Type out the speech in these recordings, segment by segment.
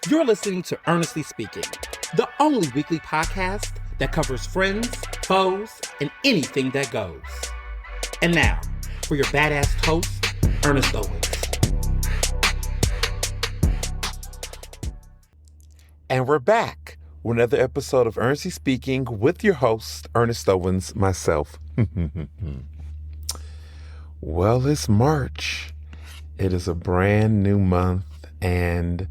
You're listening to Ernestly Speaking, the only weekly podcast that covers friends, foes, and anything that goes. And now, for your badass host, Ernest Owens. And we're back with another episode of Ernestly Speaking with your host, Ernest Owens, myself. Well, it's March. It is a brand new month, and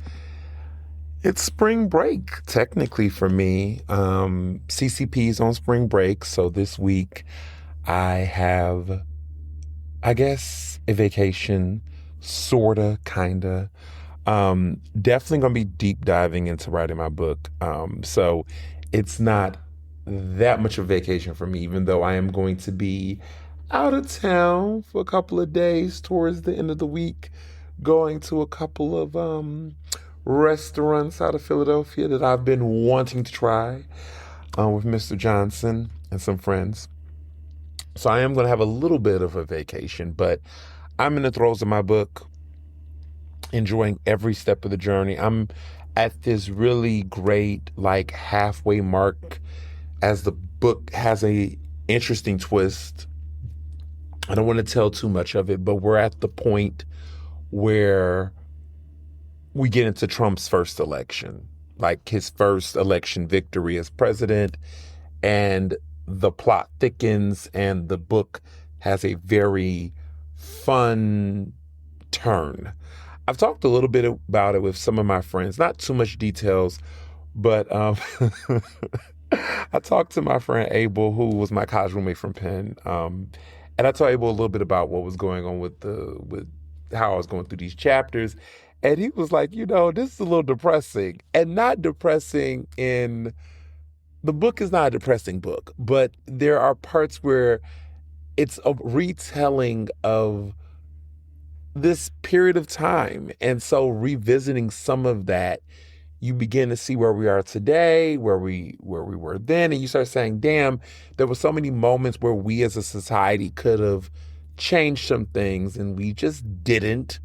it's spring break, technically, for me. CCP is on spring break, so this week I have, I guess, a vacation, sorta, kinda. Definitely gonna be deep diving into writing my book. So it's not that much of a vacation for me, even though I am going to be out of town for a couple of days towards the end of the week, going to a couple of restaurants out of Philadelphia that I've been wanting to try with Mr. Johnson and some friends. So I am going to have a little bit of a vacation, but I'm in the throes of my book, enjoying every step of the journey. I'm at this really great halfway mark as the book has a interesting twist. I don't want to tell too much of it, but we're at the point where we get into Trump's first election, like his first election victory as president, and the plot thickens and the book has a very fun turn. I've talked a little bit about it with some of my friends, not too much details, but I talked to my friend Abel, who was my college roommate from Penn, and I told Abel a little bit about what was going on with how I was going through these chapters. And he was like, this is a little depressing. And not depressing the book is not a depressing book, but there are parts where it's a retelling of this period of time. And so revisiting some of that, you begin to see where we are today, where we were then. And you start saying, damn, there were so many moments where we as a society could have changed some things and we just didn't.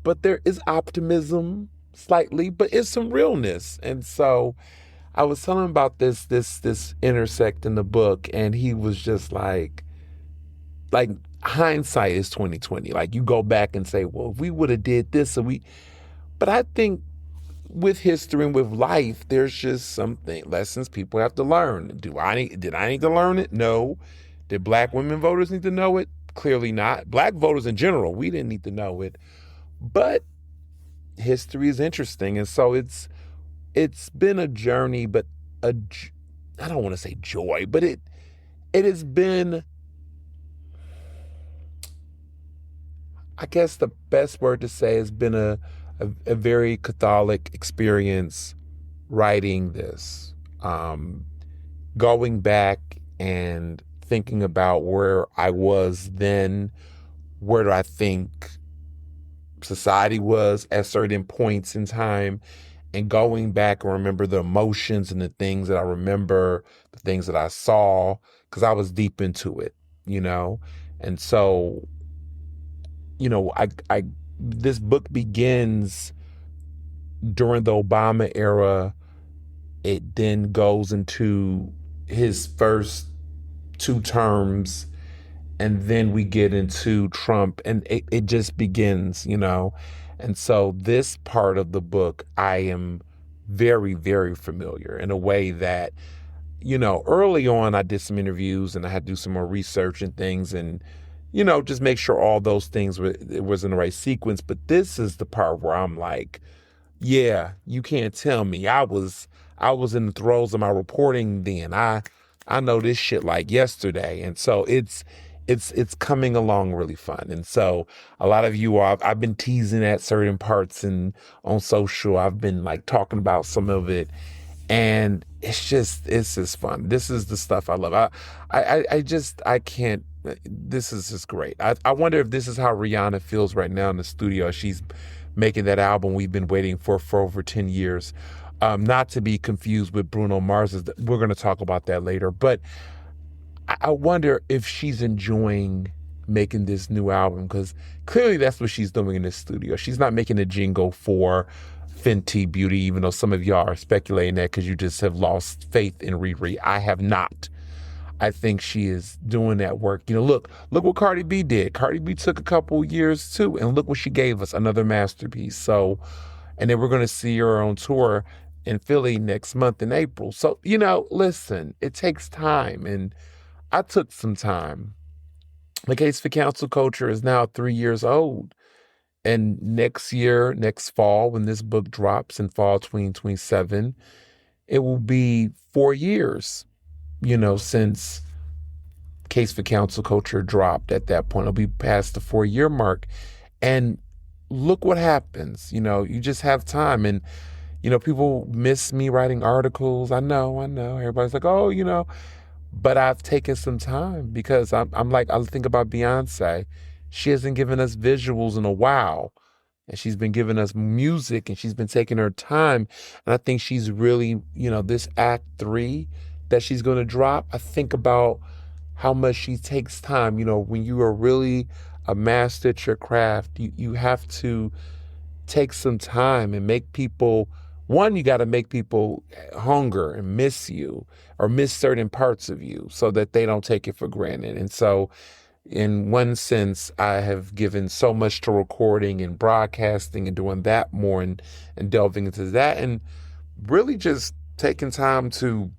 But there is optimism slightly, but it's some realness. And so I was telling him about this intersect in the book, and he was just like hindsight is 2020. Like you go back and say, well, if we would have did this, but I think with history and with life, there's just lessons people have to learn. Did I need to learn it? No. Did Black women voters need to know it? Clearly not. Black voters in general, we didn't need to know it. But history is interesting, and so it's been a journey, but I don't want to say joy, but it has been, I guess the best word to say has been a very Catholic experience writing this, going back and thinking about where I was then, where do I think society was at certain points in time, and going back and remember the emotions and the things that I remember, the things that I saw, because I was deep into it, and so, this book begins during the Obama era. It then goes into his first 2 terms, and then we get into Trump, and it just begins, And so this part of the book, I am very, very familiar in a way that, early on I did some interviews and I had to do some more research and things and, just make sure all those things it was in the right sequence. But this is the part where I'm like, yeah, you can't tell me. I was in the throes of my reporting then. I know this shit like yesterday. And so it's coming along really fun. And so a lot of you I've been teasing at certain parts and on social, I've been talking about some of it, and it's just fun. This is the stuff I love. I can't, this is just great. I wonder if this is how Rihanna feels right now in the studio. She's making that album we've been waiting for over 10 years. Not to be confused with Bruno Mars. We're going to talk about that later. But I wonder if she's enjoying making this new album, because clearly that's what she's doing in the studio. She's not making a jingle for Fenty Beauty, even though some of y'all are speculating that because you just have lost faith in Riri. I have not. I think she is doing that work. Look what Cardi B did. Cardi B took a couple years too, and look what she gave us, another masterpiece. So, and then we're going to see her on tour in Philly next month in April. So, listen, it takes time, and I took some time. The Case for Council Culture is now 3 years old. And next year, next fall, when this book drops in fall 2027, it will be 4 years, since Case for Council Culture dropped at that point. It'll be past the 4-year mark. And look what happens. You just have time. And, people miss me writing articles. I know. Everybody's like, oh, but I've taken some time because I'm like, I think about Beyonce. She hasn't given us visuals in a while. And she's been giving us music, and she's been taking her time. And I think she's really, this act 3 that she's going to drop, I think about how much she takes time. When you are really a master at your craft, you have to take some time and make people, one, you got to make people hunger and miss you or miss certain parts of you so that they don't take it for granted. And so in one sense, I have given so much to recording and broadcasting and doing that more and delving into that and really just taking time to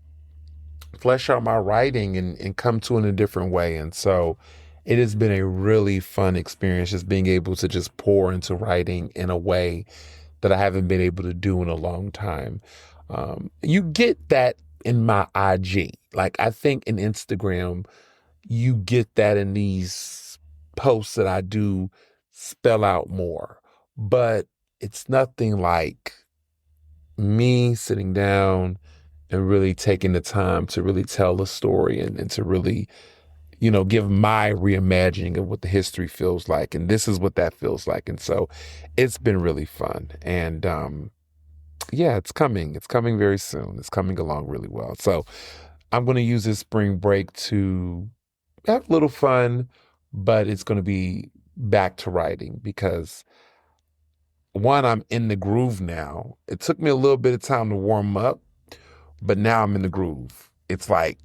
flesh out my writing and come to it in a different way. And so it has been a really fun experience just being able to just pour into writing in a way that I haven't been able to do in a long time. You get that in my IG. Like, I think in Instagram, you get that in these posts that I do spell out more. But it's nothing like me sitting down and really taking the time to really tell a story and to really, give my reimagining of what the history feels like. And this is what that feels like. And so it's been really fun. And yeah, it's coming. It's coming very soon. It's coming along really well. So I'm going to use this spring break to have a little fun, but it's going to be back to writing because, one, I'm in the groove now. It took me a little bit of time to warm up, but now I'm in the groove. It's like,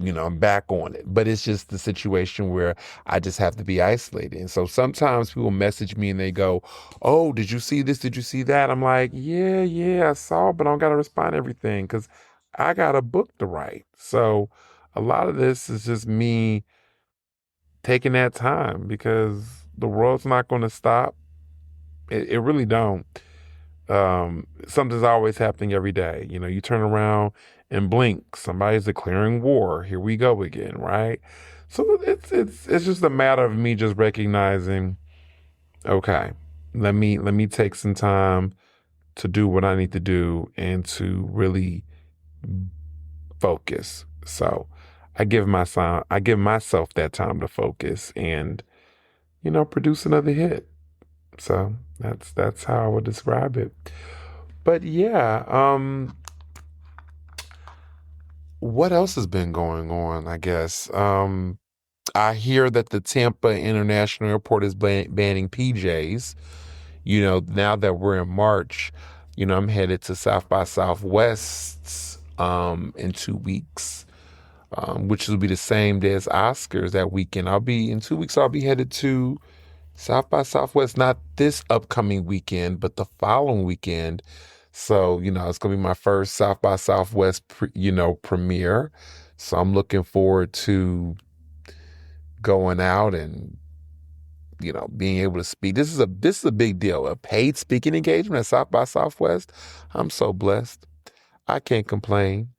I'm back on it. But it's just the situation where I just have to be isolated. And so sometimes people message me and they go, oh, did you see this? Did you see that? I'm like, yeah, I saw, but I don't got to respond to everything because I got a book to write. So a lot of this is just me taking that time because the world's not going to stop. It really don't. Something's always happening every day. You turn around and blink, somebody's declaring war. Here we go again, right? So it's just a matter of me just recognizing, okay, let me take some time to do what I need to do and to really focus. So I give myself that time to focus and, produce another hit. So that's how I would describe it. But yeah, what else has been going on, I guess? I hear that the Tampa International Airport is banning PJs. Now that we're in March, I'm headed to South by Southwest in 2 weeks, which will be the same day as Oscars that weekend. In 2 weeks, I'll be headed to South by Southwest, not this upcoming weekend, but the following weekend. So, it's going to be my first South by Southwest, premiere. So I'm looking forward to going out and, being able to speak. This is a big deal. A paid speaking engagement at South by Southwest. I'm so blessed. I can't complain.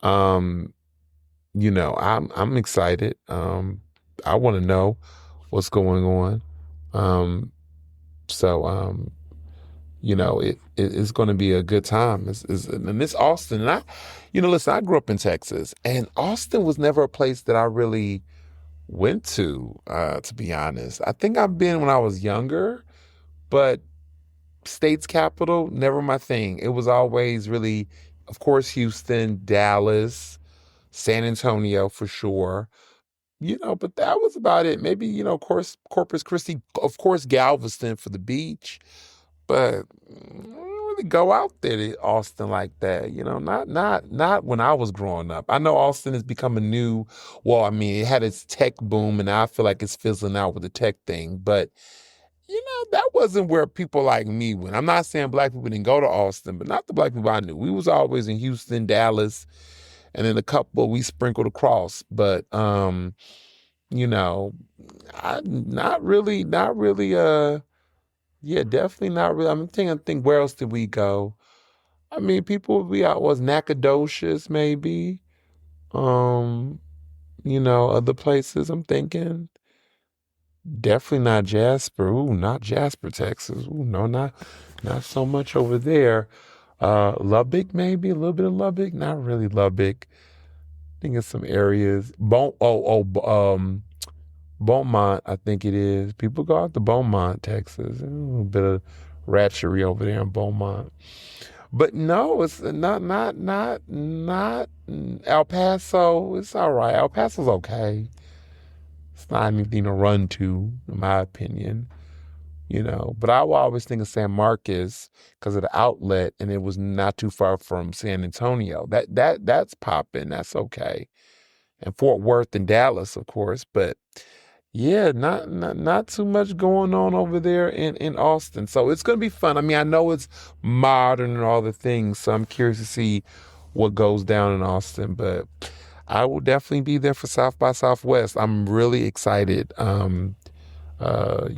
I'm excited. I want to know what's going on. It's going to be a good time. And this Austin, and listen, I grew up in Texas, and Austin was never a place that I really went to be honest. I think I've been when I was younger, but state's capital, never my thing. It was always really, of course, Houston, Dallas, San Antonio for sure. But that was about it. Maybe, of course, Corpus Christi, of course, Galveston for the beach. But really go out there to Austin like that. Not when I was growing up. I know Austin has become a new. Well, I mean, it had its tech boom, and I feel like it's fizzling out with the tech thing. But that wasn't where people like me went. I'm not saying black people didn't go to Austin, but not the black people I knew. We was always in Houston, Dallas, and then a couple we sprinkled across. But not really. Yeah, definitely not really. I'm thinking, where else did we go? I mean, people we out was Nacogdoches, maybe. Um, other places. I'm thinking definitely not Jasper. Ooh, not Jasper, Texas. Ooh, no, not so much over there. Lubbock, maybe a little bit of Lubbock. Not really Lubbock. I think it's some areas. Beaumont, I think it is. People go out to Beaumont, Texas. A little bit of ratchery over there in Beaumont. But no, it's not El Paso. It's all right. El Paso's okay. It's not anything to run to, in my opinion. But I will always think of San Marcos because of the outlet, and it was not too far from San Antonio. That's popping. That's okay. And Fort Worth and Dallas, of course, but yeah, not too much going on over there in Austin. So it's going to be fun. I mean, I know it's modern and all the things, so I'm curious to see what goes down in Austin, but I will definitely be there for South by Southwest. I'm really excited. I'm really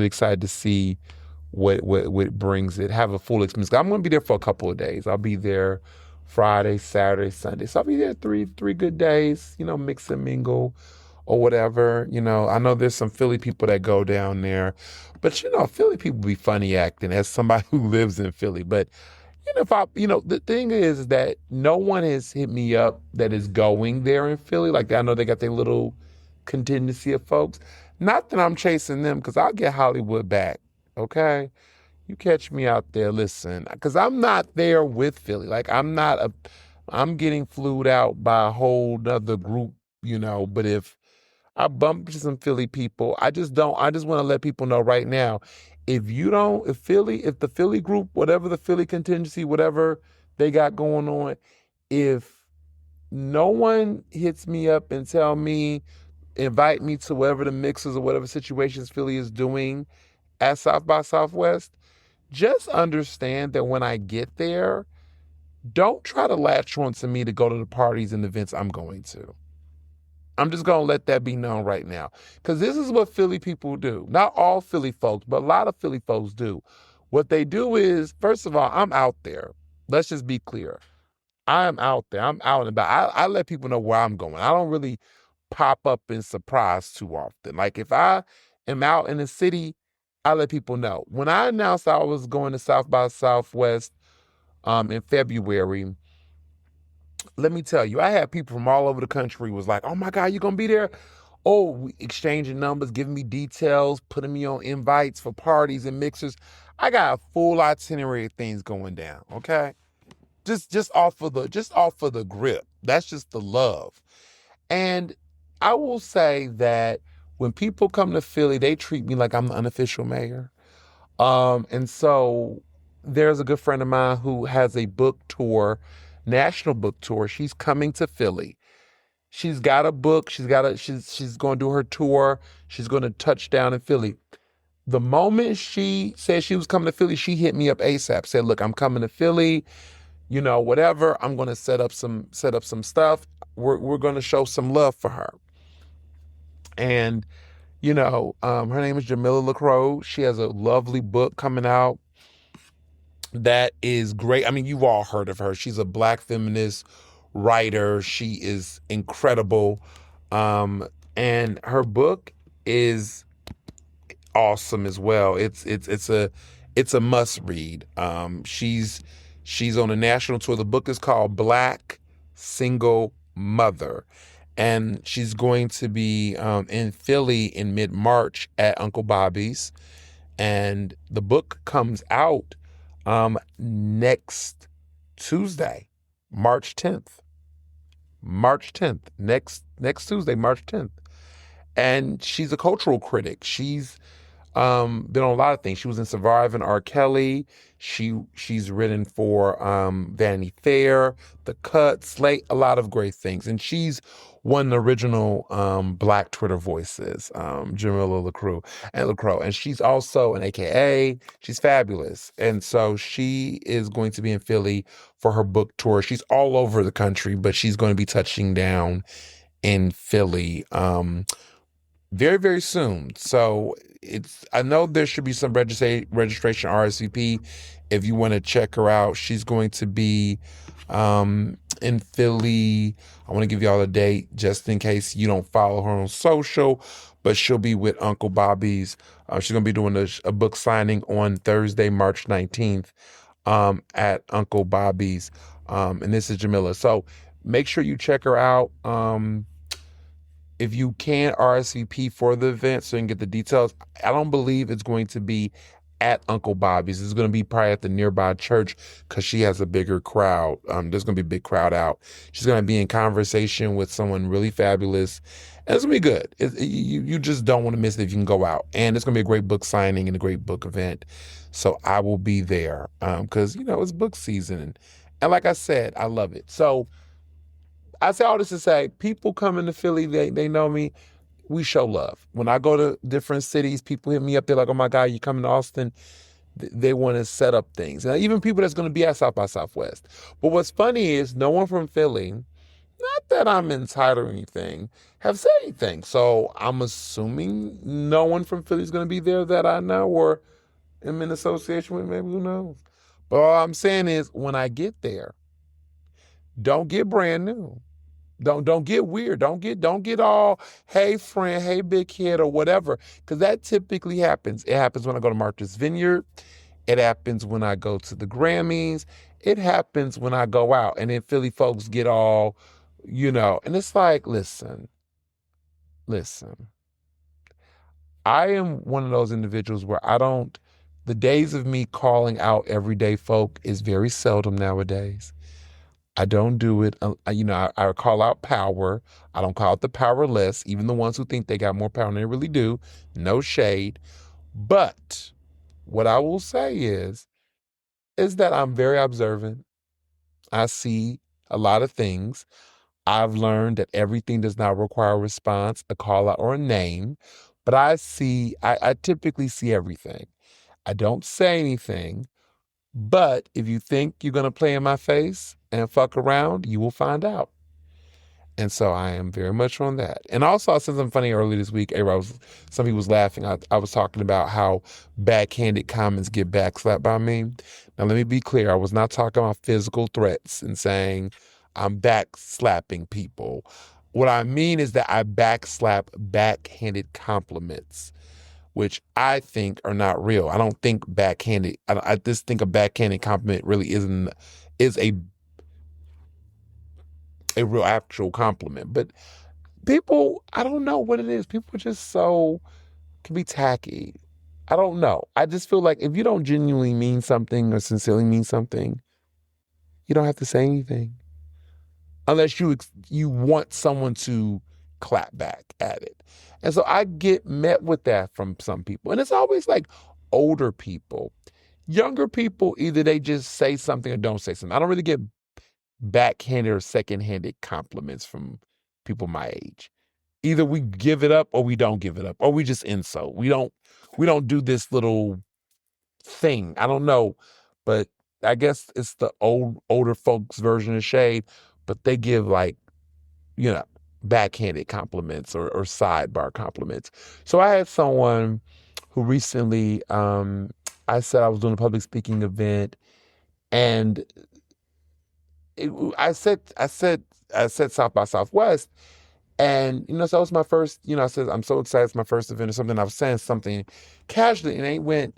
excited to see what brings it. Have a full experience. I'm going to be there for a couple of days. I'll be there Friday, Saturday, Sunday. So I'll be there three good days, mix and mingle or whatever. I know there's some Philly people that go down there, but Philly people be funny acting as somebody who lives in Philly. But the thing is that no one has hit me up that is going there in Philly. Like I know they got their little contingency of folks. Not that I'm chasing them because I'll get Hollywood back. Okay. You catch me out there, listen, because I'm not there with Philly. Like I'm getting flued out by a whole nother group, but if I bump into some Philly people, I just want to let people know right now, if the Philly group, whatever the Philly contingency, whatever they got going on, if no one hits me up and invite me to whatever the mixes or whatever situations Philly is doing at South by Southwest, just understand that when I get there, don't try to latch on to me to go to the parties and events I'm going to. I'm just going to let that be known right now. Because this is what Philly people do. Not all Philly folks, but a lot of Philly folks do. What they do is, first of all, I'm out there. Let's just be clear. I am out there. I'm out and about. I let people know where I'm going. I don't really pop up and surprise too often. Like if I am out in the city, I let people know. When I announced I was going to South by Southwest in February, let me tell you, I had people from all over the country was like, oh my God, you gonna be there? Oh, we exchanging numbers, giving me details, putting me on invites for parties and mixers. I got a full itinerary of things going down, okay? Just off of the grip. That's just the love. And I will say that when people come to Philly, they treat me like I'm the unofficial mayor. And so there's a good friend of mine who has a book tour, national book tour. She's coming to Philly. She's got a book. She's going to do her tour. She's going to touch down in Philly. The moment she said she was coming to Philly, she hit me up ASAP. Said, "Look, I'm coming to Philly. Whatever. I'm going to set up some stuff. We're going to show some love for her." And her name is Jamila LaCroix. She has a lovely book coming out that is great. I mean, you've all heard of her. She's a Black feminist writer. She is incredible. And her book is awesome as well. It's a must read. She's on a national tour. The book is called Black Single Mother. And she's going to be in Philly in mid-March at Uncle Bobby's. And the book comes out next Tuesday, March 10th. Next Tuesday, March 10th. And she's a cultural critic. She's been on a lot of things. She was in Surviving R. Kelly. She's written for Vanity Fair, The Cut, Slate, a lot of great things. And she's one of the original Black Twitter voices, Jamila LaCroix. And she's also an AKA. She's fabulous. And so she is going to be in Philly for her book tour. She's all over the country, but she's going to be touching down in Philly very, very soon. So I know there should be some registration RSVP if you want to check her out. She's going to be in Philly. I want to give y'all a date just in case you don't follow her on social, but she'll be with Uncle Bobby's. She's going to be doing a book signing on Thursday, March 19th at Uncle Bobby's. And this is Jamila. So make sure you check her out. If you can RSVP for the event so you can get the details. I don't believe it's going to be at Uncle Bobby's. It's going to be probably at the nearby church because she has a bigger crowd. There's going to be a big crowd out. She's going to be in conversation with someone really fabulous. And it's going to be good. You just don't want to miss it if you can go out. And it's going to be a great book signing and a great book event. So I will be there because, it's book season. And like I said, I love it. So I say all this to say, people coming to Philly, they know me. We show love. When I go to different cities, people hit me up. They're like, oh my God, you coming to Austin? They want to set up things. And even people that's going to be at South by Southwest. But what's funny is no one from Philly, not that I'm entitled or anything, have said anything. So I'm assuming no one from Philly is going to be there that I know or am in association with. Maybe, who knows? But all I'm saying is when I get there, don't get brand new. Don't get weird. Don't get all, hey friend, hey big kid or whatever, because that typically happens. It happens when I go to Martha's Vineyard. It happens when I go to the Grammys. It happens when I go out. And then Philly folks get all, and it's like, listen. I am one of those individuals where the days of me calling out everyday folk is very seldom nowadays. I don't do it. I call out power. I don't call out the powerless, even the ones who think they got more power than they really do. No shade. But what I will say is that I'm very observant. I see a lot of things. I've learned that everything does not require a response, a call out, or a name. But I typically see everything. I don't say anything. But if you think you're going to play in my face and fuck around, you will find out. And so I am very much on that. And also, I said something funny earlier this week. Somebody was laughing. I was talking about how backhanded comments get backslapped by me. Now, let me be clear. I was not talking about physical threats and saying I'm backslapping people. What I mean is that I backslap backhanded compliments, which I think are not real. I don't think backhanded. I just think a backhanded compliment really is a real actual compliment. But people, I don't know what it is. People just can be tacky. I don't know. I just feel like if you don't genuinely mean something or sincerely mean something, you don't have to say anything. Unless you want someone to clap back at it. And so I get met with that from some people. And it's always like older people. Younger people, either they just say something or don't say something. I don't really get backhanded or secondhanded compliments from people my age. Either we give it up or we don't give it up, or we just insult. We don't do this little thing. I don't know, but I guess it's the older folks version of shade, but they give backhanded compliments or sidebar compliments. So I had someone who recently, I said I was doing a public speaking event, and I said South by Southwest, and so it was my first. I said I'm so excited, it's my first event or something. I was saying something casually, and they went,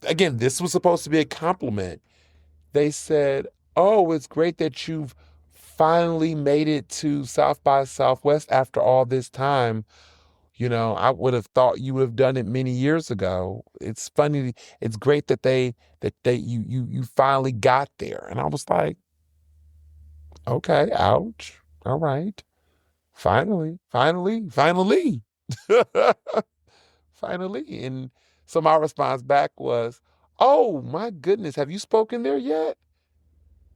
again, this was supposed to be a compliment. They said, "Oh, it's great that you've finally made it to South by Southwest after all this time. I would have thought you would have done it many years ago. It's funny. It's great that you finally got there." And I was like, okay, ouch. All right. Finally. finally. And so my response back was, oh my goodness, have you spoken there yet?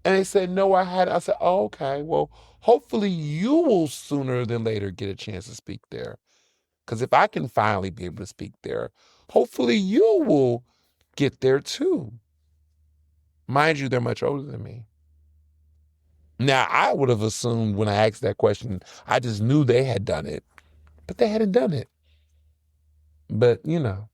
And they said, no, I hadn't. I said, oh, okay, well, hopefully you will sooner than later get a chance to speak there. Because if I can finally be able to speak there, hopefully you will get there too. Mind you, they're much older than me. Now, I would have assumed when I asked that question, I just knew they had done it, but they hadn't done it. But, you know,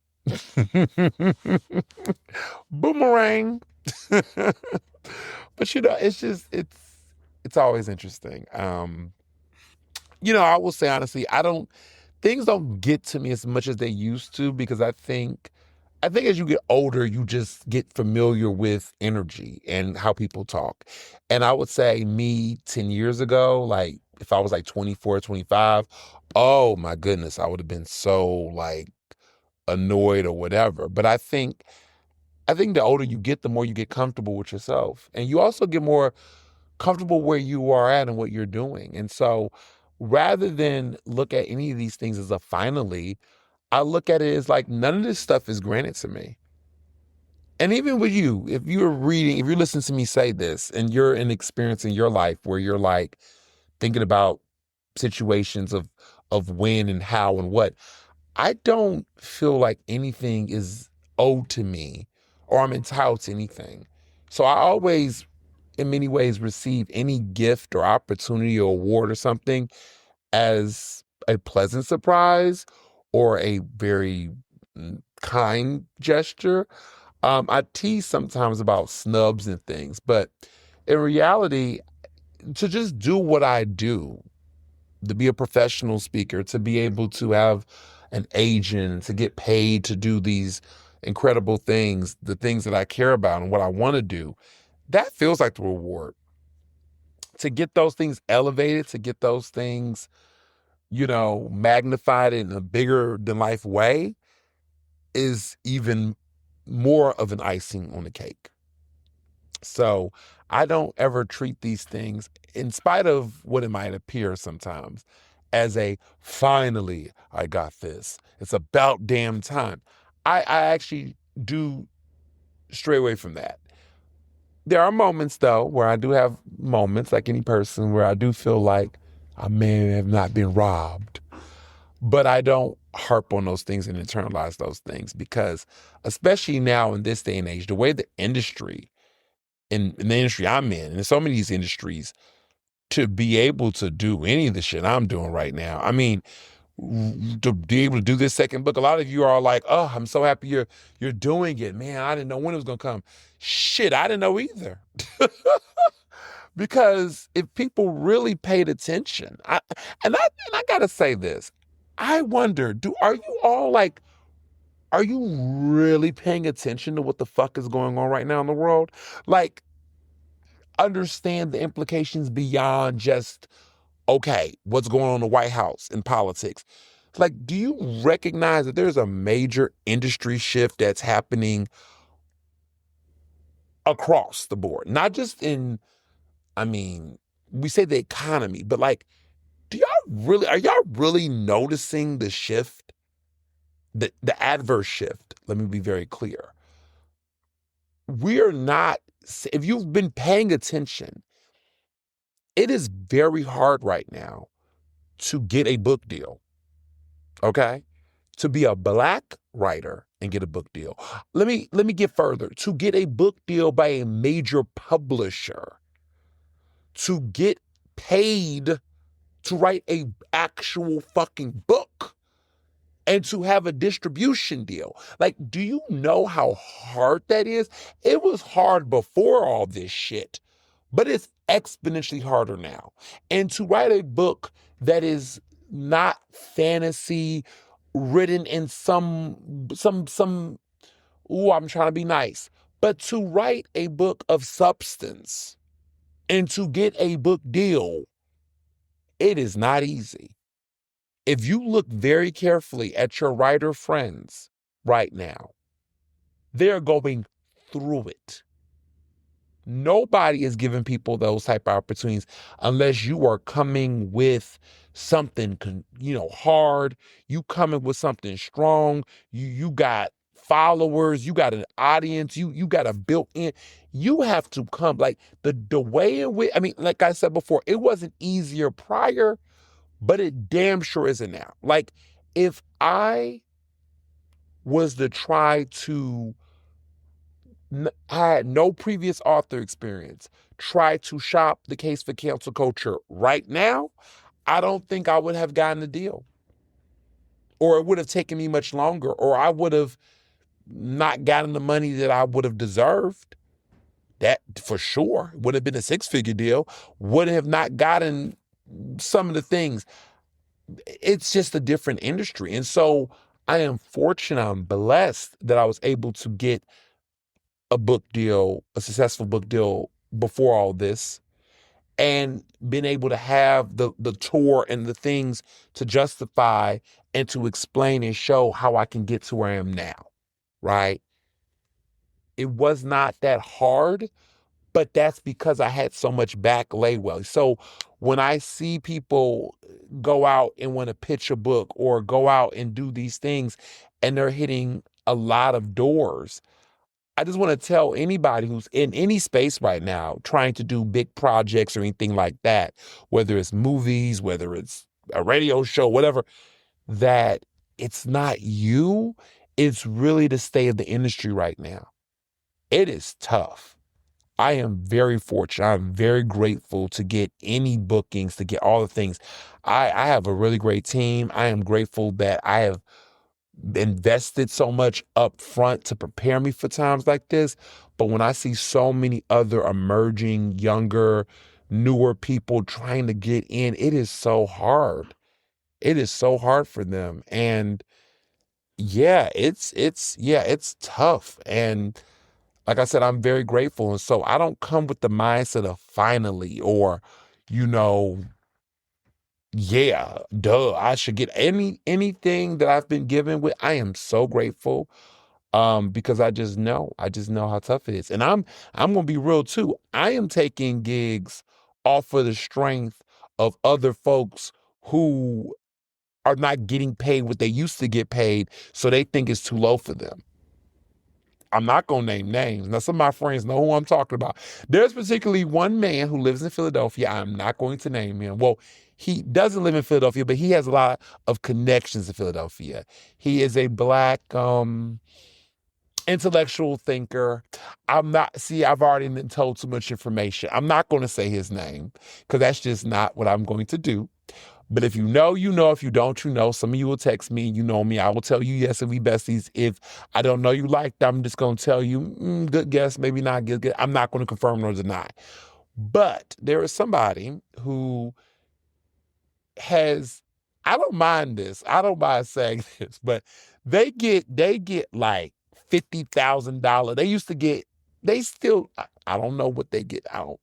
boomerang. But, you know, it's always interesting. You know, I will say honestly, things don't get to me as much as they used to, because I think as you get older, you just get familiar with energy and how people talk. And I would say me 10 years ago, like if I was like 24, 25, oh my goodness, I would have been so like annoyed or whatever. But I think the older you get, the more you get comfortable with yourself. And you also get more comfortable where you are at and what you're doing. And so rather than look at any of these things as a finally, I look at it as like none of this stuff is granted to me. And even with you, if you're listening to me say this and you're in experience in your life where you're like thinking about situations of when and how and what, I don't feel like anything is owed to me or I'm entitled to anything. So I always, in many ways, receive any gift or opportunity or award or something as a pleasant surprise or a very kind gesture. I tease sometimes about snubs and things, but in reality, to just do what I do, to be a professional speaker, to be able to have an agent, to get paid to do these incredible things, the things that I care about and what I want to do, that feels like the reward. To get those things elevated, to get those things, you know, magnified in a bigger than life way is even more of an icing on the cake. So I don't ever treat these things, in spite of what it might appear sometimes, as a finally I got this. It's about damn time. I actually do stray away from that. There are moments though where I do have moments, like any person, where I do feel like I may have not been robbed. But I don't harp on those things and internalize those things, because especially now in this day and age, the way the industry, in the industry I'm in, and in so many of these industries, to be able to do any of the shit I'm doing right now, I mean, to be able to do this second book, a lot of you are like, oh, I'm so happy you're doing it. Man, I didn't know when it was going to come. Shit, I didn't know either. Because if people really paid attention, I got to say this, I wonder, are you really paying attention to what the fuck is going on right now in the world? Like, understand the implications beyond just, okay, what's going on in the White House in politics? Like, do you recognize that there's a major industry shift that's happening across the board? Not just in, we say the economy, but like, are y'all really noticing the shift? The adverse shift, let me be very clear. We're not, if you've been paying attention, it is very hard right now to get a book deal, okay? To be a Black writer and get a book deal. Let me get further. To get a book deal by a major publisher, to get paid to write a actual fucking book, and to have a distribution deal. Like, do you know how hard that is? It was hard before all this shit, but it's exponentially harder now. And to write a book that is not fantasy, written in some, I'm trying to be nice, but to write a book of substance and to get a book deal, it is not easy. If you look very carefully at your writer friends right now, they're going through it. Nobody is giving people those type of opportunities unless you are coming with something, hard. You coming with something strong. You got followers. You got an audience. You got a built-in. You have to come like the way in which, I mean, like I said before, it wasn't easier prior, but it damn sure isn't now. Like if I was to try to I had no previous author experience, try to shop the case for cancel culture right now, I don't think I would have gotten the deal. Or it would have taken me much longer, or I would have not gotten the money that I would have deserved. That for sure would have been a 6-figure deal, would have not gotten some of the things. It's just a different industry. And so I am fortunate, I'm blessed that I was able to get a book deal, a successful book deal before all this, and been able to have the tour and the things to justify and to explain and show how I can get to where I am now, right? It was not that hard, but that's because I had so much back laywell. So when I see people go out and want to pitch a book or go out and do these things and they're hitting a lot of doors, I just want to tell anybody who's in any space right now trying to do big projects or anything like that, whether it's movies, whether it's a radio show, whatever, that it's not you. It's really the state of the industry right now. It is tough. I am very fortunate. I'm very grateful to get any bookings, to get all the things. I have a really great team. I am grateful that I have invested so much up front to prepare me for times like this. But when I see so many other emerging, younger, newer people trying to get in, it is so hard. It is so hard for them. And yeah, it's tough. And like I said, I'm very grateful. And so I don't come with the mindset of finally or, you know, yeah, duh, I should get anything that I've been given with. I am so grateful because I just know how tough it is. And I'm going to be real too. I am taking gigs off of the strength of other folks who are not getting paid what they used to get paid, so they think it's too low for them. I'm not going to name names. Now, some of my friends know who I'm talking about. There's particularly one man who lives in Philadelphia. I'm not going to name him. Well, he doesn't live in Philadelphia, but he has a lot of connections to Philadelphia. He is a Black intellectual thinker. I've already been told too much information. I'm not going to say his name because that's just not what I'm going to do. But if you know, you know. If you don't, you know. Some of you will text me. You know me. I will tell you yes if we besties. If I don't know you like that, I'm just going to tell you, good guess, maybe not good. I'm not going to confirm nor deny. But there is somebody who has, I don't mind this. I don't mind saying this, but they get like $50,000. They used to get, they still, I don't know what they get out.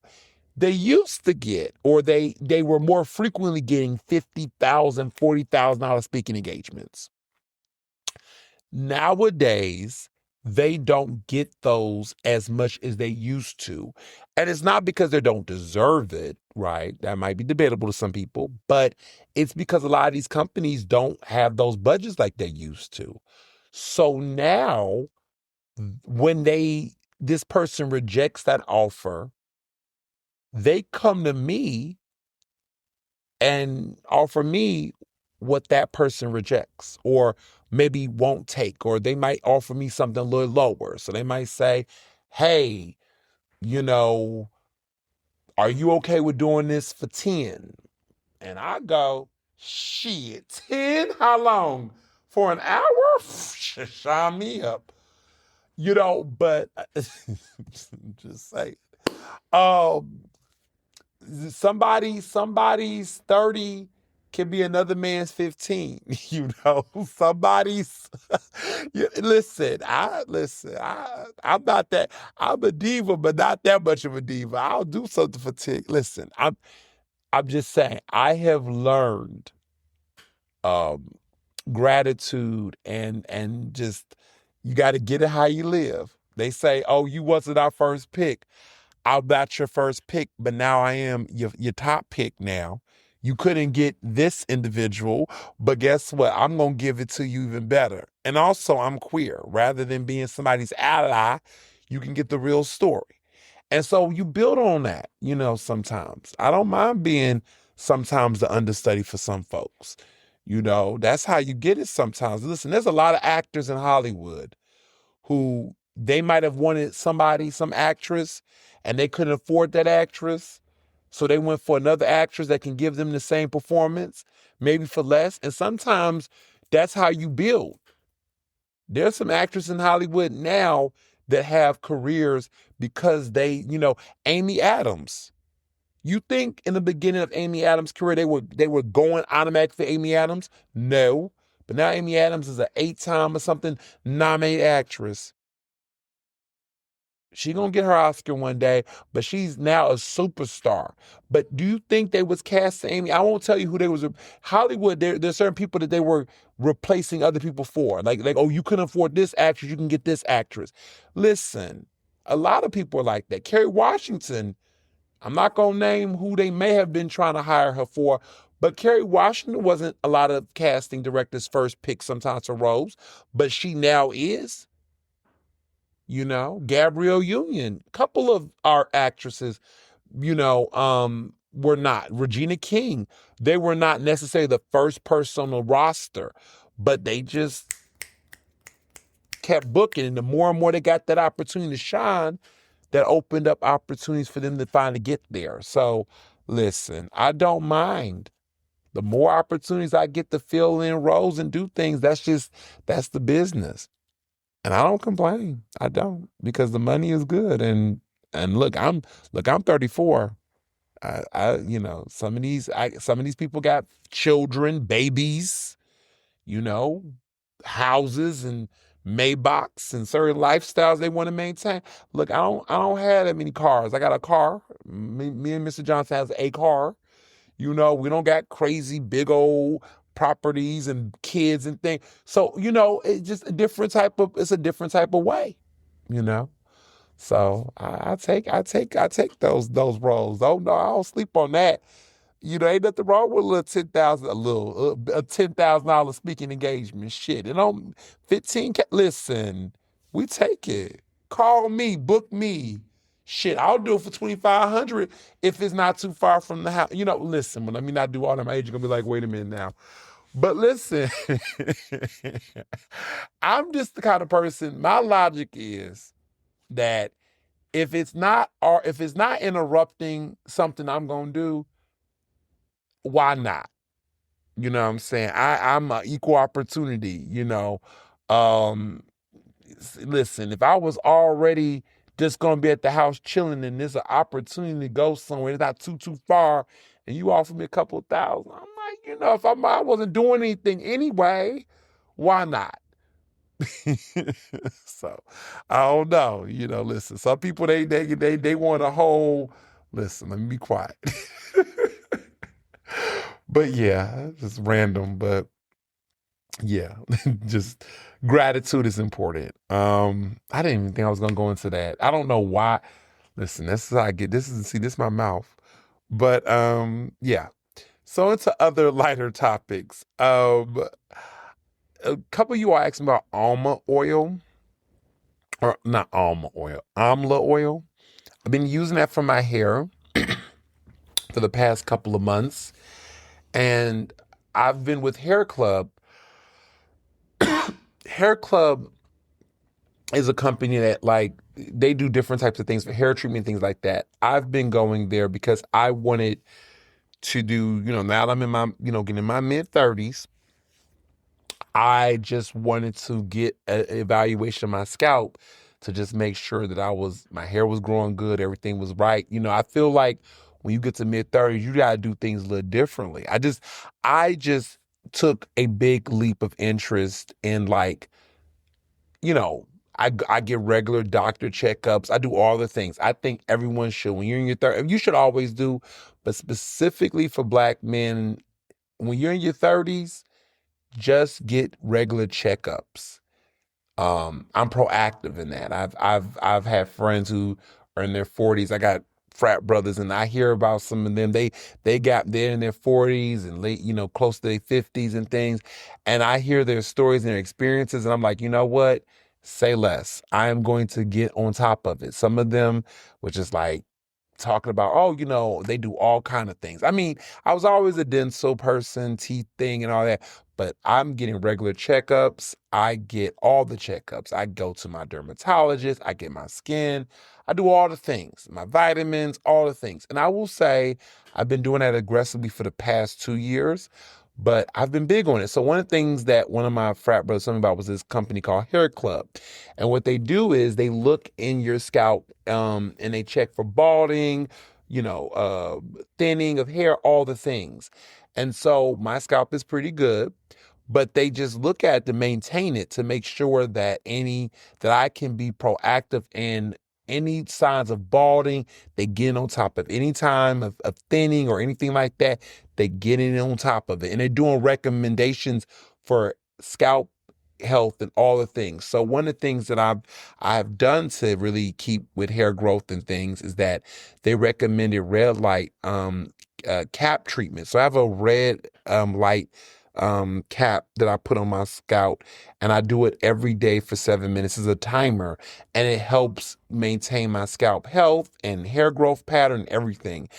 They used to get, or they were more frequently getting $50,000, $40,000 speaking engagements. Nowadays, they don't get those as much as they used to. And it's not because they don't deserve it, right? That might be debatable to some people, but it's because a lot of these companies don't have those budgets like they used to. So now, when this person rejects that offer, they come to me and offer me what that person rejects or maybe won't take, or they might offer me something a little lower. So they might say, hey, are you okay with doing this for 10? And I go, shit, 10? How long? For an hour? Shine me up. But just say, somebody's 30 can be another man's 15. Somebody's listen, I'm not that, I'm a diva, but not that much of a diva. I'll do something for 10. Listen, I'm just saying, I have learned gratitude and just, you got to get it how you live. They say, oh, you wasn't our first pick. I'm not your first pick, but now I am your top pick now. You couldn't get this individual, but guess what? I'm going to give it to you even better. And also, I'm queer. Rather than being somebody's ally, you can get the real story. And so you build on that, sometimes. I don't mind being sometimes the understudy for some folks. That's how you get it sometimes. Listen, there's a lot of actors in Hollywood who they might have wanted somebody, some actress, and they couldn't afford that actress. So they went for another actress that can give them the same performance, maybe for less. And sometimes that's how you build. There's some actresses in Hollywood now that have careers because Amy Adams. You think in the beginning of Amy Adams' career they were going automatic for Amy Adams? No. But now Amy Adams is an 8-time or something nominated actress. She gonna get her Oscar one day, but she's now a superstar. But do you think they was casting Amy? I won't tell you who they was. Hollywood, there's certain people that they were replacing other people for. Like, oh, you couldn't afford this actress, you can get this actress. Listen, a lot of people are like that. Kerry Washington, I'm not gonna name who they may have been trying to hire her for, but Kerry Washington wasn't a lot of casting directors' first pick sometimes for roles, but she now is. Gabrielle Union, a couple of our actresses, were not. Regina King, they were not necessarily the first person on the roster, but they just kept booking. And the more and more they got that opportunity to shine, that opened up opportunities for them to finally get there. So listen, I don't mind. The more opportunities I get to fill in roles and do things, that's the business. And I don't complain. I don't, because the money is good. And look, I'm 34. Some of these people got children, babies, houses and Maybachs and certain lifestyles they want to maintain. Look, I don't have that many cars. I got a car. Me and Mr. Johnson has a car. We don't got crazy big old properties and kids and things. So, it's just it's a different type of way, So I take those roles. Oh no, I don't sleep on that. Ain't nothing wrong with a $10,000 speaking engagement. Shit, don't 15K. Listen, we take it. Call me, book me. Shit, I'll do it for $2,500 if it's not too far from the house. Listen, when I mean I do all that, my agent gonna be like, wait a minute now. But listen, I'm just the kind of person. My logic is that if it's not interrupting something I'm gonna do, why not? You know what I'm saying? I'm an equal opportunity, Listen, if I was already just gonna be at the house chilling and there's an opportunity to go somewhere, it's not too far, and you offer me a couple of thousand, I'm like, if I wasn't doing anything anyway, why not? So I don't know. Listen, some people they want a whole listen, let me be quiet. But yeah, just random, but yeah, just gratitude is important. I didn't even think I was gonna go into that. I don't know why. Listen, this is how I get this is my mouth. But yeah. So into other lighter topics. A couple of you are asking about almond oil. Or not almond oil, amla oil. I've been using that for my hair for the past couple of months. And I've been with Hair Club. Hair Club is a company that they do different types of things for hair treatment, things like that. I've been going there because I wanted to do, now that I'm in my, getting in my mid-30s, I just wanted to get an evaluation of my scalp to just make sure that my hair was growing good, everything was right. I feel like when you get to mid-30s, you gotta do things a little differently. I just took a big leap of interest in I get regular doctor checkups. I do all the things. I think everyone should. When you're in your 30s, you should always do, but specifically for Black men, when you're in your 30s, just get regular checkups. I'm proactive in that. I've had friends who are in their 40s. I got frat brothers, and I hear about some of them. They're in their 40s and late, close to their 50s and things. And I hear their stories and their experiences, and I'm like, you know what? Say less. I am going to get on top of it. Some of them, which is like talking about, oh, they do all kind of things. I mean, I was always a dental person, teeth thing and all that, but I'm getting regular checkups. I get all the checkups. I go to my dermatologist. I get my skin. I do all the things, my vitamins, all the things. And I will say I've been doing that aggressively for the past 2 years, but I've been big on it. So one of the things that one of my frat brothers told me about was this company called Hair Club. And what they do is they look in your scalp and they check for balding, thinning of hair, all the things. And so my scalp is pretty good, but they just look at it to maintain it, to make sure that I can be proactive in any signs of balding, they get on top of any time of thinning or anything like that, they get in on top of it. And they're doing recommendations for scalp health and all the things. So one of the things that I've done to really keep with hair growth and things is that they recommended red light cap treatment. So I have a red light cap that I put on my scalp, and I do it every day for 7 minutes. It's a timer, and it helps maintain my scalp health and hair growth pattern, everything,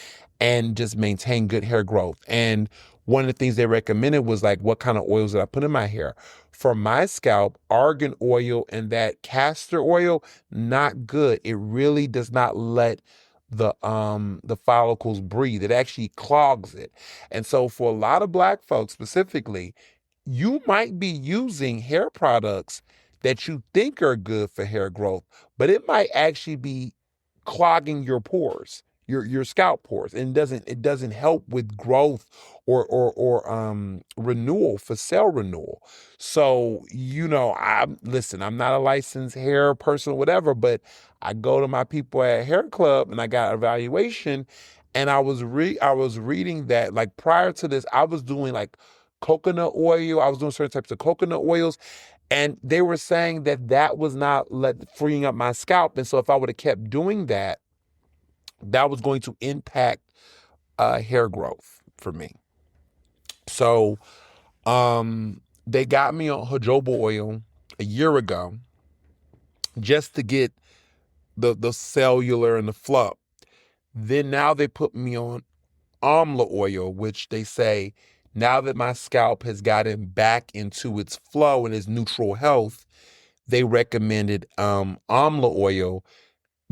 and just maintain good hair growth. And one of the things they recommended was like, what kind of oils did I put in my hair? For my scalp, argan oil and that castor oil, not good. It really does not let the follicles breathe. It actually clogs it. And so for a lot of Black folks specifically, you might be using hair products that you think are good for hair growth, but it might actually be clogging your pores, your scalp pores, and it doesn't help with growth or renewal, for cell renewal. So I'm not a licensed hair person or whatever, but I go to my people at Hair Club and I got evaluation, and I was reading that, like, prior to this I was doing like coconut oil. I was doing certain types of coconut oils, and they were saying that was not freeing up my scalp. And so if I would have kept doing that, that was going to impact hair growth for me. So they got me on jojoba oil a year ago just to get the cellular and the fluff. Then now they put me on amla oil, which they say, now that my scalp has gotten back into its flow and its neutral health, they recommended amla oil,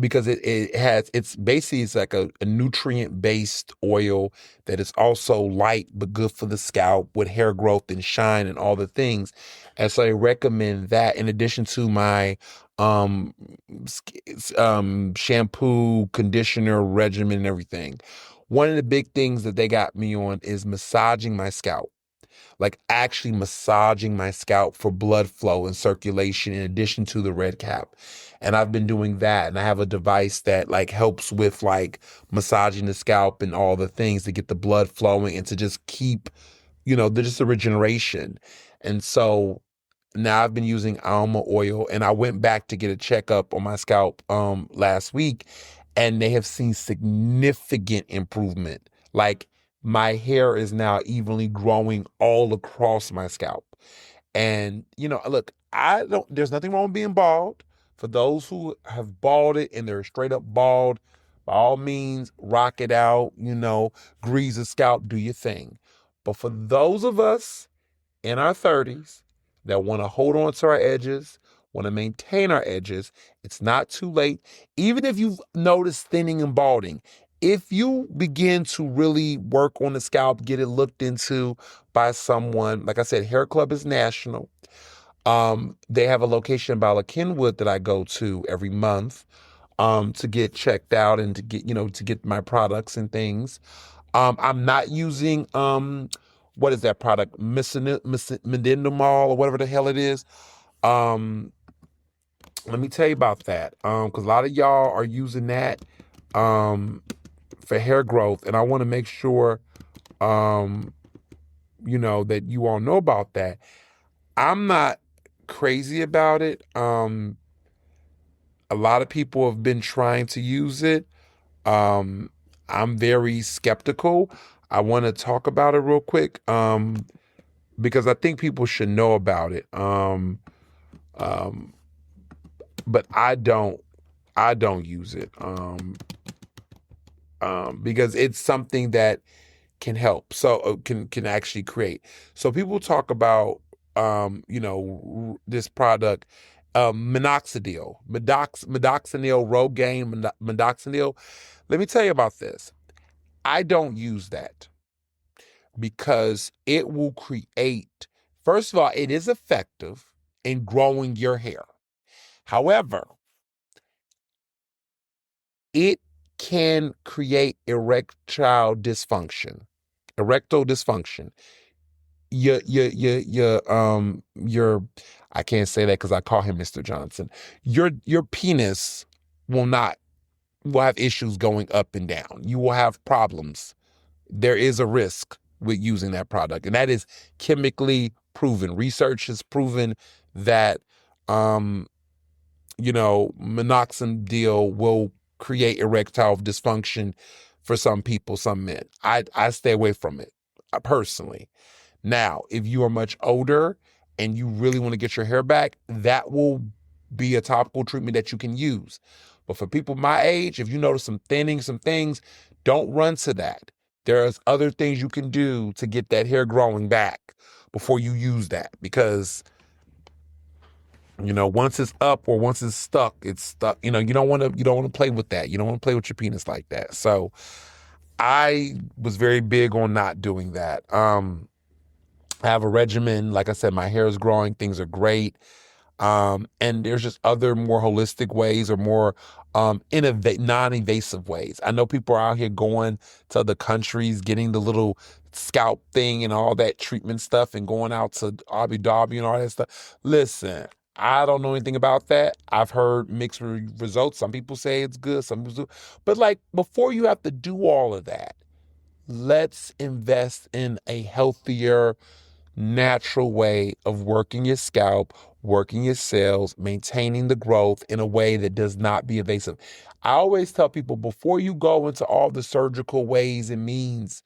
because it's like a nutrient-based oil that is also light but good for the scalp with hair growth and shine and all the things. And so I recommend that in addition to my um, shampoo, conditioner, regimen, and everything. One of the big things that they got me on is massaging my scalp, like actually massaging my scalp for blood flow and circulation in addition to the red cap. And I've been doing that. And I have a device that like helps with like massaging the scalp and all the things to get the blood flowing and to just keep, just the regeneration. And so now I've been using alma oil, and I went back to get a checkup on my scalp last week, and they have seen significant improvement. Like, my hair is now evenly growing all across my scalp. And, look, there's nothing wrong with being bald. For those who have balded and they're straight up bald, by all means, rock it out, grease the scalp, do your thing. But for those of us in our 30s that want to hold on to our edges, want to maintain our edges, it's not too late. Even if you've noticed thinning and balding, if you begin to really work on the scalp, get it looked into by someone, like I said, Hair Club is national. They have a location by Kenwood that I go to every month to get checked out and to get my products and things. I'm not using what is that product? Mendendamol or whatever the hell it is. Let me tell you about that. Because a lot of y'all are using that for hair growth, and I want to make sure that you all know about that. I'm not crazy about it. A lot of people have been trying to use it. I'm very skeptical. I want to talk about it real quick because I think people should know about it. But I don't use it because it's something that can help. So can actually create. So people talk about this product, minoxidil, midoxanil, Rogaine, midoxanil. Let me tell you about this. I don't use that because it will create. First of all, it is effective in growing your hair. However, it can create erectile dysfunction. Your I can't say that because I call him Mr. Johnson. Your penis will have issues going up and down. You will have problems. There is a risk with using that product, and that is chemically proven. Research has proven that minoxidil will create erectile dysfunction for some people, some men. I stay away from it personally. Now, if you are much older and you really want to get your hair back, that will be a topical treatment that you can use. But for people my age, if you notice some thinning, some things, don't run to that. There's other things you can do to get that hair growing back before you use that, because once it's up or once it's stuck, it's stuck. You don't want to play with that. You don't want to play with your penis like that. So I was very big on not doing that. I have a regimen. Like I said, my hair is growing. Things are great. And there's just other more holistic ways or more non-invasive ways. I know people are out here going to other countries, getting the little scalp thing and all that treatment stuff and going out to Abu Dhabi and all that stuff. Listen, I don't know anything about that. I've heard mixed results. Some people say it's good, some people do. But before you have to do all of that, let's invest in a healthier, natural way of working your scalp, working your cells, maintaining the growth in a way that does not be invasive. I always tell people, before you go into all the surgical ways and means,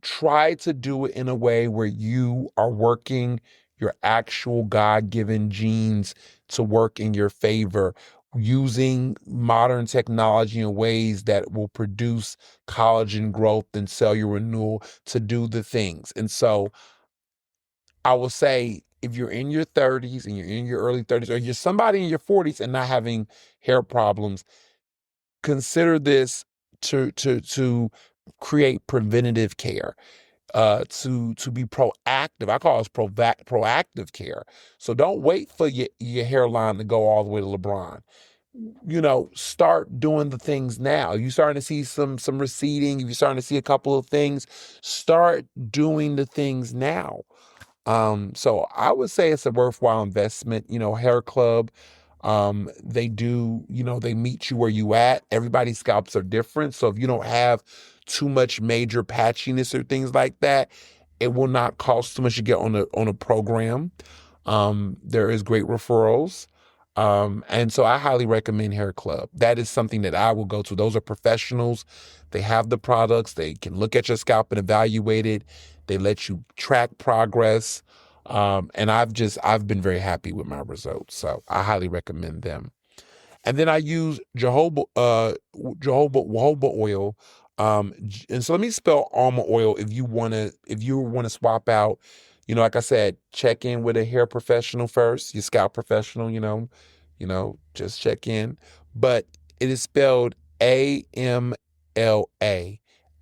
try to do it in a way where you are working your actual God-given genes to work in your favor, using modern technology in ways that will produce collagen growth and cellular renewal to do the things. And so I will say, if you're in your 30s and you're in your early 30s, or you're somebody in your 40s and not having hair problems, consider this to create preventative care, to be proactive. I call it proactive care. So don't wait for your hairline to go all the way to LeBron. Start doing the things now. You're starting to see some receding. If you're starting to see a couple of things, start doing the things now. So I would say it's a worthwhile investment. Hair Club, they do, they meet you where you at. Everybody's scalps are different. So if you don't have too much major patchiness or things like that, it will not cost too much to get on a program. There is great referrals. And so I highly recommend Hair Club. That is something that I will go to. Those are professionals. They have the products. They can look at your scalp and evaluate it. They let you track progress. And I've been very happy with my results. So I highly recommend them. And then I use jojoba oil. And so let me spell almond oil if you want to swap out. Like I said, check in with a hair professional first, your scalp professional, just check in. But it is spelled AMLA.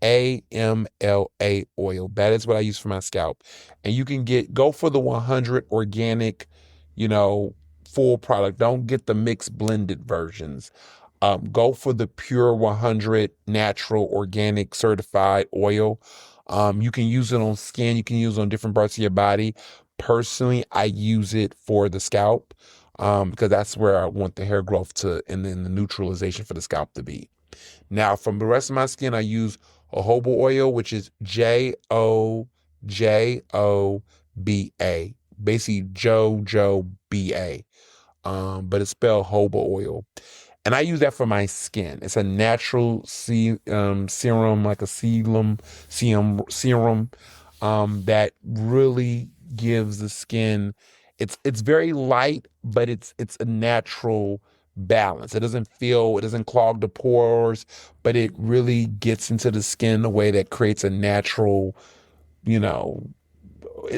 AMLA oil. That is what I use for my scalp. And you can go for the 100 organic, full product. Don't get the mixed blended versions. Go for the pure 100 natural, organic, certified oil. You can use it on skin. You can use it on different parts of your body. Personally, I use it for the scalp because that's where I want the hair growth and then the neutralization for the scalp to be. Now, from the rest of my skin, I use jojoba oil, which is JOJOBA. Basically, JOJOBA. but it's spelled jojoba oil. And I use that for my skin. It's a natural serum, like a serum, that really gives the skin. It's very light, but it's a natural balance. It doesn't clog the pores, but it really gets into the skin in a way that creates a natural, you know,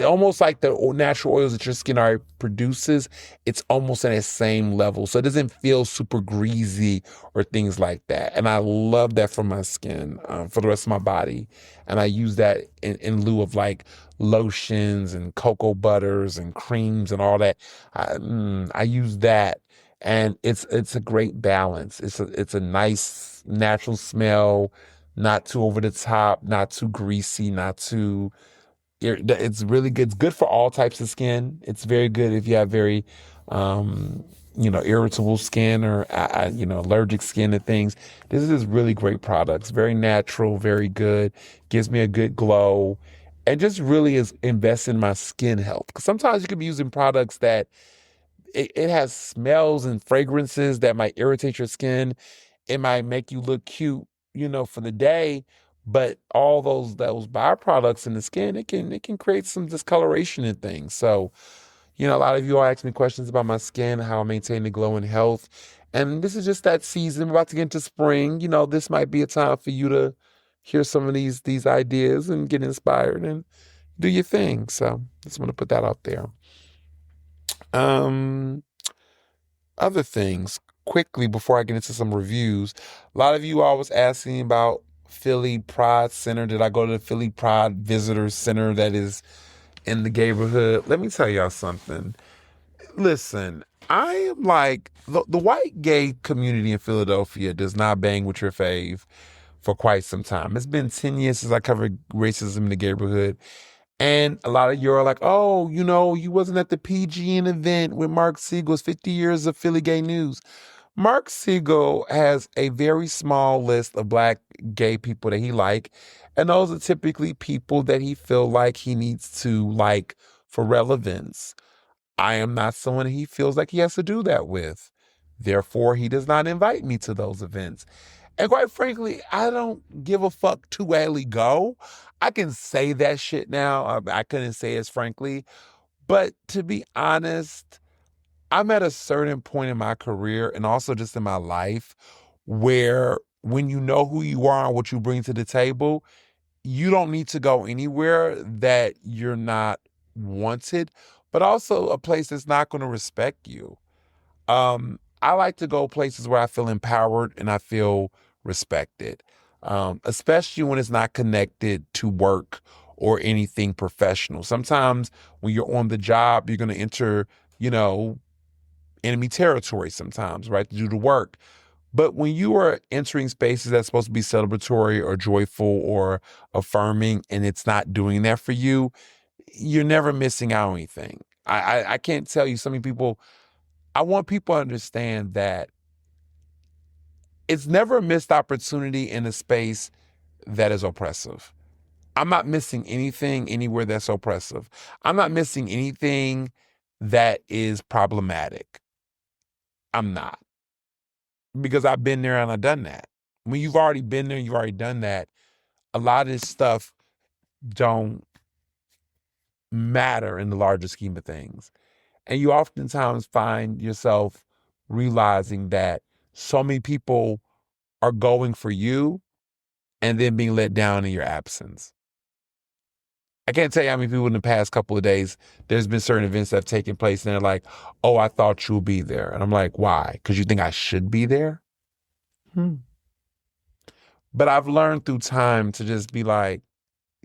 almost like the natural oils that your skin already produces. It's almost at the same level. So it doesn't feel super greasy or things like that. And I love that for my skin, for the rest of my body. And I use that in lieu of like lotions and cocoa butters and creams and all that. I use that. And it's a great balance. It's a nice natural smell, not too over the top, not too greasy, not too it's really good. It's good for all types of skin. It's very good if you have very, um, irritable skin or, allergic skin to things. This is really great products. Very natural, very good. Gives me a good glow. And just really is invest in my skin health. Because sometimes you could be using products that it has smells and fragrances that might irritate your skin. It might make you look cute, for the day, but all those byproducts in the skin, it can create some discoloration and things. So, a lot of you all ask me questions about my skin, how I maintain the glow and health. And this is just that season. We're about to get into spring. This might be a time for you to hear some of these ideas and get inspired and do your thing. So just want to put that out there. Um Other things quickly before I get into some reviews. A lot of you always asking about Philly Pride Center. Did I go to the Philly Pride Visitor Center that is in the neighborhood? Let me tell y'all something. Listen, I am like the white gay community in Philadelphia does not bang with your fave for quite some time. It's been 10 years since I covered racism in the neighborhood. And a lot of you are like, oh, you wasn't at the PGN event with Mark Siegel's 50 years of Philly gay news. Mark Siegel has a very small list of black gay people that he like, and those are typically people that he feel like he needs to like for relevance. I am not someone he feels like he has to do that with. Therefore, he does not invite me to those events. And quite frankly, I don't give a fuck to Haley go. I can say that shit now. I couldn't say it frankly. But to be honest, I'm at a certain point in my career and also just in my life where when you know who you are and what you bring to the table, you don't need to go anywhere that you're not wanted, but also a place that's not going to respect you. I like to go places where I feel empowered and I feel respected, especially when it's not connected to work or anything professional. Sometimes when you're on the job, you're going to enter, enemy territory sometimes, right, to do the work. But when you are entering spaces that's supposed to be celebratory or joyful or affirming and it's not doing that for you, you're never missing out on anything. I can't tell you so many people. I want people to understand that it's never a missed opportunity in a space that is oppressive. I'm not missing anything anywhere that's oppressive. I'm not missing anything that is problematic. I'm not. Because I've been there and I've done that. When you've already been there, you've already done that, a lot of this stuff don't matter in the larger scheme of things. And you oftentimes find yourself realizing that so many people are going for you and then being let down in your absence. I can't tell you how many people in the past couple of days, there's been certain events that have taken place and they're like, oh, I thought you'll be there. And I'm like, why? Because you think I should be there? But I've learned through time to just be like,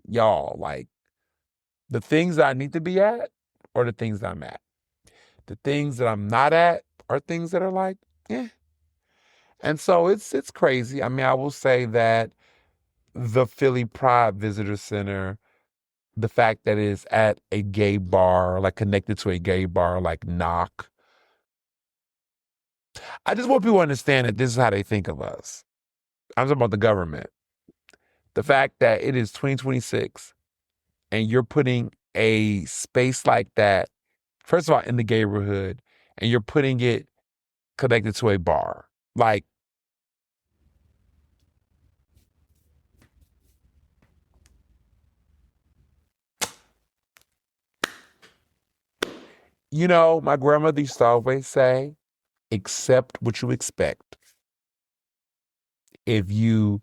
y'all, like the things that I need to be at are the things that I'm at. The things that I'm not at are things that are like, eh. And so it's crazy. I mean, I will say that the Philly Pride Visitor Center, the fact that it's at a gay bar, like connected to a gay bar, like Knock. I just want people to understand that this is how they think of us. I'm talking about the government. The fact that it is 2026 and you're putting a space like that, first of all, in the gay neighborhood, and you're putting it connected to a bar. Like, my grandmother used to always say, accept what you expect. If you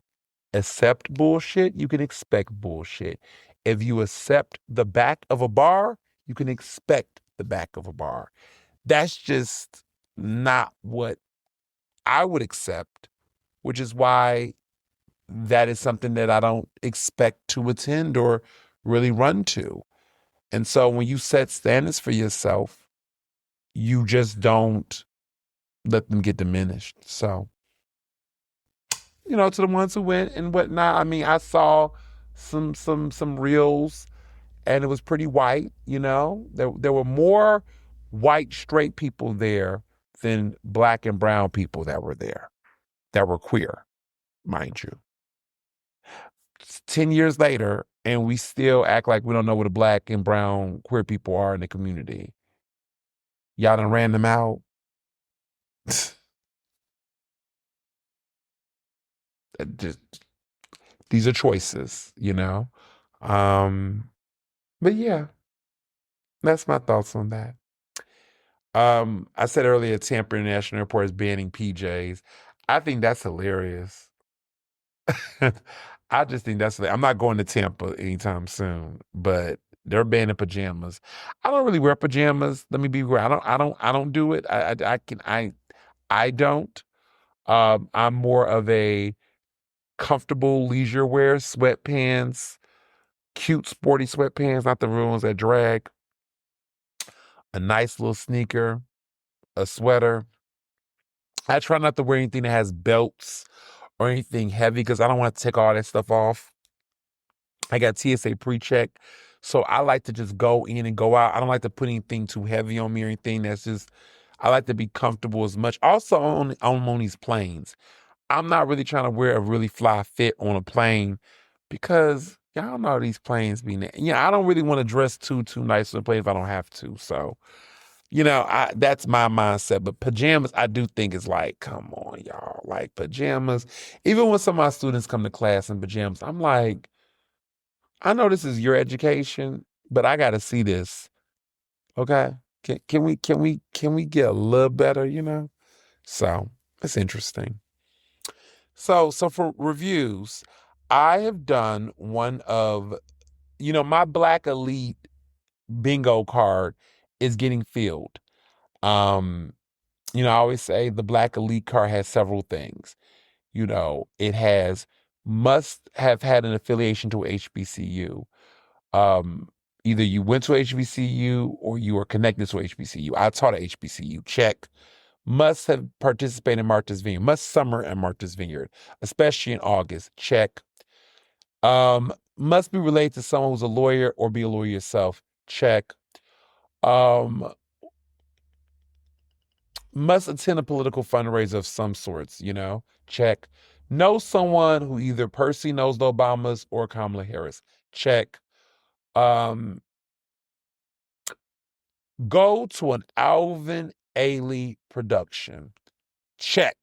accept bullshit, you can expect bullshit. If you accept the back of a bar, you can expect the back of a bar. That's just not what I would accept, which is why that is something that I don't expect to attend or really run to. And so when you set standards for yourself, you just don't let them get diminished. So, to the ones who went and whatnot, I mean, I saw some reels and it was pretty white, There were more white straight people there than black and brown people that were there, that were queer, mind you. 10 years later, and we still act like we don't know what the black and brown queer people are in the community. Y'all done ran them out. Just, these are choices, But yeah, that's my thoughts on that. I said earlier, Tampa International Airport is banning PJs. I think that's hilarious. I just think that's. I'm not going to Tampa anytime soon, but they're banning pajamas. I don't really wear pajamas. Let me be real. I don't do it. I don't. I'm more of a comfortable leisure wear, sweatpants, cute sporty sweatpants, not the ones that drag. A nice little sneaker, a sweater. I try not to wear anything that has belts or anything heavy because I don't want to take all that stuff off. I got TSA pre-check, so I like to just go in and go out. I don't like to put anything too heavy on me or anything. I like to be comfortable as much. Also on these planes, I'm not really trying to wear a really fly fit on a plane because y'all know these planes be. I don't really want to dress too nice on a plane if I don't have to. So, that's my mindset. But pajamas, I do think is like, come on, y'all, like pajamas. Even when some of my students come to class in pajamas, I'm like, I know this is your education, but I got to see this. Okay, can we get a little better? So it's interesting. So for reviews, I have done one of, my Black Elite bingo card is getting filled. I always say the Black Elite card has several things. It must have had an affiliation to HBCU. Either you went to HBCU or you are connected to HBCU. I taught at HBCU. Check. Must have participated in Martha's Vineyard. Must summer at Martha's Vineyard, especially in August. Check. Must be related to someone who's a lawyer or be a lawyer yourself. Check. Um, must attend a political fundraiser of some sorts, check. Know someone who either personally knows the Obamas or Kamala Harris. Check. Um, go to an Alvin Ailey production. Check.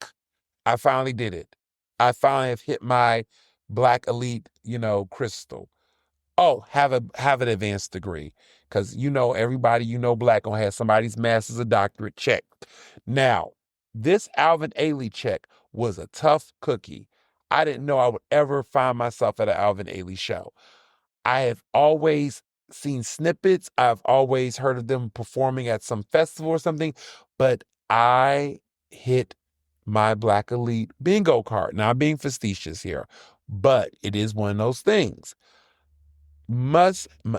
I finally did it. I finally have hit my Black Elite, crystal. Oh, have an advanced degree. Because everybody Black gonna have somebody's master's or doctorate. Check. Now, this Alvin Ailey check was a tough cookie. I didn't know I would ever find myself at an Alvin Ailey show. I have always seen snippets. I've always heard of them performing at some festival or something, but I hit my Black Elite bingo card. Now, I'm being facetious here, but it is one of those things.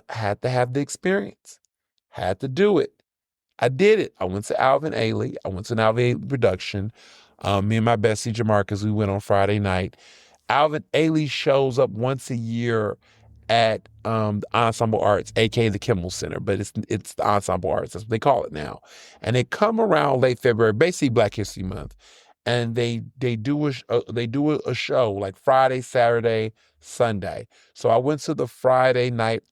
Had to have the experience. Had to do it. I did it. I went to Alvin Ailey. I went to an Alvin Ailey production. Me and my bestie Jamarcus, we went on Friday night. Alvin Ailey shows up once a year at the Ensemble Arts, aka the Kimmel Center, but it's the Ensemble Arts. That's what they call it now. And they come around late February, basically Black History Month, and they do a show like Friday, Saturday, Sunday. So I went to the Friday night,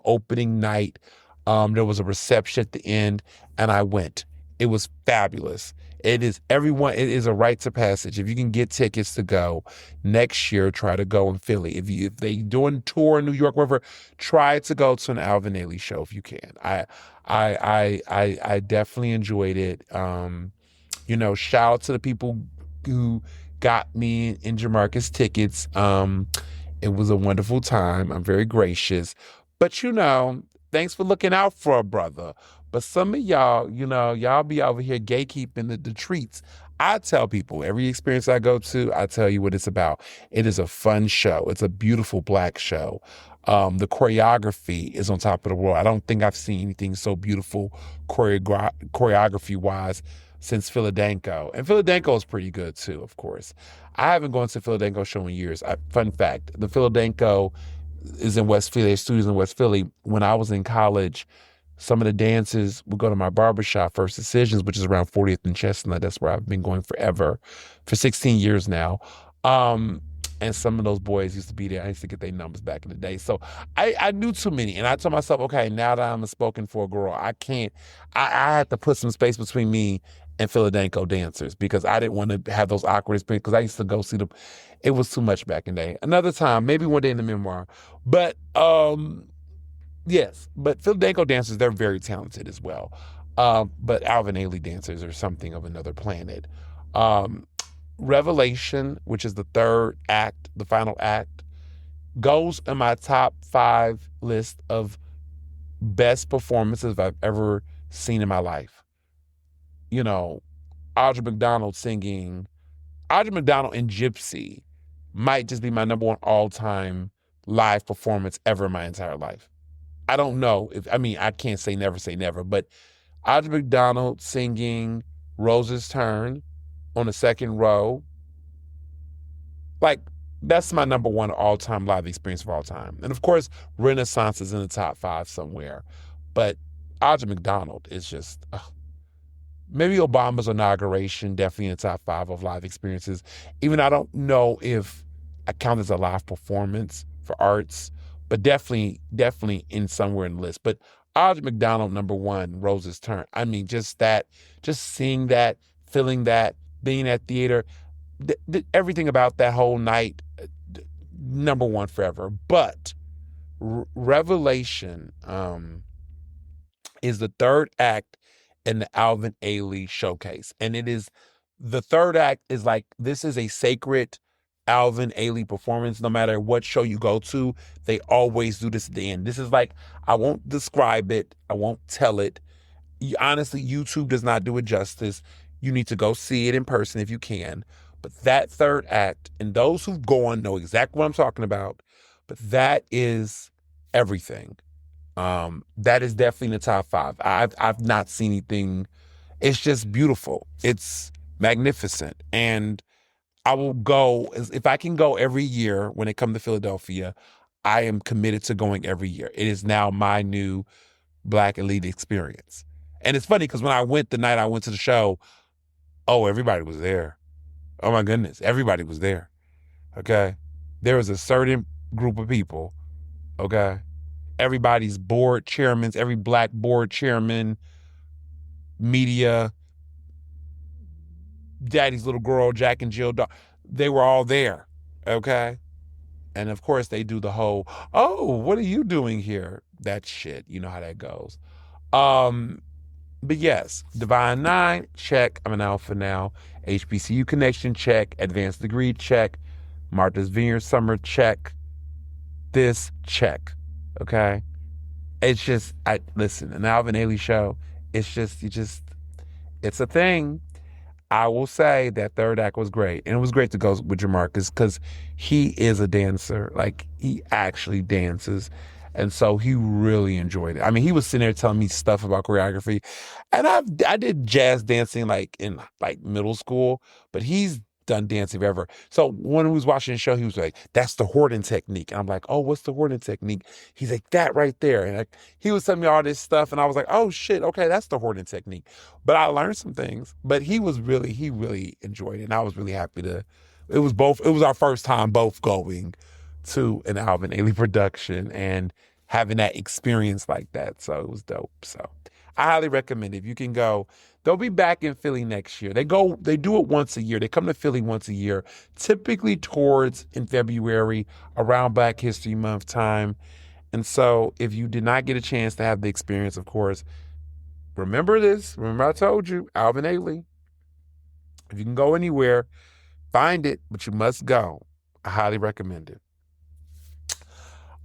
opening night. There was a reception at the end, and I went. It was fabulous. It is a rite of passage. If you can get tickets to go next year, try to go in Philly. If they doing tour in New York, wherever, try to go to an Alvin Ailey show if you can. I definitely enjoyed it. Shout out to the people who got me and Jamarcus tickets. It was a wonderful time. I'm very gracious. But thanks for looking out for a brother. But some of y'all, y'all be over here gatekeeping the treats. I tell people, every experience I go to, I tell you what it's about. It is a fun show. It's a beautiful Black show. The choreography is on top of the world. I don't think I've seen anything so beautiful choreography-wise since Philadelphia. And Philadelphia is pretty good too, of course. I haven't gone to a Philadelphia show in years. Fun fact, the Philadelphia is in West Philly. There's studios in West Philly. When I was in college, some of the dancers would go to my barbershop, First Decisions, which is around 40th and Chestnut. That's where I've been going forever, for 16 years now. And some of those boys used to be there. I used to get their numbers back in the day. So I knew too many. And I told myself, okay, now that I'm a spoken for girl, I had to put some space between me and Philadelphia dancers because I didn't want to have those awkward experiences because I used to go see them. It was too much back in the day. Another time, maybe one day in the memoir. But yes, but Philadelphia dancers, they're very talented as well. But Alvin Ailey dancers are something of another planet. Revelation, which is the third act, the final act, goes in my top 5 list of best performances I've ever seen in my life. Audra McDonald singing. Audra McDonald in Gypsy might just be my number 1 all-time live performance ever in my entire life. I don't know I can't say never, but Audra McDonald singing Rose's Turn on the second row, that's my number 1 all-time live experience of all time. And of course, Renaissance is in the top 5 somewhere. But Audra McDonald is just, maybe Obama's inauguration, definitely in the top 5 of live experiences. Even I don't know if I count as a live performance for arts, but definitely in somewhere in the list. But Audra McDonald, number 1, Rose's Turn. Just seeing that, feeling that, being at theater, everything about that whole night, number 1 forever. But Revelation is the third act in the Alvin Ailey showcase. And the third act is this is a sacred Alvin Ailey performance. No matter what show you go to, they always do this at the end. This is I won't describe it. I won't tell it. Honestly, YouTube does not do it justice. You need to go see it in person if you can. But that third act, and those who've gone know exactly what I'm talking about, but that is everything. That is definitely in the top 5. I've not seen anything. It's just beautiful. It's magnificent. And I will go, if I can go every year when it comes to Philadelphia, I am committed to going every year. It is now my new Black elite experience. And it's funny because when I went the night I went to the show, everybody was there. Oh my goodness, everybody was there. Okay? There was a certain group of people, okay? Everybody's board chairmen, every Black board chairman, media, Daddy's Little Girl, Jack and Jill, they were all there, okay? And of course they do the whole, what are you doing here? That shit, you know how that goes. But yes, Divine 9, check. I'm an alpha now. HBCU connection, check. Advanced degree, check. Martha's Vineyard summer, check. This, check. Okay? It's just, listen, an Alvin Ailey show, it's a thing. I will say that third act was great. And it was great to go with Jamarcus because he is a dancer. He actually dances. And so he really enjoyed it. He was sitting there telling me stuff about choreography. And I did jazz dancing in middle school, but he's done dancing forever. So when he was watching the show, he was like, that's the Horton technique. And I'm like, what's the Horton technique? He's like, that right there. And he was telling me all this stuff. And I was like, oh shit, okay, that's the Horton technique. But I learned some things. But he really enjoyed it. And I was really happy it was our first time both going to an Alvin Ailey production and having that experience like that. So it was dope. So I highly recommend it. If you can go, they'll be back in Philly next year. They do it once a year. They come to Philly once a year, typically towards in February, around Black History Month time. And so if you did not get a chance to have the experience, of course, remember this. Remember I told you, Alvin Ailey. If you can go anywhere, find it, but you must go. I highly recommend it.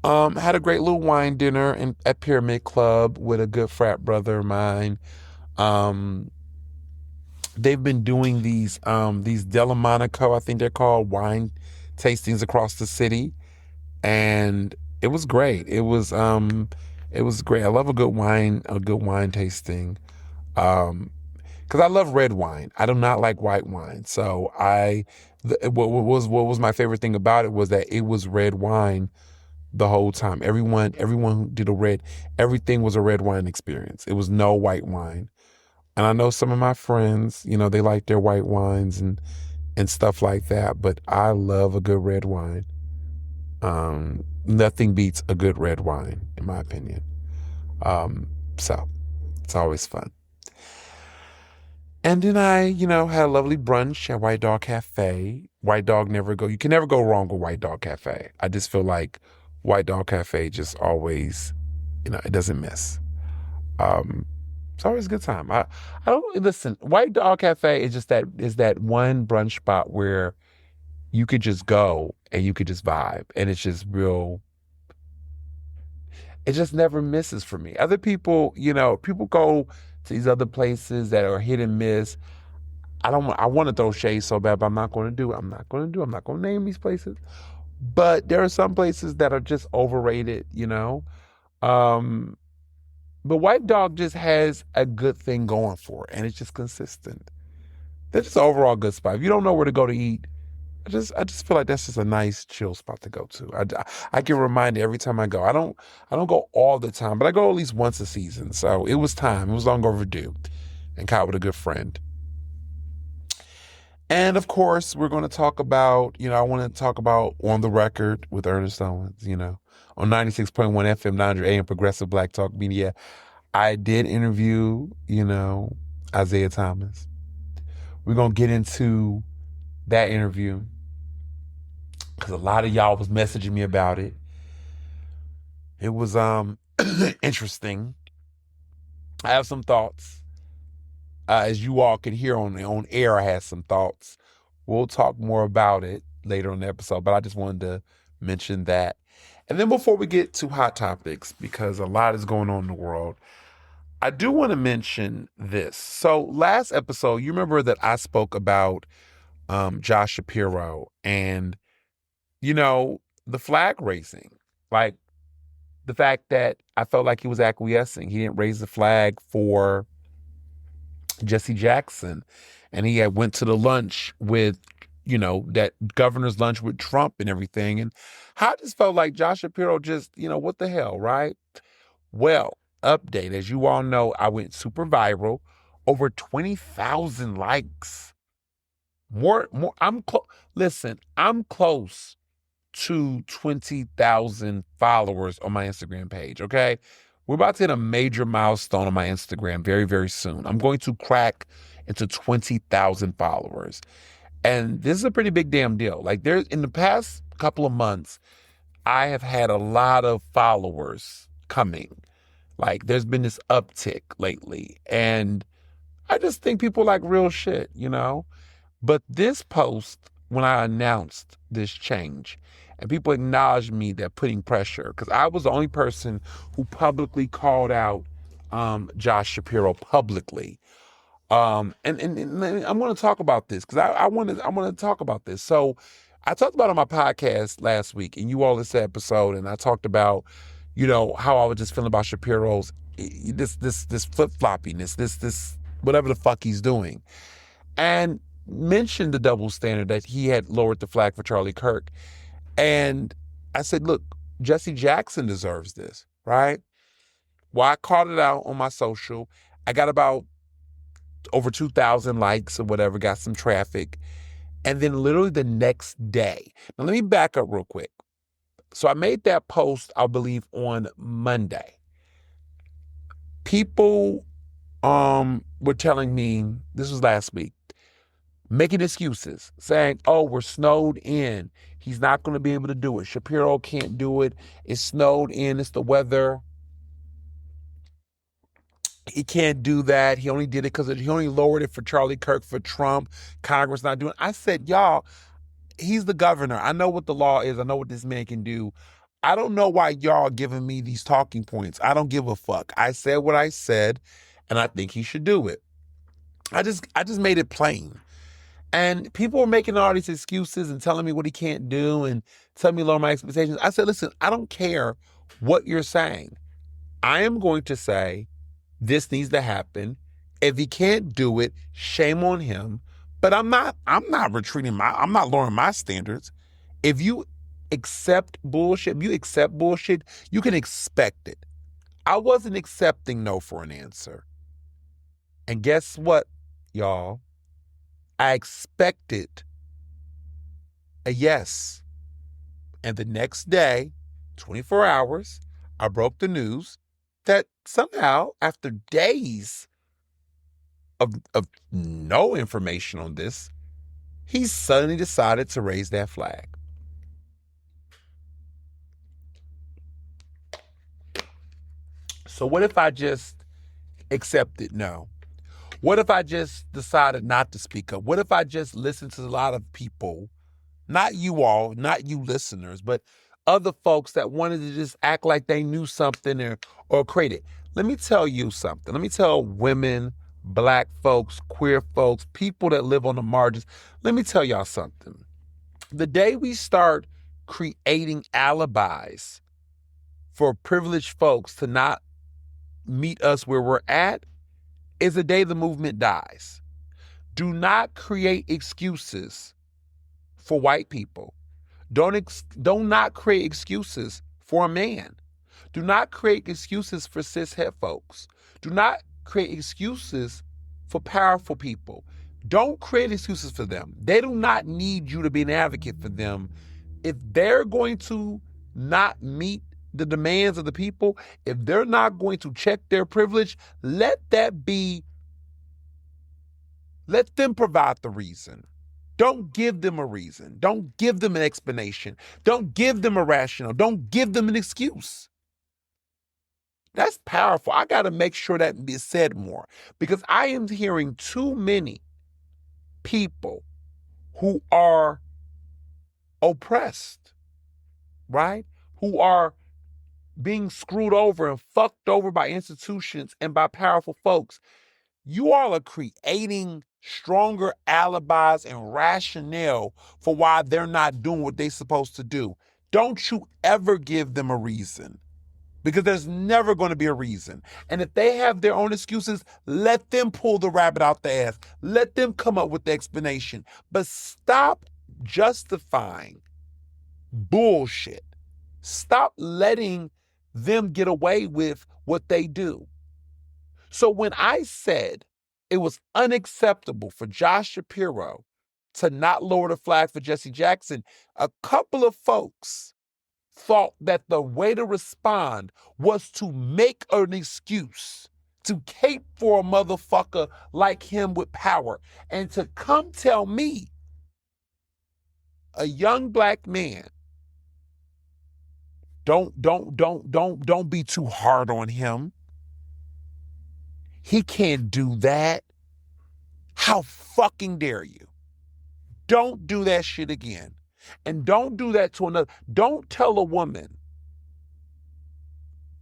Had a great little wine dinner at Pyramid Club with a good frat brother of mine. They've been doing these Delmonico, I think they're called, wine tastings across the city, and it was great. It was great. I love a good wine tasting. Because I love red wine. I do not like white wine. So what was my favorite thing about it was that it was red wine the whole time. Everyone who did everything was a red wine experience. It was no white wine. And I know some of my friends, they like their white wines and stuff like that, but I love a good red wine. Nothing beats a good red wine, in my opinion. So it's always fun. And then I, had a lovely brunch at White Dog Cafe. You can never go wrong with White Dog Cafe. I just feel like White Dog Cafe just always, it doesn't miss. It's always a good time. I don't listen. White Dog Cafe is that one brunch spot where you could just go and you could just vibe, and it's just real. It just never misses for me. Other people, people go to these other places that are hit and miss. I want to throw shade so bad, but I'm not going to do it. I'm not going to name these places. But there are some places that are just overrated, But White Dog just has a good thing going for it, and it's just consistent. That's just an overall good spot. If you don't know where to go to eat, I just feel like that's just a nice chill spot to go to. I get reminded every time I go. I don't go all the time, but I go at least once a season. So it was time. It was long overdue, and caught with a good friend. And of course, we're going to talk about, I want to talk about On the Record with Ernest Owens, on 96.1 FM, 900 AM, Progressive Black Talk Media. I did interview, Isaiah Thomas. We're going to get into that interview because a lot of y'all was messaging me about it. It was interesting. I have some thoughts. As you all can hear on air, I had some thoughts. We'll talk more about it later in the episode, but I just wanted to mention that. And then before we get to hot topics, because a lot is going on in the world, I do want to mention this. So last episode, you remember that I spoke about Josh Shapiro and, the flag raising. Like the fact that I felt like he was acquiescing. He didn't raise the flag for Jesse Jackson, and he had went to the lunch with, that governor's lunch with Trump and everything. And I just felt like Josh Shapiro just, what the hell, right? Well, update, as you all know, I went super viral, over 20,000 likes. I'm close to 20,000 followers on my Instagram page, okay? We're about to hit a major milestone on my Instagram very, very soon. I'm going to crack into 20,000 followers. And this is a pretty big damn deal. Like in the past couple of months, I have had a lot of followers coming. Like there's been this uptick lately. And I just think people like real shit, But this post, when I announced this change, and people acknowledged me, they're putting pressure, because I was the only person who publicly called out Josh Shapiro publicly. And I'm going to talk about this because I want to talk about this. So I talked about it on my podcast last week, and you all listened to the episode, and I talked about, how I was just feeling about Shapiro's this flip-floppiness, this whatever the fuck he's doing, and mentioned the double standard that he had lowered the flag for Charlie Kirk. And I said, look, Jesse Jackson deserves this, right? Well, I called it out on my social. I got about over 2,000 likes or whatever, got some traffic. And then literally the next day, now let me back up real quick. So I made that post, I believe, on Monday. People were telling me, this was last week, making excuses, saying, oh, we're snowed in. He's not going to be able to do it. Shapiro can't do it. It's snowed in. It's the weather. He can't do that. He only did it because he only lowered it for Charlie Kirk, for Trump. Congress not doing it. I said, y'all, he's the governor. I know what the law is. I know what this man can do. I don't know why y'all are giving me these talking points. I don't give a fuck. I said what I said, and I think he should do it. I just made it plain. And people were making all these excuses and telling me what he can't do and telling me lower my expectations. I said, listen, I don't care what you're saying. I am going to say this needs to happen. If he can't do it, shame on him. But I'm not retreating I'm not lowering my standards. If you accept bullshit, you can expect it. I wasn't accepting no for an answer. And guess what, y'all? I expected a yes. And the next day, 24 hours, I broke the news that somehow, after days of no information on this, he suddenly decided to raise that flag. So what if I just accepted no? What if I just decided not to speak up? What if I just listened to a lot of people, not you all, not you listeners, but other folks that wanted to just act like they knew something or create it? Let me tell you something. Let me tell women, Black folks, queer folks, people that live on the margins. Let me tell y'all something. The day we start creating alibis for privileged folks to not meet us where we're at is the day the movement dies. Do not create excuses for white people. Do not create excuses for a man. Do not create excuses for cishet folks. Do not create excuses for powerful people. Don't create excuses for them. They do not need you to be an advocate for them. If they're going to not meet the demands of the people, if they're not going to check their privilege, let them provide the reason. Don't give them a reason. Don't give them an explanation. Don't give them a rationale. Don't give them an excuse. That's powerful. I got to make sure that is said more, because I am hearing too many people who are oppressed, right? Who are being screwed over and fucked over by institutions and by powerful folks. You all are creating stronger alibis and rationale for why they're not doing what they're supposed to do. Don't you ever give them a reason, because there's never going to be a reason. And if they have their own excuses, let them pull the rabbit out the ass. Let them come up with the explanation. But stop justifying bullshit. Stop letting them get away with what they do. So when I said it was unacceptable for Josh Shapiro to not lower the flag for Jesse Jackson, a couple of folks thought that the way to respond was to make an excuse, to cape for a motherfucker like him with power, and to come tell me, a young Black man, don't be too hard on him. He can't do that. How fucking dare you? Don't do that shit again. And don't do that to another. Don't tell a woman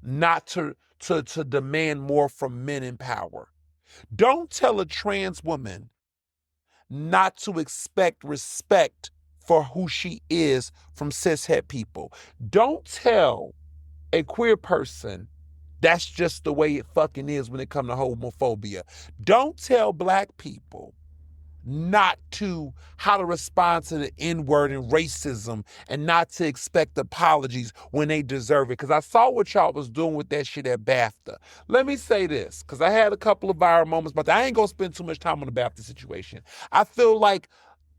not to demand more from men in power. Don't tell a trans woman not to expect respect for who she is from cishet people. Don't tell a queer person that's just the way it fucking is when it comes to homophobia. Don't tell Black people how to respond to the N-word and racism, and not to expect apologies when they deserve it. Because I saw what y'all was doing with that shit at BAFTA. Let me say this, because I had a couple of viral moments, but I ain't going to spend too much time on the BAFTA situation. I feel like,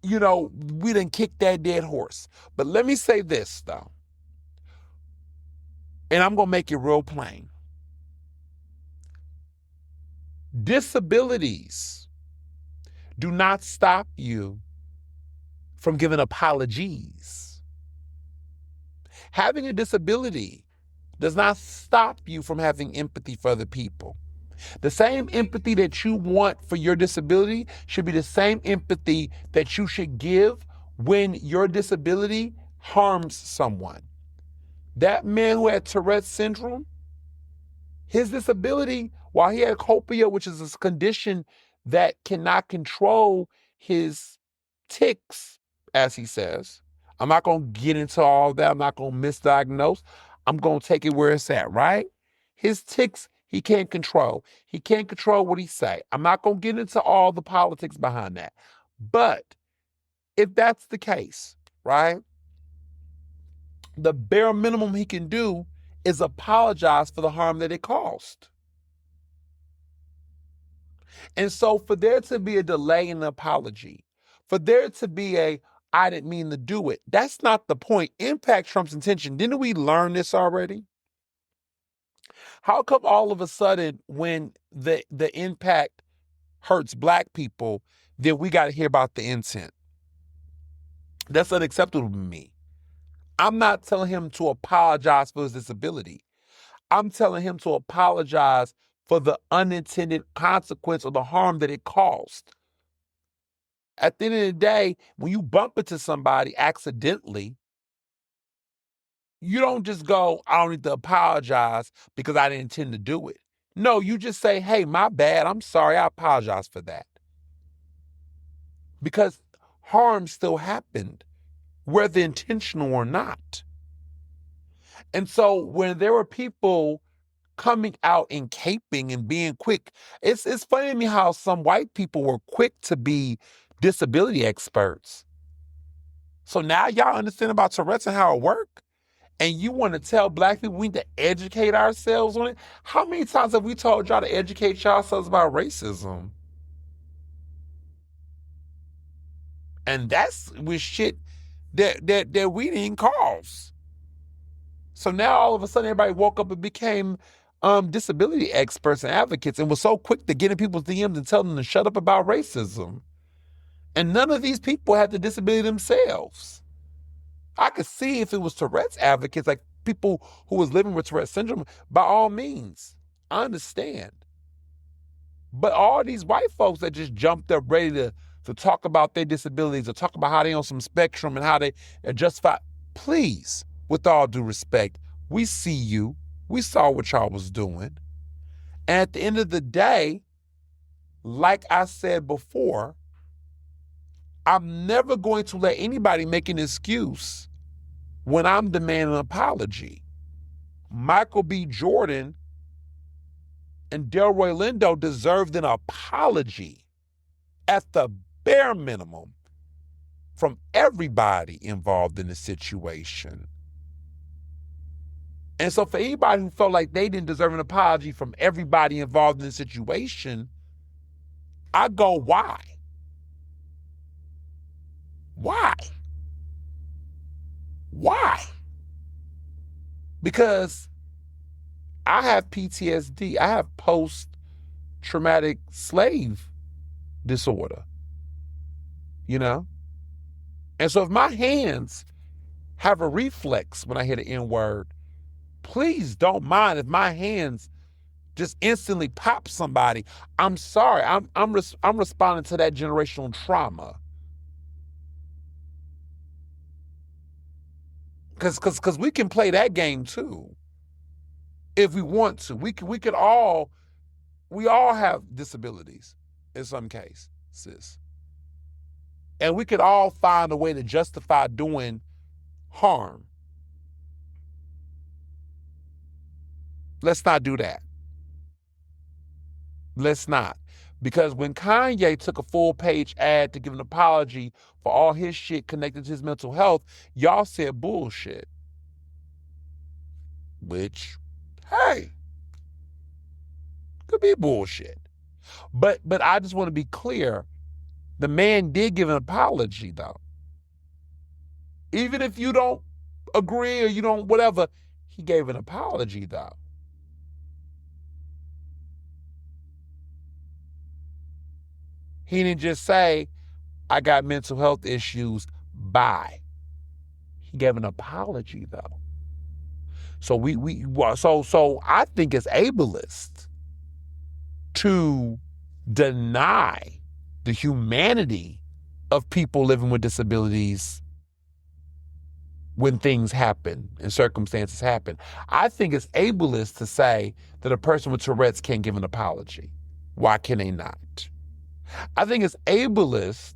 we didn't kick that dead horse. But let me say this, though, and I'm going to make it real plain. Disabilities do not stop you from giving apologies. Having a disability does not stop you from having empathy for other people. The same empathy that you want for your disability should be the same empathy that you should give when your disability harms someone. That man who had Tourette's syndrome, his disability, while he had copia, which is a condition that cannot control his tics, as he says. I'm not going to get into all that. I'm not going to misdiagnose. I'm going to take it where it's at, right? His tics, he can't control. He can't control what he say. I'm not going to get into all the politics behind that. But if that's the case, right, the bare minimum he can do is apologize for the harm that it caused. And so for there to be a delay in the apology, for there to be I didn't mean to do it, that's not the point. Impact trumps intention. Didn't we learn this already? How come all of a sudden when the impact hurts Black people, then we got to hear about the intent? That's unacceptable to me. I'm not telling him to apologize for his disability. I'm telling him to apologize for the unintended consequence or the harm that it caused. At the end of the day, when you bump into somebody accidentally, you don't just go, I don't need to apologize because I didn't intend to do it. No, you just say, hey, my bad. I'm sorry. I apologize for that. Because harm still happened, whether intentional or not. And so when there were people coming out and caping and being quick, it's funny to me how some white people were quick to be disability experts. So now y'all understand about Tourette's and how it works? And you want to tell Black people we need to educate ourselves on it? How many times have we told y'all to educate yourselves about racism? And that's with shit that we didn't cause. So now all of a sudden everybody woke up and became disability experts and advocates and was so quick to get in people's DMs and tell them to shut up about racism. And none of these people had the disability themselves. I could see if it was Tourette's advocates, like people who was living with Tourette's syndrome, by all means, I understand. But all these white folks that just jumped up ready to talk about their disabilities, or talk about how they on some spectrum and how they are justified, please, with all due respect, we see you. We saw what y'all was doing. And at the end of the day, like I said before, I'm never going to let anybody make an excuse when I'm demanding an apology. Michael B. Jordan and Delroy Lindo deserved an apology at the bare minimum from everybody involved in the situation. And so for anybody who felt like they didn't deserve an apology from everybody involved in the situation, I go, why? Why? Why? Because I have PTSD. I have post-traumatic slave disorder, you know? And so if my hands have a reflex when I hear the N-word, please don't mind if my hands just instantly pop somebody. I'm sorry. I'm responding to that generational trauma. Because we can play that game too, if we want to. We all have disabilities in some cases. And we could all find a way to justify doing harm. Let's not do that. Let's not. Because when Kanye took a full-page ad to give an apology for all his shit connected to his mental health, y'all said bullshit. Which, hey, could be bullshit. But I just want to be clear. The man did give an apology, though. Even if you don't agree or you don't whatever, he gave an apology, though. He didn't just say, I got mental health issues, bye. He gave an apology, though. So so I think it's ableist to deny the humanity of people living with disabilities when things happen and circumstances happen. I think it's ableist to say that a person with Tourette's can't give an apology. Why can they not? I think it's ableist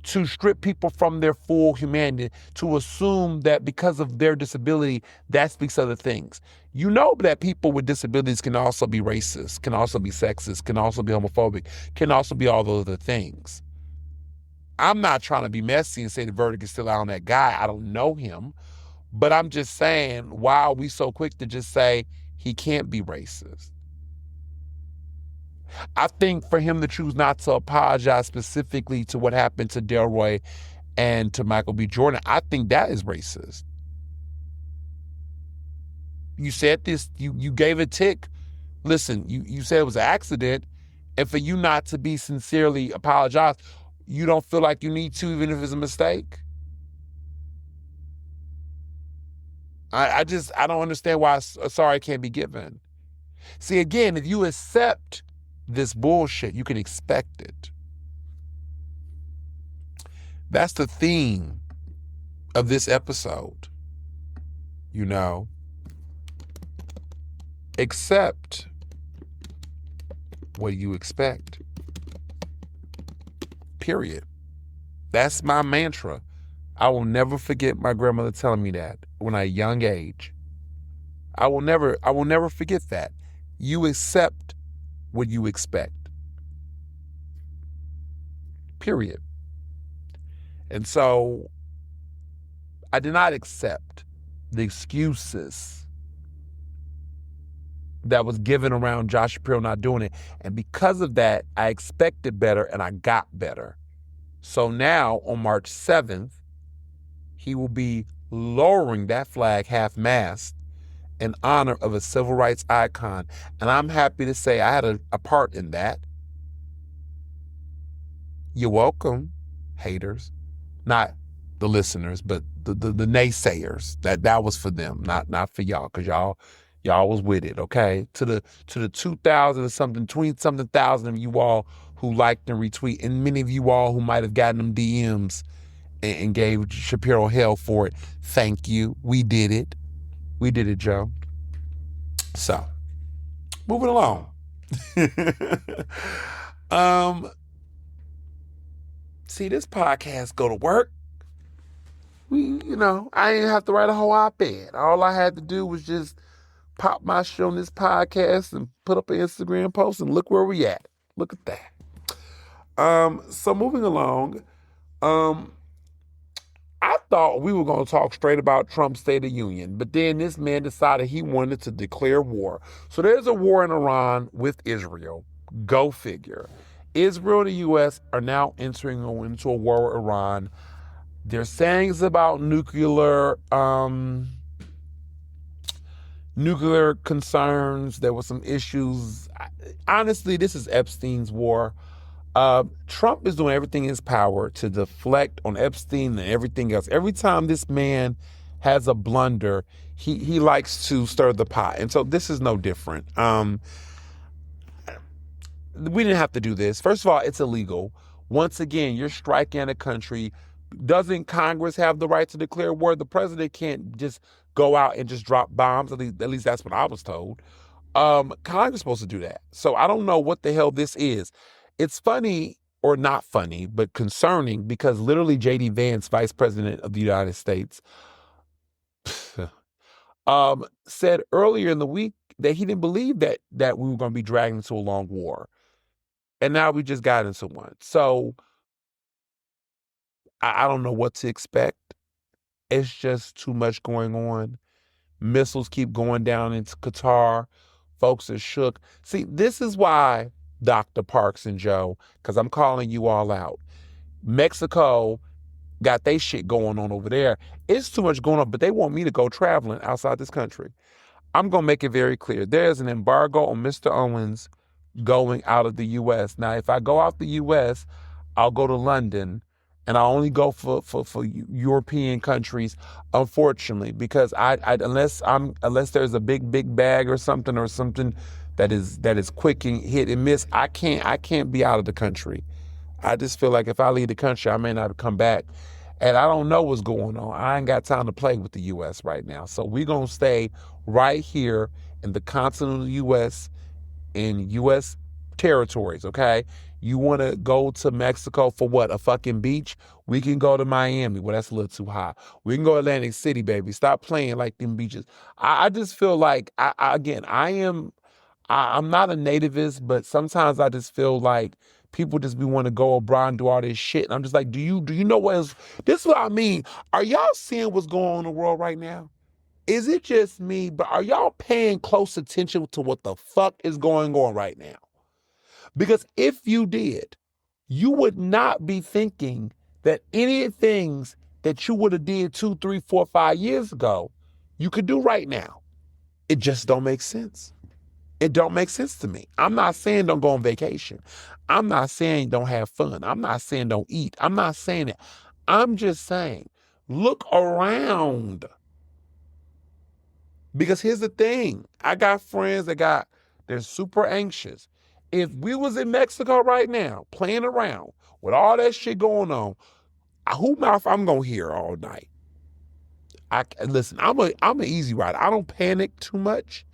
to strip people from their full humanity, to assume that because of their disability, that speaks other things. You know that people with disabilities can also be racist, can also be sexist, can also be homophobic, can also be all those other things. I'm not trying to be messy and say the verdict is still out on that guy. I don't know him. But I'm just saying, why are we so quick to just say he can't be racist? I think for him to choose not to apologize specifically to what happened to Delroy and to Michael B. Jordan, I think that is racist. You said this, you gave a tick. Listen, you said it was an accident, and for you not to be sincerely apologize, you don't feel like you need to, even if it's a mistake? I don't understand why a sorry can't be given. See, again, if you accept this bullshit, you can expect it. That's the theme of this episode. You know, accept what you expect. Period. That's my mantra. I will never forget my grandmother telling me that when I was a young age. I will never forget that. You accept what you expect. Period. And so I did not accept the excuses that was given around Josh Shapiro not doing it. And because of that, I expected better and I got better. So now on March 7th, he will be lowering that flag half-mast in honor of a civil rights icon. And I'm happy to say I had a part in that. You're welcome, haters. Not the listeners, but the naysayers. That was for them, not for y'all, because y'all was with it, okay? To the 2,000 or something, 20-something thousand of you all who liked and retweet, and many of you all who might have gotten them DMs and gave Shapiro hell for it. Thank you. We did it. We did it, Joe. So, moving along. See, this podcast go to work. I didn't have to write a whole op-ed. All I had to do was just pop my shit on this podcast and put up an Instagram post, and look where we at. Look at that. So moving along, I thought we were going to talk straight about Trump's State of Union, but then this man decided he wanted to declare war. So there's a war in Iran with Israel. Go figure. Israel and the U.S. are now entering into a war with Iran. They're saying it's about nuclear concerns. There were some issues. Honestly, this is Epstein's war. Trump is doing everything in his power to deflect on Epstein and everything else. Every time this man has a blunder, he likes to stir the pot. And so this is no different. We didn't have to do this. First of all, it's illegal. Once again, you're striking at a country. Doesn't Congress have the right to declare war? The president can't just go out and just drop bombs. At least that's what I was told. Congress is supposed to do that. So I don't know what the hell this is. It's funny, or not funny, but concerning, because literally J.D. Vance, Vice President of the United States, said earlier in the week that he didn't believe that we were going to be dragged into a long war. And now we just got into one. So I don't know what to expect. It's just too much going on. Missiles keep going down into Qatar. Folks are shook. See, this is why, Dr. Parks and Joe, because I'm calling you all out. Mexico got their shit going on over there. It's too much going on, but they want me to go traveling outside this country. I'm going to make it very clear. There's an embargo on Mr. Owens' going out of the U.S. Now, if I go out the U.S., I'll go to London, and I only go for European countries, unfortunately, because unless there's a big bag or something that is quick and hit and miss, I can't be out of the country. I just feel like if I leave the country, I may not come back. And I don't know what's going on. I ain't got time to play with the U.S. right now. So we're going to stay right here in the continental U.S., in U.S. territories, okay? You want to go to Mexico for what, a fucking beach? We can go to Miami. Well, that's a little too hot. We can go Atlantic City, baby. Stop playing like them beaches. I just feel like, I'm not a nativist, but sometimes I just feel like people just be want to go abroad and do all this shit. And I'm just like, do you know what is, this is what I mean. Are y'all seeing what's going on in the world right now? Is it just me, but are y'all paying close attention to what the fuck is going on right now? Because if you did, you would not be thinking that any things that you would have did 2, 3, 4, 5 years ago, you could do right now. It just don't make sense. It don't make sense to me. I'm not saying don't go on vacation. I'm not saying don't have fun. I'm not saying don't eat. I'm not saying it. I'm just saying, look around. Because here's the thing. I got friends they're super anxious. If we was in Mexico right now, playing around with all that shit going on, who mouth I'm going to hear all night? Listen, I'm an easy rider. I don't panic too much.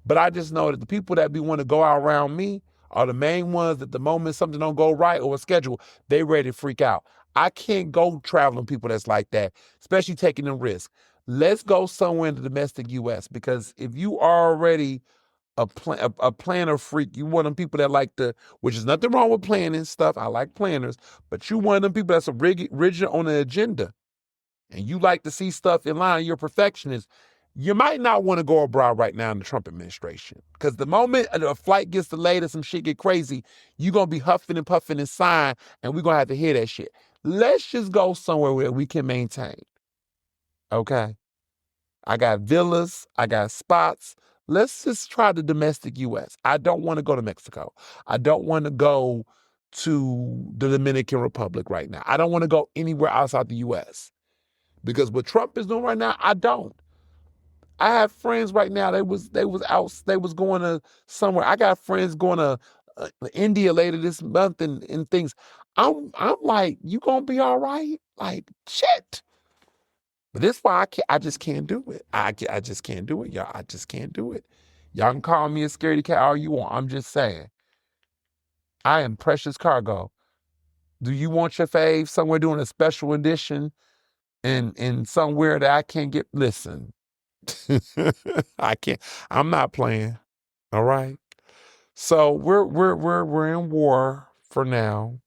But I just know that the people that want to go out around me are the main ones that the moment something don't go right or a schedule, they ready to freak out. I can't go traveling people that's like that, especially taking them risks. Let's go somewhere in the domestic U.S. because if you are already a planner freak, you one of them people that like which is nothing wrong with planning stuff. I like planners, but you one of them people that's rigid on the agenda and you like to see stuff in line, you're a perfectionist. You might not want to go abroad right now in the Trump administration because the moment a flight gets delayed or some shit get crazy, you're going to be huffing and puffing and sighing, and we're going to have to hear that shit. Let's just go somewhere where we can maintain. Okay? I got villas. I got spots. Let's just try the domestic U.S. I don't want to go to Mexico. I don't want to go to the Dominican Republic right now. I don't want to go anywhere outside the U.S. because what Trump is doing right now, I don't. I have friends right now. They was going to somewhere. I got friends going to India later this month and things. I'm like, you gonna be all right? Like shit. But this why I just can't do it. I just can't do it, y'all. I just can't do it. Y'all can call me a scaredy cat all you want. I'm just saying. I am precious cargo. Do you want your fave somewhere doing a special edition and somewhere that I can't get? Listen. I can't. I'm not playing. All right. So we're in war for now.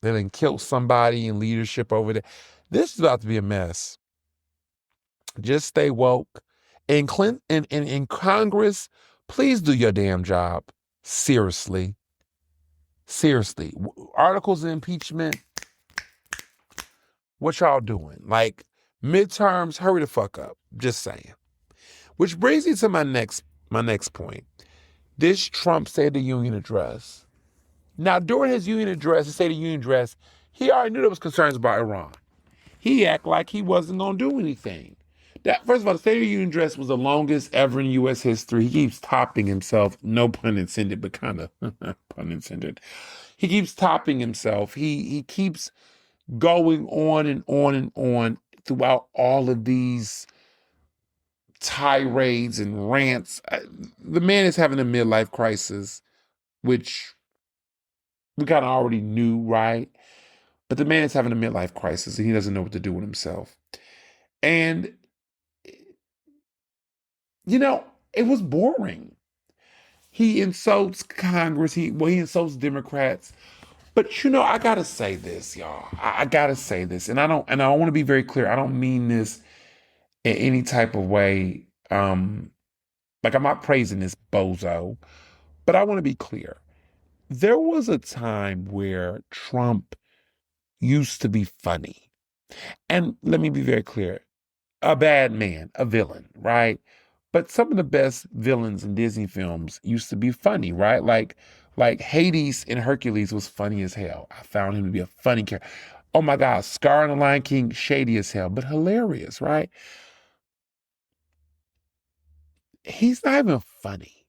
They done killed somebody in leadership over there. This is about to be a mess. Just stay woke. In Congress, please do your damn job. Seriously. Seriously. Articles of impeachment. What y'all doing? Like midterms, hurry the fuck up. Just saying. Which brings me to my next point. This Trump State of the Union address. Now, during his State of the Union address, he already knew there was concerns about Iran. He acted like he wasn't going to do anything. First of all, the State of the Union address was the longest ever in U.S. history. He keeps topping himself. No pun intended, but kind of pun intended. He keeps topping himself. He keeps going on and on and on throughout all of these tirades and rants. The man is having a midlife crisis, which we kind of already knew, right? But the man is having a midlife crisis and he doesn't know what to do with himself. And, it was boring. He insults Congress. He insults Democrats. But, I got to say this, y'all. I got to say this. And I want to be very clear. I don't mean this in any type of way. Like I'm not praising this bozo, but I want to be clear. There was a time where Trump used to be funny. And let me be very clear. A bad man, a villain, right? But some of the best villains in Disney films used to be funny, right? Like Hades in Hercules was funny as hell. I found him to be a funny character. Oh my God, Scar in the Lion King, shady as hell, but hilarious, right? He's not even funny.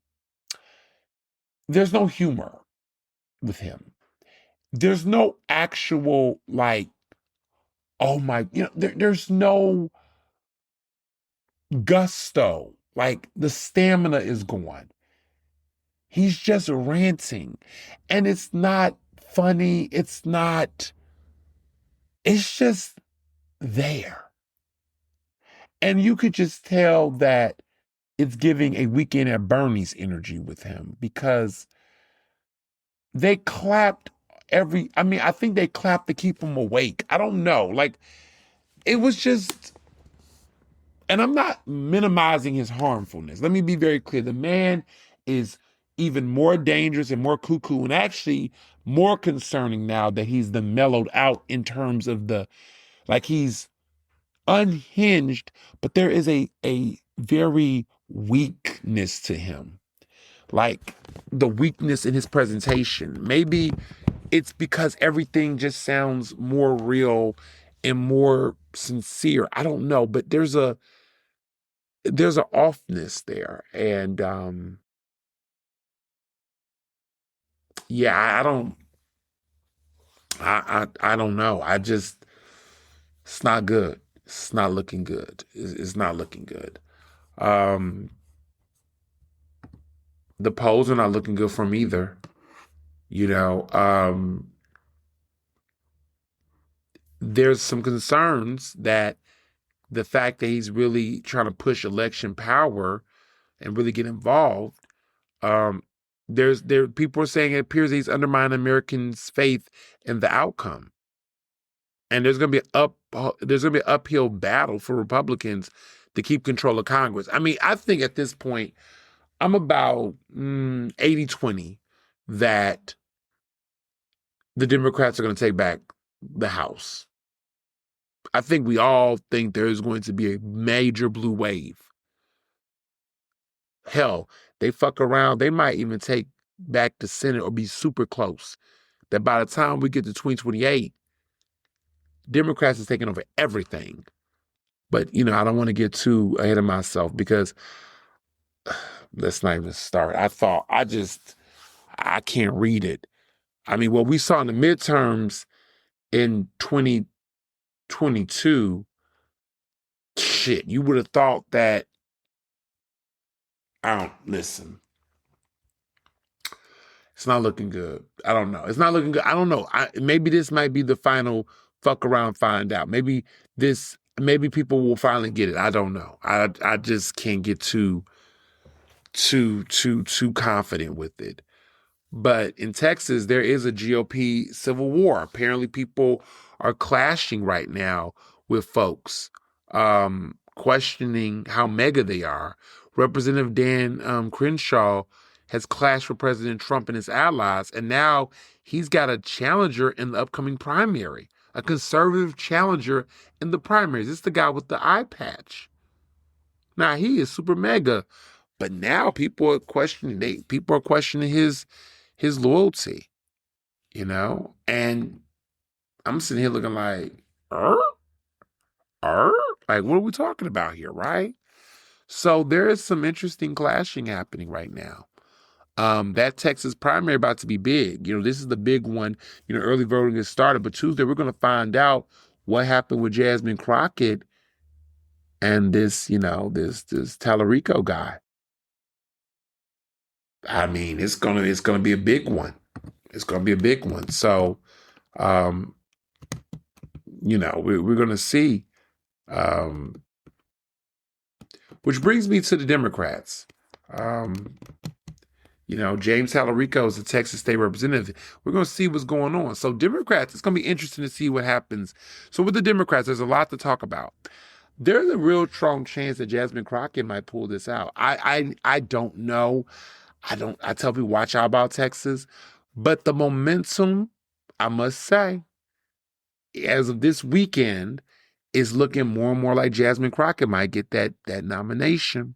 There's no humor with him. There's no actual like, oh my, there's no gusto. Like the stamina is gone. He's just ranting. And it's not funny. It's just there. And you could just tell that it's giving a Weekend at Bernie's energy with him because they clapped I think they clapped to keep him awake. I don't know. Like, it was just, and I'm not minimizing his harmfulness. Let me be very clear. The man is even more dangerous and more cuckoo, and actually more concerning now that he's the mellowed out in terms of like he's unhinged, but there is a very weakness to him. Like the weakness in his presentation. Maybe it's because everything just sounds more real and more sincere. I don't know, but there's an offness there. And yeah, I don't know. It's not good. It's not looking good. It's not looking good. The polls are not looking good for him either. There's some concerns that the fact that he's really trying to push election power and really get involved, there people are saying it appears he's undermining Americans' faith in the outcome. And there's gonna be an uphill battle for Republicans to keep control of Congress. I mean, I think at this point, I'm about 80-20 that the Democrats are going to take back the House. I think we all think there is going to be a major blue wave. Hell, they fuck around. They might even take back the Senate or be super close. That by the time we get to 2028, Democrats is taking over everything. But, I don't want to get too ahead of myself because let's not even start. I can't read it. I mean, what we saw in the midterms in 2022, shit, you would have thought that, listen, it's not looking good. I don't know. It's not looking good. I don't know. Maybe this might be the final fuck around, find out. Maybe people will finally get it. I don't know. I just can't get too confident with it. But in Texas, there is a GOP civil war. Apparently, people are clashing right now with folks, questioning how mega they are. Representative Dan Crenshaw has clashed with President Trump and his allies, and now he's got a challenger in the upcoming primary, a conservative challenger in the primaries. It's the guy with the eye patch. Now, he is super mega, but now people are questioning his loyalty, and I'm sitting here looking like, like, what are we talking about here, right? So there is some interesting clashing happening right now. That Texas primary about to be big. This is the big one. Early voting has started, but Tuesday we're going to find out what happened with Jasmine Crockett and this Tallarico guy. I mean, it's gonna be a big one. It's gonna be a big one. So, we're gonna see. Which brings me to the Democrats. James Tallarico is the Texas state representative. We're going to see what's going on. So Democrats, it's going to be interesting to see what happens. So with the Democrats, there's a lot to talk about. There's a real strong chance that Jasmine Crockett might pull this out. I don't know. I tell people watch out about Texas, but the momentum, I must say, as of this weekend, is looking more and more like Jasmine Crockett might get that nomination.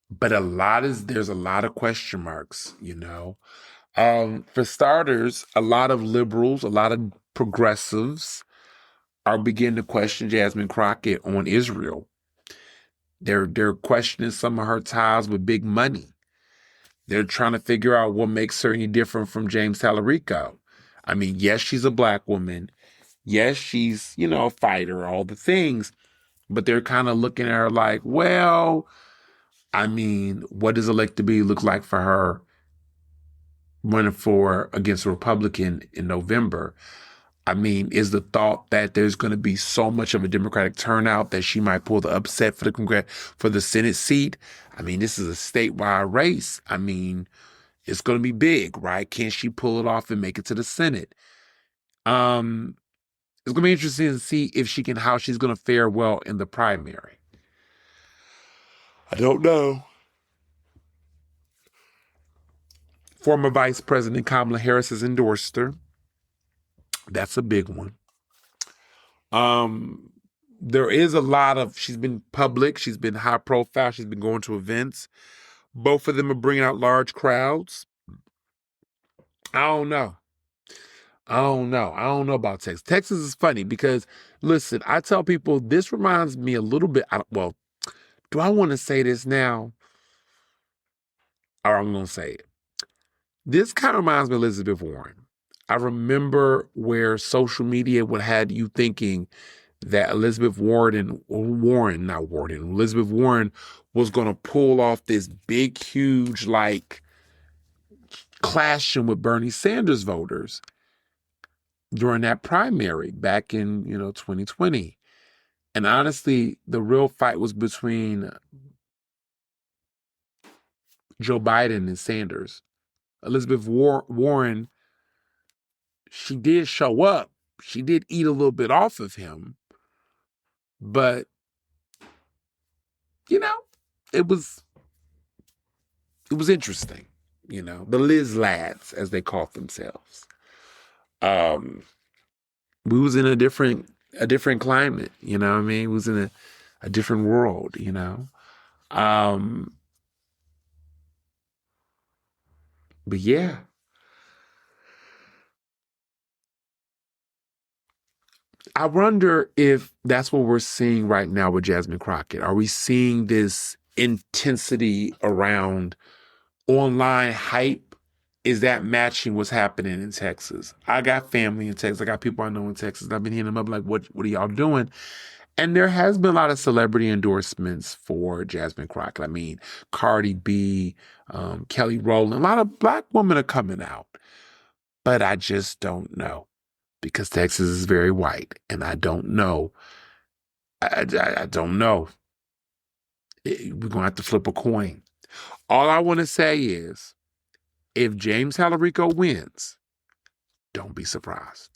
But there's a lot of question marks, For starters, a lot of liberals, a lot of progressives are beginning to question Jasmine Crockett on Israel. They're questioning some of her ties with big money. They're trying to figure out what makes her any different from James Tallarico. I mean, yes, she's a black woman. Yes, she's, a fighter, all the things. But they're kind of looking at her like, well, I mean, what does electability look like for her running for against a Republican in November? I mean, is the thought that there's going to be so much of a Democratic turnout that she might pull the upset for the Senate seat? I mean, this is a statewide race. I mean, it's going to be big, right? Can she pull it off and make it to the Senate? It's going to be interesting to see if how she's going to fare well in the primary. I don't know. Former Vice President Kamala Harris has endorsed her. That's a big one. There is a lot of, she's been public, she's been high profile, she's been going to events. Both of them are bringing out large crowds. I don't know. I don't know about Texas. Texas is funny because, listen, I tell people this reminds me a little bit, do I want to say this now? Or I'm going to say it. This kind of reminds me of Elizabeth Warren. I remember where social media would had you thinking that Elizabeth Warren was going to pull off this big, huge, clashing with Bernie Sanders voters during that primary back in, 2020. And honestly, the real fight was between Joe Biden and Sanders. Elizabeth Warren, she did show up. She did eat a little bit off of him. But, it was interesting, the Liz lads, as they called themselves. We was in a different climate, you know what I mean? We was in a different world, But yeah. I wonder if that's what we're seeing right now with Jasmine Crockett. Are we seeing this intensity around online hype? Is that matching what's happening in Texas? I got family in Texas. I got people I know in Texas. I've been hitting them up like, what are y'all doing? And there has been a lot of celebrity endorsements for Jasmine Crockett. I mean, Cardi B, Kelly Rowland, a lot of black women are coming out. But I just don't know because Texas is very white. And I don't know. I don't know. We're going to have to flip a coin. All I want to say is if James Tallarico wins, don't be surprised.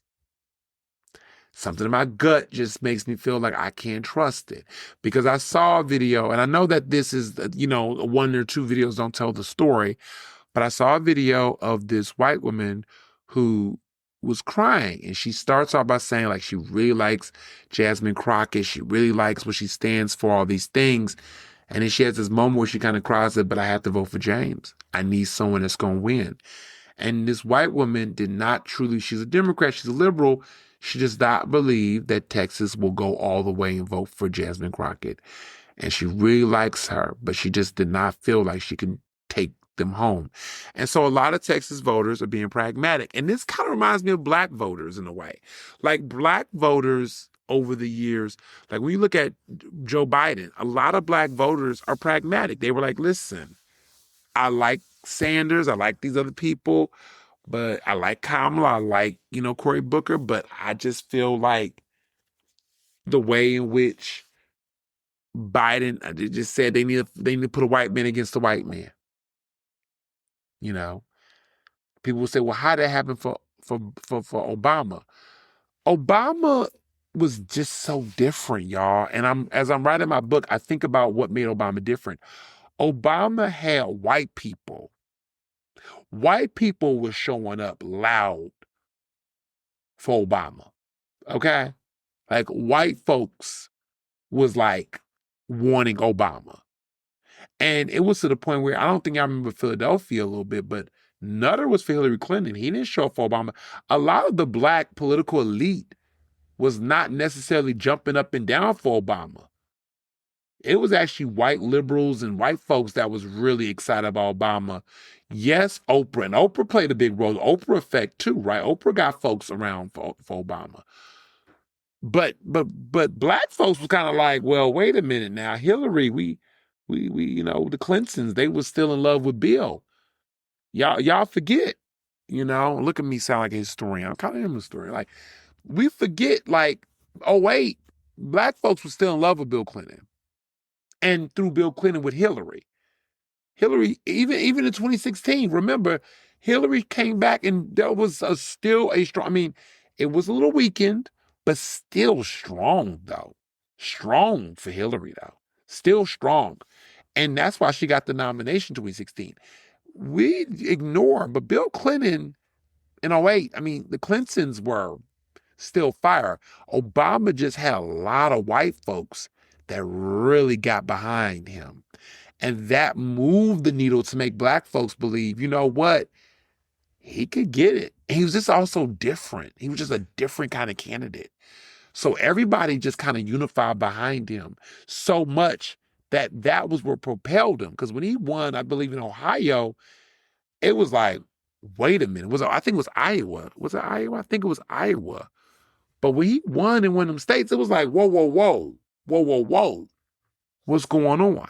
Something in my gut just makes me feel like I can't trust it because I saw a video, and I know that this is, one or two videos don't tell the story, but I saw a video of this white woman who was crying, and she starts off by saying like she really likes Jasmine Crockett, she really likes what she stands for, all these things, and then she has this moment where she kind of cries, but I have to vote for James. I need someone that's going to win. And this white woman did not truly, she's a Democrat, she's a liberal. She does not believe that Texas will go all the way and vote for Jasmine Crockett. And she really likes her, but she just did not feel like she can take them home. And so a lot of Texas voters are being pragmatic. And this kind of reminds me of black voters in a way. Like black voters over the years, like when you look at Joe Biden, a lot of black voters are pragmatic. They were like, listen, I like Sanders, I like these other people, but I like Kamala, I like, Cory Booker, but I just feel like the way in which Biden, they just said they need to put a white man against a white man. People will say, well, how did that happen for Obama? Obama was just so different, y'all. And as I'm writing my book, I think about what made Obama different. Obama had white people. White people were showing up loud for Obama. Okay? Like white folks was like wanting Obama. And it was to the point where I don't think I remember Philadelphia a little bit, but Nutter was for Hillary Clinton. He didn't show up for Obama. A lot of the black political elite was not necessarily jumping up and down for Obama. It was actually white liberals and white folks that was really excited about Obama. Yes, Oprah. And Oprah played a big role. The Oprah effect too, right? Oprah got folks around for Obama. But black folks was kind of like, well, wait a minute now. Hillary, we, the Clintons, they was still in love with Bill. Y'all forget, look at me sound like a historian. I'm kind of a historian. Like, we forget, like, oh, wait, black folks were still in love with Bill Clinton. And through Bill Clinton with Hillary. Hillary, even in 2016, remember, Hillary came back and there was still a strong, it was a little weakened, but still strong, though. Strong for Hillary, though. Still strong. And that's why she got the nomination in 2016. We ignore, but Bill Clinton in 08, the Clintons were still fire. Obama just had a lot of white folks that really got behind him. And that moved the needle to make black folks believe, you know what? He could get it. And he was just also different. He was just a different kind of candidate. So everybody just kind of unified behind him so much that was what propelled him. Because when he won, I believe in Ohio, it was like, wait a minute. I think it was Iowa. Was it Iowa? I think it was Iowa. But when he won in one of them states, it was like, whoa, whoa, whoa, whoa, whoa, whoa. What's going on?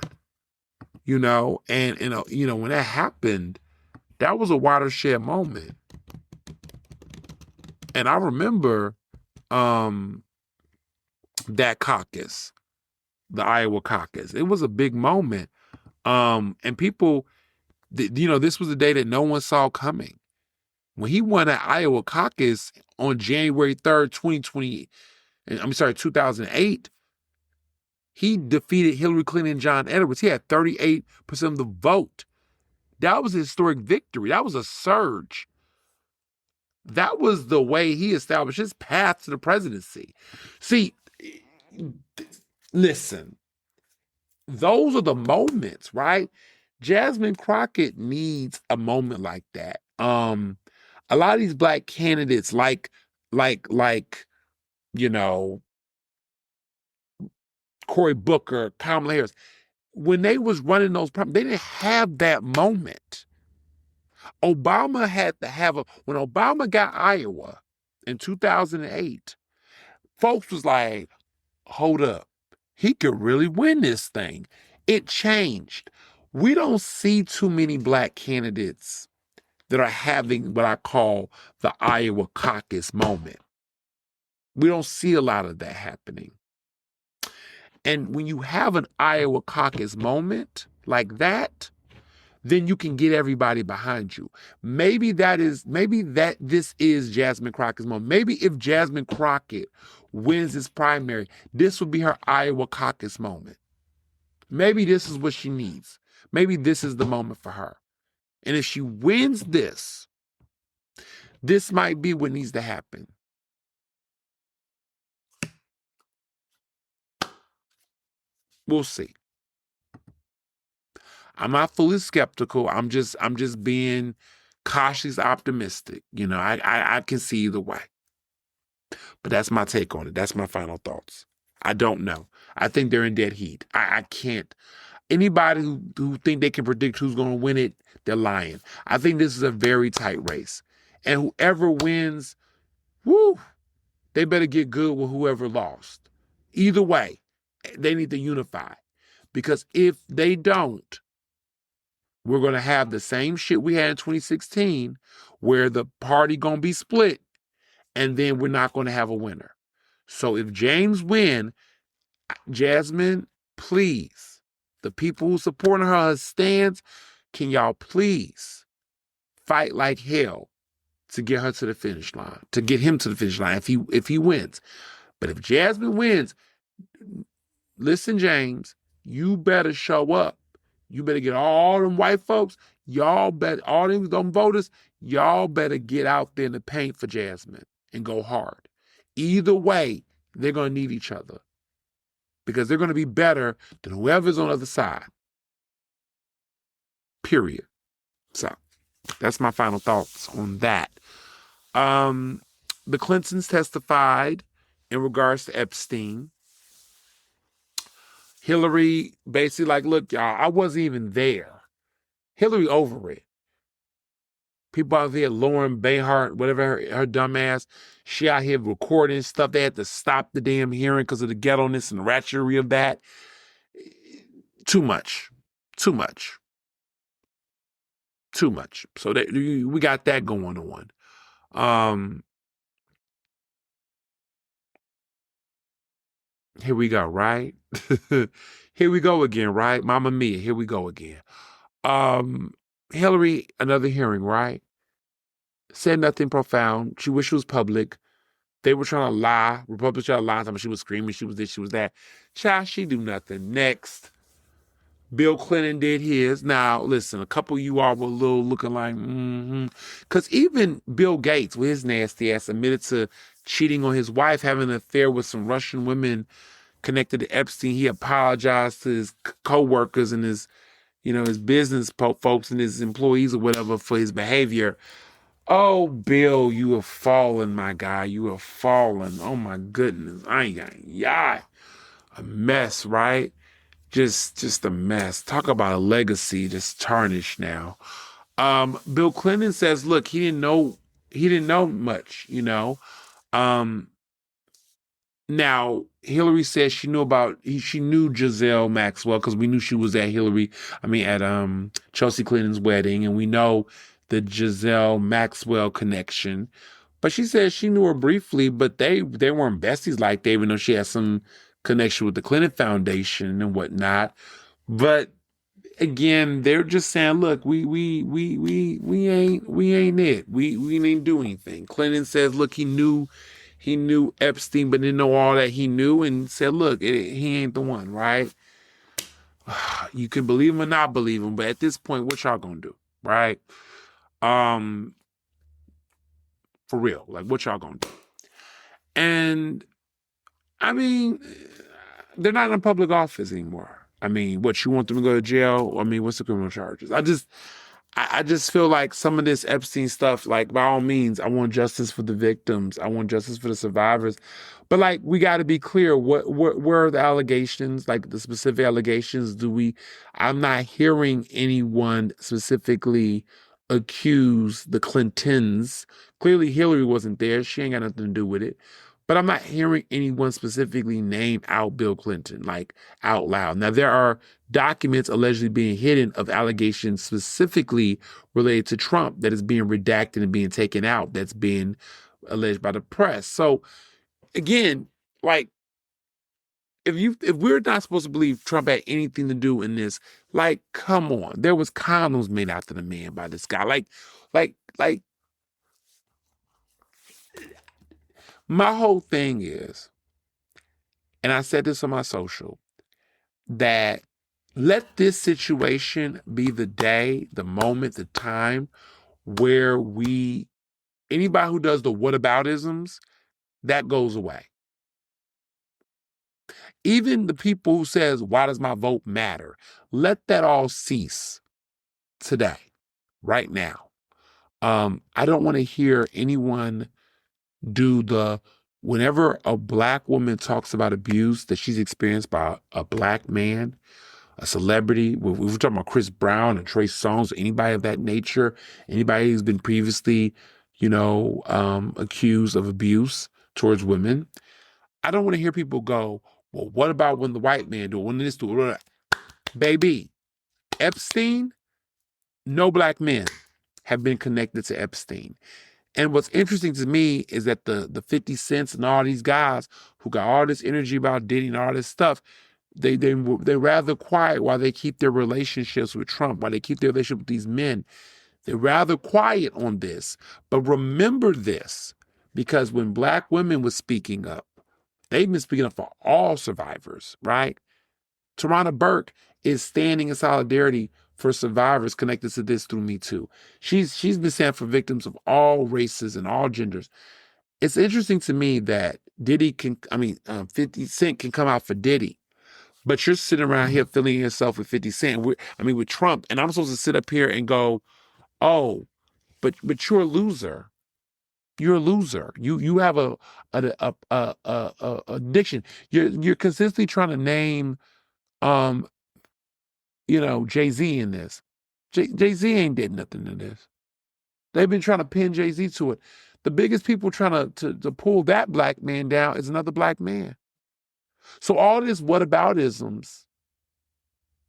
And when that happened, that was a watershed moment. And I remember that caucus, the Iowa caucus. It was a big moment. And people, this was a day that no one saw coming. When he won that Iowa caucus on January 3rd, 2008, he defeated Hillary Clinton and John Edwards. He had 38% of the vote. That was a historic victory. That was a surge. That was the way he established his path to the presidency. See, listen, those are the moments, right? Jasmine Crockett needs a moment like that. A lot of these black candidates, like Cory Booker, Kamala Harris, when they was running those problems, they didn't have that moment. Obama had to have when Obama got Iowa in 2008, folks was like, hold up, he could really win this thing. It changed. We don't see too many black candidates that are having what I call the Iowa caucus moment. We don't see a lot of that happening. And when you have an Iowa caucus moment like that, then you can get everybody behind you. Maybe this is Jasmine Crockett's moment. Maybe if Jasmine Crockett wins this primary, this would be her Iowa caucus moment. Maybe this is what she needs. Maybe this is the moment for her. And if she wins this might be what needs to happen. We'll see. I'm not fully skeptical. I'm just being cautiously optimistic. I can see either way. But that's my take on it. That's my final thoughts. I don't know. I think they're in dead heat. I can't. Anybody who think they can predict who's going to win it, they're lying. I think this is a very tight race. And whoever wins, they better get good with whoever lost. Either way, they need to unify. Because if they don't, we're going to have the same shit we had in 2016 where the party going to be split and then we're not going to have a winner. So if James win, Jasmine, please, the people who supporting her stands, can y'all please fight like hell to get her to the finish line, to get him to the finish line if he wins. But if Jasmine wins, listen, James, you better show up. You better get all them white folks. Y'all better, all them voters, y'all better get out there in the paint for Jasmine and go hard. Either way, they're going to need each other because they're going to be better than whoever's on the other side. period. So that's my final thoughts on that. The Clintons testified in regards to Epstein. Hillary basically like, look, y'all, I wasn't even there. Hillary over it. People out there, Lauren Bayhart, whatever her dumb ass, she out here recording stuff. They had to stop the damn hearing because of the ghetto-ness and the ratchetry of that. Too much. Too much. Too much. So we got that going on. Here we go, right? Here we go again, right? Mama Mia, here we go again. Hillary, another hearing, right? Said nothing profound. She wished it was public. They were trying to lie. Republicans trying to lie. She was screaming. She was this. She was that. Child, she do nothing. Next. Bill Clinton did his. Now, listen, a couple of you all were a little looking like, Because even Bill Gates, with his nasty ass, admitted to cheating on his wife, having an affair with some Russian women connected to Epstein. He apologized to his co-workers and his business folks and his employees or whatever for his behavior. Oh, Bill, you have fallen, my guy. You have fallen. Oh, my goodness. A mess, right? Just a mess. Talk about a legacy just tarnished now. Bill Clinton says, look, he didn't know much, Now, Hillary says she knew Giselle Maxwell because we knew she was at Chelsea Clinton's wedding, and we know the Giselle Maxwell connection. But she says she knew her briefly, but they weren't besties like that, even though she had some connection with the Clinton Foundation and whatnot. But again, they're just saying, look, we ain't it. We ain't do anything. Clinton says, look, he knew Epstein, but didn't know all that he knew, and said, look, he ain't the one, right? You can believe him or not believe him, but at this point, what y'all gonna do, right? For real, like, what y'all gonna do? And they're not in public office anymore. What, you want them to go to jail? What's the criminal charges? I just feel like some of this Epstein stuff, like, by all means, I want justice for the victims. I want justice for the survivors. But, like, we got to be clear. Where are the allegations? Like, the specific allegations? I'm not hearing anyone specifically accuse the Clintons. Clearly, Hillary wasn't there. She ain't got nothing to do with it. But I'm not hearing anyone specifically name out Bill Clinton, like, out loud. Now, there are documents allegedly being hidden of allegations specifically related to Trump that is being redacted and being taken out, that's being alleged by the press. So, again, like, if we're not supposed to believe Trump had anything to do in this, like, come on. There was condoms made after the man by this guy. Like, my whole thing is, and I said this on my social, that let this situation be the day, the moment, the time where anybody who does the whataboutisms, that goes away. Even the people who says, why does my vote matter? Let that all cease today, right now. I don't want to hear anyone do whenever a black woman talks about abuse that she's experienced by a black man, a celebrity, we're talking about Chris Brown and Trey Songz, or anybody of that nature, anybody who's been previously, accused of abuse towards women. I don't want to hear people go, well, what about when the white man do it? When this do it? Baby, Epstein, no black men have been connected to Epstein. And what's interesting to me is that the 50 Cents and all these guys who got all this energy about Diddy and all this stuff, they're rather quiet while they keep their relationships with Trump, while they keep their relationship with these men. They're rather quiet on this. But remember this, because when black women were speaking up, they've been speaking up for all survivors, right? Tarana Burke is standing in solidarity for survivors connected to this through Me Too. She's been standing for victims of all races and all genders. It's interesting to me that 50 Cent can come out for Diddy, But you're sitting around here filling yourself with 50 Cent. With Trump, and I'm supposed to sit up here and go, oh, but you're a loser. You're a loser. You have a addiction. You're consistently trying to name Jay-Z in this. Jay-Z ain't did nothing to this. They've been trying to pin Jay-Z to it. The biggest people trying to pull that black man down is another black man. So all this whataboutisms,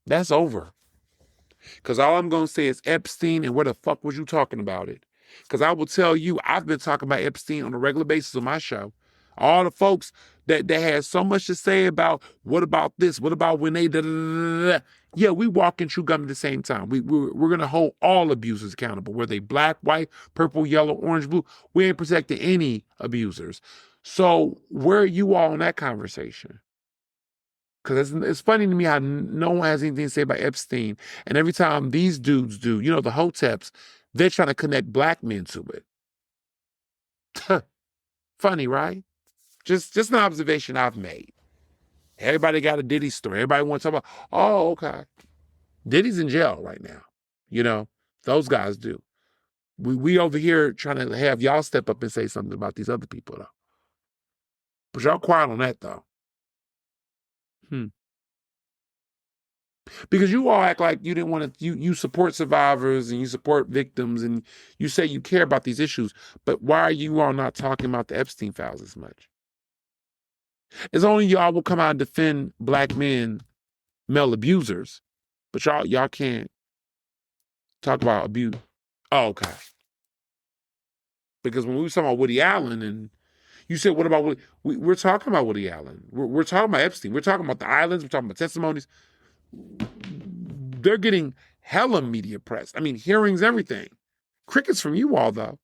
that's over. Because all I'm going to say is Epstein, and where the fuck was you talking about it? Because I will tell you, I've been talking about Epstein on a regular basis on my show. All the folks that had so much to say about, what about this? What about when they da-da-da-da-da? Yeah, we walk and chew gum at the same time. We're going to hold all abusers accountable, whether they black, white, purple, yellow, orange, blue. We ain't protecting any abusers. So where are you all in that conversation? Because it's funny to me how no one has anything to say about Epstein. And every time these dudes do, the Hoteps, they're trying to connect black men to it. Funny, right? Just an observation I've made. Everybody got a Diddy story. Everybody wants to talk about, oh, okay. Diddy's in jail right now. Those guys do. We over here trying to have y'all step up and say something about these other people, though. But y'all quiet on that, though. Because you all act like you didn't want to, you support survivors and you support victims and you say you care about these issues, but why are you all not talking about the Epstein files as much? It's only y'all will come out and defend black men, male abusers, but y'all can't talk about abuse. Oh, okay. Because when we were talking about Woody Allen and you said, what about Woody? We're talking about Woody Allen. We're talking about Epstein. We're talking about the islands. We're talking about testimonies. They're getting hella media press. Hearings, everything. Crickets from you all, though.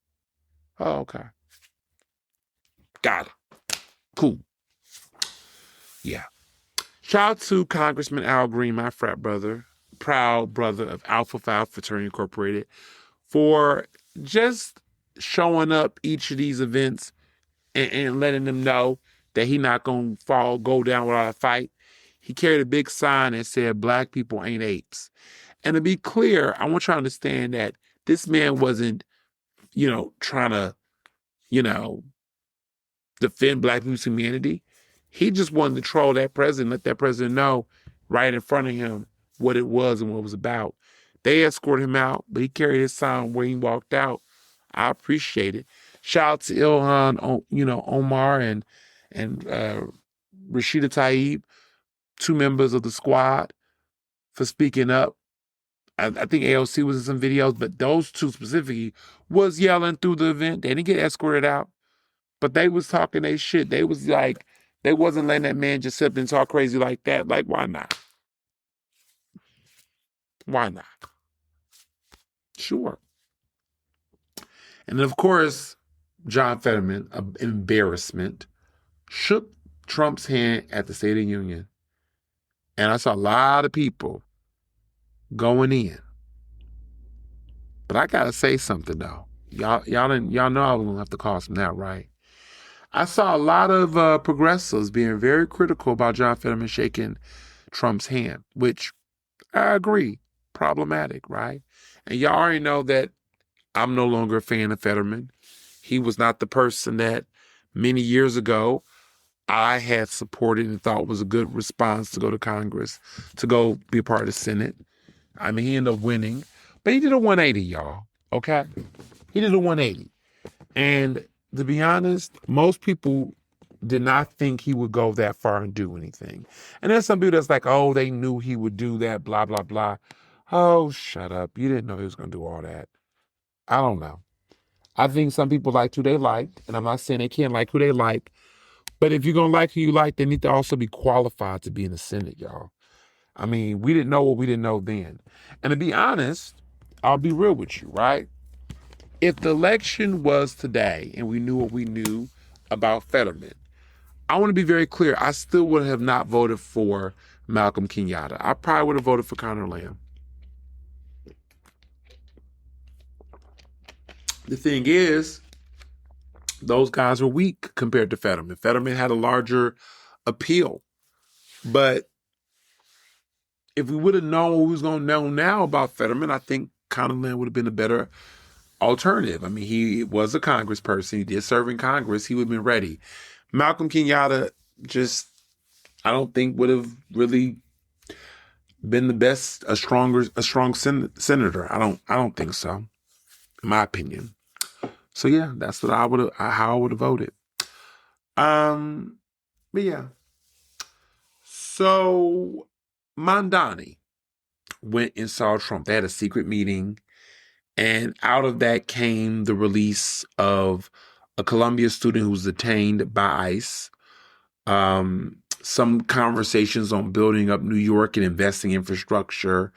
Oh, okay. Got it. Cool. Yeah. Shout out to Congressman Al Green, my frat brother, proud brother of Alpha Phi Fraternity Incorporated, for just showing up each of these events and letting them know that he not going to go down without a fight. He carried a big sign that said, black people ain't apes. And to be clear, I want you to understand that this man wasn't, trying to, defend black people's humanity. He just wanted to troll that president, let that president know right in front of him what it was and what it was about. They escorted him out, but he carried his sign where he walked out. I appreciate it. Shout out to Ilhan, Omar and Rashida Tlaib, 2 members of the squad, for speaking up. I think AOC was in some videos, but those 2 specifically was yelling through the event. They didn't get escorted out, but they was talking their shit. They was like, they wasn't letting that man just sit there and talk crazy like that. Like, why not? Why not? Sure. And then, of course, John Fetterman, an embarrassment, shook Trump's hand at the State of the Union. And I saw a lot of people going in. But I gotta say something though. Y'all know I was gonna have to call some out, right? I saw a lot of progressives being very critical about John Fetterman shaking Trump's hand, which I agree, problematic, right? And y'all already know that I'm no longer a fan of Fetterman. He was not the person that many years ago I had supported and thought was a good response to go to Congress, to go be a part of the Senate. He ended up winning, but he did a 180, y'all, okay? He did a 180. And to be honest, most people did not think he would go that far and do anything. And there's some people that's like, oh, they knew he would do that, blah, blah, blah. Oh, shut up. You didn't know he was going to do all that. I don't know. I think some people liked who they liked, and I'm not saying they can't like who they like, but if you're going to like who you like, they need to also be qualified to be in the Senate, y'all. We didn't know what we didn't know then. And to be honest, I'll be real with you, right? If the election was today and we knew what we knew about Fetterman, I want to be very clear. I still would have not voted for Malcolm Kenyatta. I probably would have voted for Conor Lamb. The thing is, those guys were weak compared to Fetterman. Fetterman had a larger appeal. But if we would have known what we was going to know now about Fetterman, I think Connerland would have been a better alternative. I mean, he was a congressperson. He did serve in Congress. He would have been ready. Malcolm Kenyatta just, I don't think would have really been the best, a strong senator. I don't think so, in my opinion. So yeah, that's what how I would have voted. But yeah. So Mandani went and saw Trump. They had a secret meeting, and out of that came the release of a Columbia student who was detained by ICE. Some conversations on building up New York and investing in infrastructure.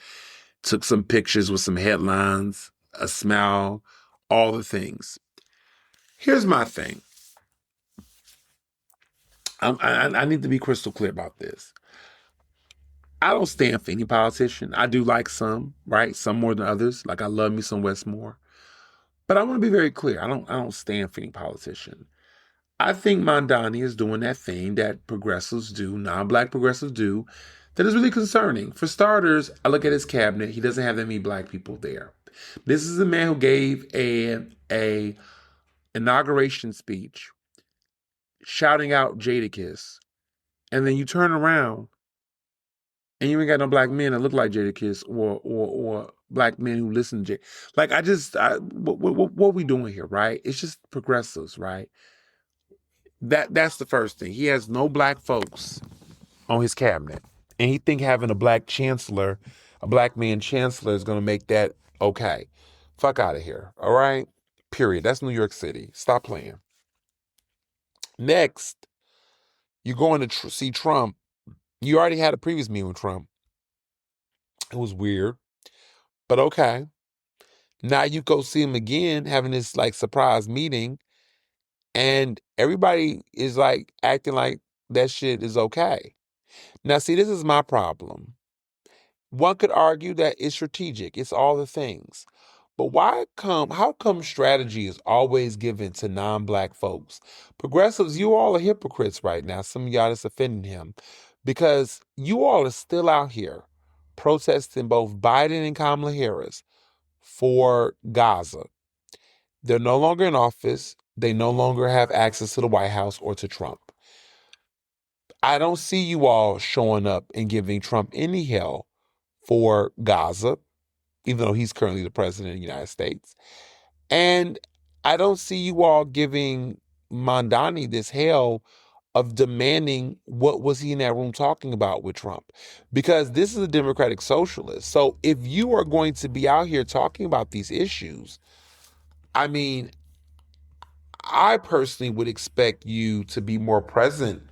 Took some pictures with some headlines, a smile, all the things. Here's my thing. I need to be crystal clear about this. I don't stand for any politician. I do like some, right? Some more than others. Like I love me some Westmore. But I want to be very clear. I don't stand for any politician. I think Mandani is doing that thing that progressives do, non-Black progressives do, that is really concerning. For starters, I look at his cabinet. He doesn't have that many Black people there. This is a man who gave a inauguration speech shouting out Jadakiss. And then you turn around and you ain't got no Black men that look like Jadakiss or Black men who listen to Like, what we doing here, right? It's just progressives, right? That's the first thing. He has no Black folks on his cabinet. And he think having a Black chancellor, a Black man chancellor is going to make that okay. Fuck out of here, all right? Period. That's New York City. Stop playing. Next, you're going to see Trump. You already had a previous meeting with Trump. It was weird, but okay. Now you go see him again, having this like surprise meeting, and everybody is like acting like that shit is okay. Now, see, this is my problem. One could argue that it's strategic. It's all the things. But how come strategy is always given to non-Black folks? Progressives, you all are hypocrites right now. Some of y'all is offending him because you all are still out here protesting both Biden and Kamala Harris for Gaza. They're no longer in office. They no longer have access to the White House or to Trump. I don't see you all showing up and giving Trump any hell for Gaza, even though he's currently the president of the United States. And I don't see you all giving Mandani this hell of demanding what was he in that room talking about with Trump. Because this is a democratic socialist. So if you are going to be out here talking about these issues, I mean, I personally would expect you to be more present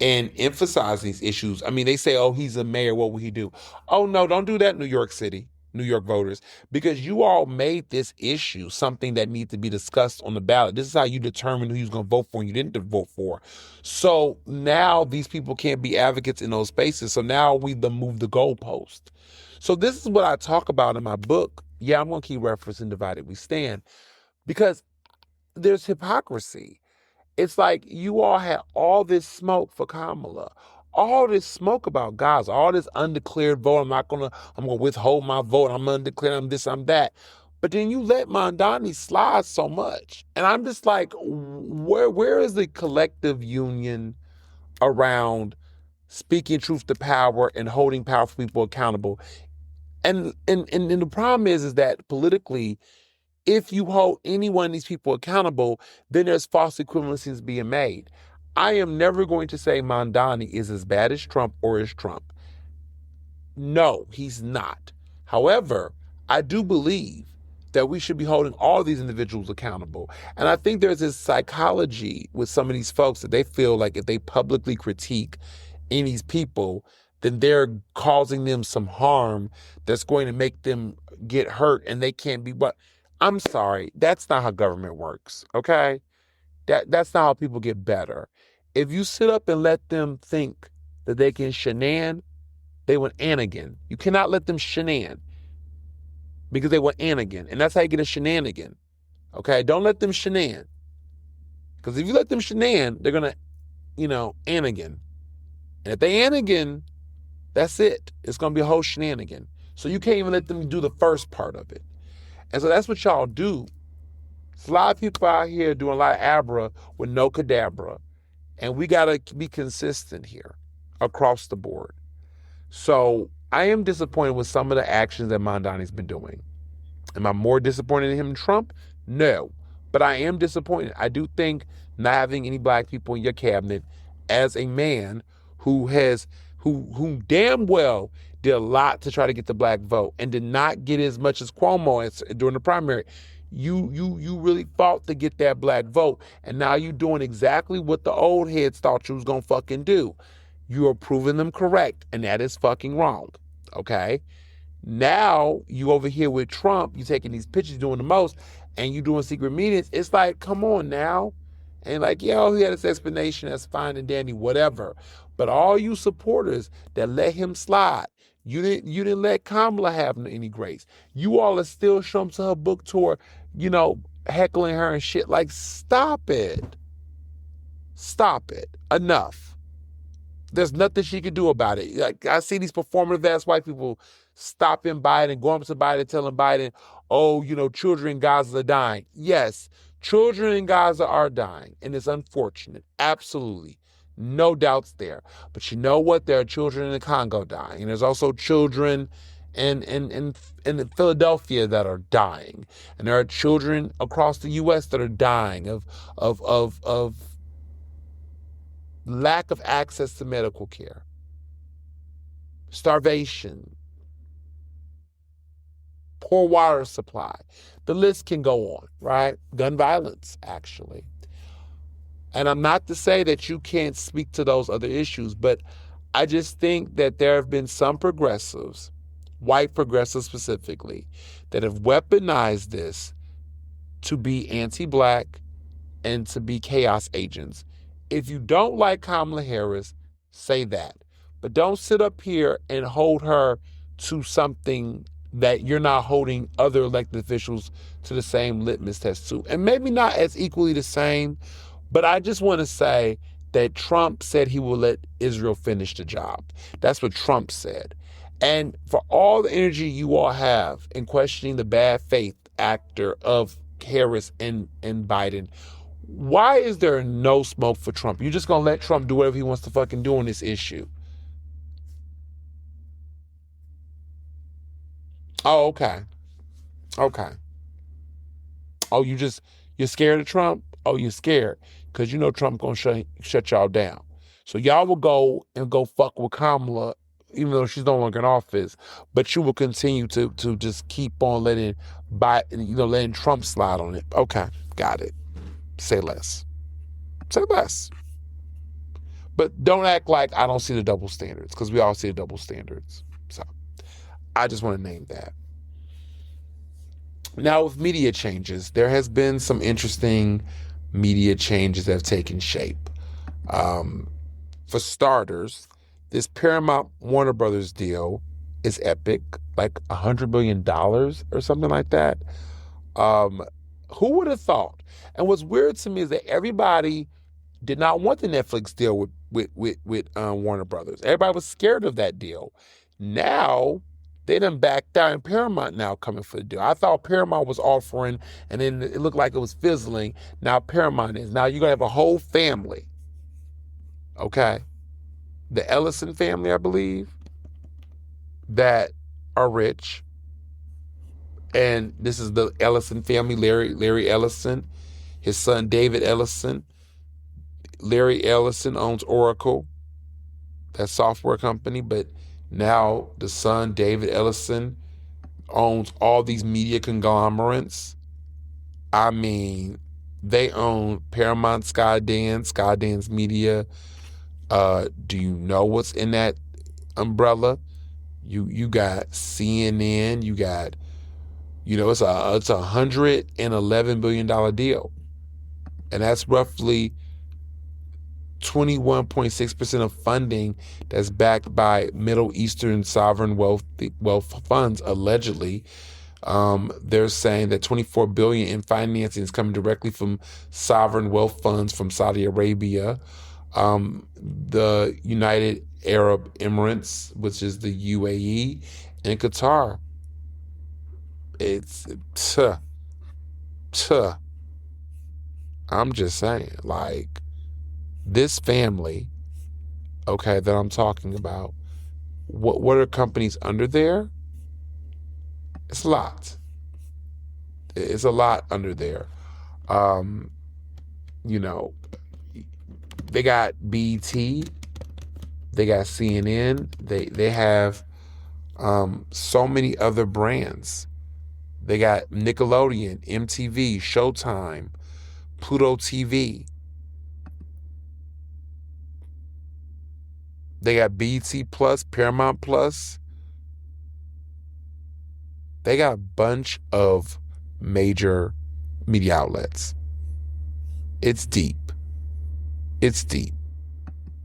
and emphasize these issues. I mean, they say, oh, he's a mayor. What will he do? Oh, no, don't do that, New York City, New York voters, because you all made this issue something that needs to be discussed on the ballot. This is how you determine who you're going to vote for and you didn't vote for. So now these people can't be advocates in those spaces. So now we move the goalpost. So this is what I talk about in my book. Yeah, I'm going to keep referencing Divided We Stand because there's hypocrisy. It's like you all had all this smoke for Kamala, all this smoke about Gaza, all this undeclared vote. I'm gonna withhold my vote. I'm undeclared. I'm this. I'm that. But then you let Mandani slide so much, and I'm just like, where is the collective union around speaking truth to power and holding powerful people accountable? And the problem is that politically, if you hold any one of these people accountable, then there's false equivalencies being made. I am never going to say Mandani is as bad as Trump or as Trump. No, he's not. However, I do believe that we should be holding all these individuals accountable. And I think there's this psychology with some of these folks that they feel like if they publicly critique any of these people, then they're causing them some harm that's going to make them get hurt and they can't be what. I'm sorry, that's not how government works, okay? That's not how people get better. If you sit up and let them think that they can shenan, they will anigan. You cannot let them shenan because they will anigan. And that's how you get a shenanigan, okay? Don't let them shenan. Because if you let them shenan, they're going to, anigan. And if they anigan, That's it. It's going to be a whole shenanigan. So you can't even let them do the first part of it. And so that's what y'all do. There's a lot of people out here doing a lot of abra with no cadabra. And we got to be consistent here across the board. So I am disappointed with some of the actions that Mondani's been doing. Am I more disappointed in him than Trump? No. But I am disappointed. I do think not having any black people in your cabinet as a man who damn well did a lot to try to get the black vote and did not get as much as Cuomo during the primary. You really fought to get that black vote, and now you're doing exactly what the old heads thought you was gonna fucking do. You are proving them correct, and that is fucking wrong. Okay? Now you over here with Trump, you taking these pictures, doing the most, and you doing secret meetings. It's like, come on now. And like, yo, he had his explanation, that's fine and dandy, whatever. But all you supporters that let him slide, you didn't let Kamala have any grace. You all are still showing up to her book tour, heckling her and shit. Like, stop it. Stop it. Enough. There's nothing she can do about it. Like, I see these performative ass white people stopping Biden, going up to Biden, telling Biden, oh, children in Gaza are dying. Yes, children in Gaza are dying, and it's unfortunate. Absolutely. No doubts there. But you know what? There are children in the Congo dying. And there's also children in Philadelphia that are dying. And there are children across the U.S. that are dying of lack of access to medical care, starvation, poor water supply. The list can go on, right? Gun violence, actually. And I'm not to say that you can't speak to those other issues, but I just think that there have been some progressives, white progressives specifically, that have weaponized this to be anti-black and to be chaos agents. If you don't like Kamala Harris, say that. But don't sit up here and hold her to something that you're not holding other elected officials to the same litmus test to. And maybe not as equally the same, but I just want to say that Trump said he will let Israel finish the job. That's what Trump said. And for all the energy you all have in questioning the bad faith actor of Harris and Biden, why is there no smoke for Trump? You're just going to let Trump do whatever he wants to fucking do on this issue. Oh, okay. Okay. Oh, you're scared of Trump? Oh, you're scared because Trump going to shut y'all down. So y'all will go fuck with Kamala, even though she's no longer in office, but you will continue to just keep on letting Trump slide on it. Okay, got it. Say less. Say less. But don't act like I don't see the double standards, because we all see the double standards. So I just want to name that. Now, with media changes, there has been some interesting media changes that have taken shape. For starters, this Paramount Warner Brothers deal is epic, like $100 billion or something like that. Who would have thought? And what's weird to me is that everybody did not want the Netflix deal with Warner Brothers. Everybody was scared of that deal. Now, they done backed out, and Paramount now coming for the deal. I thought Paramount was offering, and then it looked like it was fizzling. Now Paramount is. Now you're going to have a whole family, okay? The Ellison family, I believe, that are rich. And this is the Ellison family, Larry Ellison, his son David Ellison. Larry Ellison owns Oracle, that software company, but now the son, David Ellison, owns all these media conglomerates. I mean, they own Paramount, Skydance Media. Do you know what's in that umbrella? You got CNN, you got, it's a $111 billion deal. And that's roughly 21.6% of funding that's backed by Middle Eastern sovereign wealth funds, allegedly. They're saying that $24 billion in financing is coming directly from sovereign wealth funds from Saudi Arabia. The United Arab Emirates, which is the UAE, and Qatar. It's I'm just saying, like, this family, okay, that I'm talking about, what are companies under there? It's a lot. It's a lot under there. You know, they got BT, they got CNN, they have so many other brands. They got Nickelodeon, MTV, Showtime, Pluto TV. They got BT Plus, Paramount Plus. They got a bunch of major media outlets. It's deep. It's deep.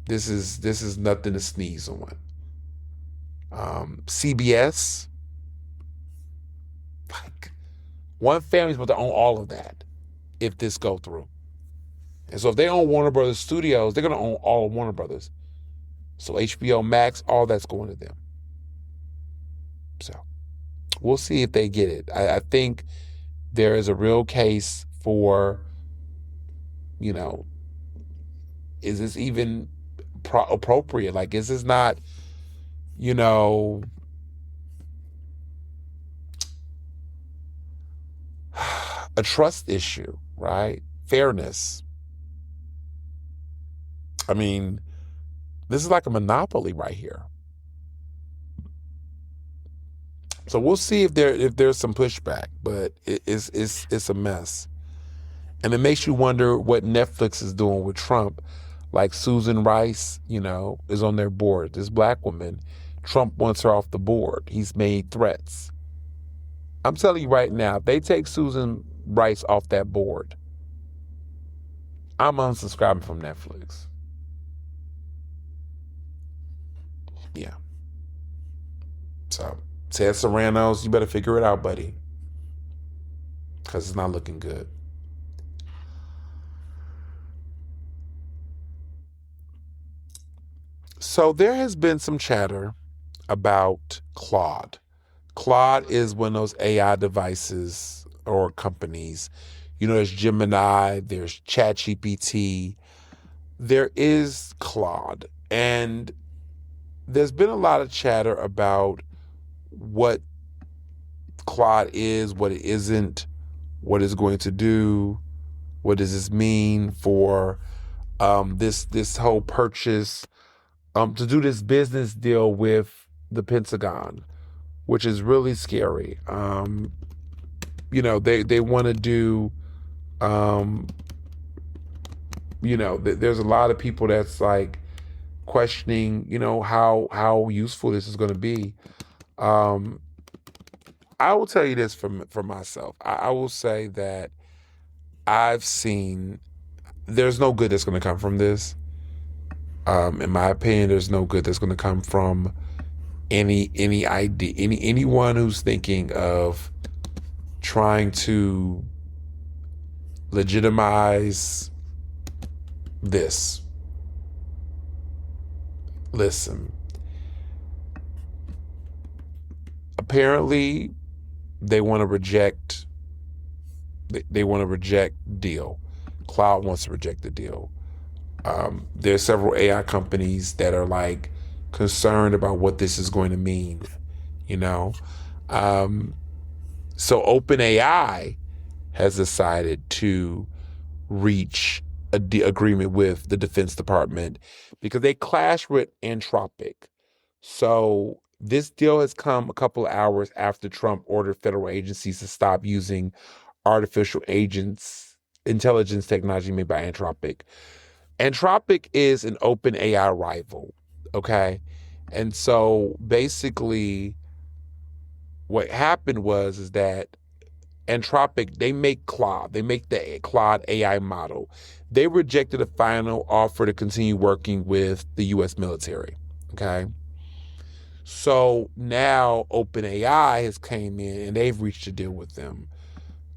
This is nothing to sneeze on. CBS, like, one family's about to own all of that if this go through. And so if they own Warner Brothers Studios, they're going to own all of Warner Brothers. So HBO Max, all that's going to them. So we'll see if they get it. I think there is a real case for, is this even appropriate? Like, is this not, a trust issue, right? Fairness. I mean, this is like a monopoly right here. So we'll see if there's some pushback, but it's a mess. And it makes you wonder what Netflix is doing with Trump. Like Susan Rice, is on their board. This black woman, Trump wants her off the board. He's made threats. I'm telling you right now, if they take Susan Rice off that board, I'm unsubscribing from Netflix. Yeah. So, Ted Sarandos, you better figure it out, buddy. Because it's not looking good. So there has been some chatter about Claude. Claude is one of those AI devices or companies. There's Gemini, there's ChatGPT. There is Claude. And there's been a lot of chatter about what Claude is, what it isn't, what it's going to do, what does this mean for this whole purchase, to do this business deal with the Pentagon, which is really scary. They want to do, there's a lot of people that's like questioning, how useful this is going to be. I will tell you this for myself. I will say that I've seen there's no good that's going to come from this. In my opinion, there's no good that's going to come from any idea, anyone who's thinking of trying to legitimize this. Listen, apparently they want to reject. They want to reject deal. Cloud wants to reject the deal. There's several AI companies that are like concerned about what this is going to mean, So OpenAI has decided to reach an agreement with the Defense Department because they clash with Anthropic. So this deal has come a couple of hours after Trump ordered federal agencies to stop using artificial intelligence technology made by Anthropic. Anthropic is an open AI rival, okay? And so basically what happened is that Anthropic, they make Claude. They make the Claude AI model. They rejected a final offer to continue working with the U.S. military, okay? So now OpenAI has came in and they've reached a deal with them.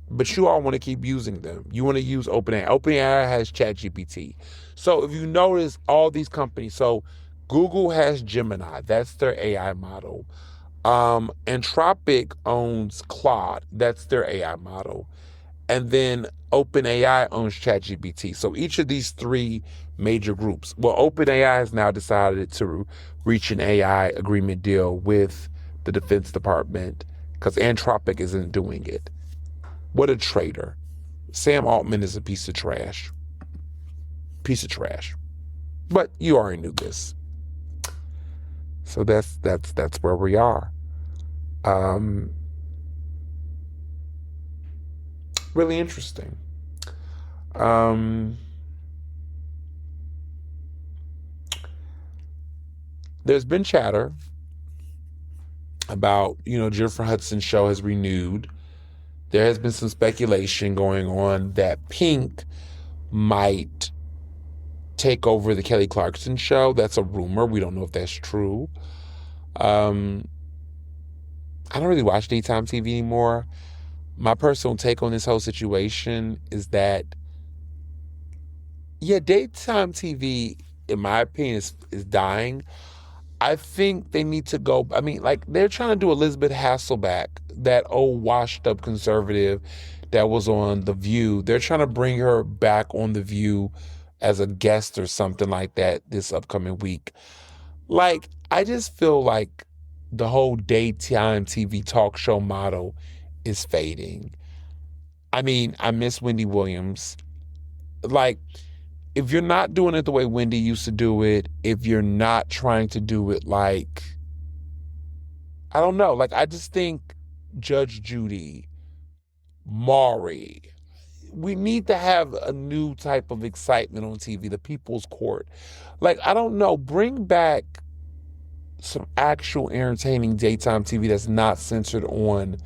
But you all want to keep using them. You want to use OpenAI. OpenAI has ChatGPT. So if you notice all these companies, so Google has Gemini. That's their AI model. Anthropic owns Claude. That's their AI model. And then OpenAI owns ChatGPT. So each of these three major groups. Well, OpenAI has now decided to reach an AI agreement deal with the Defense Department because Anthropic isn't doing it. What a traitor. Sam Altman is a piece of trash. Piece of trash. But you already knew this. So that's where we are. Really interesting. There's been chatter about, Jennifer Hudson's show has renewed. There has been some speculation going on that Pink might take over the Kelly Clarkson show. That's a rumor. We don't know if that's true. I don't really watch daytime TV anymore. My personal take on this whole situation is that, daytime TV, in my opinion, is dying. I think they need to go, they're trying to do Elizabeth Hasselbeck, that old washed up conservative that was on The View. They're trying to bring her back on The View as a guest or something like that this upcoming week. I just feel like the whole daytime TV talk show model is fading. I miss Wendy Williams. If you're not doing it the way Wendy used to do it, if you're not trying to do it I don't know. I just think Judge Judy, Maury, we need to have a new type of excitement on TV, the People's Court. I don't know, bring back some actual entertaining daytime TV that's not centered on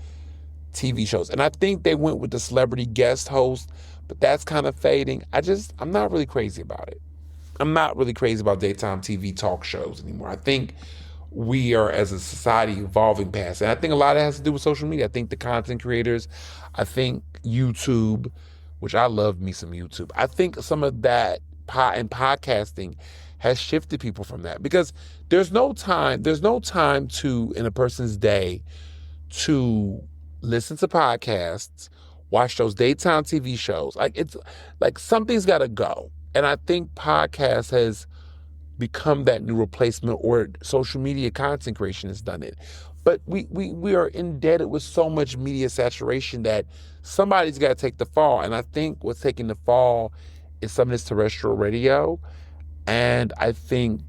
TV shows. And I think they went with the celebrity guest host, but that's kind of fading. I'm not really crazy about it. I'm not really crazy about daytime TV talk shows anymore. I think we are, as a society, evolving past it. And I think a lot of it has to do with social media. I think the content creators, I think YouTube, which I love me some YouTube. I think some of that and podcasting has shifted people from that, because there's no time to, in a person's day, to listen to podcasts, watch those daytime TV shows. Something's got to go. And I think podcast has become that new replacement, or social media content creation has done it. But we are indebted with so much media saturation that somebody's got to take the fall. And I think what's taking the fall is some of this terrestrial radio, and I think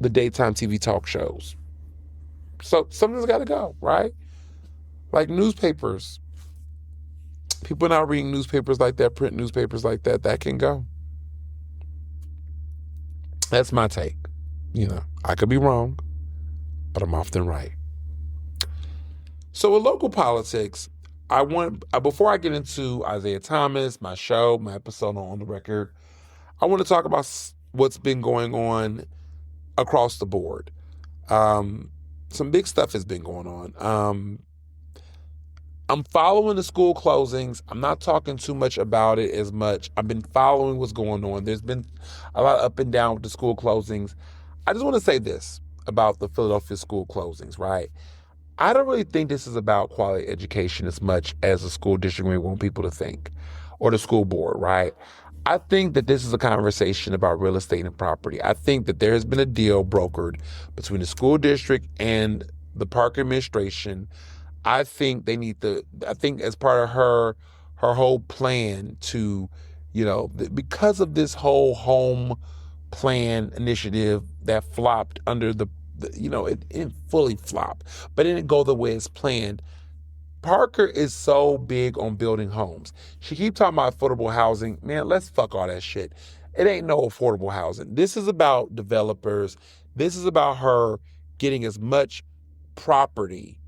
the daytime TV talk shows. So something's got to go, right? Newspapers. People are not reading newspapers like that, print newspapers like that. That can go. That's my take. I could be wrong, but I'm often right. So with local politics, before I get into Isaiah Thomas, my show, my episode on the Record, I want to talk about what's been going on across the board. Some big stuff has been going on. I'm following the school closings. I'm not talking too much about it as much. I've been following what's going on. There's been a lot of up and down with the school closings. I just want to say this about the Philadelphia school closings, right? I don't really think this is about quality education as much as the school district may want people to think, or the school board, right? I think that this is a conversation about real estate and property. I think that there has been a deal brokered between the school district and the park administration. I think as part of her whole plan to, because of this whole home plan initiative that flopped under it fully flopped, but it didn't go the way it's planned. Parker is so big on building homes. She keep talking about affordable housing. Man, let's fuck all that shit. It ain't no affordable housing. This is about developers. This is about her getting as much property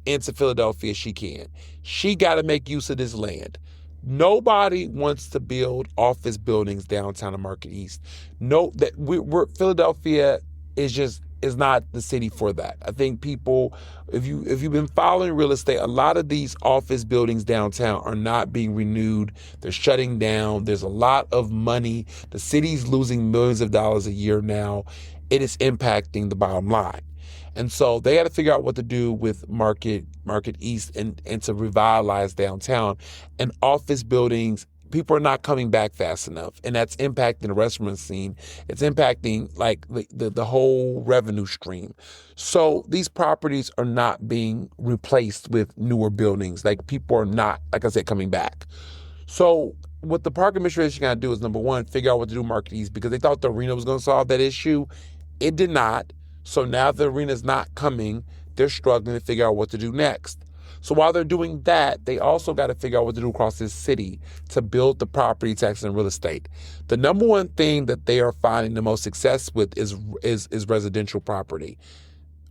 into Philadelphia as she can. She got to make use of this land. Nobody wants to build office buildings downtown of Market East. Philadelphia is just is not the city for that. I think people, if you've been following real estate, a lot of these office buildings downtown are not being renewed. They're shutting down. There's a lot of money. The city's losing millions of dollars a year now. It is impacting the bottom line. And so they got to figure out what to do with Market East and to revitalize downtown. And office buildings, people are not coming back fast enough. And that's impacting the restaurant scene. It's impacting like the whole revenue stream. So these properties are not being replaced with newer buildings. Like people are not, like I said, coming back. So what the park administration got to do is, number one, figure out what to do with Market East, because they thought the arena was going to solve that issue. It did not. So now the arena's not coming. They're struggling to figure out what to do next. So while they're doing that, they also got to figure out what to do across this city to build the property tax and real estate. The number one thing that they are finding the most success with is residential property.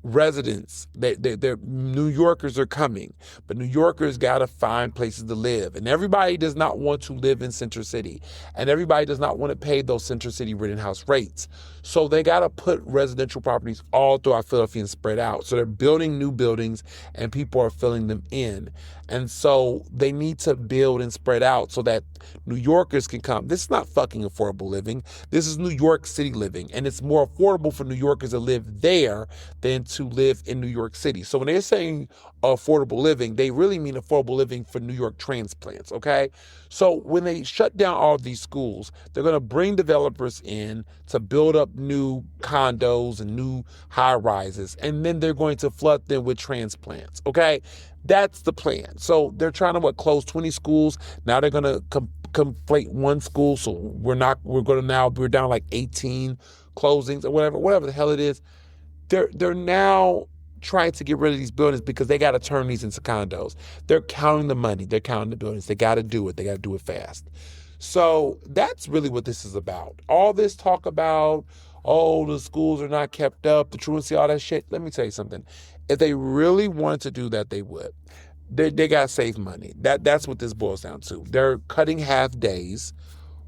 Residents, they're New Yorkers are coming, but New Yorkers got to find places to live. And everybody does not want to live in Center City. And everybody does not want to pay those Center City Rittenhouse rates. So they got to put residential properties all throughout Philadelphia and spread out. So they're building new buildings and people are filling them in. And so they need to build and spread out so that New Yorkers can come. This is not fucking affordable living. This is New York City living. And it's more affordable for New Yorkers to live there than to live in New York City. So when they're saying affordable living, they really mean affordable living for New York transplants, okay? So when they shut down all of these schools, they're going to bring developers in to build up new condos and new high rises, and then they're going to flood them with transplants, okay? That's the plan. So they're trying to close 20 schools. Now they're going to conflate one school. So we're down like 18 closings or whatever the hell it is. They're now trying to get rid of these buildings because they got to turn these into condos. They're counting the money. They're counting the buildings. They got to do it. They got to do it fast. So that's really what this is about. All this talk about, the schools are not kept up, the truancy, all that shit. Let me tell you something. If they really wanted to do that, they would. They got to save money. That's what this boils down to. They're cutting half days,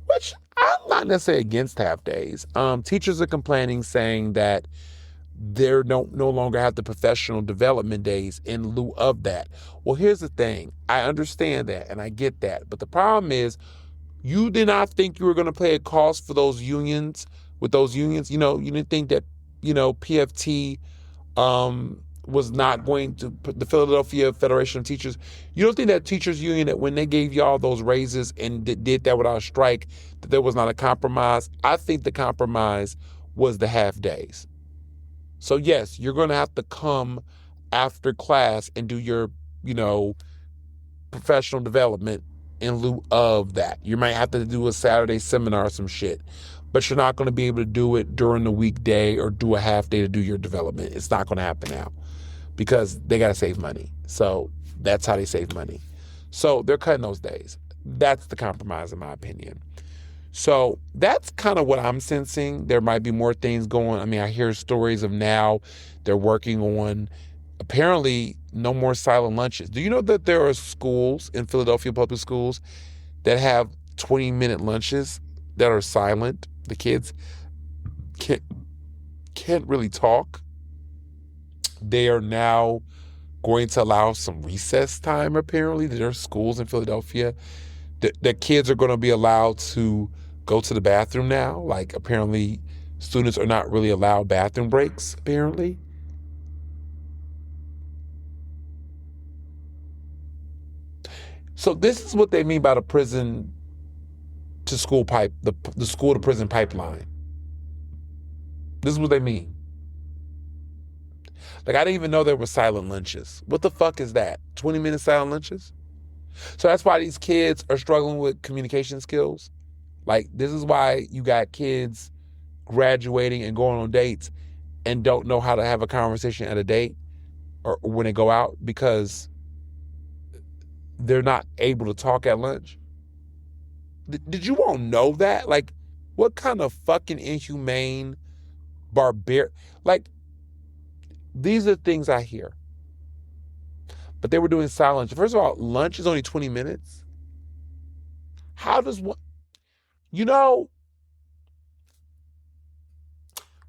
which I'm not necessarily against half days. Teachers are complaining, saying that they no longer have the professional development days in lieu of that. Well, here's the thing. I understand that and I get that. But the problem is, you did not think you were going to pay a cost for those unions, with those unions. You didn't think that, PFT was not going to put the Philadelphia Federation of Teachers. You don't think that teachers union, that when they gave y'all those raises and did that without a strike, that there was not a compromise? I think the compromise was the half days. So yes, you're going to have to come after class and do your, professional development in lieu of that. You might have to do a Saturday seminar or some shit, but you're not going to be able to do it during the weekday or do a half day to do your development. It's not going to happen now because they got to save money. So that's how they save money. So they're cutting those days. That's the compromise, in my opinion. So that's kind of what I'm sensing. There might be more things going. I mean, I hear stories of now they're working on, apparently, no more silent lunches. Do you know that there are schools in Philadelphia, public schools, that have 20-minute lunches that are silent? The kids can't really talk. They are now going to allow some recess time, apparently. There are schools in Philadelphia that kids are going to be allowed to go to the bathroom now. Like, apparently, students are not really allowed bathroom breaks, apparently. So this is what they mean by the prison to school the school to prison pipeline. This is what they mean. Like, I didn't even know there were silent lunches. What the fuck is that? 20-minute silent lunches? So that's why these kids are struggling with communication skills. Like, this is why you got kids graduating and going on dates and don't know how to have a conversation at a date or when they go out, because they're not able to talk at lunch. Did you all know that? Like, what kind of fucking inhumane, like, these are things I hear. But they were doing silent lunch. First of all, lunch is only 20 minutes. How does one...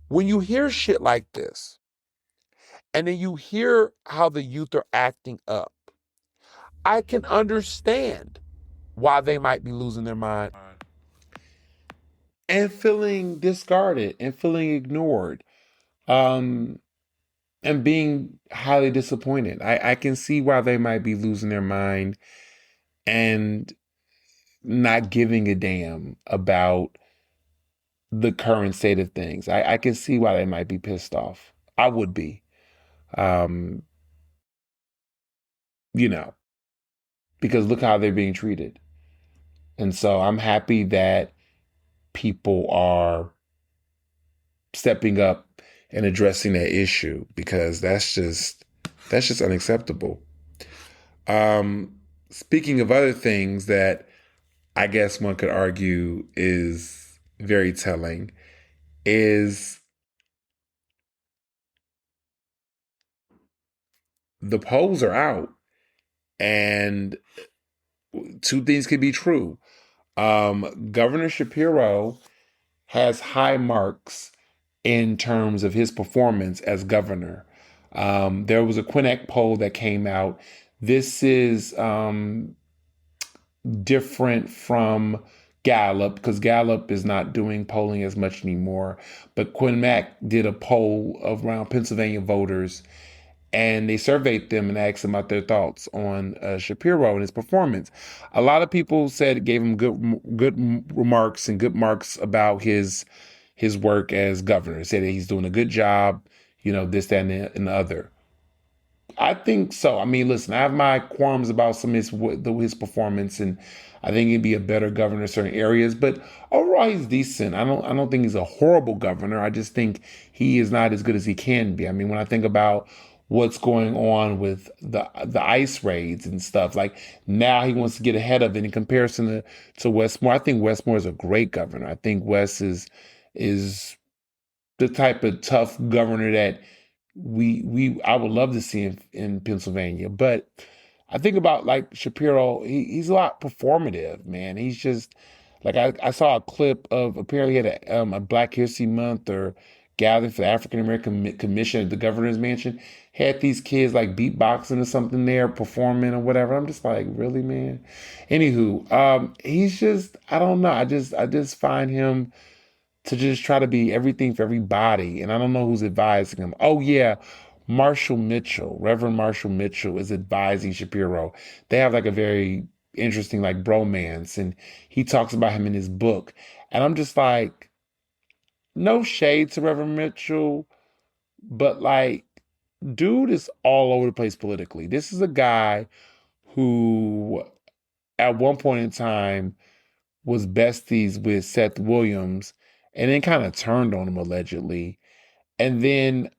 When you hear shit like this, and then you hear how the youth are acting up, I can understand why they might be losing their mind and feeling discarded and feeling ignored, and being highly disappointed. I can see why they might be losing their mind and not giving a damn about the current state of things. I can see why they might be pissed off. I would be. Um, you know, because look how they're being treated. And so I'm happy that people are stepping up and addressing that issue, because that's just unacceptable. Speaking of other things that I guess one could argue is very telling is the polls are out, and two things could be true. Governor Shapiro has high marks in terms of his performance as governor. There was a Quinnipiac poll that came out. This is different from Gallup, because Gallup is not doing polling as much anymore. But Quinnipiac did a poll of around Pennsylvania voters, and they surveyed them and asked them about their thoughts on Shapiro and his performance. A lot of people gave him good remarks and good marks about his work as governor. Said that he's doing a good job, this, that, and the other. I think so. I mean, listen, I have my qualms about some of his performance, and I think he'd be a better governor in certain areas. But overall, he's decent. I don't think he's a horrible governor. I just think he is not as good as he can be. I mean, when I think about what's going on with the ICE raids and stuff, like now he wants to get ahead of it in comparison to Wes Moore. I think Wes Moore is a great governor. I think Wes is the type of tough governor that I would love to see in Pennsylvania. But I think about like Shapiro, he's a lot performative, man. He's just like I saw a clip of, apparently he had a Black History Month or gathering for the African American Commission at the governor's mansion. Had these kids like beatboxing or something there, performing or whatever. I'm just like, really, man. Anywho, he's just, I don't know. I just find him to just try to be everything for everybody. And I don't know who's advising him. Oh, yeah. Reverend Marshall Mitchell is advising Shapiro. They have like a very interesting like bromance, and he talks about him in his book. And I'm just like, no shade to Reverend Mitchell, but like, dude is all over the place politically. This is a guy who at one point in time was besties with Seth Williams, and then kind of turned on him allegedly, and then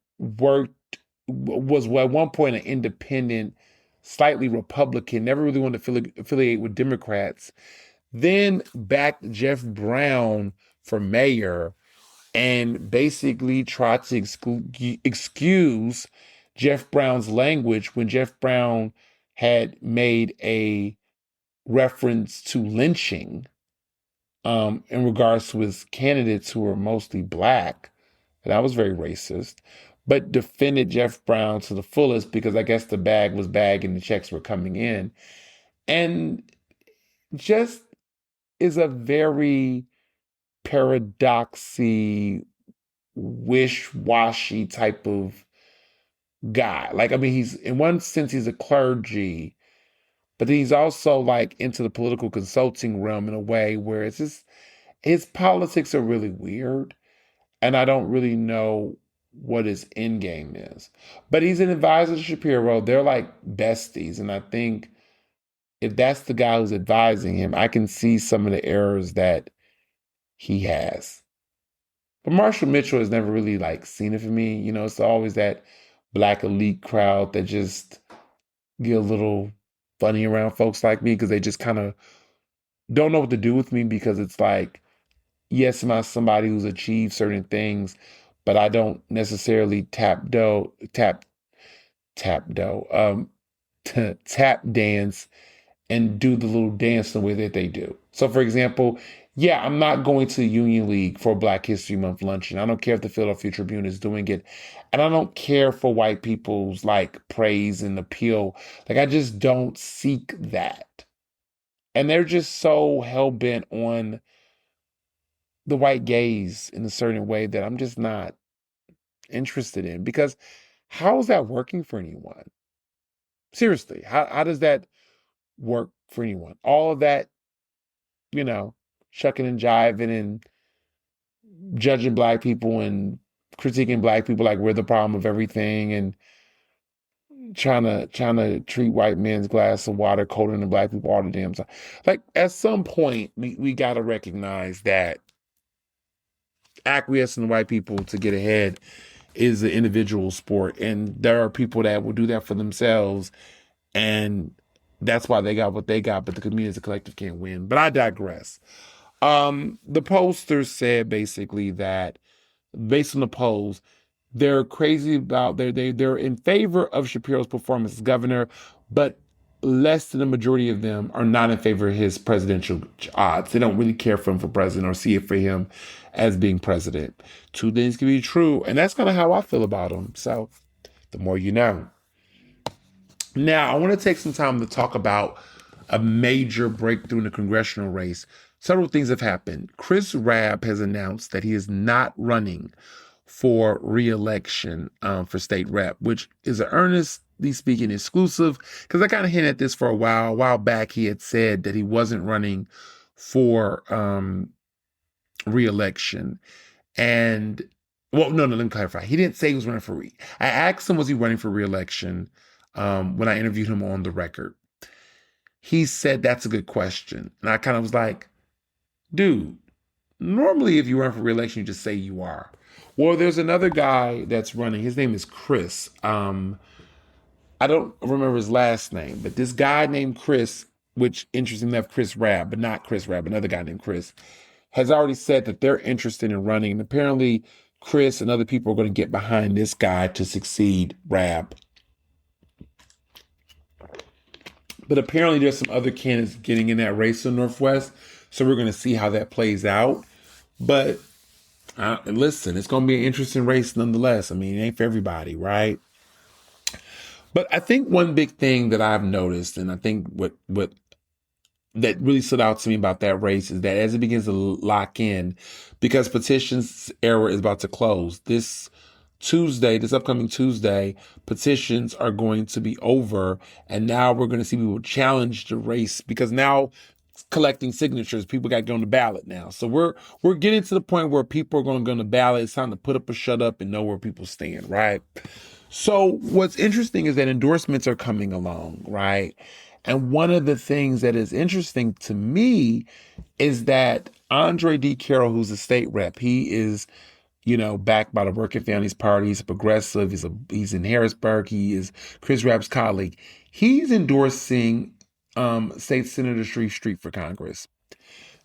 was at one point an independent, slightly Republican, never really wanted to affiliate with Democrats, then backed Jeff Brown for mayor and basically tried to excuse Jeff Brown's language when Jeff Brown had made a reference to lynching, in regards to his candidates who were mostly Black. And that was very racist, but defended Jeff Brown to the fullest because I guess the bag was bag and the checks were coming in. And just is a very paradoxy, wish-washy type of guy. Like, I mean, he's, in one sense, he's a clergy, but he's also like into the political consulting realm in a way where it's just, his politics are really weird, and I don't really know what his end game is. But he's an advisor to Shapiro. They're like besties, and I think if that's the guy who's advising him, I can see some of the errors that he has. But Marshall Mitchell has never really like seen it for me. It's always that Black elite crowd that just get a little funny around folks like me because they just kind of don't know what to do with me, because it's like, yes, am I somebody who's achieved certain things, but I don't necessarily tap tap dance and do the little dance the way that they do. So for example, Yeah, I'm not going to the Union League for Black History Month luncheon. I don't care if the Philadelphia Tribune is doing it. And I don't care for white people's like praise and appeal. Like I just don't seek that. And they're just so hell-bent on the white gaze in a certain way that I'm just not interested in. Because how is that working for anyone? Seriously, how does that work for anyone? All of that, you know, shucking and jiving and judging Black people and critiquing Black people like we're the problem of everything and trying to treat white men's glass of water colder than Black people all the damn time. Like at some point we gotta recognize that acquiescing to white people to get ahead is an individual sport. And there are people that will do that for themselves. And that's why they got what they got, but the community as a collective can't win. But I digress. The pollsters said basically that based on the polls, they're crazy about they're in favor of Shapiro's performance as governor, but less than the majority of them are not in favor of his presidential odds. They don't really care for him for president or see it for him as being president. Two things can be true, and that's kind of how I feel about him. So the more you know. Now, I want to take some time to talk about a major breakthrough in the congressional race. Several things have happened. Chris Rabb has announced that he is not running for re-election for state rep, which is an Ernestly speaking exclusive, because I kind of hinted at this for a while. A while back, he had said that he wasn't running for re-election. And, well, no, let me clarify. He didn't say he was running for I asked him, was he running for re-election when I interviewed him on the record. He said, that's a good question. And I kind of was like, dude, normally if you run for re-election, you just say you are. Well, there's another guy that's running. His name is Chris. I don't remember his last name, but this guy named Chris, which interesting enough, Chris Rabb, but not Chris Rabb, another guy named Chris, has already said that they're interested in running. And apparently Chris and other people are going to get behind this guy to succeed Rabb. But apparently there's some other candidates getting in that race in the Northwest. So we're going to see how that plays out. But listen, it's going to be an interesting race nonetheless. I mean, it ain't for everybody, right? But I think one big thing that I've noticed, and I think what that really stood out to me about that race is that as it begins to lock in, because petitions era is about to close, this upcoming Tuesday, petitions are going to be over. And now we're going to see people challenge the race because now collecting signatures, people got to go on the ballot now. So we're getting to the point where people are going to go on the ballot. It's time to put up or shut up and know where people stand, right? So what's interesting is that endorsements are coming along, right? And one of the things that is interesting to me is that Andre D. Carroll, who's a state rep, he is, backed by the Working Families Party. He's a progressive. He's in Harrisburg. He is Chris Rapp's colleague. He's endorsing State Senator Shreve Street for Congress.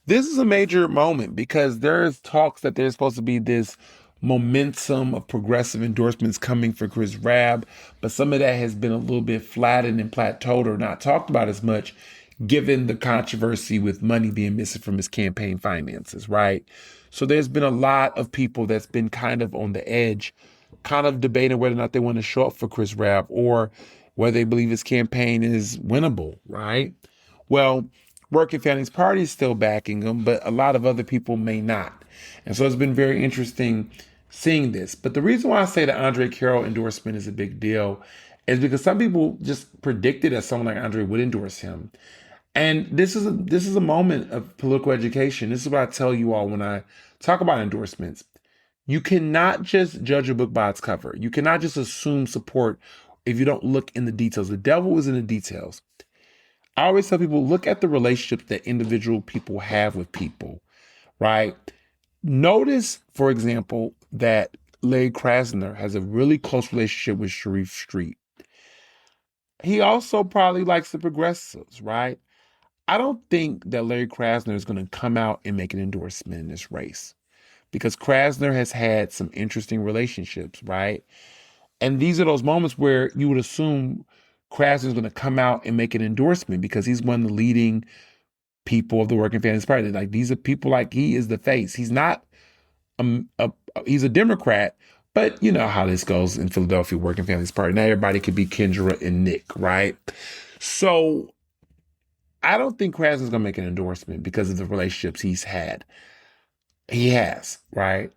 This is a major moment because there's talks that there's supposed to be this momentum of progressive endorsements coming for Chris Rabb, but some of that has been a little bit flattened and plateaued or not talked about as much, given the controversy with money being missing from his campaign finances, right? So there's been a lot of people that's been kind of on the edge, kind of debating whether or not they want to show up for Chris Rabb or whether they believe his campaign is winnable, right? Well, Working Families Party is still backing him, but a lot of other people may not. And so it's been very interesting seeing this. But the reason why I say the Andre Carroll endorsement is a big deal is because some people just predicted that someone like Andre would endorse him. And this is a moment of political education. This is what I tell you all when I talk about endorsements. You cannot just judge a book by its cover. You cannot just assume support if you don't look in the details. The devil is in the details. I always tell people, look at the relationships that individual people have with people, right? Notice, for example, that Larry Krasner has a really close relationship with Shreve Street. He also probably likes the progressives, right? I don't think that Larry Krasner is going to come out and make an endorsement in this race because Krasner has had some interesting relationships, right? And these are those moments where you would assume Krasner is going to come out and make an endorsement because he's one of the leading people of the Working Families Party. Like, these are people, like, he is the face. He's not he's a Democrat, but you know how this goes in Philadelphia Working Families Party. Not everybody could be Kendra and Nick, right? So I don't think Krasner's gonna make an endorsement because of the relationships he's had. He has, right?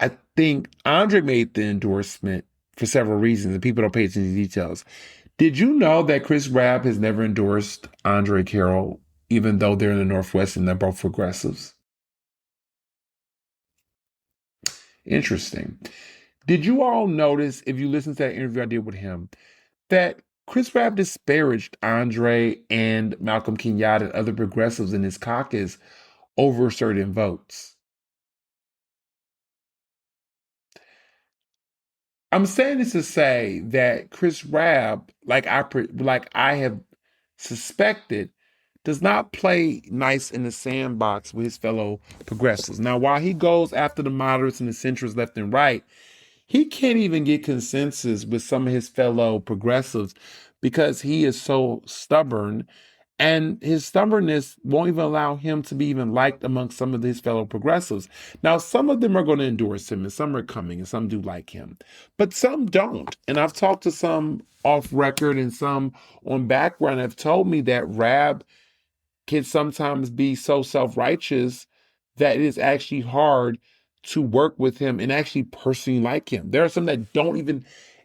I think Andre made the endorsement for several reasons, and people don't pay attention to the details. Did you know that Chris Rabb has never endorsed Andre Carroll, even though they're in the Northwest and they're both progressives? Interesting. Did you all notice, if you listen to that interview I did with him, that Chris Rabb disparaged Andre and Malcolm Kenyatta and other progressives in his caucus over certain votes? I'm saying this to say that Chris Rabb, like I have suspected, does not play nice in the sandbox with his fellow progressives. Now, while he goes after the moderates and the centrists left and right, he can't even get consensus with some of his fellow progressives because he is so stubborn, and his stubbornness won't even allow him to be even liked among some of his fellow progressives. Now, some of them are going to endorse him, and some are coming, and some do like him, but some don't. And I've talked to some off record and some on background have told me that Rab can sometimes be so self-righteous that it is actually hard to work with him and actually personally like him. There are some that don't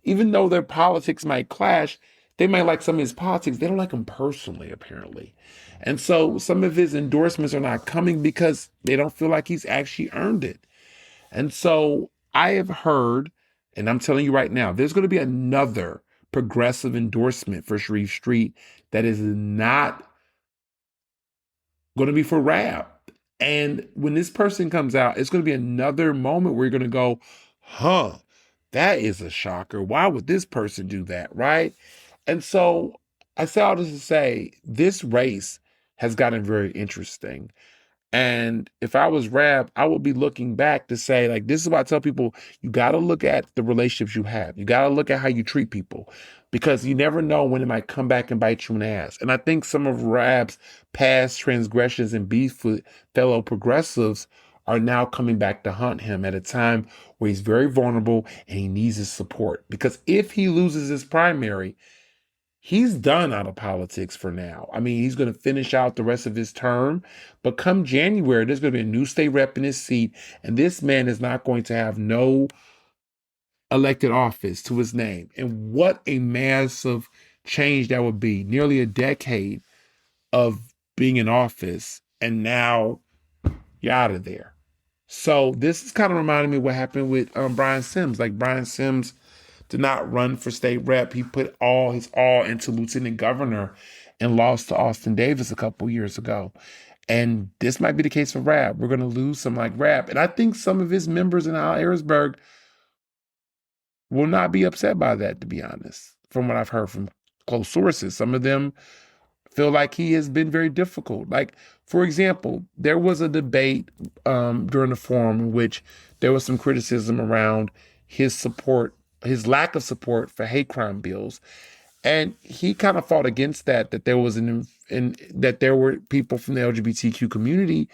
even though their politics might clash, they might like some of his politics. They don't like him personally, apparently. And so some of his endorsements are not coming because they don't feel like he's actually earned it. And so I have heard, and I'm telling you right now, there's going to be another progressive endorsement for Sharif Street that is not going to be for Rab. And when this person comes out, it's going to be another moment where you're going to go, huh, that is a shocker. Why would this person do that, right? And so I say all this to say this race has gotten very interesting. And if I was Rab, I would be looking back to say, like, this is why I tell people, you got to look at the relationships you have. You got to look at how you treat people, because you never know when it might come back and bite you in the ass. And I think some of Rab's past transgressions and beef with fellow progressives are now coming back to haunt him at a time where he's very vulnerable and he needs his support. Because if he loses his primary, he's done out of politics for now. I mean, he's going to finish out the rest of his term, but come January, there's going to be a new state rep in his seat, and this man is not going to have no elected office to his name. And what a massive change that would be. Nearly a decade of being in office, and now you're out of there. So this is kind of reminding me of what happened with Brian Sims. Like, Brian Sims did not run for state rep. He put all his all into lieutenant governor and lost to Austin Davis a couple years ago. And this might be the case for Rab. We're going to lose some like Rab. And I think some of his members in Harrisburg will not be upset by that, to be honest, from what I've heard from close sources. Some of them feel like he has been very difficult. Like, for example, there was a debate during the forum in which there was some criticism around his lack of support for hate crime bills. And he kind of fought against that there was that there were people from the LGBTQ community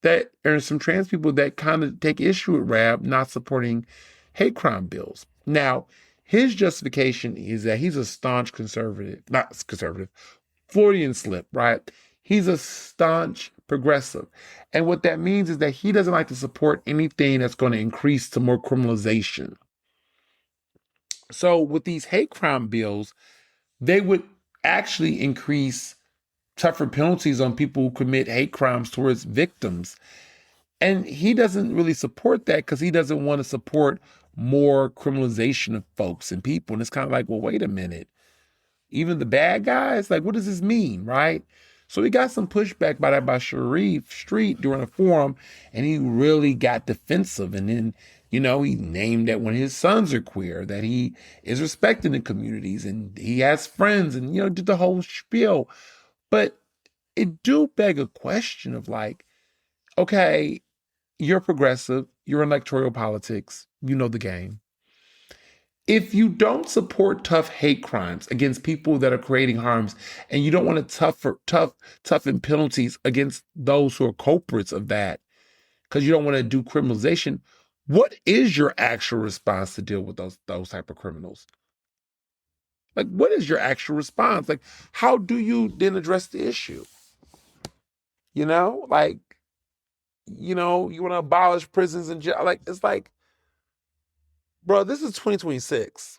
that, and some trans people that kind of take issue with Rab not supporting hate crime bills. Now, his justification is that he's a staunch conservative, not conservative, Freudian slip, right? He's a staunch progressive. And what that means is that he doesn't like to support anything that's going to increase to more criminalization. So with these hate crime bills, they would actually increase tougher penalties on people who commit hate crimes towards victims. And he doesn't really support that because he doesn't want to support more criminalization of folks and people. And it's kind of like, well, wait a minute. Even the bad guys? Like, what does this mean, right? So he got some pushback by Sharif Street during a forum, and he really got defensive. And then, he named that when his sons are queer, that he is respected in communities and he has friends and, did the whole spiel. But it do beg a question of like, okay, you're progressive, you're in electoral politics, you know the game. If you don't support tough hate crimes against people that are creating harms, and you don't want to toughen penalties against those who are culprits of that, because you don't want to do criminalization, what is your actual response to deal with those type of criminals? Like, what is your actual response? Like, how do you then address the issue? You know, like, you want to abolish prisons and jail. Like, it's like, bro, this is 2026.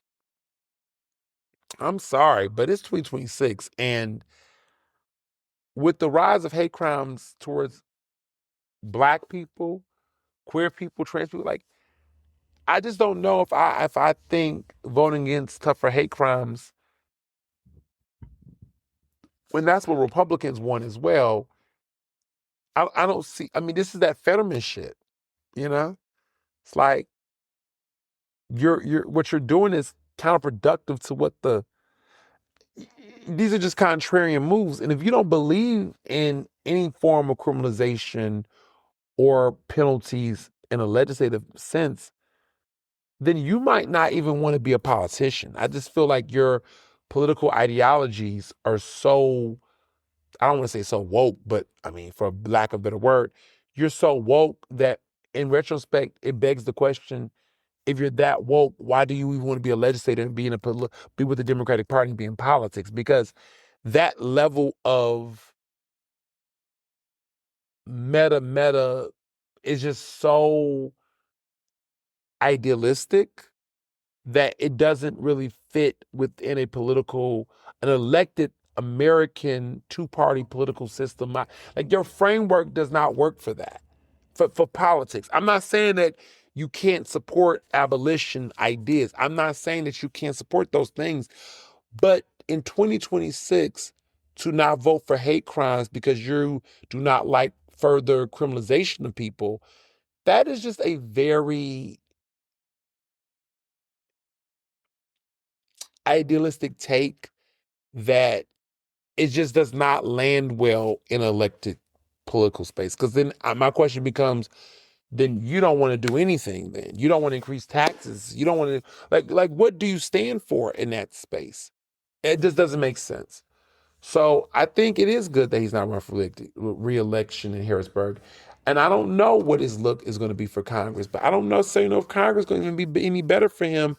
I'm sorry, but it's 2026. And with the rise of hate crimes towards Black people, queer people, trans people, like, I just don't know if I think voting against tougher hate crimes, when that's what Republicans want as well, I don't see. I mean, this is that Fetterman shit, you know? It's like you're what you're doing is counterproductive to what these are just contrarian moves. And if you don't believe in any form of criminalization or penalties in a legislative sense, then you might not even want to be a politician. I just feel like your political ideologies are so, I don't want to say so woke, but I mean, for lack of a better word, you're so woke that in retrospect, it begs the question, if you're that woke, why do you even want to be a legislator and be with the Democratic Party and be in politics? Because that level of meta is just so idealistic that it doesn't really fit within an elected American two-party political system. Like, your framework does not work for that, for politics. I'm not saying that you can't support abolition ideas. I'm not saying that you can't support those things. But in 2026, to not vote for hate crimes because you do not like further criminalization of people, that is just a very idealistic take that it just does not land well in an elected political space. Because then my question becomes, then you don't want to do anything. Then you don't want to increase taxes. You don't want to like what do you stand for in that space? It just doesn't make sense. So I think it is good that he's not running for re-election in Harrisburg. And I don't know what his look is going to be for Congress, but I don't necessarily know if Congress is going to even be any better for him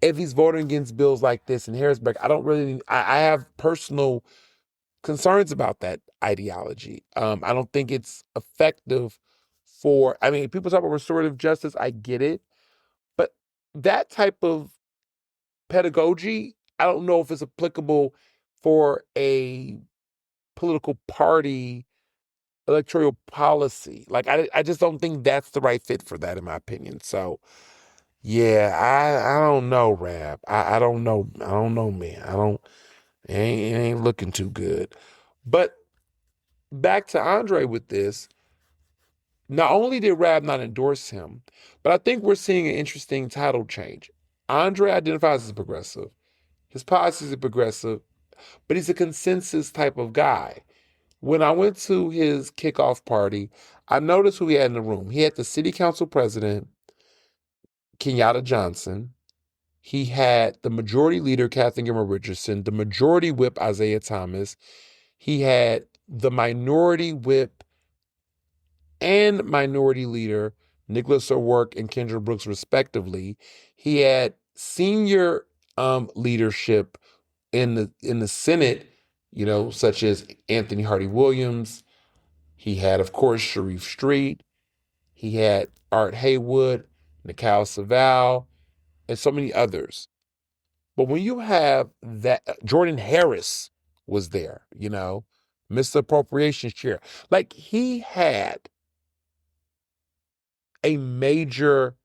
if he's voting against bills like this in Harrisburg. I have personal concerns about that ideology. I don't think it's effective I mean, people talk about restorative justice, I get it, but that type of pedagogy, I don't know if it's applicable for a political party electoral policy. Like, I just don't think that's the right fit for that, in my opinion. So yeah, I don't know, Rab. I don't know. I don't know, man. It ain't looking too good. But back to Andre with this, not only did Rab not endorse him, but I think we're seeing an interesting title change. Andre identifies as progressive. His policies are progressive, but he's a consensus type of guy. When I went to his kickoff party, I noticed who he had in the room. He had the city council president, Kenyatta Johnson. He had the majority leader, Kathy Gilmore Richardson, the majority whip, Isaiah Thomas. He had the minority whip and minority leader, Nicholas O'Rourke and Kendra Brooks, respectively. He had senior leadership in the Senate, such as Anthony Hardy Williams. He had, of course, Sharif Street. He had Art Haywood, Nikal Saval, and so many others. But when you have that, Jordan Harris was there, Mr. Appropriations Chair. Like, he had a major,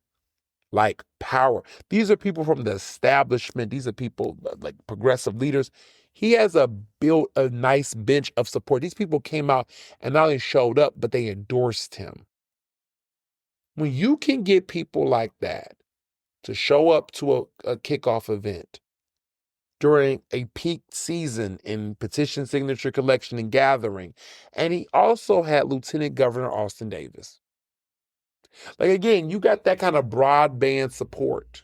power. These are people from the establishment. These are people like progressive leaders. He has built a nice bench of support. These people came out and not only showed up, but they endorsed him. When you can get people like that to show up to a kickoff event during a peak season in petition signature collection and gathering, and he also had Lieutenant Governor Austin Davis. Like, again, you got that kind of broadband support.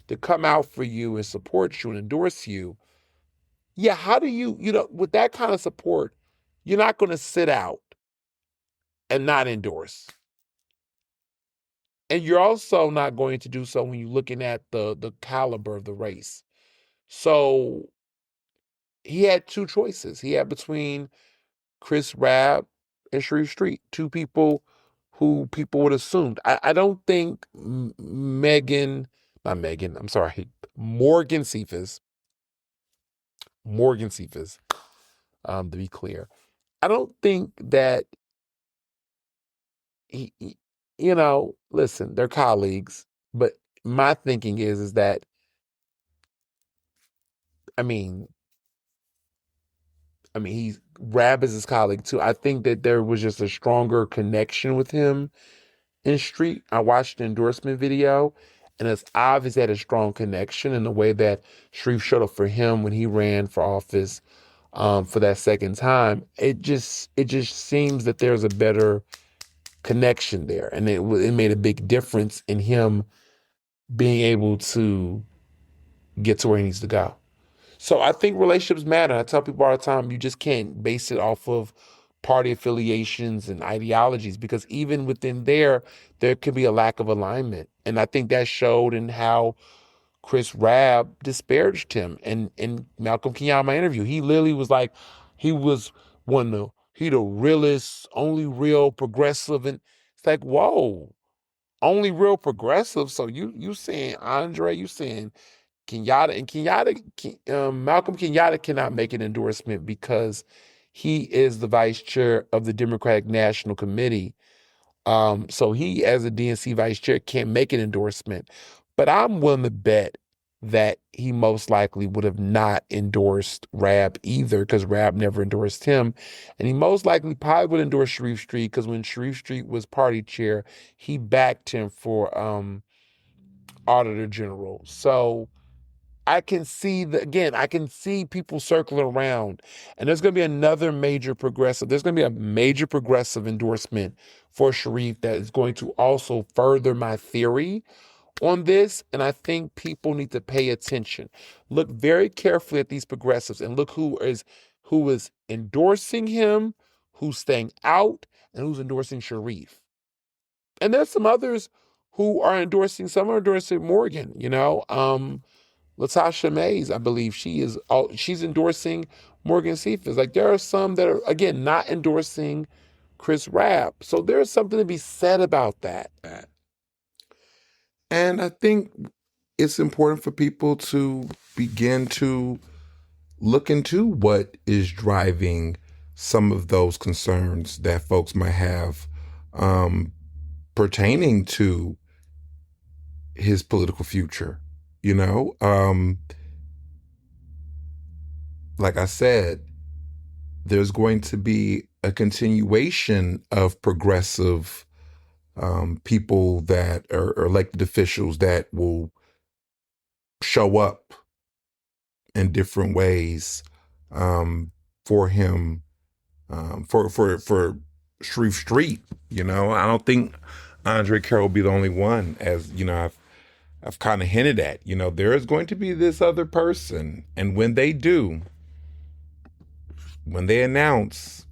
to come out for you and support you and endorse you, yeah, how do you, with that kind of support, you're not going to sit out and not endorse. And you're also not going to do so when you're looking at the caliber of the race. So he had two choices. He had between Chris Rabb and Sharif Street, two people who people would assume. I don't think Morgan Cephas, to be clear, I don't think that he listen, they're colleagues, but my thinking is that, I mean, he's Rab is his colleague too. I think that there was just a stronger connection with him in Street. I watched the endorsement video, and it's obvious that a strong connection in the way that Sharif showed up for him when he ran for office for that second time. It just seems that there's a better connection there, and it made a big difference in him being able to get to where he needs to go. So I think relationships matter. I tell people all the time, you just can't base it off of party affiliations and ideologies, because even within there could be a lack of alignment. And I think that showed in how Chris Rabb disparaged him. And in Malcolm Kenyama interview, he literally was like, he was he the realest, only real progressive. And it's like, whoa, only real progressive. So you saying Andre, you saying Malcolm Kenyatta cannot make an endorsement because he is the vice chair of the Democratic National Committee. So he, as a DNC vice chair, can't make an endorsement. But I'm willing to bet that he most likely would have not endorsed Rabb either, because Rabb never endorsed him. And he most likely probably would endorse Sharif Street, because when Sharif Street was party chair, he backed him for Auditor General. So I can see people circling around, and there's going to be another major progressive. There's going to be a major progressive endorsement for Sharif that is going to also further my theory on this. And I think people need to pay attention. Look very carefully at these progressives and look who is endorsing him, who's staying out, and who's endorsing Sharif. And there's some others who are endorsing. Some are endorsing Morgan. Latasha Mays, I believe she's endorsing Morgan Cephas. Like, there are some that are, again, not endorsing Chris Rabb. So there's something to be said about that. And I think it's important for people to begin to look into what is driving some of those concerns that folks might have pertaining to his political future. Like I said, there's going to be a continuation of progressive people that are elected officials that will show up in different ways for him, for Sharif Street. I don't think Andre Carroll will be the only one, as I've kind of hinted at. There is going to be this other person, and when they announce,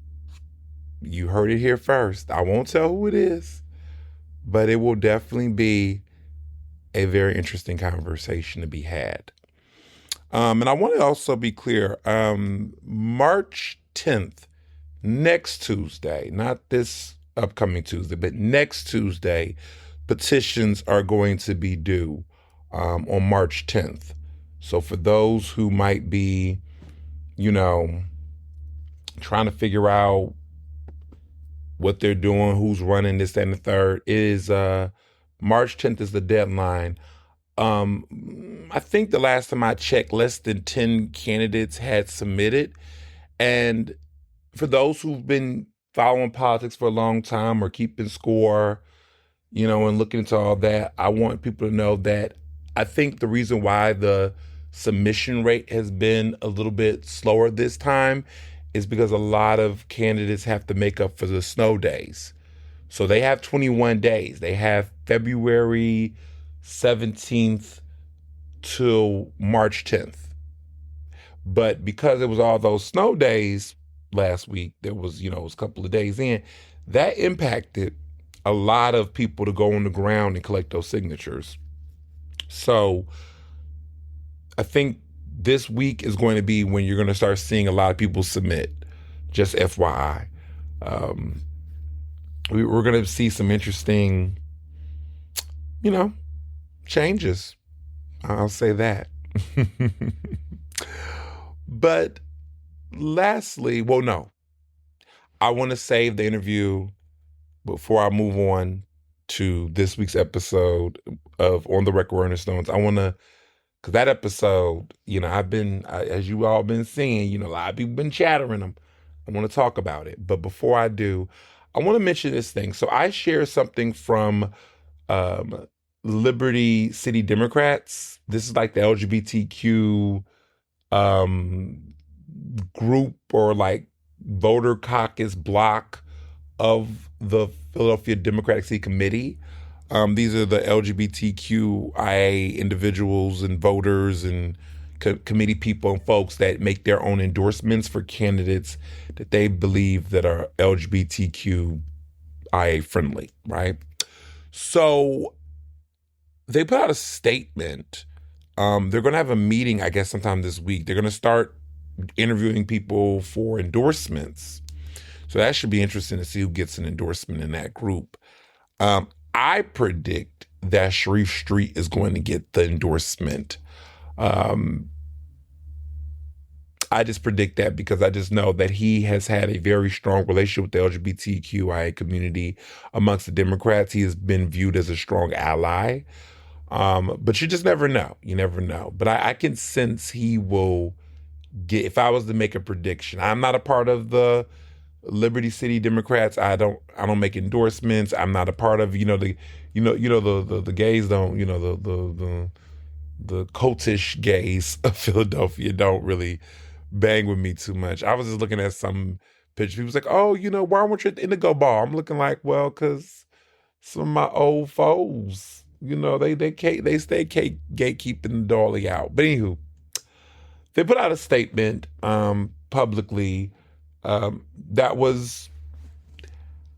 you heard it here first. I won't tell who it is, but it will definitely be a very interesting conversation to be had. And I want to also be clear, March 10th, next Tuesday, not this upcoming Tuesday, but next Tuesday, petitions are going to be due on March 10th. So for those who might be, trying to figure out what they're doing, who's running this, that, and the third, is March 10th is the deadline. I think the last time I checked, less than 10 candidates had submitted. And for those who've been following politics for a long time or keeping score, and looking into all that, I want people to know that I think the reason why the submission rate has been a little bit slower this time is because a lot of candidates have to make up for the snow days. So they have 21 days. They have February 17th till March 10th. But because it was all those snow days last week, there was, it was a couple of days in, that impacted a lot of people to go on the ground and collect those signatures. So I think this week is going to be when you're going to start seeing a lot of people submit, just FYI. We're going to see some interesting, changes. I'll say that. But lastly, I want to save the interview before I move on to this week's episode of On the Record Ernest Stones. I want to, because that episode, as you all been seeing, a lot of people been chattering them. I want to talk about it. But before I do, I want to mention this thing. So I share something from Liberty City Democrats. This is like the LGBTQ group or like voter caucus block of the Philadelphia Democratic City Committee. These are the LGBTQIA individuals and voters and committee people and folks that make their own endorsements for candidates that they believe that are LGBTQIA friendly, right? So they put out a statement. They're going to have a meeting, I guess, sometime this week. They're going to start interviewing people for endorsements. So that should be interesting to see who gets an endorsement in that group. I predict that Sharif Street is going to get the endorsement. I just predict that because I just know that he has had a very strong relationship with the LGBTQIA community amongst the Democrats. He has been viewed as a strong ally. But you just never know. You never know. But I can sense he will get, if I was to make a prediction, I'm not a part of the Liberty City Democrats. I don't make endorsements. I'm not a part of, the gays don't, the cultish gays of Philadelphia don't really bang with me too much. I was just looking at some pictures. People was like, oh, why weren't you at the Indigo Ball? I'm looking like, well, because some of my old foes, they stay gatekeeping the dolly out. But anywho, they put out a statement publicly that was,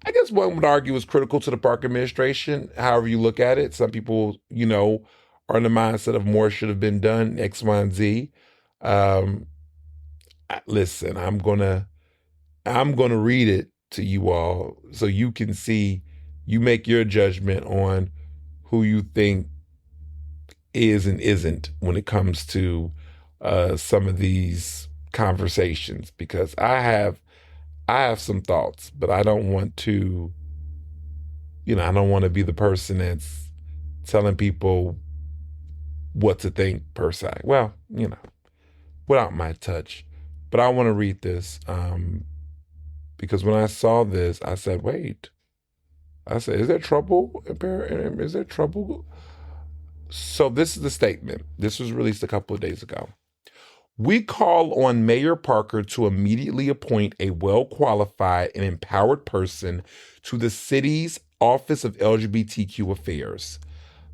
I guess one would argue, was critical to the park administration. However you look at it, some people, are in the mindset of more should have been done, X, Y, and Z. Listen, I'm gonna read it to you all so you can see, you make your judgment on who you think is and isn't when it comes to some of these conversations, because I have some thoughts, but I don't want to, I don't want to be the person that's telling people what to think per se. Well, without my touch. But I want to read this because when I saw this, I said, wait. I said, is there trouble? Is there trouble? So this is the statement. This was released a couple of days ago. We call on Mayor Parker to immediately appoint a well-qualified and empowered person to the city's Office of LGBTQ Affairs.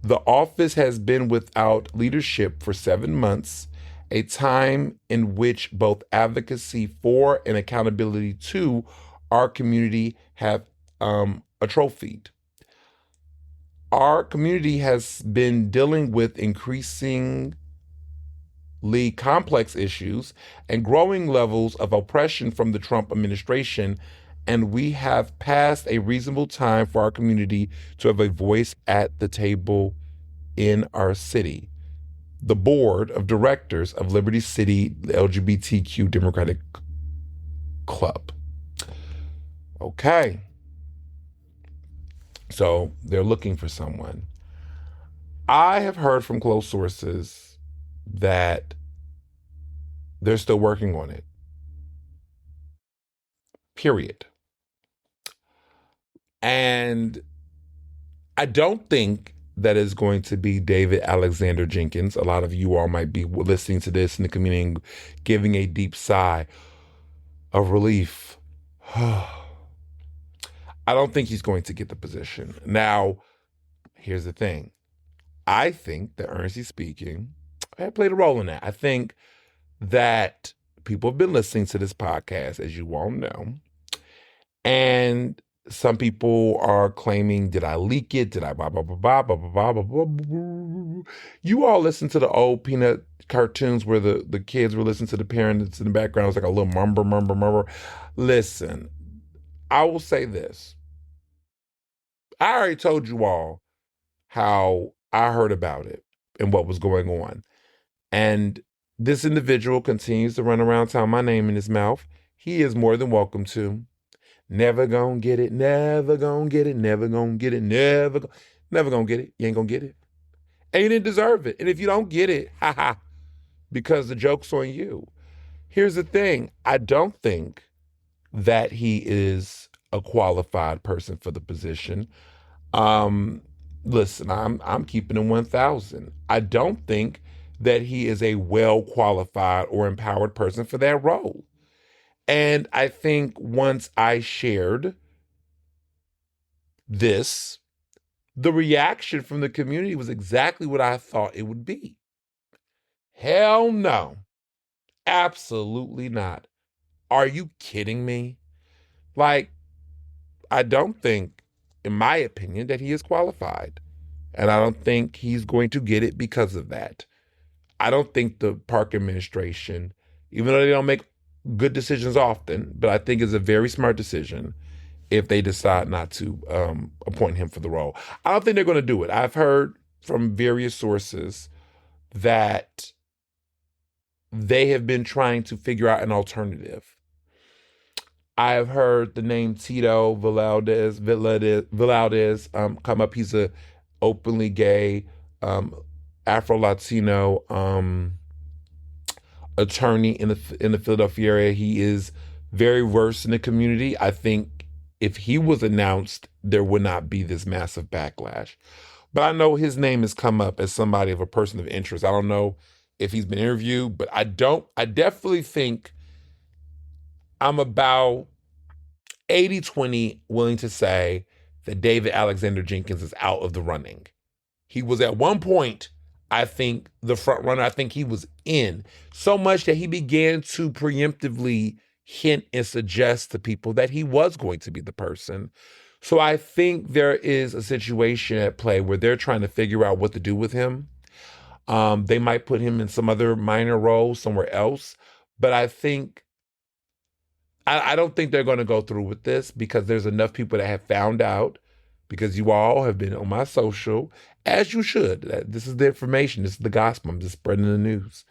The office has been without leadership for 7 months, a time in which both advocacy for and accountability to our community have atrophied. Our community has been dealing with increasingly complex issues and growing levels of oppression from the Trump administration, and we have passed a reasonable time for our community to have a voice at the table in our city. The board of directors of Liberty City LGBTQ Democratic Club. Okay. So they're looking for someone. I have heard from close sources that they're still working on it. Period. And I don't think that is going to be David Alexander Jenkins. A lot of you all might be listening to this in the community, giving a deep sigh of relief. I don't think he's going to get the position. Now, here's the thing. I think that, Ernestly speaking, played a role in that. I think that people have been listening to this podcast, as you all know, and some people are claiming, did I leak it? Did I blah, blah, blah, blah, blah, blah, blah, blah, blah. You all listen to the old Peanut cartoons where the kids were listening to the parents in the background. It was like a little murmur. Listen, I will say this. I already told you all how I heard about it and what was going on. And this individual continues to run around town, my name in his mouth. He is more than welcome to. Never gonna get it, never gonna get it, never gonna get it, never gonna get it. You ain't gonna get it. And you didn't deserve it. And if you don't get it, haha, because the joke's on you. Here's the thing. I don't think that he is a qualified person for the position. Listen, I'm keeping him 1,000. I don't think that he is a well-qualified or empowered person for that role. And I think once I shared this, the reaction from the community was exactly what I thought it would be. Hell no. Absolutely not. Are you kidding me? Like, I don't think, in my opinion, that he is qualified. And I don't think he's going to get it because of that. I don't think the park administration, even though they don't make good decisions often, but I think it's a very smart decision if they decide not to appoint him for the role. I don't think they're going to do it. I've heard from various sources that they have been trying to figure out an alternative. I have heard the name Tito Valdez come up. He's a openly gay Afro-Latino attorney in the Philadelphia area. He is very versed in the community. I think if he was announced, there would not be this massive backlash. But I know his name has come up as somebody of a person of interest. I don't know if he's been interviewed, but I definitely think I'm about 80-20 willing to say that David Alexander Jenkins is out of the running. He was at one point, I think, the front runner. I think he was in so much that he began to preemptively hint and suggest to people that he was going to be the person. So I think there is a situation at play where they're trying to figure out what to do with him. They might put him in some other minor role somewhere else, but I don't think they're going to go through with this because there's enough people that have found out, because you all have been on my social, as you should. This is the information. This is the gospel. I'm just spreading the news.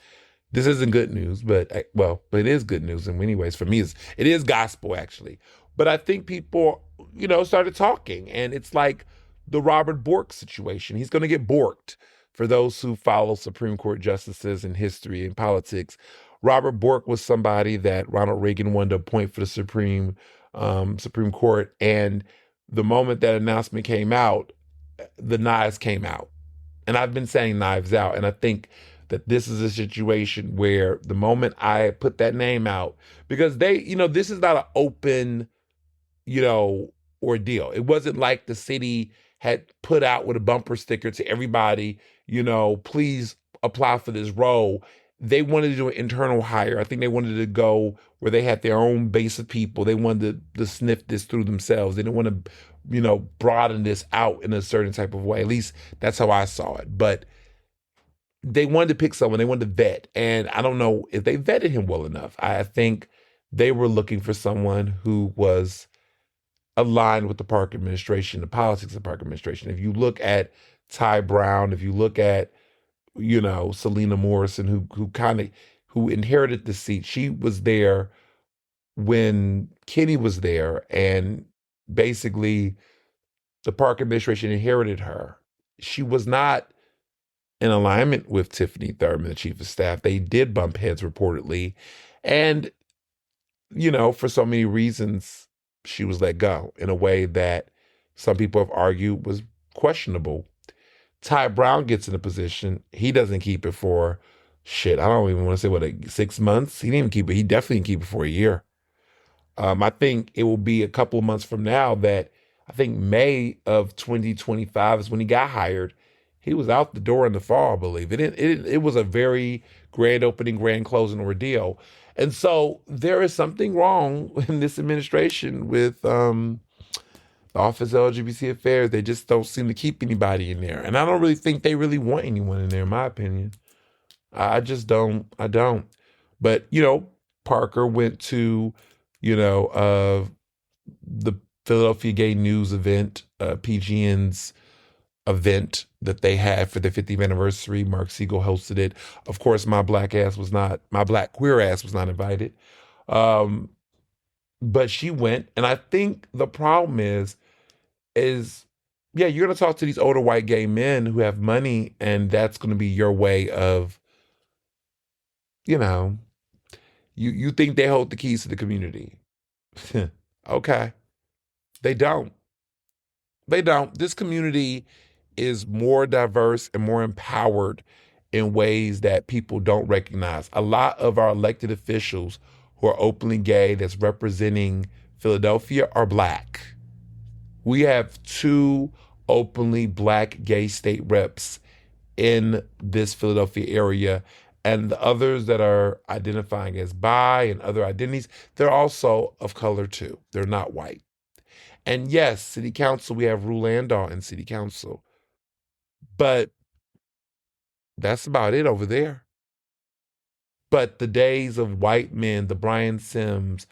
This isn't good news, but it is good news in many ways. For me, it is gospel, actually. But I think people, started talking, and it's like the Robert Bork situation. He's going to get borked. For those who follow Supreme Court justices in history and politics, Robert Bork was somebody that Ronald Reagan wanted to appoint for the Supreme Court. And the moment that announcement came out, the knives came out. And I've been saying knives out. And I think that this is a situation where the moment I put that name out, because this is not an open, ordeal. It wasn't like the city had put out with a bumper sticker to everybody, please apply for this role. They wanted to do an internal hire. I think they wanted to go where they had their own base of people. They wanted to sniff this through themselves. They didn't want to, broaden this out in a certain type of way. At least that's how I saw it. But they wanted to pick someone. They wanted to vet. And I don't know if they vetted him well enough. I think they were looking for someone who was aligned with the park administration, the politics of the park administration. If you look at Ty Brown, if you look at, Selena Morrison, who inherited the seat, she was there when Kenny was there, and basically the park administration inherited her. She was not in alignment with Tiffany Thurman, the chief of staff. They did bump heads reportedly. And, for so many reasons, she was let go in a way that some people have argued was questionable. Ty Brown gets in a position, he doesn't keep it for, I don't even want to say 6 months? He didn't even keep it. He definitely didn't keep it for a year. I think it will be a couple of months from now that I think May of 2025 is when he got hired. he was out the door in the fall, I believe. It was a very grand opening, grand closing ordeal. And so there is something wrong in this administration with the Office of LGBT Affairs. They just don't seem to keep anybody in there. And I don't really think they really want anyone in there, in my opinion. I just don't. I don't. But, Parker went to, the Philadelphia Gay News event, PGN's event that they had for their 50th anniversary. Mark Siegel hosted it. Of course, my black queer ass was not invited. But she went, and I think the problem is, yeah, you're going to talk to these older white gay men who have money, and that's going to be your way of, you think they hold the keys to the community. Okay. They don't. They don't. This community is more diverse and more empowered in ways that people don't recognize. A lot of our elected officials who are openly gay that's representing Philadelphia are Black. We have 2 openly Black gay state reps in this Philadelphia area. And the others that are identifying as bi and other identities, they're also of color too. They're not white. And yes, city council, we have Rue Landau in city council. But that's about it over there. But the days of white men, the Brian Sims,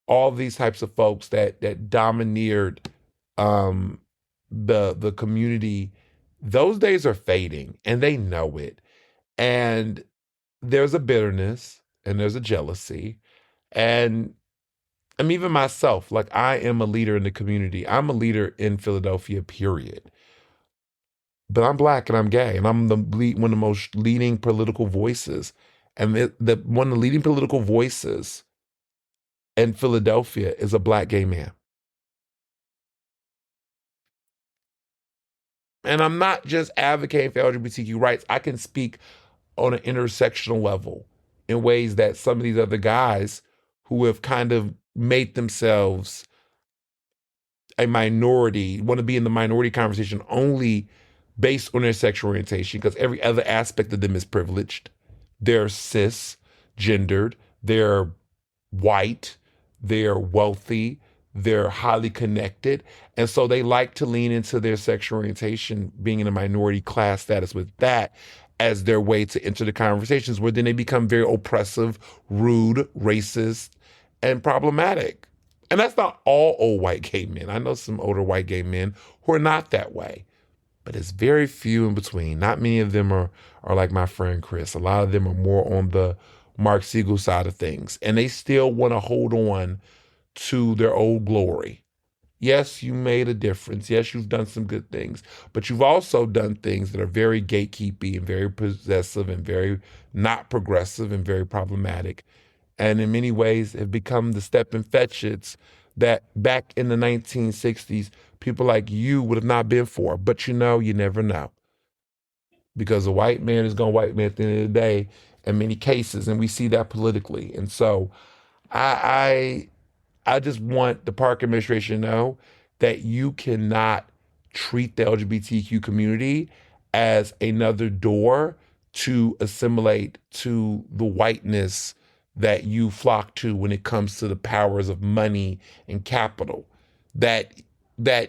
all these types of folks that domineered the community, those days are fading, and they know it. And there's a bitterness and there's a jealousy. And I'm even myself, like I am a leader in the community. I'm a leader in Philadelphia, period. But I'm Black and I'm gay, and I'm one of the most leading political voices. And one of the leading political voices in Philadelphia is a Black gay man. And I'm not just advocating for LGBTQ rights. I can speak on an intersectional level in ways that some of these other guys who have kind of made themselves a minority, want to be in the minority conversation only based on their sexual orientation, because every other aspect of them is privileged. They're cisgendered, they're white, they're wealthy, they're highly connected. And so they like to lean into their sexual orientation, being in a minority class status with that as their way to enter the conversations, where then they become very oppressive, rude, racist, and problematic. And that's not all old white gay men. I know some older white gay men who are not that way, but it's very few in between. Not many of them are like my friend Chris. A lot of them are more on the Mark Siegel side of things, and they still want to hold on to their old glory. Yes, you made a difference. Yes, you've done some good things, but you've also done things that are very gatekeepy and very possessive and very not progressive and very problematic. And in many ways have become the step and fetches that back in the 1960s, people like you would have not been for. But you never know. Because a white man is going to white man at the end of the day in many cases, and we see that politically. And so I just want the Park administration to know that you cannot treat the LGBTQ community as another door to assimilate to the whiteness that you flock to when it comes to the powers of money and capital. That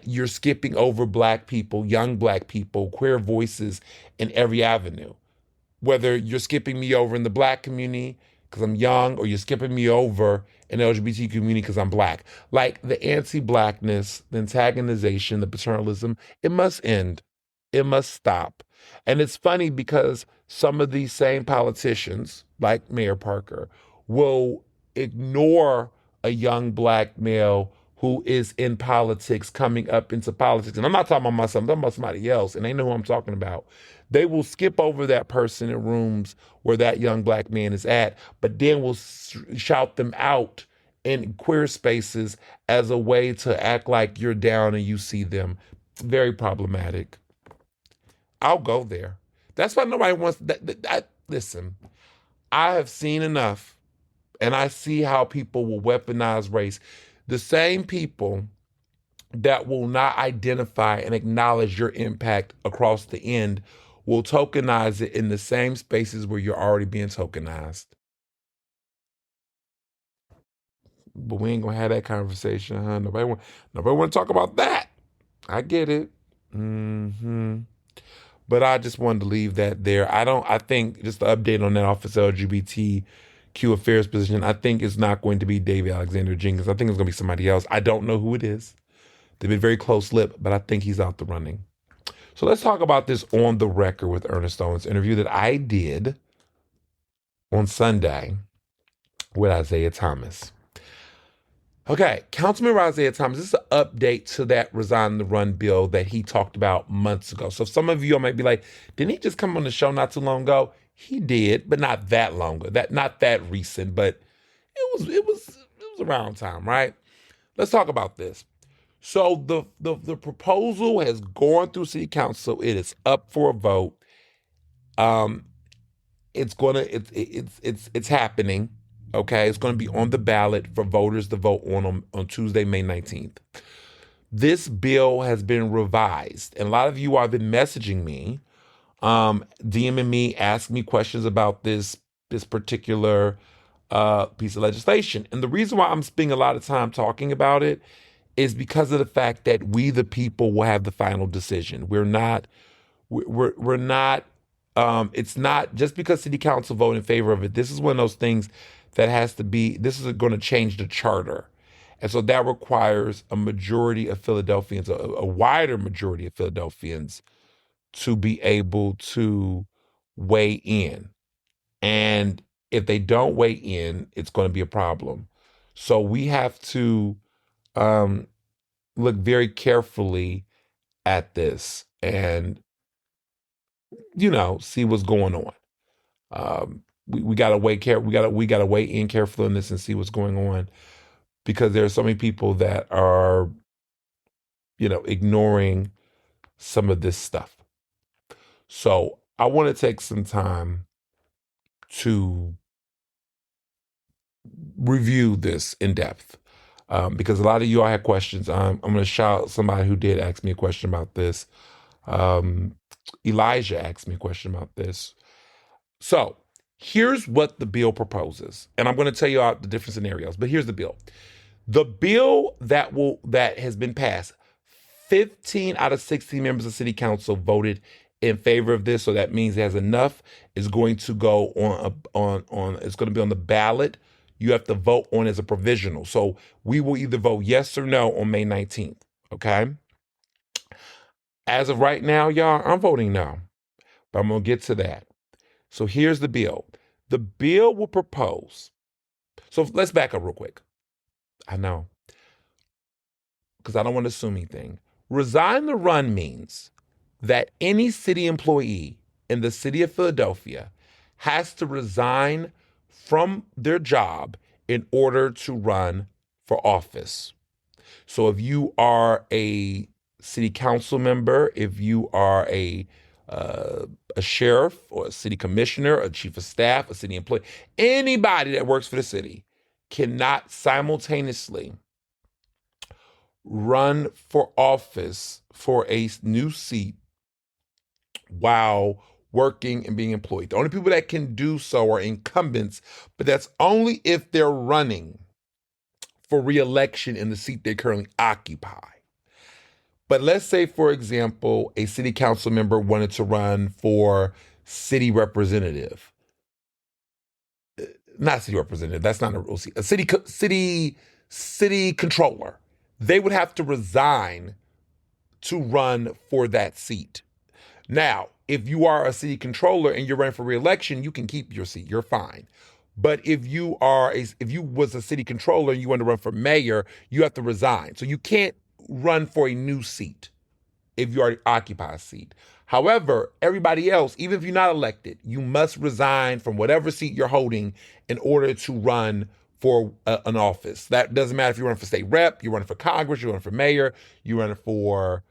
you're skipping over Black people, young Black people, queer voices in every avenue. Whether you're skipping me over in the Black community because I'm young, or you're skipping me over in the LGBT community because I'm Black. Like the anti-Blackness, the antagonization, the paternalism, it must end. It must stop. And it's funny because some of these same politicians, like Mayor Parker, will ignore a young Black male who is in politics, coming up into politics. And I'm not talking about myself, I'm talking about somebody else, and they know who I'm talking about. They will skip over that person in rooms where that young Black man is at, but then will shout them out in queer spaces as a way to act like you're down and you see them. Very problematic. I'll go there. That's why nobody wants that. Listen, I have seen enough, and I see how people will weaponize race. The same people that will not identify and acknowledge your impact across the end will tokenize it in the same spaces where you're already being tokenized. But we ain't gonna have that conversation, huh? Nobody want to talk about that. I get it. But I just wanted to leave that there. I think just the update on that Office LGBTQ affairs position, I think it's not going to be David Alexander Jenkins. I think it's going to be somebody else. I don't know who it is. They've been very close-lipped, but I think he's out the running. So let's talk about this on the record with Ernest Owens interview that I did on Sunday with Isaiah Thomas. Okay, Councilman Isaiah Thomas, this is an update to that Resign the Run bill that he talked about months ago. So some of you might be like, didn't he just come on the show not too long ago? He did, but not that long ago. Not that recent, but it was around time, right? Let's talk about this. So the proposal has gone through City Council. It is up for a vote. It's happening. Okay, it's going to be on the ballot for voters to vote on Tuesday, May 19th. This bill has been revised, and a lot of you have been messaging me, DMing me, asking me questions about this particular piece of legislation. And the reason why I'm spending a lot of time talking about it is because of the fact that we, the people, will have the final decision. We're not. It's not just because City Council voted in favor of it. This is one of those things that has to be, this is going to change the charter. And so that requires a majority of Philadelphians, a wider majority of Philadelphians to be able to weigh in. And if they don't weigh in, it's going to be a problem. So we have to look very carefully at this and, see what's going on. We gotta weigh in carefully on this and see what's going on, because there are so many people that are, ignoring some of this stuff. So I want to take some time to review this in depth, because a lot of you all had questions. I'm going to shout out somebody who did ask me a question about this. Elijah asked me a question about this. So here's what the bill proposes. And I'm going to tell you out the different scenarios, but here's the bill. The bill that has been passed, 15 out of 16 members of City Council voted in favor of this. So that means it has enough. It's going to go it's going to be on the ballot. You have to vote on as a provisional. So we will either vote yes or no on May 19th. Okay. As of right now, y'all, I'm voting no, but I'm going to get to that. So here's the bill. The bill will propose. So let's back up real quick. I know, because I don't want to assume anything. Resign the run means that any city employee in the city of Philadelphia has to resign from their job in order to run for office. So if you are a city council member, if you are a sheriff or a city commissioner, a chief of staff, a city employee, anybody that works for the city cannot simultaneously run for office for a new seat while working and being employed. The only people that can do so are incumbents, but that's only if they're running for re-election in the seat they currently occupy. But let's say, for example, a city council member wanted to run for city representative. Not city representative, that's not a real seat. A city controller. They would have to resign to run for that seat. Now, if you are a city controller and you're running for re-election, you can keep your seat. You're fine. But if you was a city controller and you want to run for mayor, you have to resign. So you can't run for a new seat if you already occupy a seat. However, everybody else, even if you're not elected, you must resign from whatever seat you're holding in order to run for an office. That doesn't matter if you're running for state rep, you're running for Congress, you're running for mayor, you're running for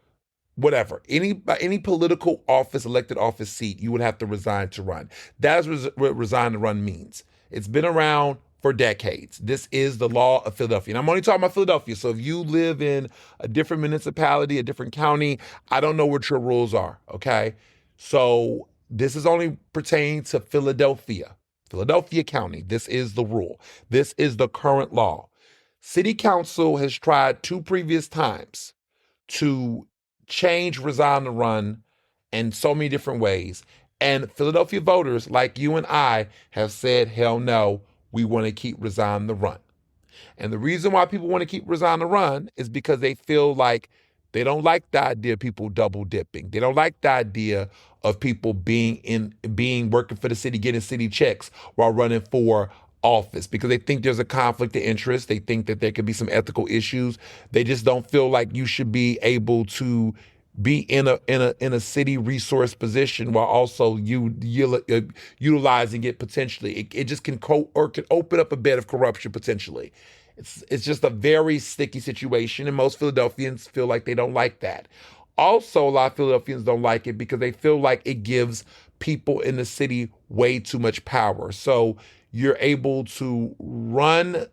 whatever. Any political office, elected office seat, you would have to resign to run. That is what resign to run means. It's been around for decades. This is the law of Philadelphia. And I'm only talking about Philadelphia. So if you live in a different municipality, a different county, I don't know what your rules are, okay? So this is only pertaining to Philadelphia County. This is the rule. This is the current law. City Council has tried 2 previous times to change Resign to Run in so many different ways. And Philadelphia voters, like you and I, have said, hell no, we want to keep Resign to Run. And the reason why people want to keep Resign to Run is because they feel like they don't like the idea of people double dipping. They don't like the idea of people being working for the city, getting city checks while running for office, because they think there's a conflict of interest. They think that there could be some ethical issues. They just don't feel like you should be able to be in a city resource position while also utilizing it potentially. It just can open up a bed of corruption potentially. It's just a very sticky situation, and most Philadelphians feel like they don't like that. Also, a lot of Philadelphians don't like it because they feel like it gives people in the city way too much power. So you're able to run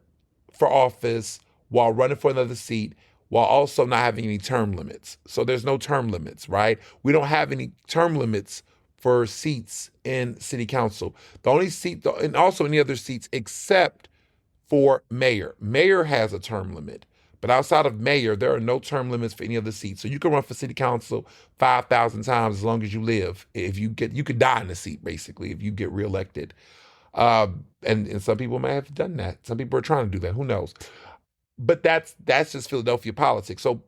for office while running for another seat, while also not having any term limits. So there's no term limits, right? We don't have any term limits for seats in city council. The only seat, and also any other seats except for mayor. Mayor has a term limit, but outside of mayor, there are no term limits for any of the seats. So you can run for city council 5,000 times as long as you live. You could die in the seat basically if you get reelected. And some people may have done that. Some people are trying to do that. Who knows? But that's just Philadelphia politics. So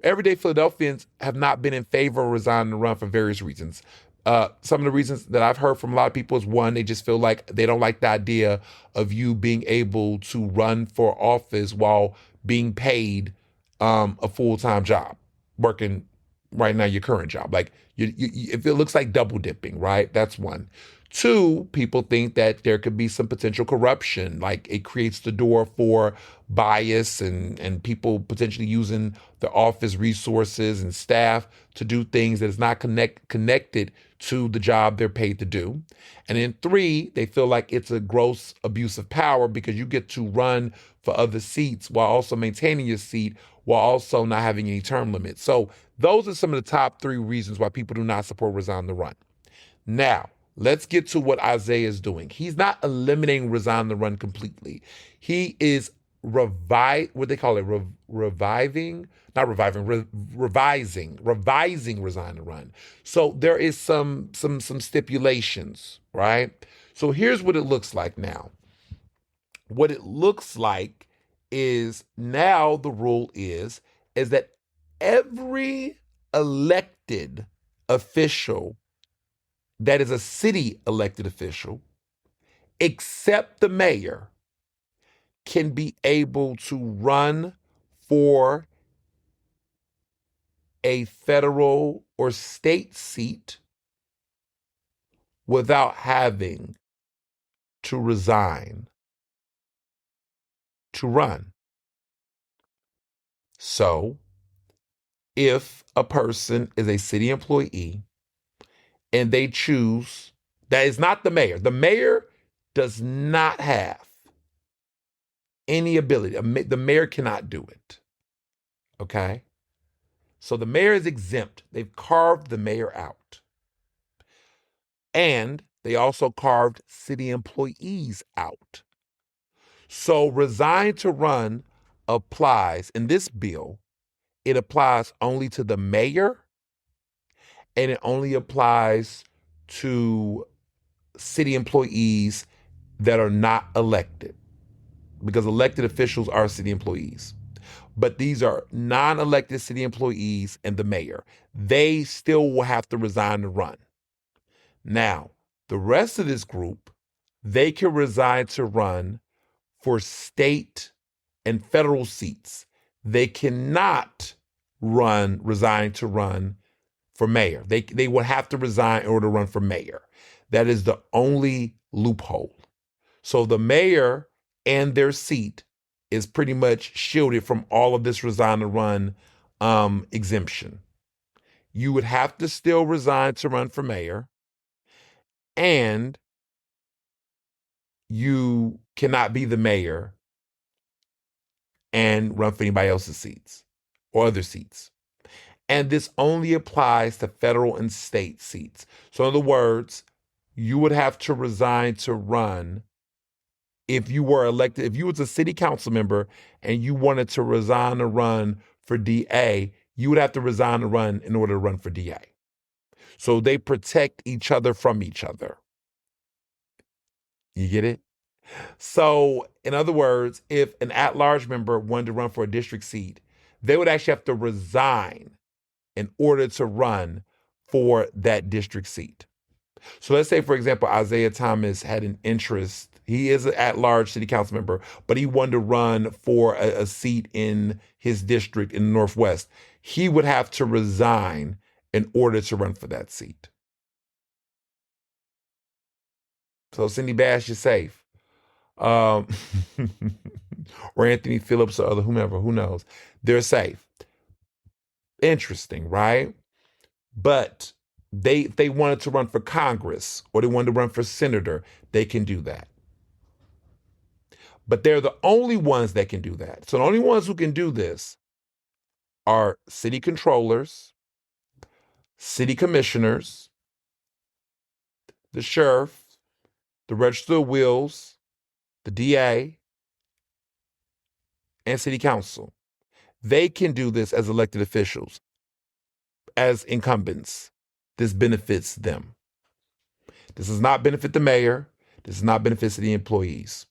everyday Philadelphians have not been in favor of Resign to Run for various reasons. Some of the reasons that I've heard from a lot of people is, one, they just feel like they don't like the idea of you being able to run for office while being paid a full-time job, working right now your current job. Like if it looks like double dipping, right? That's one. Two, people think that there could be some potential corruption, like it creates the door for bias and people potentially using the office resources and staff to do things that is not connected to the job they're paid to do. And then three, they feel like it's a gross abuse of power because you get to run for other seats while also maintaining your seat while also not having any term limits. So those are some of the top 3 reasons why people do not support Resign to Run. Now, let's get to what Isaiah is doing. He's not eliminating Resign to Run completely. He is revising Resign to Run. So there is some stipulations, right? So here's what it looks like now. What it looks like is now the rule is that every elected official that is a city elected official, except the mayor, can be able to run for a federal or state seat without having to resign to run. So, if a person is a city employee and they choose, that is not the mayor does not have any ability. The mayor cannot do it. Okay? So the mayor is exempt. They've carved the mayor out. And they also carved city employees out. So Resign to Run applies, in this bill, it applies only to the mayor, and it only applies to city employees that are not elected, because elected officials are city employees. But these are non-elected city employees and the mayor. They still will have to resign to run. Now, the rest of this group, they can resign to run for state and federal seats. They cannot resign to run for mayor. They would have to resign in order to run for mayor. That is the only loophole. So the mayor and their seat is pretty much shielded from all of this Resign to Run exemption. You would have to still resign to run for mayor, and you cannot be the mayor and run for anybody else's seats or other seats. And this only applies to federal and state seats. So in other words, you would have to resign to run if you were elected. If you was a city council member and you wanted to resign to run for DA, you would have to resign to run in order to run for DA. So they protect each other from each other. You get it? So, in other words, if an at-large member wanted to run for a district seat, they would actually have to resign in order to run for that district seat. So let's say, for example, Isaiah Thomas had an interest. He is an at-large city council member, but he wanted to run for a seat in his district in the Northwest. He would have to resign in order to run for that seat. So Cindy Bash is safe. Or Anthony Phillips or other whomever, who knows? They're safe. Interesting, right? But if they wanted to run for Congress or they wanted to run for senator, they can do that. But they're the only ones that can do that. So the only ones who can do this are city controllers, city commissioners, the sheriff, the register of wills, the DA, and city council. They can do this as elected officials, as incumbents. This benefits them. This does not benefit the mayor. This does not benefit city employees.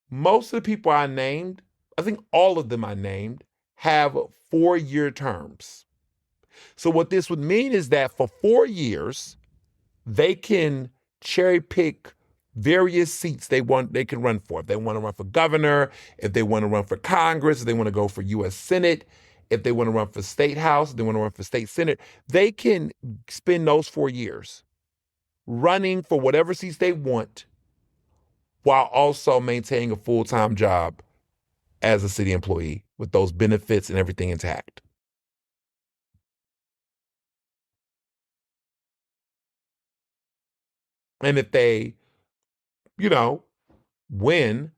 Most of the people I named, I think all of them I named, have 4-year terms. So what this would mean is that for 4 years, they can cherry pick various seats they can run for. If they want to run for governor, if they want to run for Congress, if they want to go for U.S. Senate, if they want to run for state house, if they want to run for state senate, they can spend those 4 years running for whatever seats they want while also maintaining a full-time job as a city employee with those benefits and everything intact. And if they, win,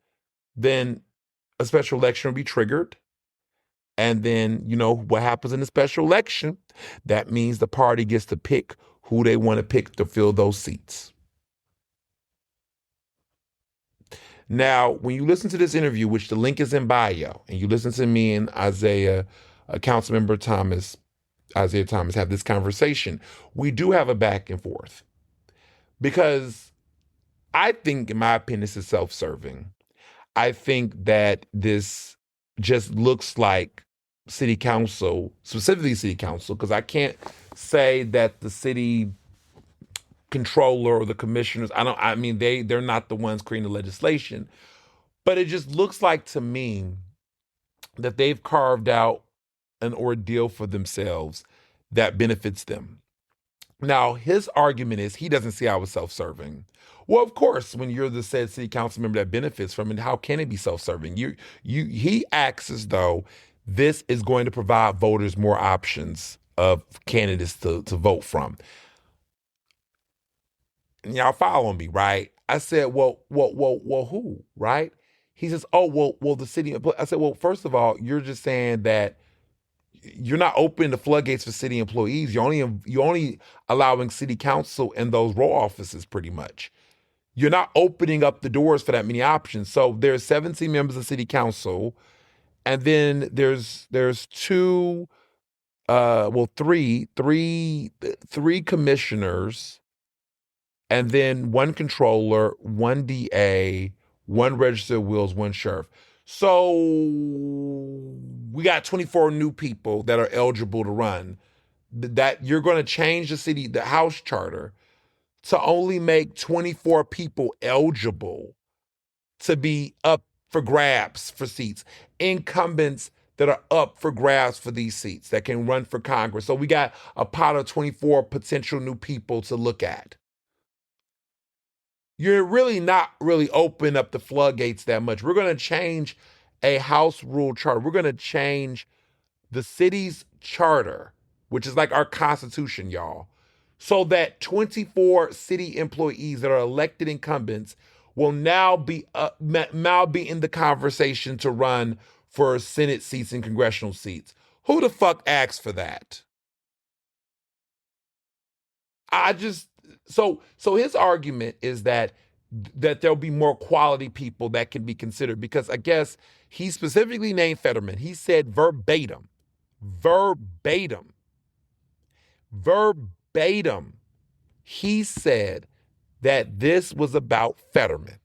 then a special election will be triggered. And then, what happens in the special election? That means the party gets to pick who they want to pick to fill those seats. Now, when you listen to this interview, which the link is in bio, and you listen to me and Isaiah, Councilmember Isaiah Thomas, have this conversation, we do have a back and forth. Because I think, in my opinion, this is self-serving. I think that this just looks like city council, specifically city council, because I can't say that the city controller or the commissioners, they're not the ones creating the legislation, but it just looks like to me that they've carved out an ordeal for themselves that benefits them. Now, his argument is he doesn't see how it's self-serving. Well, of course, when you're the said city council member that benefits from it, how can it be self-serving? He acts as though this is going to provide voters more options of candidates to vote from. And y'all follow me, right? I said, well, who, right? He says, oh, well, the city. I said, well, first of all, you're just saying that you're not opening the floodgates for city employees. You're only allowing city council and those row offices pretty much. You're not opening up the doors for that many options. So there's 17 members of city council, and then there's three commissioners, and then one controller, one DA, one register of wills, one sheriff. So we got 24 new people that are eligible to run. That you're going to change the house charter to only make 24 people eligible to be up for grabs for seats. Incumbents that are up for grabs for these seats that can run for Congress. So we got a pot of 24 potential new people to look at. You're really not really open up the floodgates that much. We're going to change a house rule charter. We're going to change the city's charter, which is like our constitution, y'all, so that 24 city employees that are elected incumbents will now be in the conversation to run for Senate seats and congressional seats. Who the fuck asked for that? So his argument is that there'll be more quality people that can be considered, because I guess he specifically named Fetterman. He said verbatim, he said that this was about Fetterman,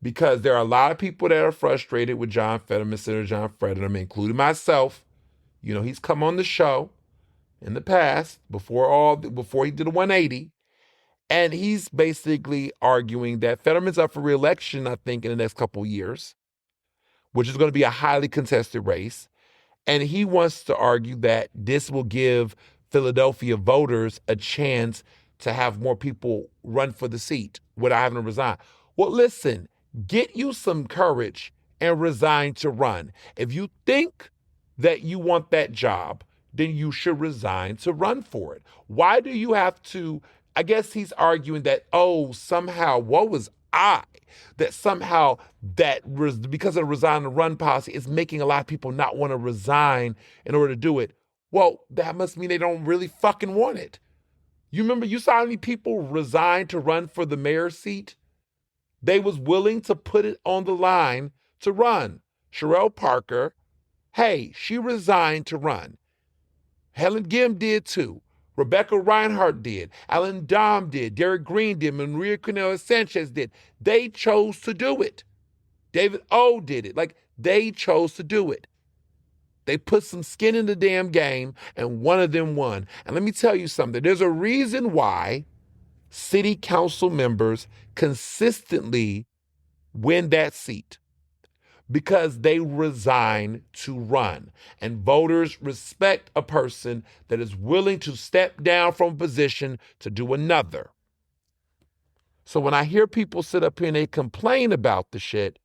because there are a lot of people that are frustrated with John Fetterman, Senator John Fetterman, including myself. You know, he's come on the show in the past before he did a 180. And he's basically arguing that Fetterman's up for re-election, I think, in the next couple of years, which is going to be a highly contested race. And he wants to argue that this will give Philadelphia voters a chance to have more people run for the seat without having to resign. Well, listen, get you some courage and resign to run. If you think that you want that job, then you should resign to run for it. Why do you have to? I guess he's arguing that, somehow, what was I? That somehow because of the resign and run policy, is making a lot of people not want to resign in order to do it. Well, that must mean they don't really fucking want it. You remember, you saw how many people resigned to run for the mayor's seat? They was willing to put it on the line to run. Sherelle Parker, hey, she resigned to run. Helen Gim did too. Rebecca Reinhart did. Alan Dom did. Derek Green did. Maria Cornelia Sanchez did. They chose to do it. David O did it. They chose to do it. They put some skin in the damn game, and one of them won. And let me tell you something. There's a reason why city council members consistently win that seat. Because they resign to run. And voters respect a person that is willing to step down from a position to do another. So when I hear people sit up here and they complain about the shit,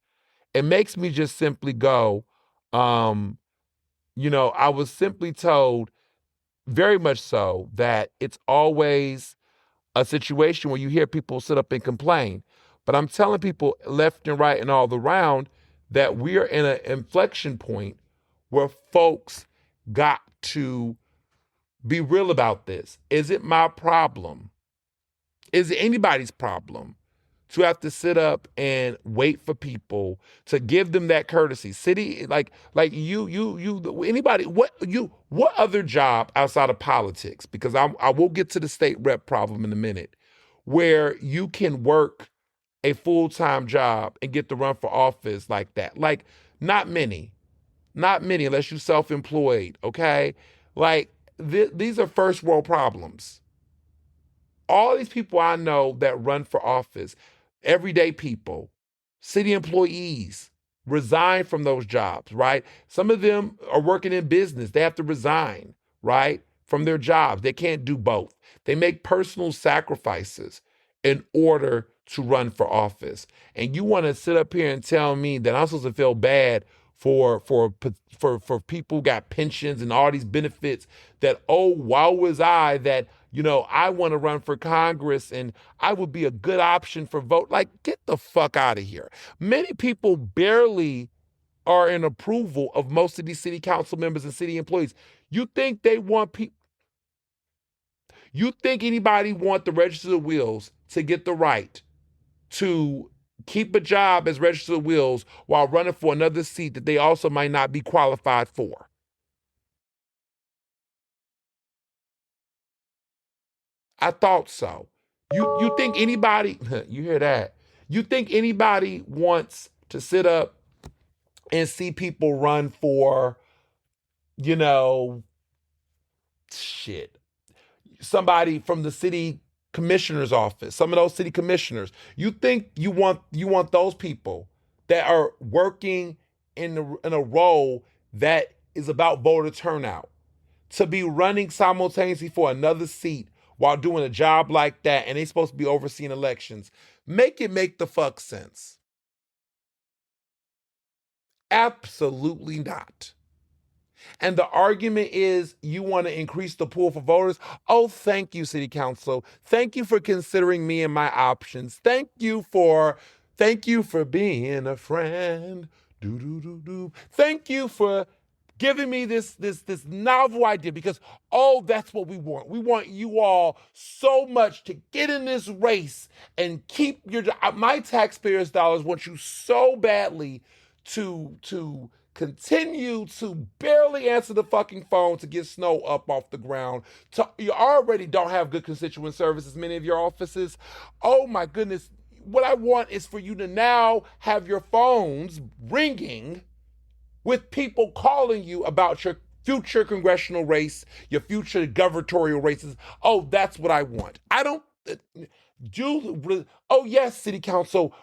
it makes me just simply go, I was simply told, very much so, that it's always a situation where you hear people sit up and complain. But I'm telling people left and right and all around that we are in an inflection point where folks got to be real about this. Is it my problem? Is it anybody's problem to have to sit up and wait for people to give them that courtesy? City, anybody, what other job outside of politics, because I will get to the state rep problem in a minute, where you can work a full-time job and get to run for office like that? Not many unless you're self-employed, okay? These are first world problems. All these people I know that run for office, everyday people, city employees, resign from those jobs, right? Some of them are working in business. They have to resign, right, from their jobs. They can't do both. They make personal sacrifices in order to run for office. And you want to sit up here and tell me that I'm supposed to feel bad for people who got pensions and all these benefits, that, why was I that, I want to run for Congress and I would be a good option for vote. Get the fuck out of here. Many people barely are in approval of most of these city council members and city employees. You think they want people? You think anybody want the register of wills to get the right to keep a job as register of wills while running for another seat that they also might not be qualified for? I thought so. You think anybody, you hear that? You think anybody wants to sit up and see people run for, somebody from the city commissioner's office, some of those city commissioners? You think you want those people that are working in a role that is about voter turnout to be running simultaneously for another seat while doing a job like that, and they're supposed to be overseeing elections? Make the fuck sense. Absolutely not. And the argument is you want to increase the pool for voters. Oh, thank you, City Council. Thank you for considering me and my options. Thank you for being a friend. Thank you for giving me this novel idea because, oh, that's what we want. We want you all so much to get in this race and keep my taxpayers' dollars want you so badly to continue to barely answer the fucking phone to get snow up off the ground. You already don't have good constituent services, many of your offices. Oh my goodness. What I want is for you to now have your phones ringing with people calling you about your future congressional race, your future gubernatorial races. Oh, that's what I want. I don't oh yes, city council,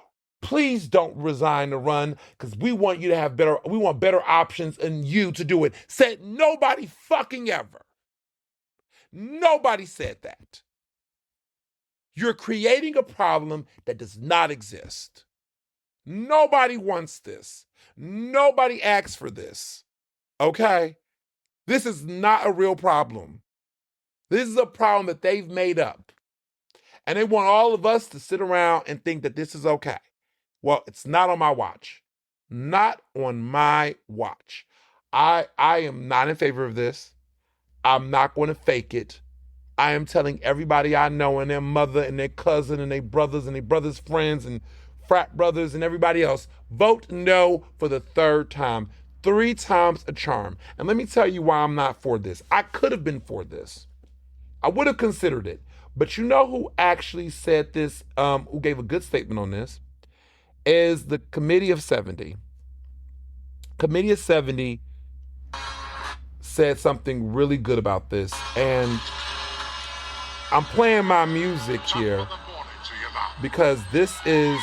please don't resign to run because we want you to have we want better options and you to do it. Said nobody fucking ever. Nobody said that. You're creating a problem that does not exist. Nobody wants this. Nobody asked for this. Okay? This is not a real problem. This is a problem that they've made up. And they want all of us to sit around and think that this is okay. Well, it's not on my watch. Not on my watch. I am not in favor of this. I'm not going to fake it. I am telling everybody I know and their mother and their cousin and their brothers' friends and frat brothers and everybody else, vote no for the third time. 3 times a charm. And let me tell you why I'm not for this. I could have been for this. I would have considered it. But you know who actually said this, who gave a good statement on this, is the Committee of 70. Committee of 70 said something really good about this. And I'm playing my music here because this is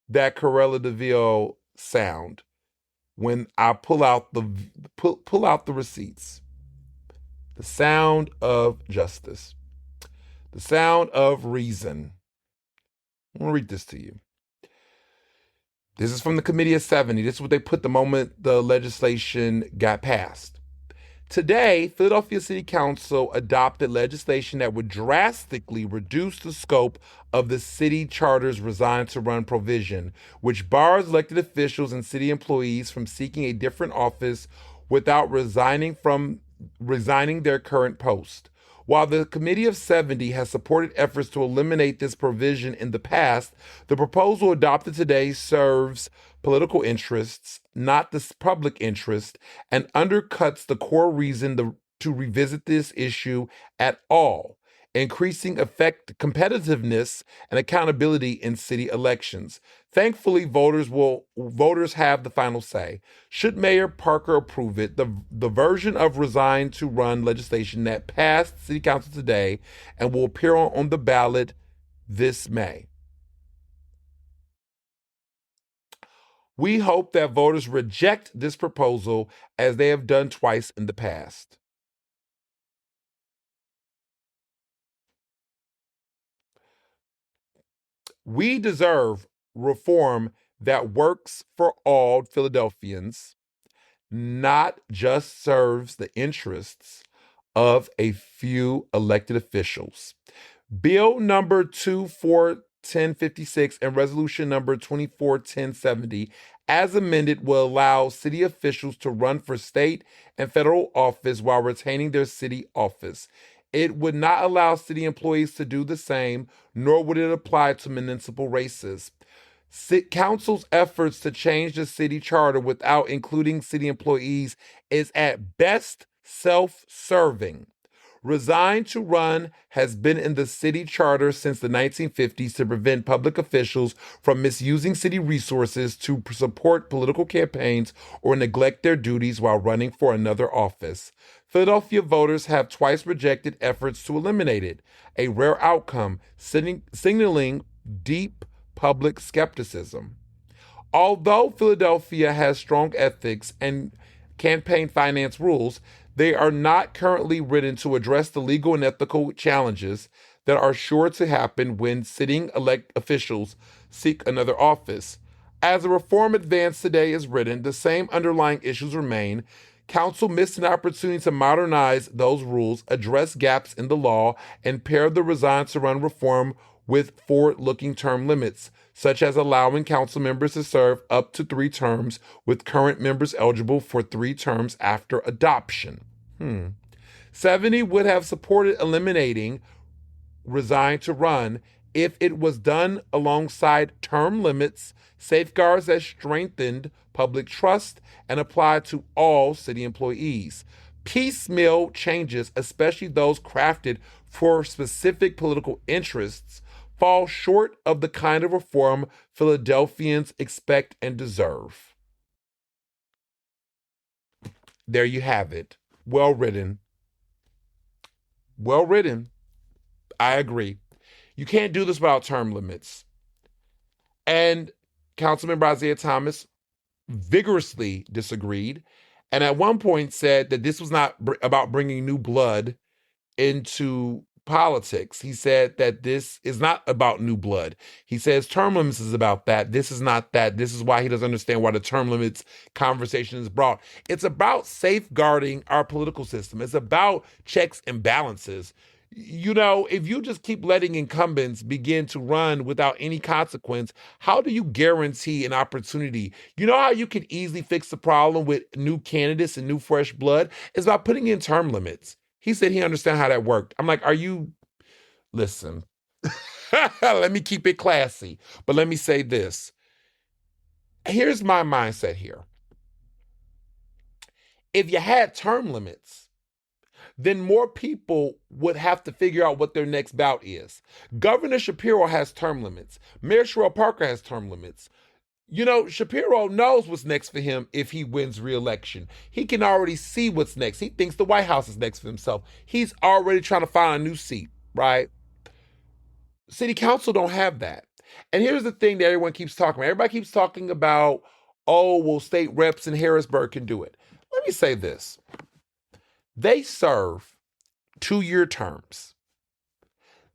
that Corella DeVille sound when I pull out the receipts. The sound of justice. The sound of reason. I'm going to read this to you. This is from the Committee of 70. This is what they put the moment the legislation got passed. Today, Philadelphia City Council adopted legislation that would drastically reduce the scope of the city charter's Resign to Run provision, which bars elected officials and city employees from seeking a different office without resigning their current post. While the Committee of 70 has supported efforts to eliminate this provision in the past, the proposal adopted today serves political interests, not the public interest, and undercuts the core reason to revisit this issue at all, increasing competitiveness and accountability in city elections. Thankfully, voters have the final say. Should Mayor Parker approve it, the version of Resign to Run legislation that passed City Council today and will appear on the ballot this May. We hope that voters reject this proposal as they have done twice in the past. We deserve reform that works for all Philadelphians, not just serves the interests of a few elected officials. Bill number 241056 and resolution number 241070, as amended, will allow city officials to run for state and federal office while retaining their city office. It would not allow city employees to do the same, nor would it apply to municipal races. Council's efforts to change the city charter without including city employees is at best self-serving. Resign to Run has been in the city charter since the 1950s to prevent public officials from misusing city resources to support political campaigns or neglect their duties while running for another office. Philadelphia voters have twice rejected efforts to eliminate it, a rare outcome, signaling deep public skepticism. Although Philadelphia has strong ethics and campaign finance rules, they are not currently written to address the legal and ethical challenges that are sure to happen when sitting elect officials seek another office. As the reform advance today is written, the same underlying issues remain. Council missed an opportunity to modernize those rules, address gaps in the law, and pair the Resign to Run reform with forward-looking term limits, such as allowing council members to serve up to 3 terms, with current members eligible for 3 terms after adoption. 70 would have supported eliminating Resign to run if it was done alongside term limits, safeguards that strengthened public trust and applied to all city employees. Piecemeal changes, especially those crafted for specific political interests, fall short of the kind of reform Philadelphians expect and deserve. There you have it. Well written. Well written. I agree. You can't do this without term limits. And Councilmember Isaiah Thomas vigorously disagreed, and at one point said that this was not about bringing new blood into politics. He said that this is not about new blood. He says term limits is about that. This is not that. This is why he doesn't understand why the term limits conversation is brought. It's about safeguarding our political system. It's about checks and balances. If you just keep letting incumbents begin to run without any consequence, how do you guarantee an opportunity? You know how you can easily fix the problem with new candidates and new fresh blood? It's about putting in term limits. He said he understand how that worked. I'm like, listen, let me keep it classy, but let me say this. Here's my mindset here. If you had term limits, then more people would have to figure out what their next bout is. Governor Shapiro has term limits. Mayor Sherrell Parker has term limits. Shapiro knows what's next for him if he wins re-election. He can already see what's next. He thinks the White House is next for himself. He's already trying to find a new seat, right? City Council don't have that. And here's the thing that everyone keeps talking about. Everybody keeps talking about, state reps in Harrisburg can do it. Let me say this. They serve 2-year terms.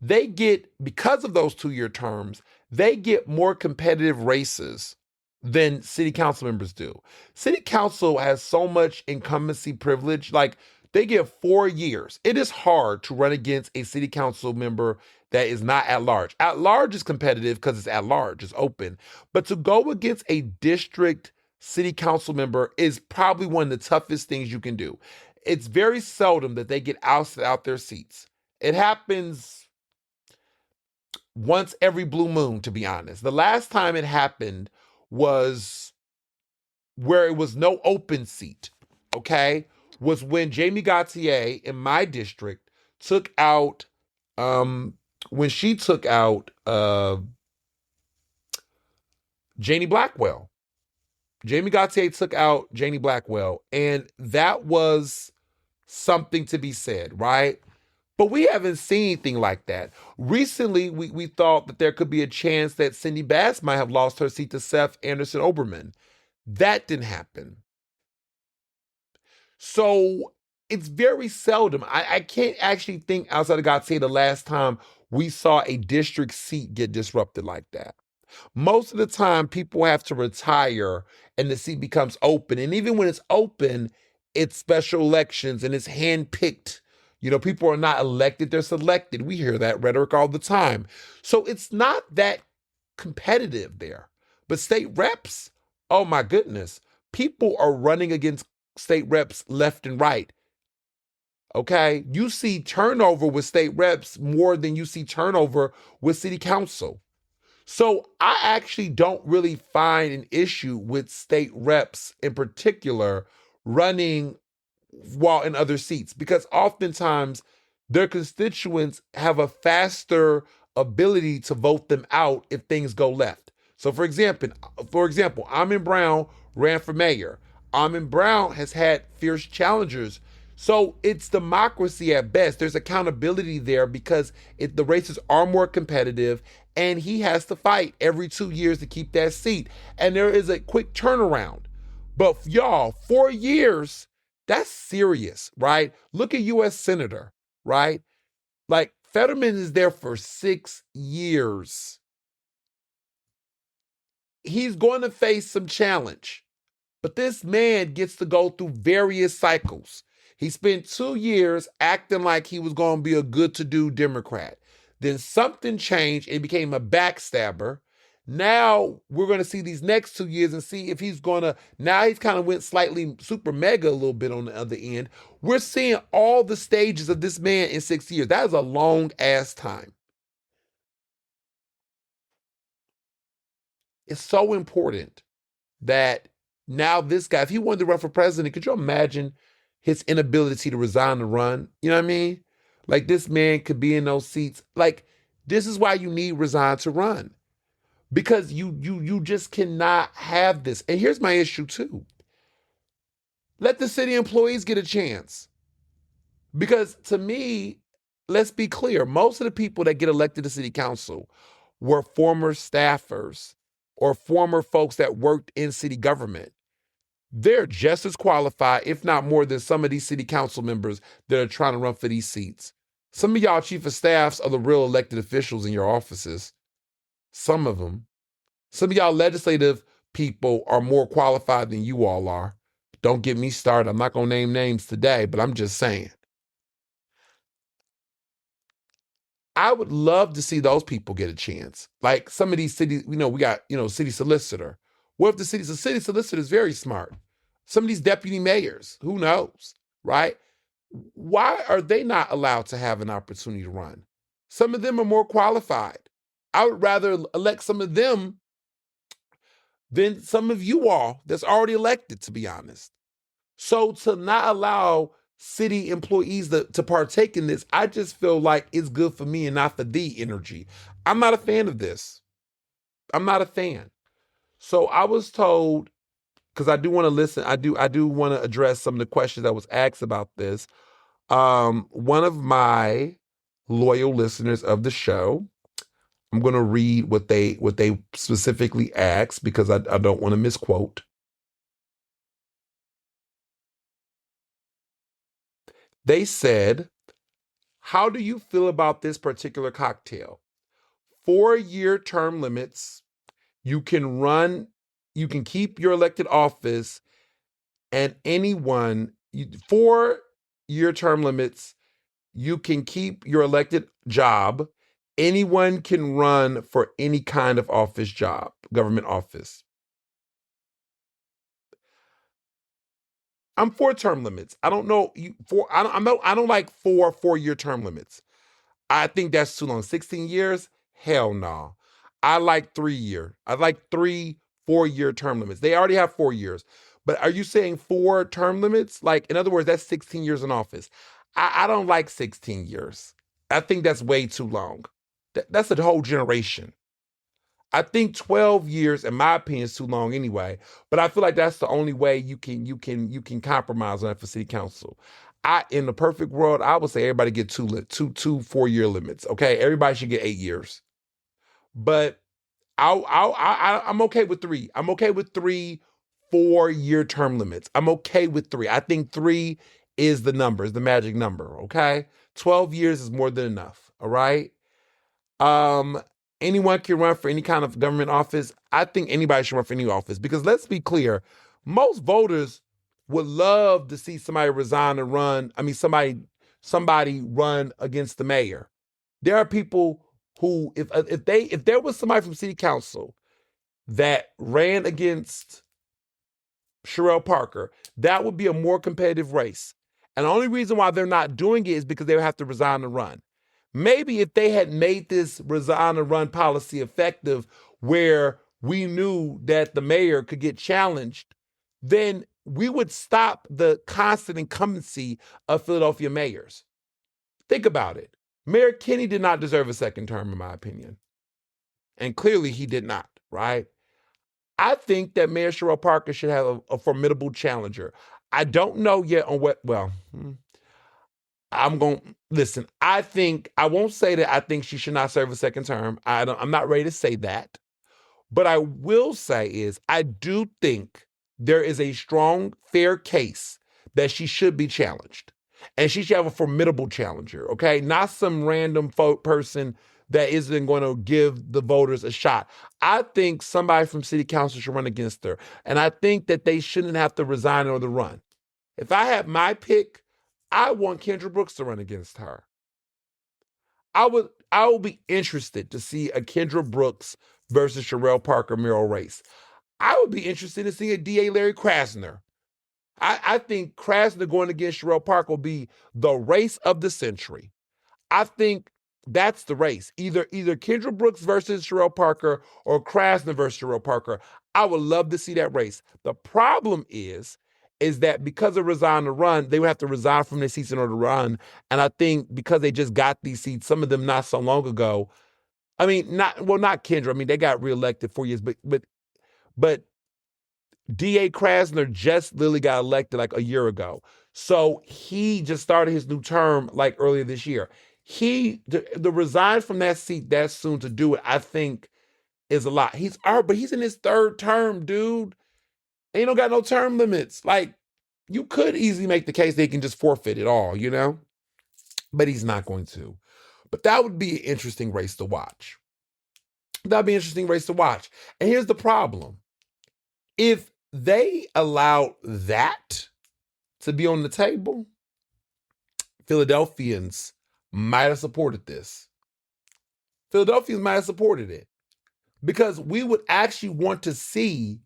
Because of those 2-year terms, they get more competitive races than city council members do. City council has so much incumbency privilege. Like, they get 4 years. It is hard to run against a city council member that is not at large. At large is competitive because it's at large, it's open. But to go against a district city council member is probably one of the toughest things you can do. It's very seldom that they get ousted out their seats. It happens once every blue moon, to be honest. The last time it happened was where it was no open seat, okay? Was when Jamie Gautier in my district took out, Janie Blackwell. Jamie Gautier took out Janie Blackwell, and that was something to be said, right? But we haven't seen anything like that. Recently, we thought that there could be a chance that Cindy Bass might have lost her seat to Seth Anderson Oberman. That didn't happen. So it's very seldom. I can't actually think outside of Gautier the last time we saw a district seat get disrupted like that. Most of the time, people have to retire and the seat becomes open. And even when it's open, it's special elections and it's handpicked. People are not elected, they're selected. We hear that rhetoric all the time. So it's not that competitive there. But state reps, oh my goodness, people are running against state reps left and right. Okay? You see turnover with state reps more than you see turnover with city council. So I actually don't really find an issue with state reps in particular running while in other seats, because oftentimes their constituents have a faster ability to vote them out if things go left. So for example, Amin Brown ran for mayor. Amin Brown has had fierce challengers. So it's democracy at best. There's accountability there because the races are more competitive and he has to fight every 2 years to keep that seat. And there is a quick turnaround. But y'all, 4 years, that's serious, right? Look at U.S. Senator, right? Like, Fetterman is there for 6 years. He's going to face some challenge. But this man gets to go through various cycles. He spent 2 years acting like he was going to be a good-to-do Democrat. Then something changed and became a backstabber. Now we're going to see these next 2 years and see if he's going to, now he's kind of went slightly super mega a little bit on the other end. We're seeing all the stages of this man in 6 years. That is a long ass time. It's so important that now this guy, if he wanted to run for president, could you imagine his inability to resign to run? You know what I mean? Like, this man could be in those seats. Like, this is why you need Resign to run. Because you just cannot have this. And here's my issue too. Let the city employees get a chance. Because to me, let's be clear, most of the people that get elected to city council were former staffers or former folks that worked in city government. They're just as qualified, if not more, than some of these city council members that are trying to run for these seats. Some of y'all chief of staffs are the real elected officials in your offices. Some of them. Some of y'all legislative people are more qualified than you all are. Don't get me started. I'm not going to name names today, but I'm just saying. I would love to see those people get a chance. Like some of these cities, we got, city solicitor. What if the city solicitor is very smart? Some of these deputy mayors, who knows, right? Why are they not allowed to have an opportunity to run? Some of them are more qualified. I would rather elect some of them than some of you all that's already elected, to be honest. So to not allow city employees to partake in this, I just feel like it's good for me and not for the energy. I'm not a fan of this. I'm not a fan. So I was told, because I do want to listen, I do want to address some of the questions that was asked about this. One of my loyal listeners of the show, I'm going to read what they specifically asked because I don't want to misquote. They said, how do you feel about this particular cocktail? 4-year term limits. You can keep your elected office, and 4-year term limits. You can keep your elected job. Anyone can run for any kind of office job, government office. I'm for term limits. I don't know I don't like 4-year term limits. I think that's too long. 16 years? Hell no. I like 3-year. I like 4-year term limits. They already have 4 years. But are you saying 4 term limits? Like, in other words, that's 16 years in office. I don't like 16 years. I think that's way too long. That's a whole generation. I think 12 years, in my opinion, is too long anyway. But I feel like that's the only way you can compromise on that for city council. In the perfect world, I would say everybody get two 4-year limits. Okay, everybody should get 8 years. But I'm okay with 3. I'm okay with 3 4-year term limits. I'm okay with 3. I think 3 is the number, is the magic number. Okay, 12 years is more than enough. All right. Anyone can run for any kind of government office. I think anybody should run for any office because let's be clear, most voters would love to see somebody resign and run. I mean, somebody run against the mayor. There are people who, if there was somebody from city council that ran against Sherelle Parker, that would be a more competitive race. And the only reason why they're not doing it is because they would have to resign and run. Maybe if they had made this resign and run policy effective where we knew that the mayor could get challenged, then we would stop the constant incumbency of Philadelphia mayors. Think about it. Mayor Kenney did not deserve a second term, in my opinion. And clearly he did not, right? I think that Mayor Sherelle Parker should have a formidable challenger. I don't know yet on I'm going to listen. I won't say that I think she should not serve a second term. I'm not ready to say that. But I will say is I do think there is a strong, fair case that she should be challenged. And she should have a formidable challenger, okay? Not some random person that isn't going to give the voters a shot. I think somebody from city council should run against her. And I think that they shouldn't have to resign or the run. If I had my pick, I want Kendra Brooks to run against her. I would be interested to see a Kendra Brooks versus Sherelle Parker mayoral race. I would be interested to see a DA Larry Krasner. I think Krasner going against Sherelle Parker will be the race of the century. I think that's the race. Either Kendra Brooks versus Sherelle Parker or Krasner versus Sherelle Parker. I would love to see that race. The problem is that because of Resign to Run, they would have to resign from their seats in order to run. And I think because they just got these seats, some of them not so long ago. I mean, not Kendra. I mean, they got reelected 4 years, but D.A. Krasner just literally got elected like a year ago. So he just started his new term like earlier this year. The resign from that seat that soon to do it, I think, is a lot. But he's in his third term, dude. Ain't no got no term limits. Like, you could easily make the case they can just forfeit it all, you know? But he's not going to. But that would be an interesting race to watch. That'd be an interesting race to watch. And here's the problem. If they allowed that to be on the table, Philadelphians might have supported this. Philadelphians might have supported it because we would actually want to see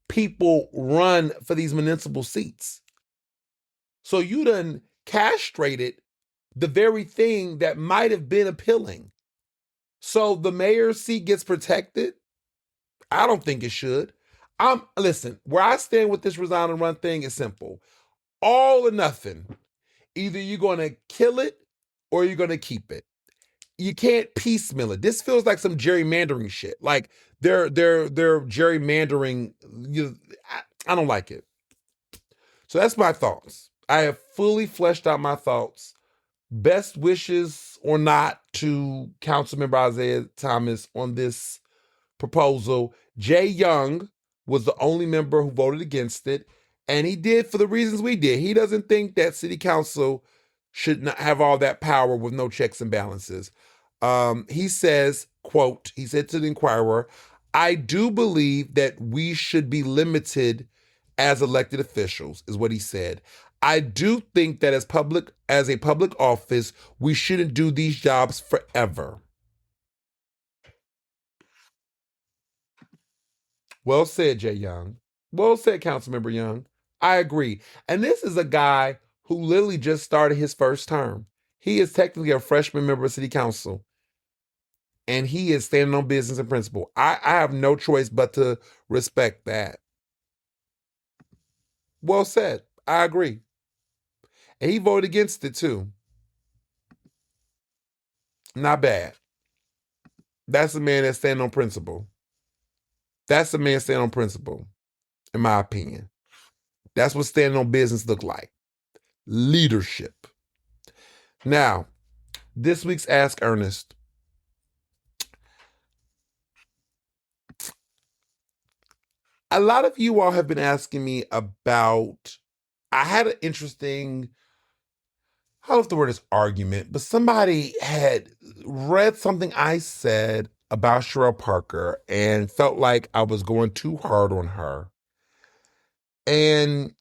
people run for these municipal seats. So you done castrated the very thing that might have been appealing. So the mayor's seat gets protected? I don't think it should. Listen, where I stand with this resign and run thing is simple. All or nothing. Either you're going to kill it or you're going to keep it. You can't piecemeal it. This feels like some gerrymandering shit. Like they're gerrymandering. I don't like it. So that's my thoughts. I have fully fleshed out my thoughts. Best wishes or not to Councilmember Isaiah Thomas on this proposal. Jay Young was the only member who voted against it, and he did for the reasons we did. He doesn't think that city council should not have all that power with no checks and balances. He says, quote, he said to the Inquirer, "I do believe that we should be limited as elected officials," is what he said. "I do think that as a public office, we shouldn't do these jobs forever." Well said, Jay Young. Well said, Councilmember Young. I agree. And this is a guy who literally just started his first term. He is technically a freshman member of City Council. And he is standing on business and principle. I have no choice but to respect that. Well said. I agree. And he voted against it too. Not bad. That's a man that's standing on principle. That's a man standing on principle, in my opinion. That's what standing on business look like. Leadership. Now, this week's Ask Ernest. A lot of you all have been asking me about, I had an interesting, I don't know if the word is argument, but somebody had read something I said about Sherelle Parker and felt like I was going too hard on her. And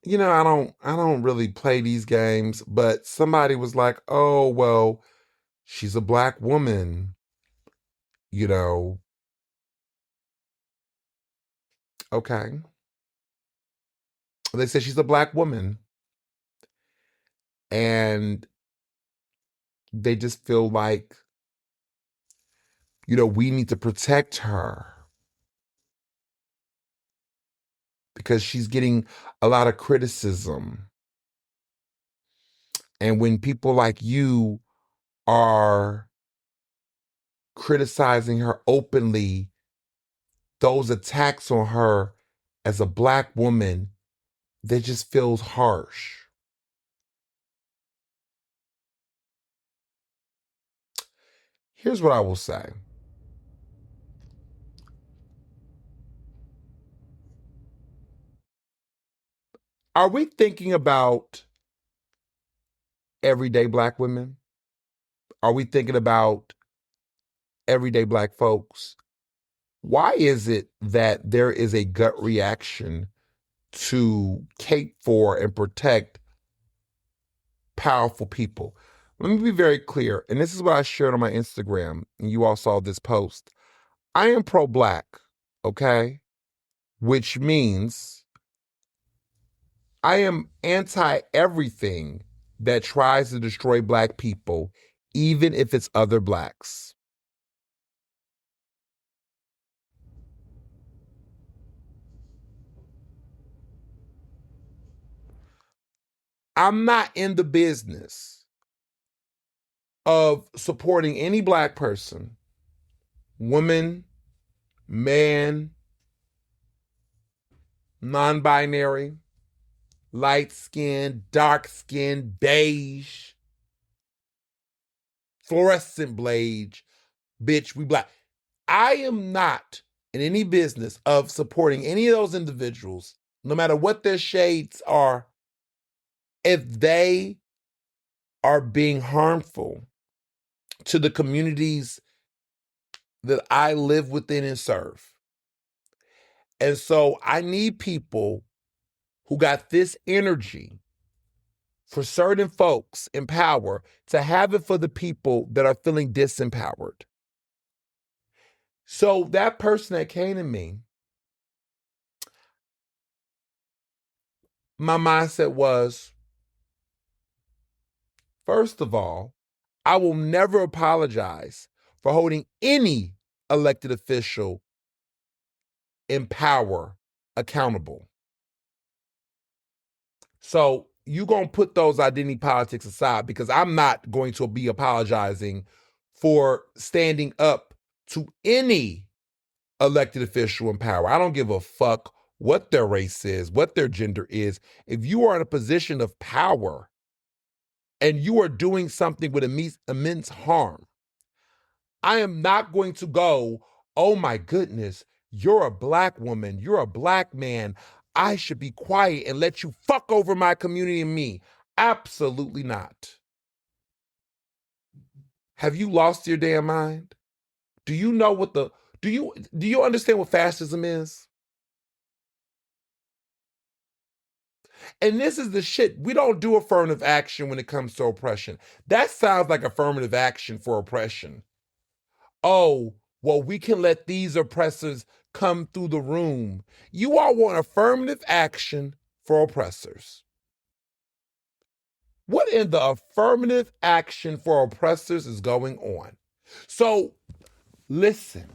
I don't really play these games, but somebody was like, "Oh, well, she's a Black woman, Okay. They said she's a Black woman. And they just feel like, we need to protect her because she's getting a lot of criticism. And when people like you are criticizing her openly, those attacks on her as a Black woman, they just feels harsh." Here's what I will say. Are we thinking about everyday Black women? Are we thinking about everyday Black folks? Why is it that there is a gut reaction to cape for and protect powerful people? Let me be very clear, and this is what I shared on my Instagram, and you all saw this post. I am pro-Black, okay? Which means I am anti-everything that tries to destroy Black people, even if it's other Blacks. I'm not in the business of supporting any Black person, woman, man, non-binary, light skin, dark skin, beige, fluorescent beige, bitch, we Black. I am not in any business of supporting any of those individuals, no matter what their shades are, if they are being harmful to the communities that I live within and serve. And so I need people who got this energy for certain folks in power to have it for the people that are feeling disempowered. So that person that came to me, my mindset was, first of all, I will never apologize for holding any elected official in power accountable. So you're going to put those identity politics aside, because I'm not going to be apologizing for standing up to any elected official in power. I don't give a fuck what their race is, what their gender is. If you are in a position of power and you are doing something with immense harm, I am not going to go, oh my goodness, you're a Black woman, you're a Black man, I should be quiet and let you fuck over my community and me. Absolutely not. Have you lost your damn mind? Do you know what do you understand what fascism is? And this is the shit. We don't do affirmative action when it comes to oppression. That sounds like affirmative action for oppression. Oh, well, we can let these oppressors come through the room. You all want affirmative action for oppressors. What in the affirmative action for oppressors is going on? So, listen,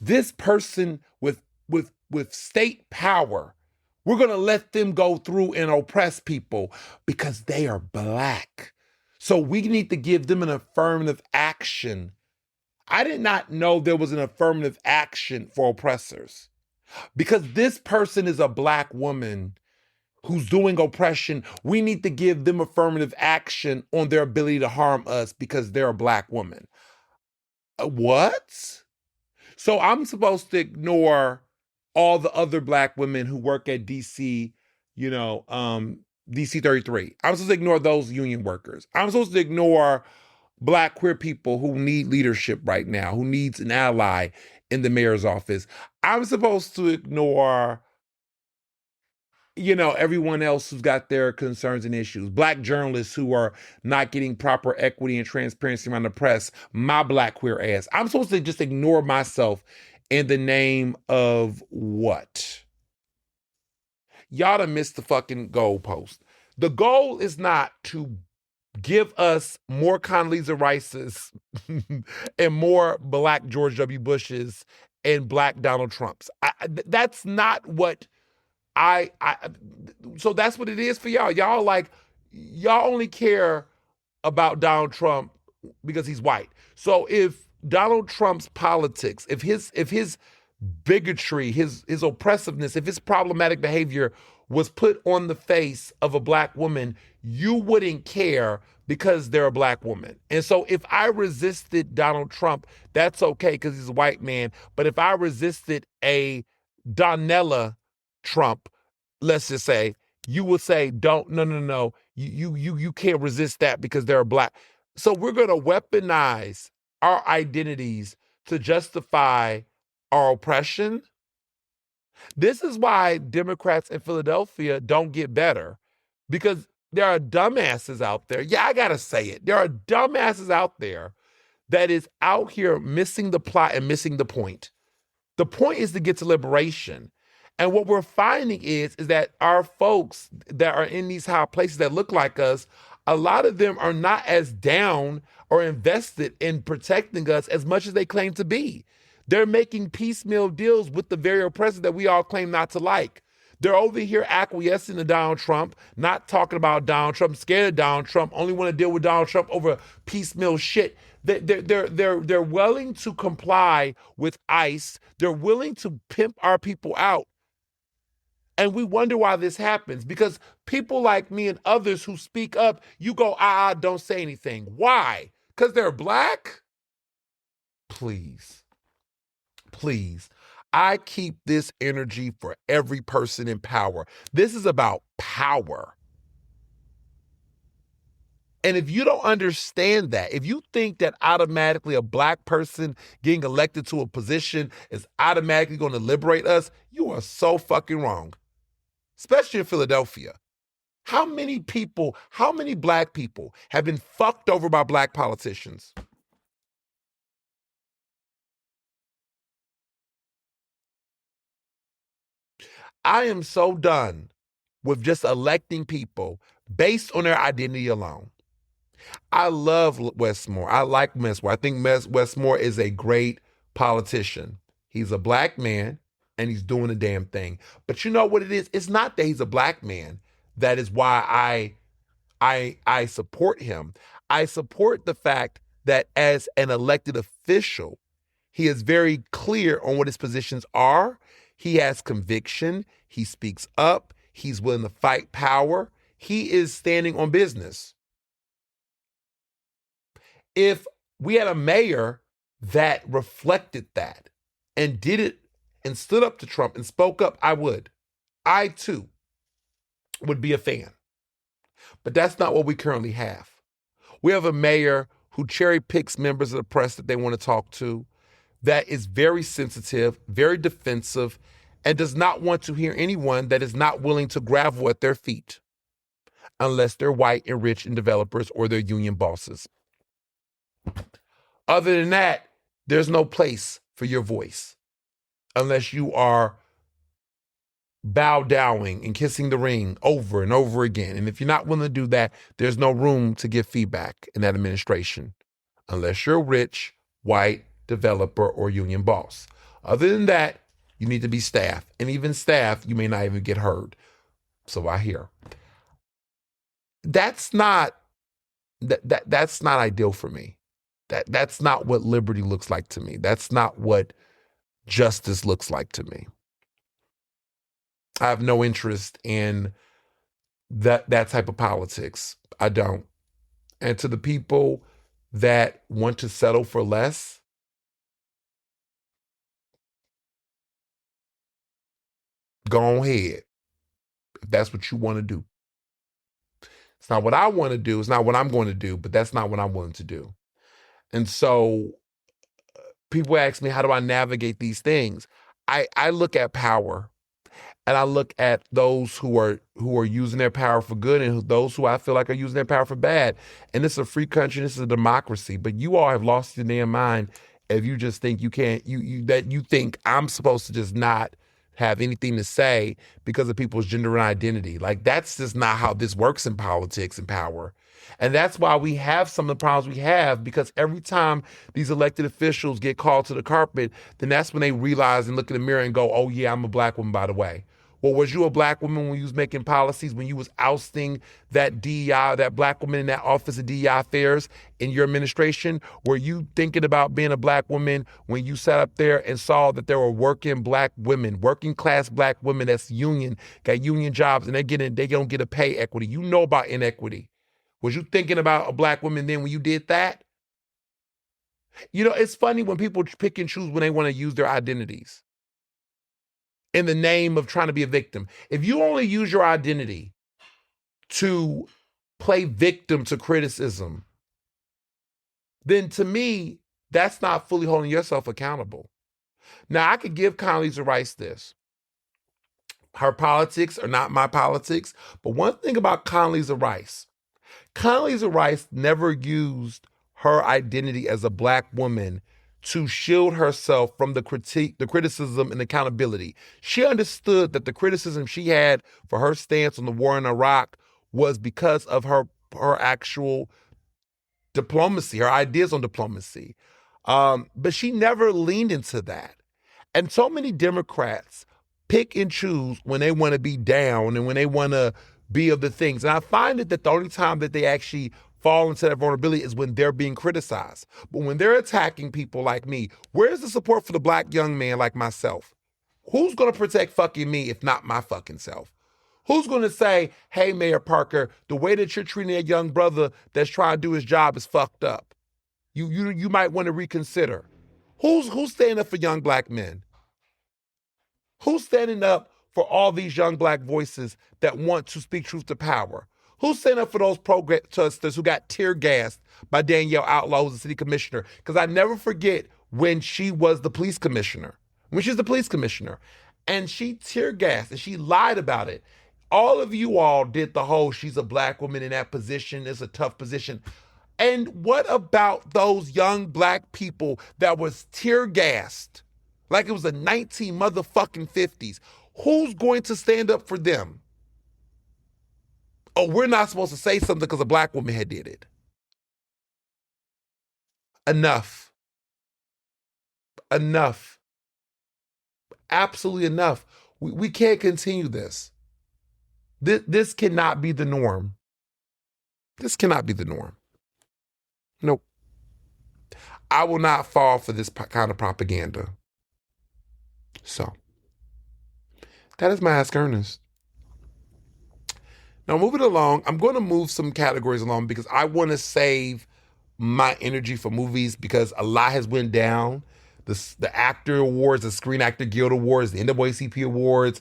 this person with state power, we're going to let them go through and oppress people because they are Black. So we need to give them an affirmative action. I did not know there was an affirmative action for oppressors, because this person is a Black woman who's doing oppression. We need to give them affirmative action on their ability to harm us because they're a Black woman. What? So I'm supposed to ignore all the other Black women who work at DC, DC 33. I'm supposed to ignore those union workers. I'm supposed to ignore Black queer people who need leadership right now, who needs an ally in the mayor's office. I'm supposed to ignore, everyone else who's got their concerns and issues. Black journalists who are not getting proper equity and transparency around the press. My Black queer ass. I'm supposed to just ignore myself in the name of what? Y'all done missed the fucking goalpost. The goal is not to give us more Condoleezza Rices and more Black George W. Bushes and Black Donald Trumps. That's not what so that's what it is for y'all. Y'all only care about Donald Trump because he's white. So if Donald Trump's politics, if his bigotry, his oppressiveness, if his problematic behavior was put on the face of a Black woman, you wouldn't care because they're a Black woman. And so if I resisted Donald Trump, that's okay because he's a white man. But if I resisted a Donella Trump, let's just say, you would say, no. You can't resist that because they're Black. So we're going to weaponize our identities to justify our oppression. This is why Democrats in Philadelphia don't get better, because There are dumbasses out there. Yeah, I gotta say it. There are dumbasses out there that is out here missing the plot and missing the point. The point is to get to liberation. And what we're finding is that our folks that are in these high places that look like us, a lot of them are not as down or invested in protecting us as much as they claim to be. They're making piecemeal deals with the very oppressors that we all claim not to like. They're over here acquiescing to Donald Trump, not talking about Donald Trump, scared of Donald Trump, only want to deal with Donald Trump over piecemeal shit. They're willing to comply with ICE. They're willing to pimp our people out. And we wonder why this happens, because people like me and others who speak up, you go, don't say anything. Why? Because they're black? Please. I keep this energy for every person in power. This is about power. And if you don't understand that, if you think that automatically a black person getting elected to a position is automatically going to liberate us, you are so fucking wrong. Especially in Philadelphia. How many black people have been fucked over by black politicians? I am so done with just electing people based on their identity alone. I love Westmore. I like Westmore. I think Westmore is a great politician. He's a black man and he's doing a damn thing. But you know what it is? It's not that he's a black man. That is why I support him. I support the fact that as an elected official, he is very clear on what his positions are. He has conviction. He speaks up. He's willing to fight power. He is standing on business. If we had a mayor that reflected that and did it and stood up to Trump and spoke up, I would. I, too, would be a fan. But that's not what we currently have. We have a mayor who cherry picks members of the press that they want to talk to, that is very sensitive, very defensive, and does not want to hear anyone that is not willing to gravel at their feet, unless they're white and rich and developers or they're union bosses. Other than that, there's no place for your voice unless you are bow-downing and kissing the ring over and over again. And if you're not willing to do that, there's no room to give feedback in that administration unless you're rich, white, developer, or union boss. Other than that, you need to be staff. And even staff, you may not even get heard. So I hear. That's not ideal for me. That's not what liberty looks like to me. That's not what justice looks like to me. I have no interest in that type of politics. I don't. And to the people that want to settle for less, go ahead. If that's what you want to do. It's not what I want to do. It's not what I'm going to do, but that's not what I'm willing to do. And so people ask me, how do I navigate these things? I look at power and I look at those who are using their power for good and those who I feel like are using their power for bad. And this is a free country, this is a democracy, but you all have lost your damn mind if you just think you can't, you think I'm supposed to just not have anything to say because of people's gender and identity. Like, that's just not how this works in politics and power. And that's why we have some of the problems we have, because every time these elected officials get called to the carpet, then that's when they realize and look in the mirror and go, oh yeah, I'm a black woman, by the way. Well, was you a black woman when you was making policies, when you was ousting that DEI, that black woman in that Office of DEI Affairs in your administration? Were you thinking about being a black woman when you sat up there and saw that there were working black women, working class black women that's union, got union jobs, and they don't get a pay equity? You know about inequity. Was you thinking about a black woman then when you did that? You know, it's funny when people pick and choose when they want to use their identities in the name of trying to be a victim. If you only use your identity to play victim to criticism, then to me, that's not fully holding yourself accountable. Now, I could give Condoleezza Rice this. Her politics are not my politics. But one thing about Condoleezza Rice never used her identity as a Black woman to shield herself from the critique, the criticism, and accountability. She understood that the criticism she had for her stance on the war in Iraq was because of her actual diplomacy, her ideas on diplomacy. But she never leaned into that. And so many Democrats pick and choose when they want to be down and when they want to be of the things. And I find that the only time that they actually fall into that vulnerability is when they're being criticized. But when they're attacking people like me, where's the support for the Black young man like myself? Who's going to protect fucking me if not my fucking self? Who's going to say, hey, Mayor Parker, the way that you're treating a young brother that's trying to do his job is fucked up. You might want to reconsider. Who's standing up for young Black men? Who's standing up for all these young Black voices that want to speak truth to power? Who's standing up for those protesters who got tear gassed by Danielle Outlaw, who's the city commissioner? Because I never forget when she was the police commissioner. When she was the police commissioner. And she tear gassed and she lied about it. All of you all did the whole, she's a Black woman in that position, it's a tough position. And what about those young Black people that was tear gassed like it was the 19 motherfucking 50s? Who's going to stand up for them? Oh, we're not supposed to say something because a Black woman had did it. Enough. Enough. Absolutely enough. We can't continue this. This cannot be the norm. This cannot be the norm. Nope. I will not fall for this kind of propaganda. So, that is my Ask Ernest. Now, moving along, I'm going to move some categories along because I want to save my energy for movies because a lot has went down. The Actor Awards, the Screen Actor Guild Awards, the NAACP Awards.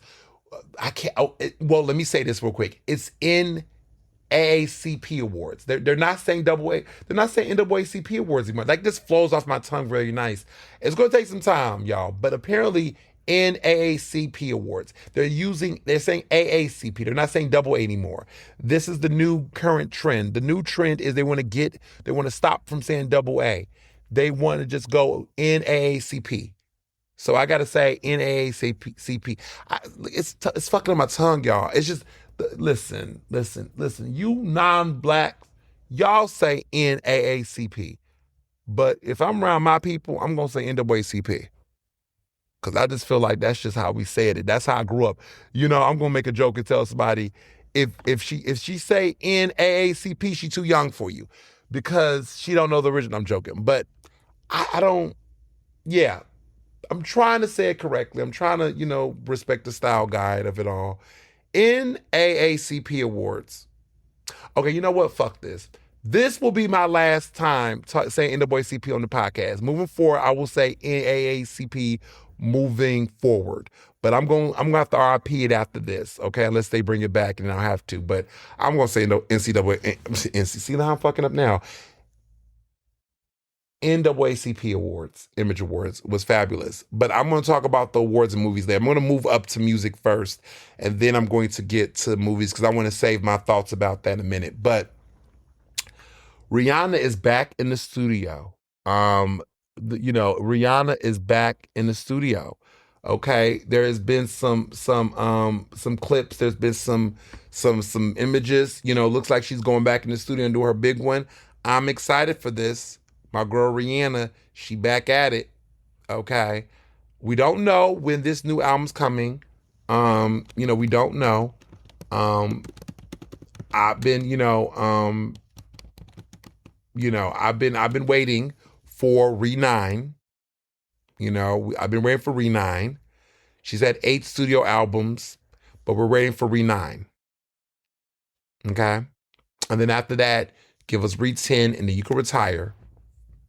Let me say this real quick. It's NAACP Awards. They're not saying double A. They're not saying NAACP Awards anymore. Like, this flows off my tongue very nice. It's going to take some time, y'all. But apparently, NAACP Awards. They're saying AACP. They're not saying double A anymore. This is the new current trend. The new trend is they want to stop from saying double A. They want to just go NAACP. So I got to say NAACP. It's fucking on my tongue, y'all. It's just, listen. You non-Black, y'all say NAACP. But if I'm around my people, I'm going to say NAACP. Because I just feel like that's just how we said it. That's how I grew up. You know, I'm going to make a joke and tell somebody, if she say NAACP, she too young for you. Because she don't know the original. I'm joking. But I don't, yeah. I'm trying to say it correctly. I'm trying to, respect the style guide of it all. NAACP Awards. Okay, you know what? Fuck this. This will be my last time saying NAACP on the podcast. Moving forward, I will say NAACP moving forward. But I'm going to have to RIP it after this, okay? Unless they bring it back and I'll have to. But I'm going to say see how I'm fucking up now. NAACP Awards, Image Awards, was fabulous. But I'm going to talk about the awards and movies there. I'm going to move up to music first, and then I'm going to get to movies because I want to save my thoughts about that in a minute. But Rihanna is back in the studio. Rihanna is back in the studio. Okay, there has been some clips. There's been some images. Looks like she's going back in the studio and do her big one. I'm excited for this. My girl Rihanna, she back at it. Okay. We don't know when this new album's coming. We don't know. I've been waiting for Resign. I've been waiting for Resign. She's had 8 studio albums, but we're waiting for Resign. Okay? And then after that, give us Re10 and then you can retire.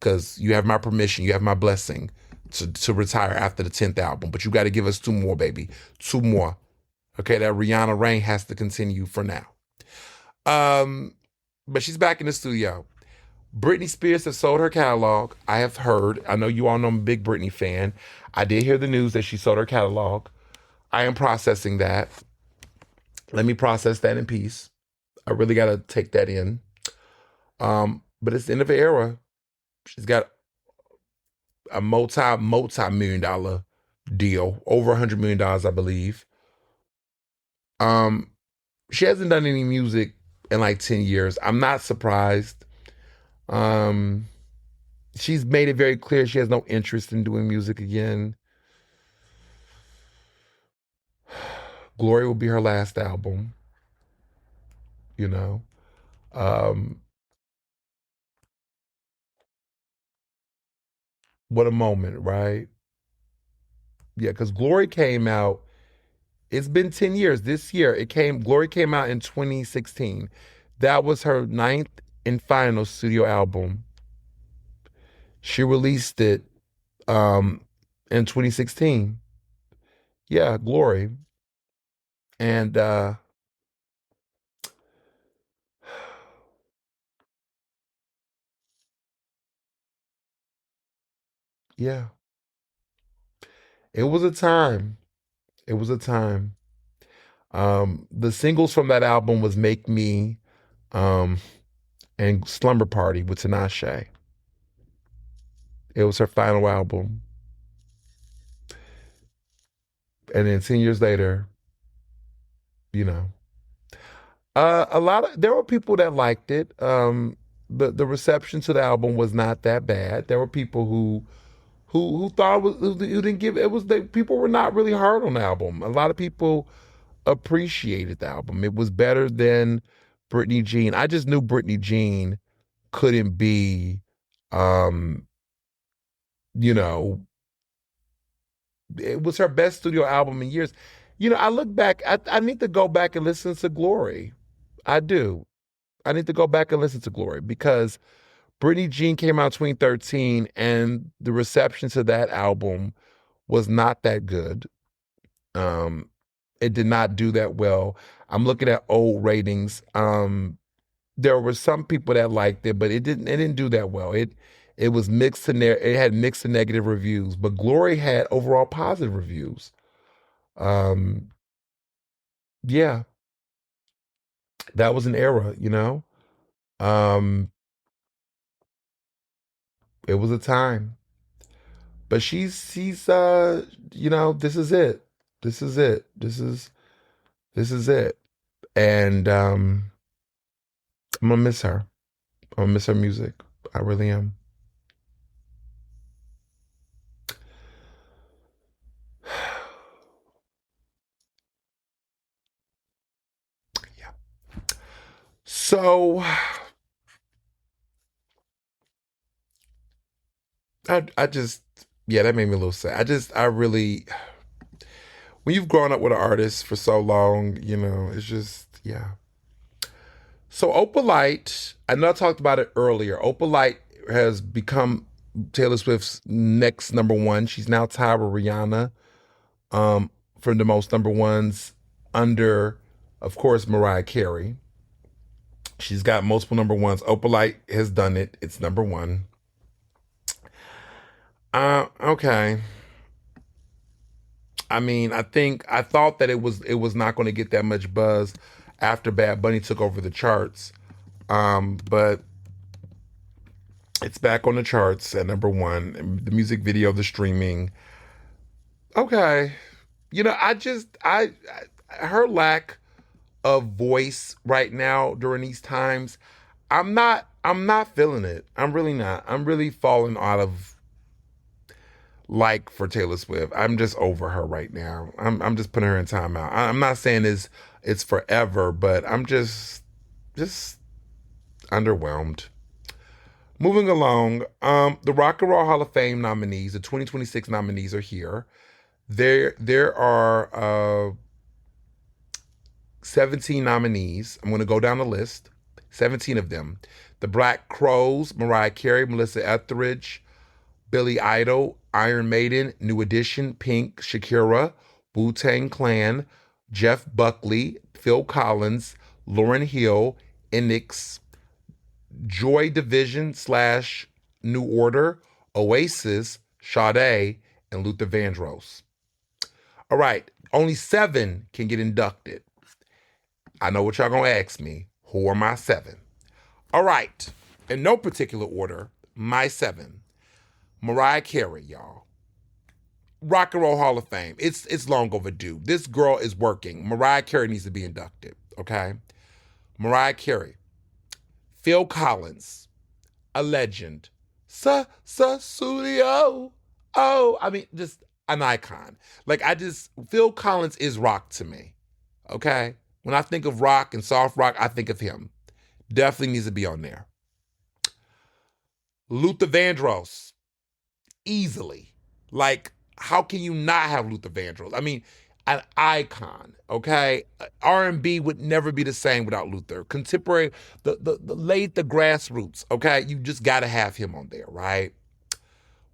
Because you have my permission, you have my blessing to retire after the 10th album. But you got to give us 2 more, baby. 2 more. Okay, that Rihanna reign has to continue for now. But she's back in the studio. Britney Spears has sold her catalog. I have heard. I know you all know I'm a big Britney fan. I did hear the news that she sold her catalog. I am processing that. Let me process that in peace. I really got to take that in. But it's the end of an era. She's got a multi-million dollar deal, over $100 million, I believe. She hasn't done any music in like 10 years. I'm not surprised. She's made it very clear she has no interest in doing music again. Glory will be her last album, you know. What a moment, right? Yeah, because Glory came out, it's been 10 years. This year, Glory came out in 2016. That was her ninth and final studio album. She released it in 2016. Yeah, Glory. And yeah, it was a time. It was a time. The singles from that album was Make Me and Slumber Party with Tinashe. It was her final album. And then 10 years later, you know, there were people that liked it. The reception to the album was not that bad. There were people who thought it was, who didn't give it was people were not really hard on the album. A lot of people appreciated the album. It was better than Britney Jean. I just knew Britney Jean couldn't be, you know, it was her best studio album in years. You know, I look back, I need to go back and listen to Glory. I do. I need to go back and listen to Glory because Britney Jean came out in 2013 and the reception to that album was not that good. It did not do that well. I'm looking at old ratings. There were some people that liked it, but it didn't do that well. It was mixed it had mixed and negative reviews, but Glory had overall positive reviews. Yeah, that was an era, you know. It was a time. But she's you know, this is it. This is it. This is it. And I'm gonna miss her. I'm gonna miss her music. I really am. Yeah. So I just yeah, that made me a little sad. I really when you've grown up with an artist for so long, you know, it's just yeah. So Opalite, I know I talked about it earlier. Opalite has become Taylor Swift's next number one. She's now tied with Rihanna for the most number ones under, of course, Mariah Carey. She's got multiple number ones. Opalite has done it. It's number one. Okay. I mean, I thought that it was not going to get that much buzz after Bad Bunny took over the charts. But it's back on the charts at number one. The music video, the streaming. Okay. You know, her lack of voice right now during these times, I'm not feeling it. I'm really not. I'm really falling out of like for Taylor Swift. I'm just over her right now. I'm just putting her in timeout. I'm not saying it's forever, but I'm just underwhelmed. Moving along, the Rock and Roll Hall of Fame nominees, the 2026 nominees are here. There are 17 nominees. I'm going to go down the list. 17 of them. The Black Crowes, Mariah Carey, Melissa Etheridge, Billy Idol, Iron Maiden, New Edition, Pink, Shakira, Wu-Tang Clan, Jeff Buckley, Phil Collins, Lauryn Hill, Enix, Joy Division / New Order, Oasis, Sade, and Luther Vandross. All right, Only 7 can get inducted. I know what y'all gonna ask me. Who are my 7? All right, in no particular order, my 7. Mariah Carey, y'all. Rock and Roll Hall of Fame. It's long overdue. This girl is working. Mariah Carey needs to be inducted, okay? Mariah Carey. Phil Collins, a legend. Studio. Oh, I mean, just an icon. Like, Phil Collins is rock to me, okay? When I think of rock and soft rock, I think of him. Definitely needs to be on there. Luther Vandross, easily. Like, how can you not have Luther Vandross? I mean, an icon, okay? R&B would never be the same without Luther. Contemporary, the grassroots, okay? You just gotta have him on there, right?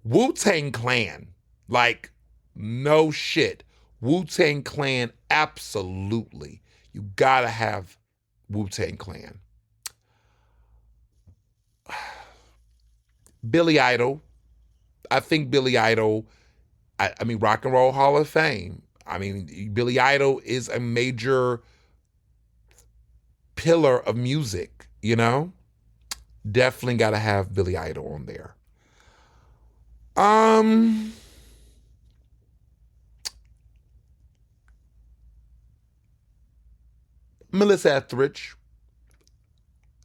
Wu-Tang Clan, like, no shit. Wu-Tang Clan, absolutely. You gotta have Wu-Tang Clan. Billy Idol. I think Billy Idol, I mean, Rock and Roll Hall of Fame. I mean, Billy Idol is a major pillar of music, you know? Definitely got to have Billy Idol on there. Melissa Etheridge.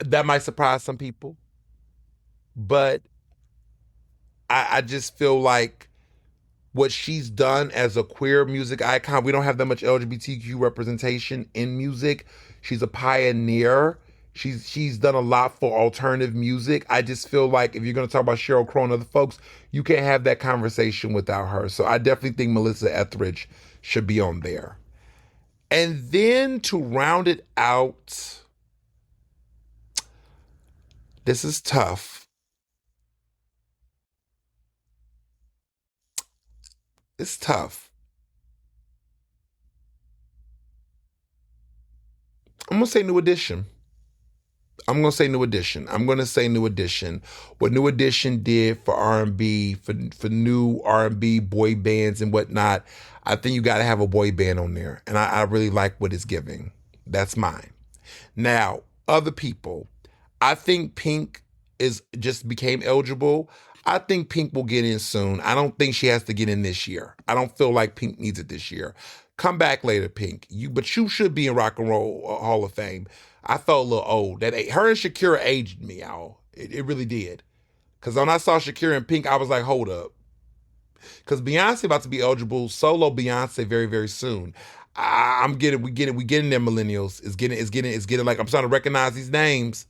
That might surprise some people. But I just feel like what she's done as a queer music icon, we don't have that much LGBTQ representation in music. She's a pioneer. She's done a lot for alternative music. I just feel like if you're going to talk about Sheryl Crow and other folks, you can't have that conversation without her. So I definitely think Melissa Etheridge should be on there. And then to round it out, this is tough. It's tough. I'm going to say New Edition. I'm going to say New Edition. What New Edition did for R&B, for new R&B boy bands and whatnot, I think you got to have a boy band on there. And I really like what it's giving. That's mine. Now, other people, I think Pink just became eligible. I think Pink will get in soon. I don't think she has to get in this year. I don't feel like Pink needs it this year. Come back later, Pink. But you should be in Rock and Roll Hall of Fame. I felt a little old. Her and Shakira aged me, y'all. It really did. Because when I saw Shakira and Pink, I was like, hold up. Because Beyonce about to be eligible, solo Beyonce very, very soon. We getting there, millennials. It's getting like I'm starting to recognize these names.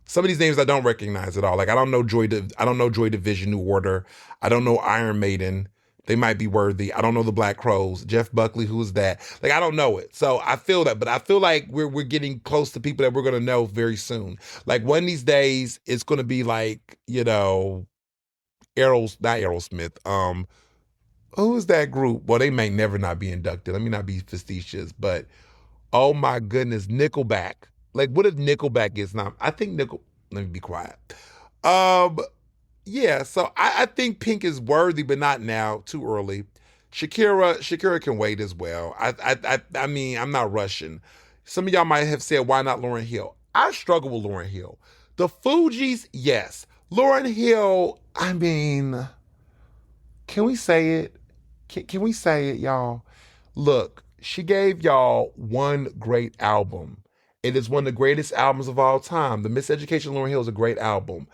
Some of these names I don't recognize at all. Like I don't know Joy Division, New Order. I don't know Iron Maiden. They might be worthy. I don't know the Black Crowes. Jeff Buckley, who is that? Like I don't know it. So I feel that, but I feel like we're getting close to people that we're gonna know very soon. Like one of these days, it's gonna be like, not Aerosmith. Who is that group? Well, they may never not be inducted. Let me not be facetious, but oh my goodness, Nickelback. Like, what if Nickelback gets not? I think let me be quiet. Yeah, so I think Pink is worthy, but not now, too early. Shakira can wait as well. I mean, I'm not rushing. Some of y'all might have said, why not Lauryn Hill? I struggle with Lauryn Hill. The Fugees, yes. Lauryn Hill, I mean, can we say it? Can we say it, y'all? Look, she gave y'all one great album. It is one of the greatest albums of all time. The Miseducation of Lauryn Hill is a great album.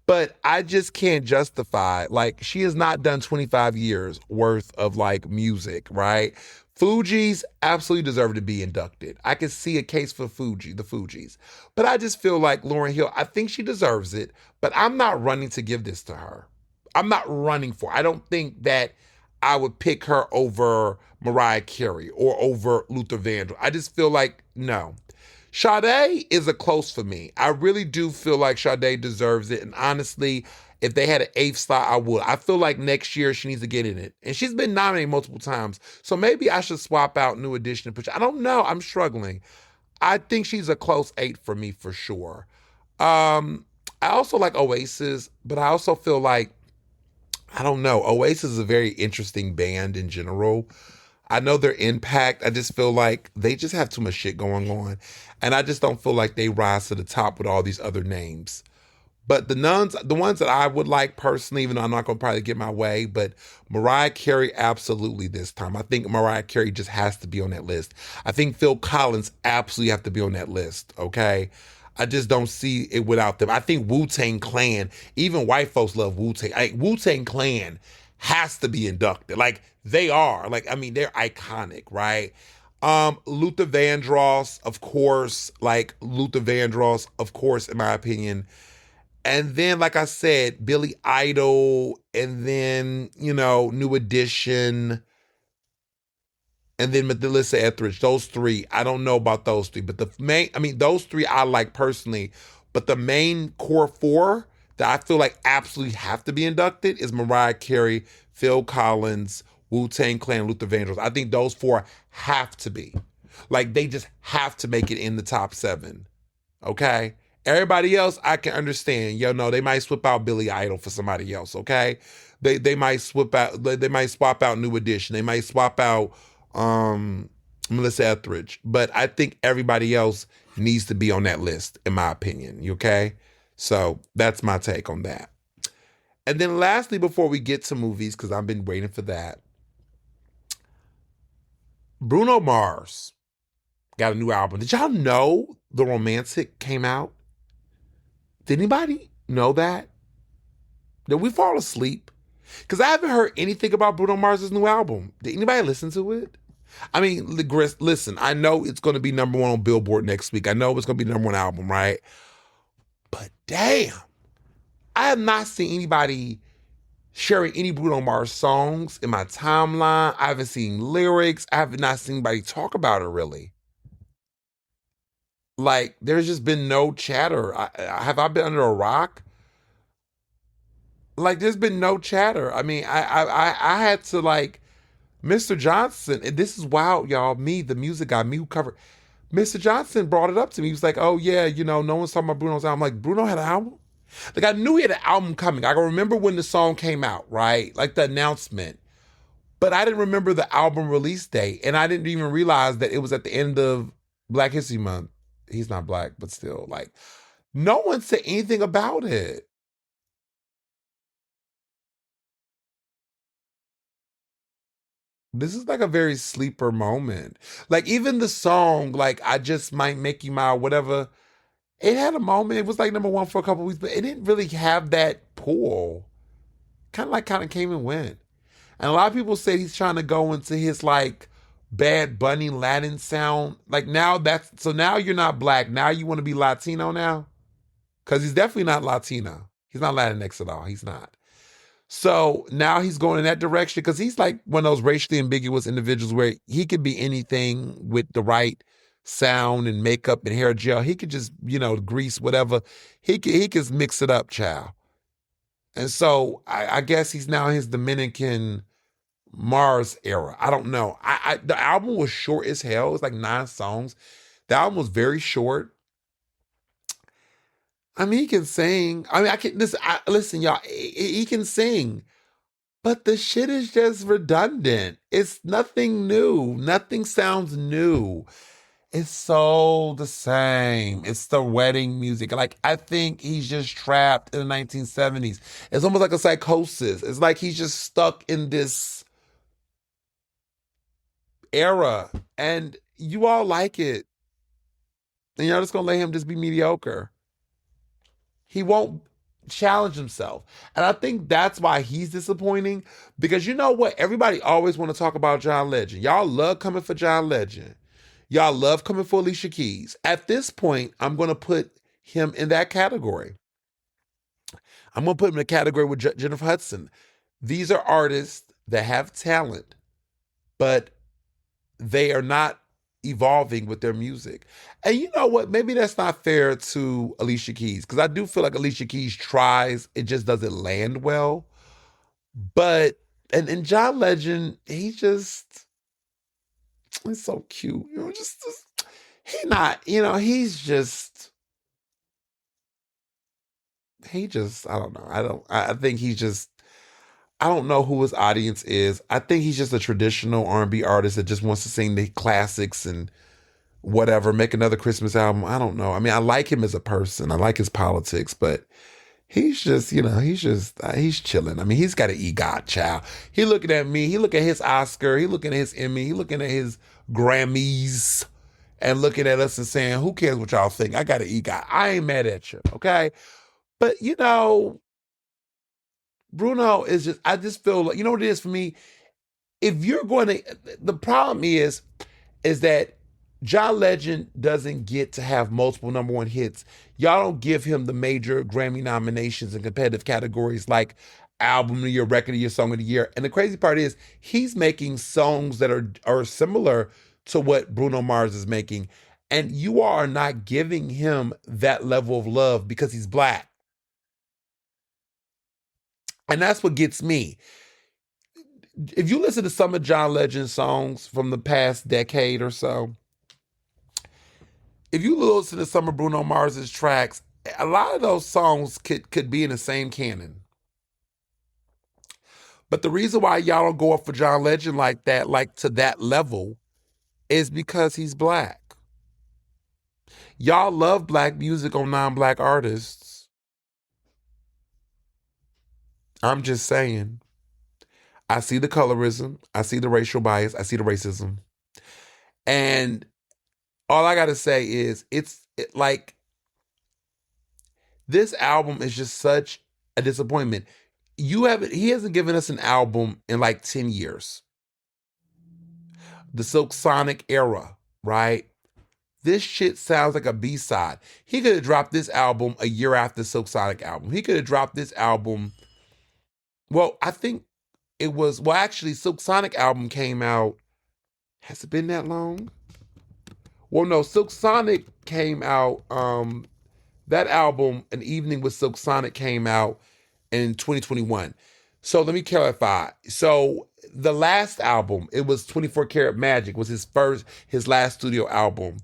But I just can't justify, like, she has not done 25 years worth of, like, music, right? Fugees absolutely deserve to be inducted. I can see a case for the Fugees. But I just feel like Lauryn Hill, I think she deserves it, but I'm not running to give this to her. I'm not running for it. I don't think that I would pick her over Mariah Carey or over Luther Vandross. I just feel like, no. Sade is a close for me. I really do feel like Sade deserves it. And honestly, if they had an 8th slot, I would. I feel like next year she needs to get in it. And she's been nominated multiple times. So maybe I should swap out New Edition and push. I don't know. I'm struggling. I think she's a close 8 for me for sure. I also like Oasis, but I also feel like, I don't know. Oasis is a very interesting band in general. I know their impact. I just feel like they just have too much shit going on. And I just don't feel like they rise to the top with all these other names. But the ones that I would like personally, even though I'm not going to probably get my way, but Mariah Carey, absolutely this time. I think Mariah Carey just has to be on that list. I think Phil Collins absolutely have to be on that list, okay? I just don't see it without them. I think Wu-Tang Clan, even white folks love Wu-Tang. Wu-Tang Clan has to be inducted. Like, they are. Like, I mean, they're iconic, right? Luther Vandross, of course. Like, Luther Vandross, of course, in my opinion. And then, like I said, Billy Idol, and then, New Edition, and then Melissa Etheridge. Those three, I don't know about those three, but those three I like personally. But the main core four that I feel like absolutely have to be inducted is Mariah Carey, Phil Collins, Wu-Tang Clan, Luther Vandross. I think those four have to be. Like, they just have to make it in the top 7. Okay? Everybody else, I can understand. No, they might swap out Billy Idol for somebody else, okay? They might swap out New Edition. They might swap out Melissa Etheridge. But I think everybody else needs to be on that list, in my opinion. You okay? So that's my take on that. And then lastly, before we get to movies, because I've been waiting for that, Bruno Mars got a new album. Did y'all know The Romantic came out? Did anybody know that? Did we fall asleep? Because I haven't heard anything about Bruno Mars' new album. Did anybody listen to it? I mean, listen, I know it's going to be number 1 on Billboard next week. I know it's going to be number 1 album, right? But damn, I have not seen anybody sharing any Bruno Mars songs in my timeline. I haven't seen lyrics. I have not seen anybody talk about it, really. Like, there's just been no chatter. Have I been under a rock? Like, there's been no chatter. I mean, I had to, like, Mr. Johnson, and this is wild, y'all. Me, the music guy, me who covered. Mr. Johnson brought it up to me. He was like, oh, yeah, no one's talking about Bruno's album. I'm like, Bruno had an album? Like, I knew he had an album coming. I can remember when the song came out, right? Like, the announcement. But I didn't remember the album release date. And I didn't even realize that it was at the end of Black History Month. He's not black, but still, like, no one said anything about it. This is like a very sleeper moment. Like, even the song, like, I Just Might Make You Mine, whatever, it had a moment. It was like number 1 for a couple weeks, but it didn't really have that pull. Kind of came and went. And a lot of people say he's trying to go into his, like, Bad Bunny Latin sound. Like, now you're not black. Now you want to be Latino now? Because he's definitely not Latino. He's not Latinx at all. He's not. So now he's going in that direction because he's like one of those racially ambiguous individuals where he could be anything with the right sound and makeup and hair gel. He could just, grease, whatever. He could mix it up, child. And so I guess he's now in his Dominican Mars era. I don't know. The album was short as hell. It was like 9 songs. The album was very short. I mean, he can sing. I mean, listen, y'all, he can sing. But the shit is just redundant. It's nothing new. Nothing sounds new. It's so the same. It's the wedding music. Like, I think he's just trapped in the 1970s. It's almost like a psychosis. It's like he's just stuck in this era. And you all like it. And y'all just gonna let him just be mediocre. He won't challenge himself. And I think that's why he's disappointing. Because you know what? Everybody always want to talk about John Legend. Y'all love coming for John Legend. Y'all love coming for Alicia Keys. At this point, I'm going to put him in that category. I'm going to put him in the category with Jennifer Hudson. These are artists that have talent, but they are not evolving with their music. And you know what? Maybe that's not fair to Alicia Keys, because I do feel like Alicia Keys tries, it just doesn't land well. But, and John Legend, he's so cute. I don't know. I think he's just, I don't know who his audience is. I think he's just a traditional R&B artist that just wants to sing the classics and whatever, make another Christmas album. I don't know. I mean, I like him as a person. I like his politics, but he's just, he's chilling. I mean, he's got an EGOT, child. He looking at me. He looking at his Oscar. He looking at his Emmy. He looking at his Grammys and looking at us and saying, who cares what y'all think? I got an EGOT. I ain't mad at you, okay? But, Bruno is just, I just feel like, you know what it is for me? If you're going to, the problem is that John Legend doesn't get to have multiple number one hits. Y'all don't give him the major Grammy nominations in competitive categories like album of the year, record of the year, song of the year. And the crazy part is he's making songs that are similar to what Bruno Mars is making. And you are not giving him that level of love because he's Black. And that's what gets me. If you listen to some of John Legend's songs from the past decade or so, if you listen to some of Bruno Mars's tracks, a lot of those songs could be in the same canon. But the reason why y'all don't go up for John Legend like that, like to that level, is because he's Black. Y'all love Black music on non-Black artists. I'm just saying. I see the colorism. I see the racial bias. I see the racism. And all I got to say is this album is just such a disappointment. He hasn't given us an album in like 10 years. The Silk Sonic era, right? This shit sounds like a B-side. He could have dropped this album a year after the Silk Sonic album. He could have dropped this album. Well, I think actually Silk Sonic album came out. Has it been that long? Well, no, Silk Sonic came out, that album, An Evening with Silk Sonic, came out in 2021. So let me clarify. So the last album, it was 24 Karat Magic, was his last studio album.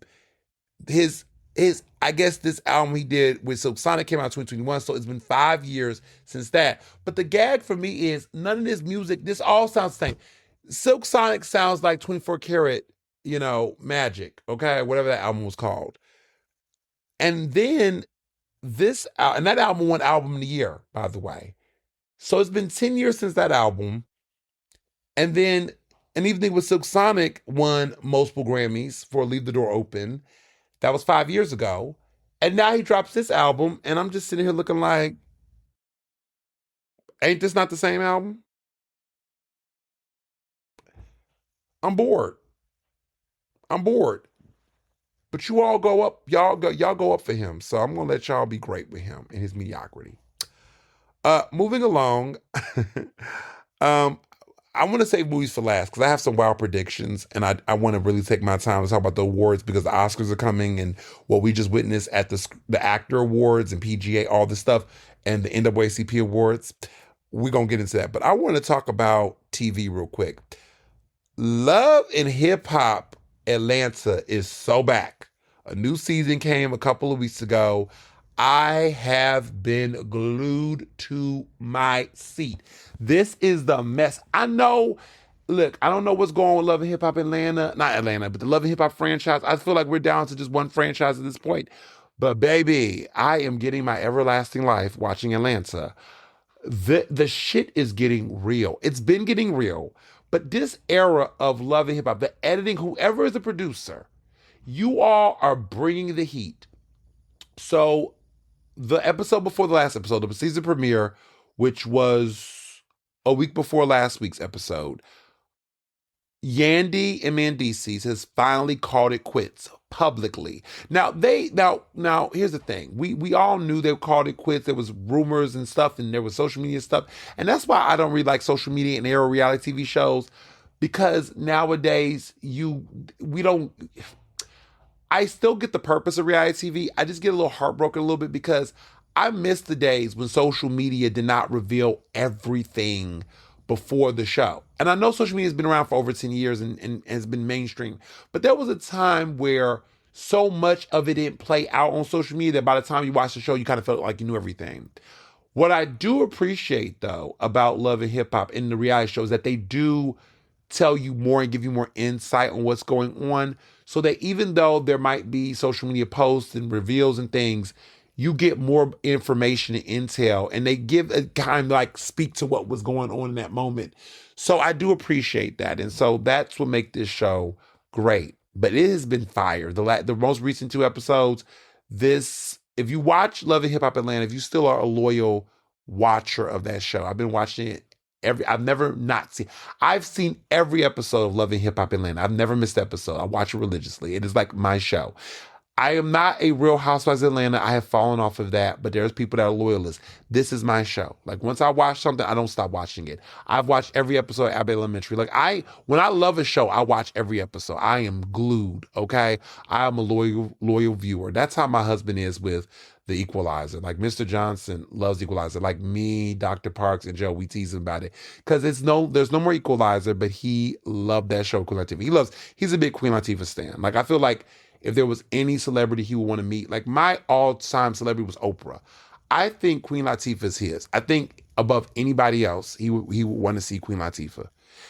I guess this album he did with Silk Sonic came out in 2021, so it's been 5 years since that. But the gag for me is none of this music, this all sounds the same. Silk Sonic sounds like 24 Karat, Magic, okay? Whatever that album was called. And then and that album won Album of the Year, by the way. So it's been 10 years since that album. And then An Evening with Silk Sonic won multiple Grammys for Leave the Door Open. That was 5 years ago. And now he drops this album, and I'm just sitting here looking like, ain't this not the same album? I'm bored. But you all go up, y'all go up for him. So I'm gonna let y'all be great with him and his mediocrity. Moving along, I want to save movies for last because I have some wild predictions, and I want to really take my time to talk about the awards because the Oscars are coming and what we just witnessed at the Actor Awards and PGA, all this stuff, and the NAACP Awards. We're gonna get into that, but I want to talk about TV real quick. Love and Hip Hop Atlanta is so back. A new season came a couple of weeks ago. I have been glued to my seat. This is the mess. I know, look, I don't know what's going on with Love and Hip Hop Atlanta. Not Atlanta, but the Love and Hip Hop franchise. I feel like we're down to just one franchise at this point. But baby, I am getting my everlasting life watching Atlanta. The shit is getting real. It's been getting real. But this era of Love and Hip Hop, the editing, whoever is the producer, you all are bringing the heat. So the episode before the last episode, the season premiere, which was a week before last week's episode, Yandy and Mendices has finally called it quits publicly. Now here's the thing. We all knew they called it quits. There was rumors and stuff, and there was social media stuff. And that's why I don't really like social media and air reality TV shows, because nowadays I still get the purpose of reality TV. I just get a little heartbroken a little bit because I miss the days when social media did not reveal everything before the show. And I know social media has been around for over 10 years and has been mainstream, but there was a time where so much of it didn't play out on social media that by the time you watched the show, you kind of felt like you knew everything. What I do appreciate though about Love and Hip Hop in the reality show is that they do tell you more and give you more insight on what's going on. So that even though there might be social media posts and reveals and things, you get more information and intel, and they give a kind of like speak to what was going on in that moment. So I do appreciate that. And so that's what makes this show great. But it has been fire. The most recent 2 episodes, if you watch Love and Hip Hop Atlanta, if you still are a loyal watcher of that show, I've been watching it I've never not seen. I've seen every episode of Love and Hip Hop Atlanta. I've never missed an episode. I watch it religiously. It is like my show. I am not a Real Housewives of Atlanta. I have fallen off of that, but there's people that are loyalists. This is my show. Like once I watch something, I don't stop watching it. I've watched every episode of Abbott Elementary. When I love a show, I watch every episode. I am glued. Okay, I am a loyal viewer. That's how my husband is with The Equalizer. Like Mr. Johnson loves The Equalizer. Like me, Dr. Parks, and Joe, we tease him about it because there's no more Equalizer, but he loved that show, Queen Latifah. He's a big Queen Latifah stan. Like I feel like if there was any celebrity he would want to meet, like my all-time celebrity was Oprah. I think Queen Latifah is his. I think above anybody else, he would want to see Queen Latifah.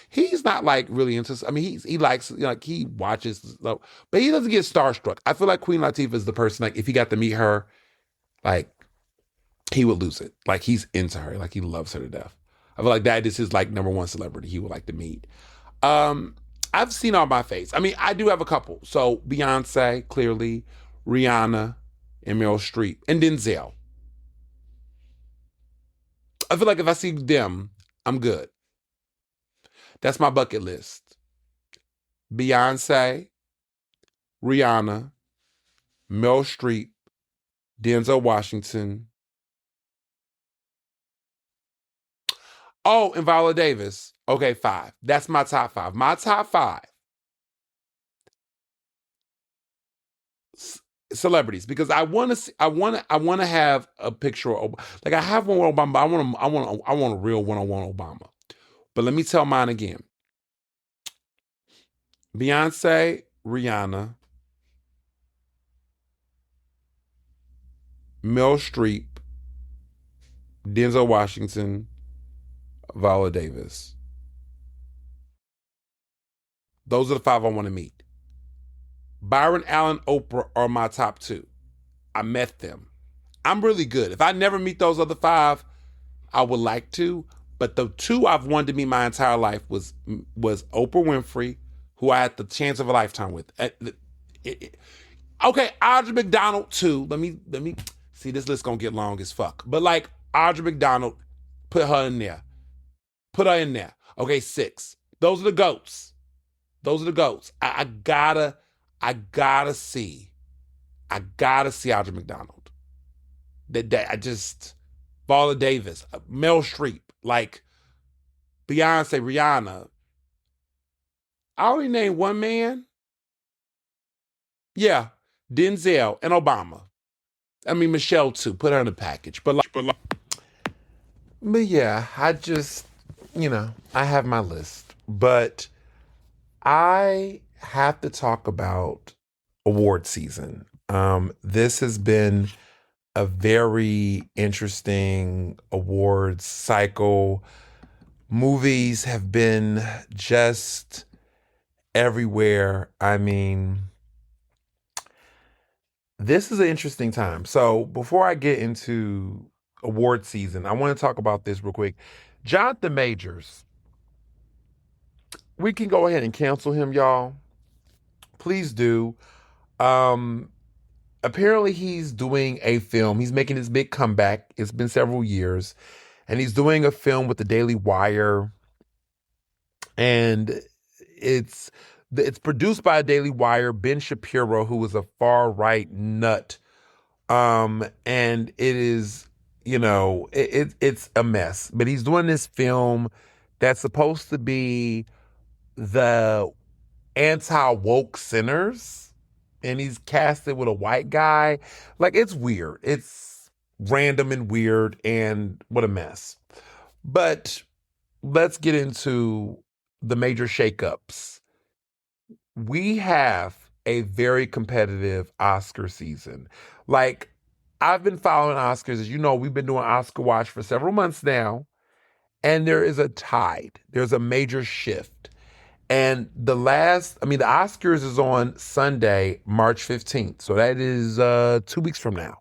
He's not like really into. I mean, he likes, like he watches, but he doesn't get starstruck. I feel like Queen Latifah is the person. Like if he got to meet her, like he would lose it. Like he's into her. Like he loves her to death. I feel like that is his like number one celebrity he would like to meet. I've seen all my faves. I mean, I do have a couple. So Beyonce, clearly, Rihanna, and Meryl Streep, and Denzel. I feel like if I see them, I'm good. That's my bucket list. Beyonce, Rihanna, Meryl Streep, Denzel Washington. Oh, and Viola Davis. Okay, 5. That's my top 5. My top 5 celebrities, because I want to have a picture of, like I have one with Obama, but I want a real one-on-one Obama. But let me tell mine again. Beyonce, Rihanna, Meryl Streep, Denzel Washington, Viola Davis. Those are the 5 I want to meet. Byron Allen, Oprah are my top 2. I met them. I'm really good. If I never meet those other 5, I would like to. But the 2 I've wanted to meet my entire life was Oprah Winfrey, who I had the chance of a lifetime with. Okay, Audra McDonald too. Let me see, this list gonna get long as fuck. But like Audra McDonald, put her in there. Put her in there. Okay, 6. Those are the GOATs. I gotta see Audra McDonald. Viola Davis, Meryl Streep, like Beyonce, Rihanna. I only named one man. Yeah, Denzel and Obama. I mean, Michelle too. Put her in the package. But yeah, I just, I have my list. But I have to talk about award season. This has been a very interesting awards cycle. Movies have been just everywhere. I mean, this is an interesting time. So before I get into award season, I want to talk about this real quick. Jonathan Majors. We can go ahead and cancel him, y'all. Please do. Apparently he's doing a film. He's making his big comeback. It's been several years. And he's doing a film with the Daily Wire. And it's produced by Daily Wire, Ben Shapiro, who is a far-right nut. And it is, it's a mess. But he's doing this film that's supposed to be the anti-woke sinners, and he's casted with a white guy. Like, it's weird. It's random and weird, and what a mess. But let's get into the major shakeups. We have a very competitive Oscar season. Like, I've been following Oscars. As you know, we've been doing Oscar Watch for several months now, and there is a tide. There's a major shift. And the Oscars is on Sunday, March 15th. So that is 2 weeks from now.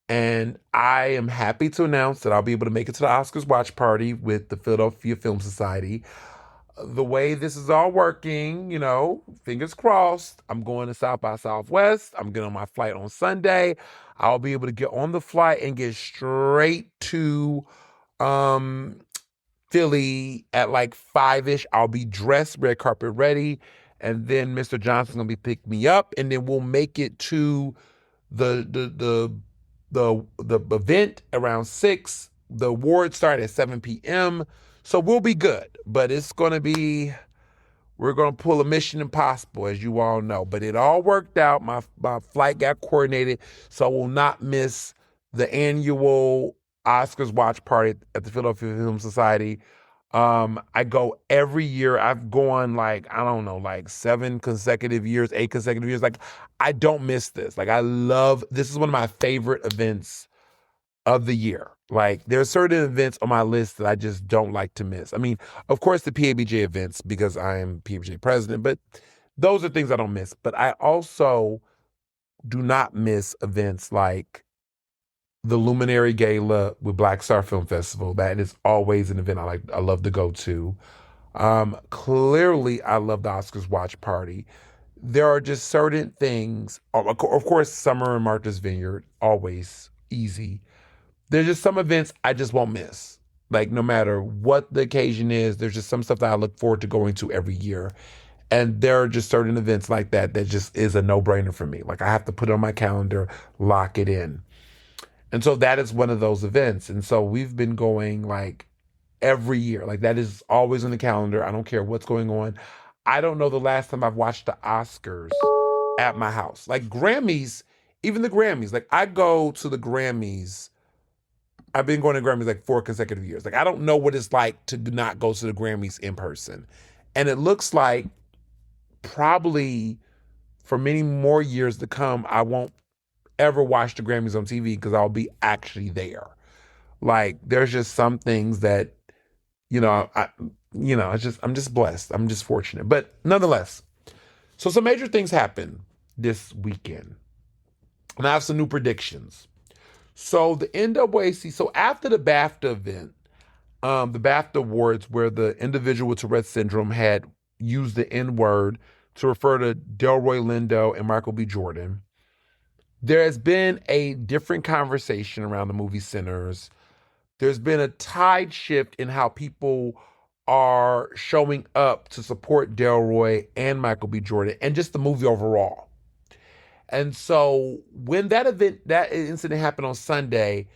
And I am happy to announce that I'll be able to make it to the Oscars watch party with the Philadelphia Film Society. The way this is all working, fingers crossed, I'm going to South by Southwest. I'm getting on my flight on Sunday. I'll be able to get on the flight and get straight to Philly at like 5-ish. I'll be dressed, red carpet ready, and then Mr. Johnson's gonna be pick me up, and then we'll make it to the event around 6. The awards start at 7 p.m. So we'll be good. But we're gonna pull a Mission Impossible, as you all know. But it all worked out. My flight got coordinated, so I will not miss the annual Oscars watch party at the Philadelphia Film Society. I go every year. I've gone 7 consecutive years, 8 consecutive years. I don't miss this. This is one of my favorite events of the year. There are certain events on my list that I just don't like to miss. Of course, the PABJ events, because I am PABJ president, but those are things I don't miss. But I also do not miss events like the Luminary Gala with Black Star Film Festival. That is always an event I love to go to. Clearly, I love the Oscars watch party. There are just certain things. Of course, Summer and Martha's Vineyard, always easy. There's just some events I just won't miss. No matter what the occasion is, there's just some stuff that I look forward to going to every year. And there are just certain events like that just is a no-brainer for me. I have to put it on my calendar, lock it in. And so that is one of those events. And so we've been going every year. That is always on the calendar. I don't care what's going on. I don't know the last time I've watched the Oscars at my house. Grammys, even the Grammys. I go to the Grammys. I've been going to Grammys 4 consecutive years. I don't know what it's like to not go to the Grammys in person. And it looks like probably for many more years to come, I won't ever watch the Grammys on TV because I'll be actually there. There's just some things that, I'm just blessed. I'm just fortunate. But nonetheless, so some major things happen this weekend. And I have some new predictions. So the NAACP, so after the BAFTA event, the BAFTA Awards, where the individual with Tourette's syndrome had used the N-word to refer to Delroy Lindo and Michael B. Jordan, there has been a different conversation around the movie Sinners. There's been a tide shift in how people are showing up to support Delroy and Michael B. Jordan and just the movie overall. And so when that incident happened on Sunday,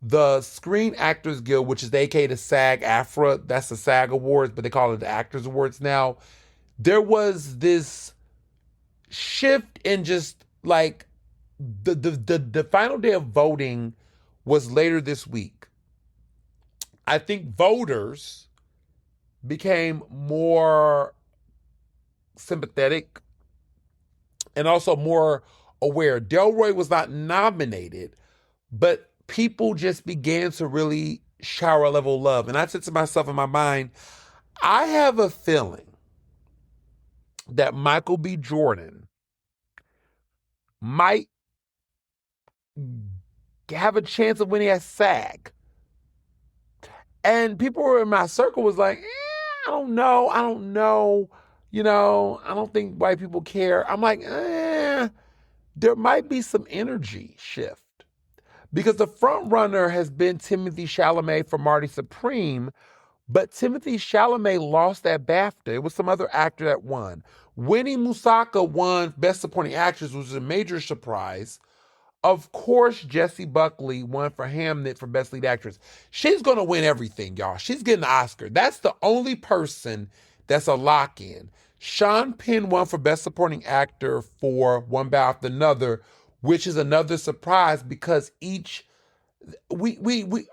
the Screen Actors Guild, which is aka the SAG-AFTRA, that's the SAG Awards, but they call it the Actors Awards now, there was this shift in just the final day of voting was later this week. I think voters became more sympathetic and also more aware. Delroy was not nominated, but people just began to really shower a level of love. And I said to myself in my mind, I have a feeling that Michael B. Jordan might have a chance of winning at SAG. And people in my circle was like, I don't know. I don't think white people care. I'm like, there might be some energy shift. Because the front runner has been Timothée Chalamet for Marty Supreme, but Timothée Chalamet lost at BAFTA. It was some other actor that won. Winnie Musaka won Best Supporting Actress, which was a major surprise. Of course, Jessie Buckley won for Hamnet for Best Lead Actress. She's going to win everything, y'all. She's getting the Oscar. That's the only person that's a lock-in. Sean Penn won for Best Supporting Actor for One Bow After Another, which is another surprise because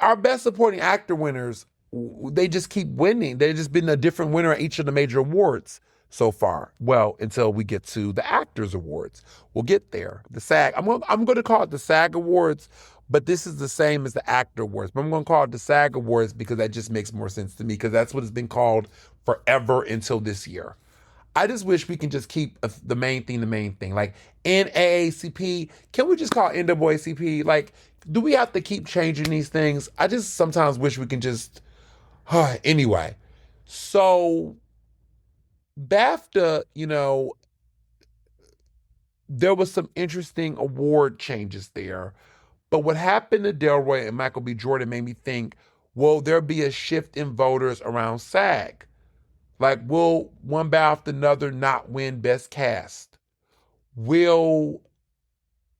our Best Supporting Actor winners, they just keep winning. They've just been a different winner at each of the major awards. so far. Well, until we get to the Actors Awards. We'll get there. The SAG, I'm going to call it the SAG Awards, but this is the same as the Actor Awards. But I'm going to call it the SAG Awards because that just makes more sense to me, because that's what it's been called forever until this year. I just wish we can just keep the main thing. Like NAACP, can we just call it NAACP? Like, do we have to keep changing these things? I just sometimes wish we can just, anyway. So BAFTA, there was some interesting award changes there. But what happened to Delroy and Michael B. Jordan made me think, will there be a shift in voters around SAG? Like, will one bow after another not win Best Cast? Will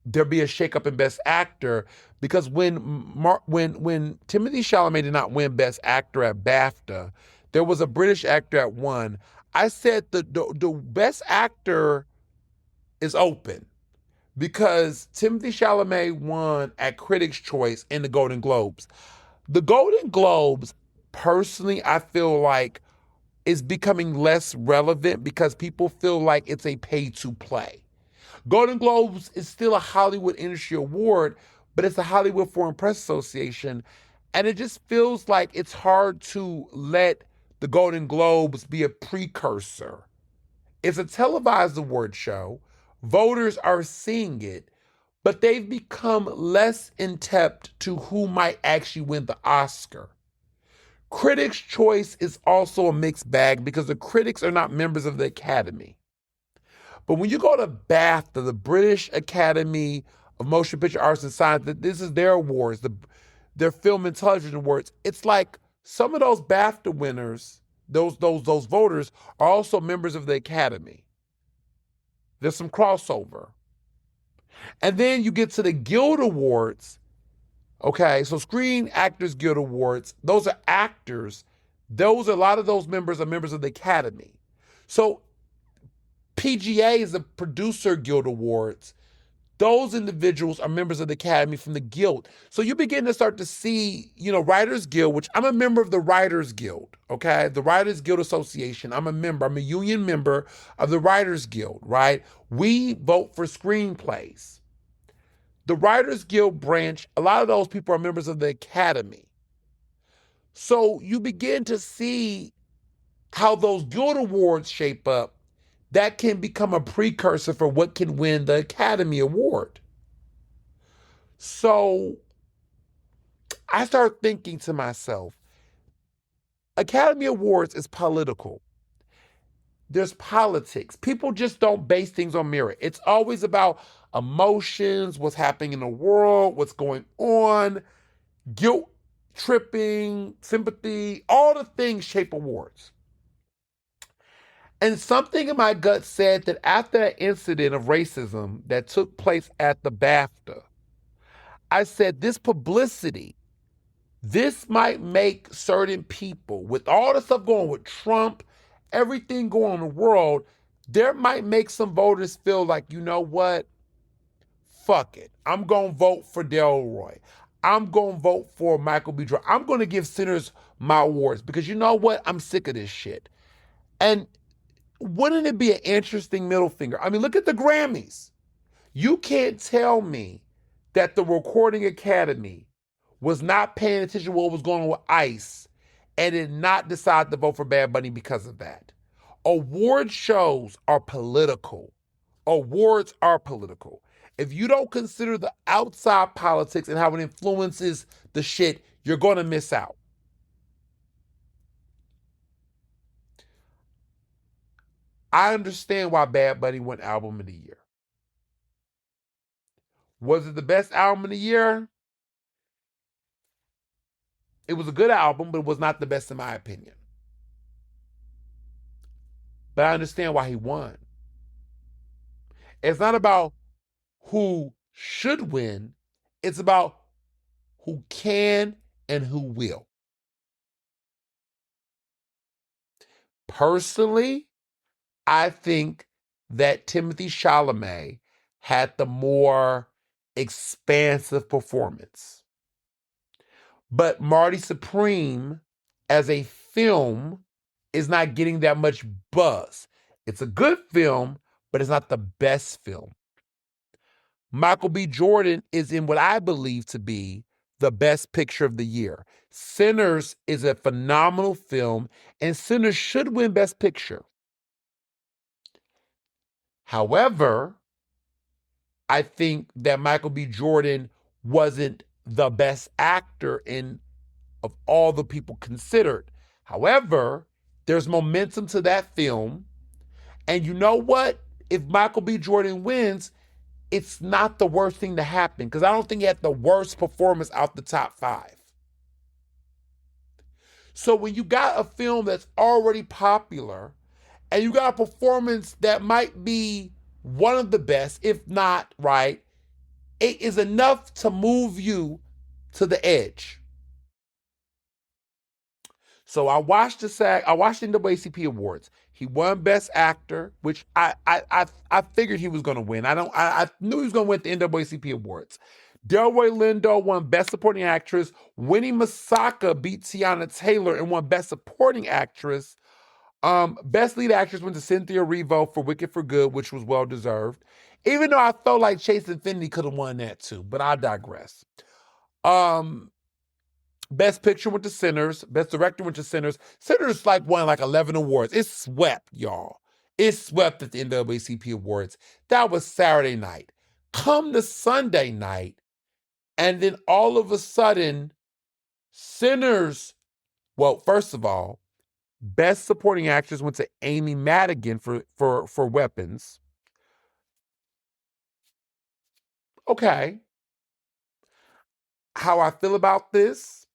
there be a shakeup in Best Actor? Because when Timothée Chalamet did not win Best Actor at BAFTA, there was a British actor that won. I said the Best Actor is open because Timothée Chalamet won at Critics' Choice and the Golden Globes. The Golden Globes, personally, I feel like is becoming less relevant because people feel like it's a pay-to-play. Golden Globes is still a Hollywood industry award, but it's the Hollywood Foreign Press Association, and it just feels like it's hard to let the Golden Globes be a precursor. It's a televised award show. Voters are seeing it, but they've become less inept to who might actually win the Oscar. Critics' Choice is also a mixed bag because the critics are not members of the Academy. But when you go to BAFTA, the British Academy of Motion Picture Arts and Science, this is their awards, their Film and Television Awards. It's like some of those BAFTA winners, those voters, are also members of the Academy. There's some crossover. And then you get to the Guild Awards. Okay, so Screen Actors Guild Awards, those are actors. A lot of those members are members of the Academy. So PGA is the Producer Guild Awards. Those individuals are members of the Academy from the Guild. So you begin to start to see, Writers Guild, which I'm a member of the Writers Guild, okay? The Writers Guild Association, I'm a union member of the Writers Guild, right? We vote for screenplays. The Writers Guild branch, a lot of those people are members of the Academy. So you begin to see how those Guild Awards shape up. That can become a precursor for what can win the Academy Award. So I started thinking to myself, Academy Awards is political. There's politics. People just don't base things on merit. It's always about emotions, what's happening in the world, what's going on, guilt tripping, sympathy, all the things shape awards. And something in my gut said that after that incident of racism that took place at the BAFTA, I said this publicity, this might make certain people, with all the stuff going with Trump, everything going on in the world, there might make some voters feel like, you know what? Fuck it. I'm going to vote for Delroy. I'm going to vote for Michael B. Jordan. I'm going to give sinners my awards because you know what? I'm sick of this shit. And wouldn't it be an interesting middle finger? I mean, look at the Grammys. You can't tell me that the Recording Academy was not paying attention to what was going on with ICE and did not decide to vote for Bad Bunny because of that. Award shows are political. Awards are political. If you don't consider the outside politics and how it influences the shit, you're going to miss out. I understand why Bad Bunny won Album of the Year. Was it the best album of the year? It was a good album, but it was not the best in my opinion. But I understand why he won. It's not about who should win. It's about who can and who will. Personally, I think that Timothée Chalamet had the more expansive performance. But Marty Supreme, as a film, is not getting that much buzz. It's a good film, but it's not the best film. Michael B. Jordan is in what I believe to be the best picture of the year. Sinners is a phenomenal film, and Sinners should win Best Picture. However, I think that Michael B. Jordan wasn't the best actor of all the people considered. However, there's momentum to that film. And you know what? If Michael B. Jordan wins, it's not the worst thing to happen because I don't think he had the worst performance out the top 5. So when you got a film that's already popular and you got a performance that might be one of the best, if not, right, it is enough to move you to the edge. So I watched the NAACP Awards. He won Best Actor, which I figured he was going to win. I knew he was going to win the NAACP Awards. Delroy Lindo won Best Supporting Actress. Winnie Masaka beat Tiana Taylor and won Best Supporting Actress. Best Lead Actress went to Cynthia Erivo for Wicked for Good, which was well deserved. Even though I felt like Chase Infinity could have won that too, but I digress. Best Picture went to Sinners. Best Director went to Sinners. Sinners won 11 awards. It swept, y'all. It swept at the NAACP Awards. That was Saturday night. Come to Sunday night, and then all of a sudden, Sinners, well, first of all, Best Supporting Actress went to Amy Madigan for Weapons. Okay. How I feel about this,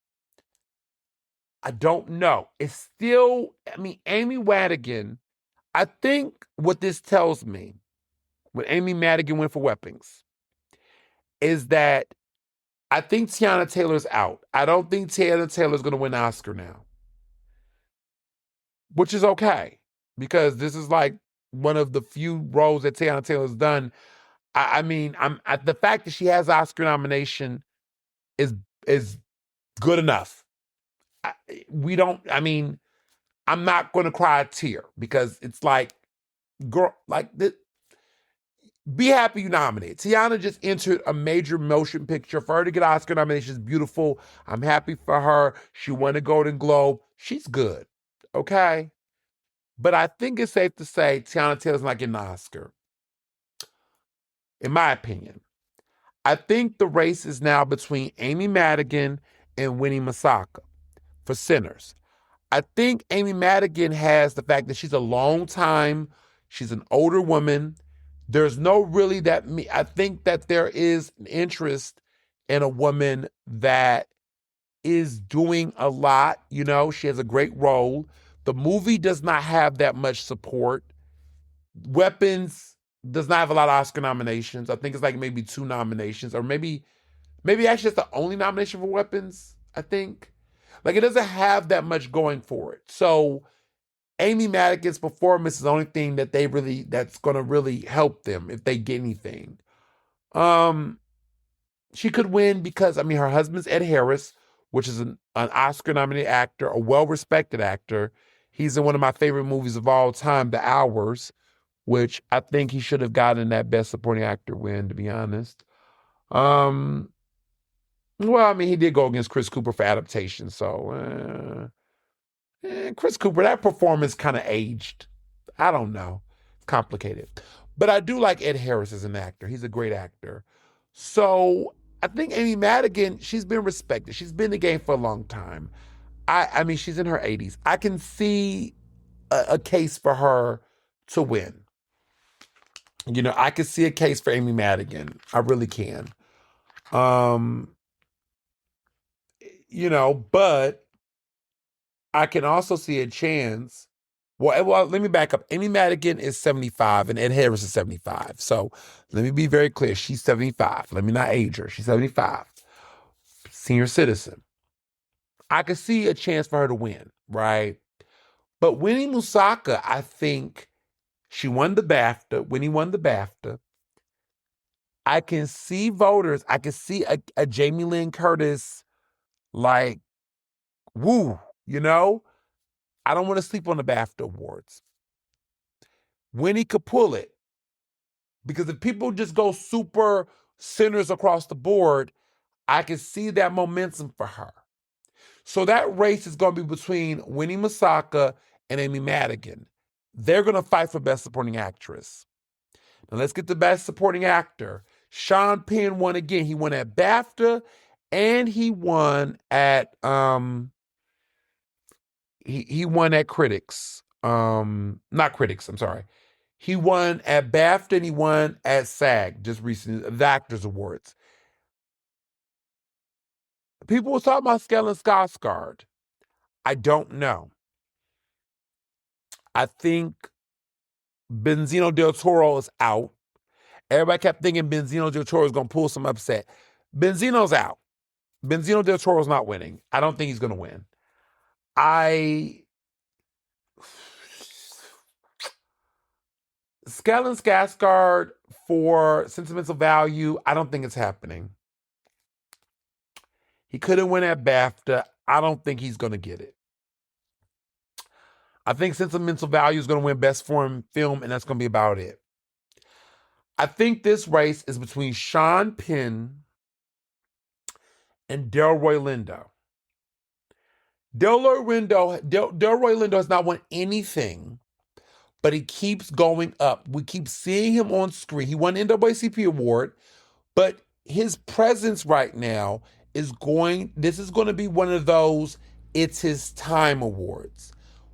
I don't know. It's still, Amy Madigan, I think what this tells me, when Amy Madigan went for Weapons, is that I think Tiana Taylor's out. I don't think Tiana Taylor's going to win an Oscar now. Which is okay, because this is one of the few roles that Tiana Taylor's done. The fact that she has Oscar nomination is good enough. I'm not going to cry a tear because it's girl, be happy you nominated. Tiana just entered a major motion picture. For her to get Oscar nomination is beautiful. I'm happy for her. She won a Golden Globe. She's good. Okay? But I think it's safe to say Tiana Taylor's not getting an Oscar. In my opinion. I think the race is now between Amy Madigan and Winnie Masaka for Sinners. I think Amy Madigan has the fact that she's a long time, she's an older woman. There's no really I think that there is an interest in a woman that is doing a lot. She has a great role. The movie does not have that much support. Weapons does not have a lot of Oscar nominations. I think it's maybe 2 nominations, or maybe actually it's the only nomination for Weapons, I think. It doesn't have that much going for it. So Amy Madigan's performance is the only thing that's going to really help them if they get anything. She could win because, her husband's Ed Harris, which is an Oscar-nominated actor, a well-respected actor. He's in one of my favorite movies of all time, The Hours, which I think he should have gotten that Best Supporting Actor win, to be honest. He did go against Chris Cooper for Adaptation, so Chris Cooper, that performance kind of aged. I don't know. It's complicated. But I do like Ed Harris as an actor. He's a great actor. So I think Amy Madigan, she's been respected. She's been in the game for a long time. She's in her 80s. I can see a case for her to win. I can see a case for Amy Madigan. I really can. But I can also see a chance. Well, let me back up. Amy Madigan is 75 and Ed Harris is 75. So let me be very clear. She's 75. Let me not age her. She's 75. Senior citizen. I could see a chance for her to win, right? But Winnie Masaka, I think she won the BAFTA. Winnie won the BAFTA. I can see voters. I can see a Jamie Lynn Curtis woo, I don't want to sleep on the BAFTA awards. when he could pull it. Because if people just go super sinners across the board, I can see that momentum for her. So that race is going to be between Winnie Masaka and Amy Madigan. They're going to fight for Best Supporting Actress. Now let's get to Best Supporting Actor. Sean Penn won again. He won at BAFTA and he won at he won at Critics. Not Critics, I'm sorry. He won at BAFTA and he won at SAG just recently, the Actors Awards. People were talking about Stellan Skarsgård. I don't know. I think Benzino del Toro is out. Everybody kept thinking Benzino del Toro is going to pull some upset. Benzino's out. Benzino del Toro's not winning. I don't think he's going to win. Stellan Skarsgård for Sentimental Value, I don't think it's happening. He couldn't win at BAFTA. I don't think he's going to get it. I think Sentimental Value is going to win Best Foreign Film, and that's going to be about it. I think this race is between Sean Penn and Delroy Lindo. Delroy Lindo has not won anything, but he keeps going up. We keep seeing him on screen. He won the NAACP award, but his presence right now is going to be one of those It's His Time awards.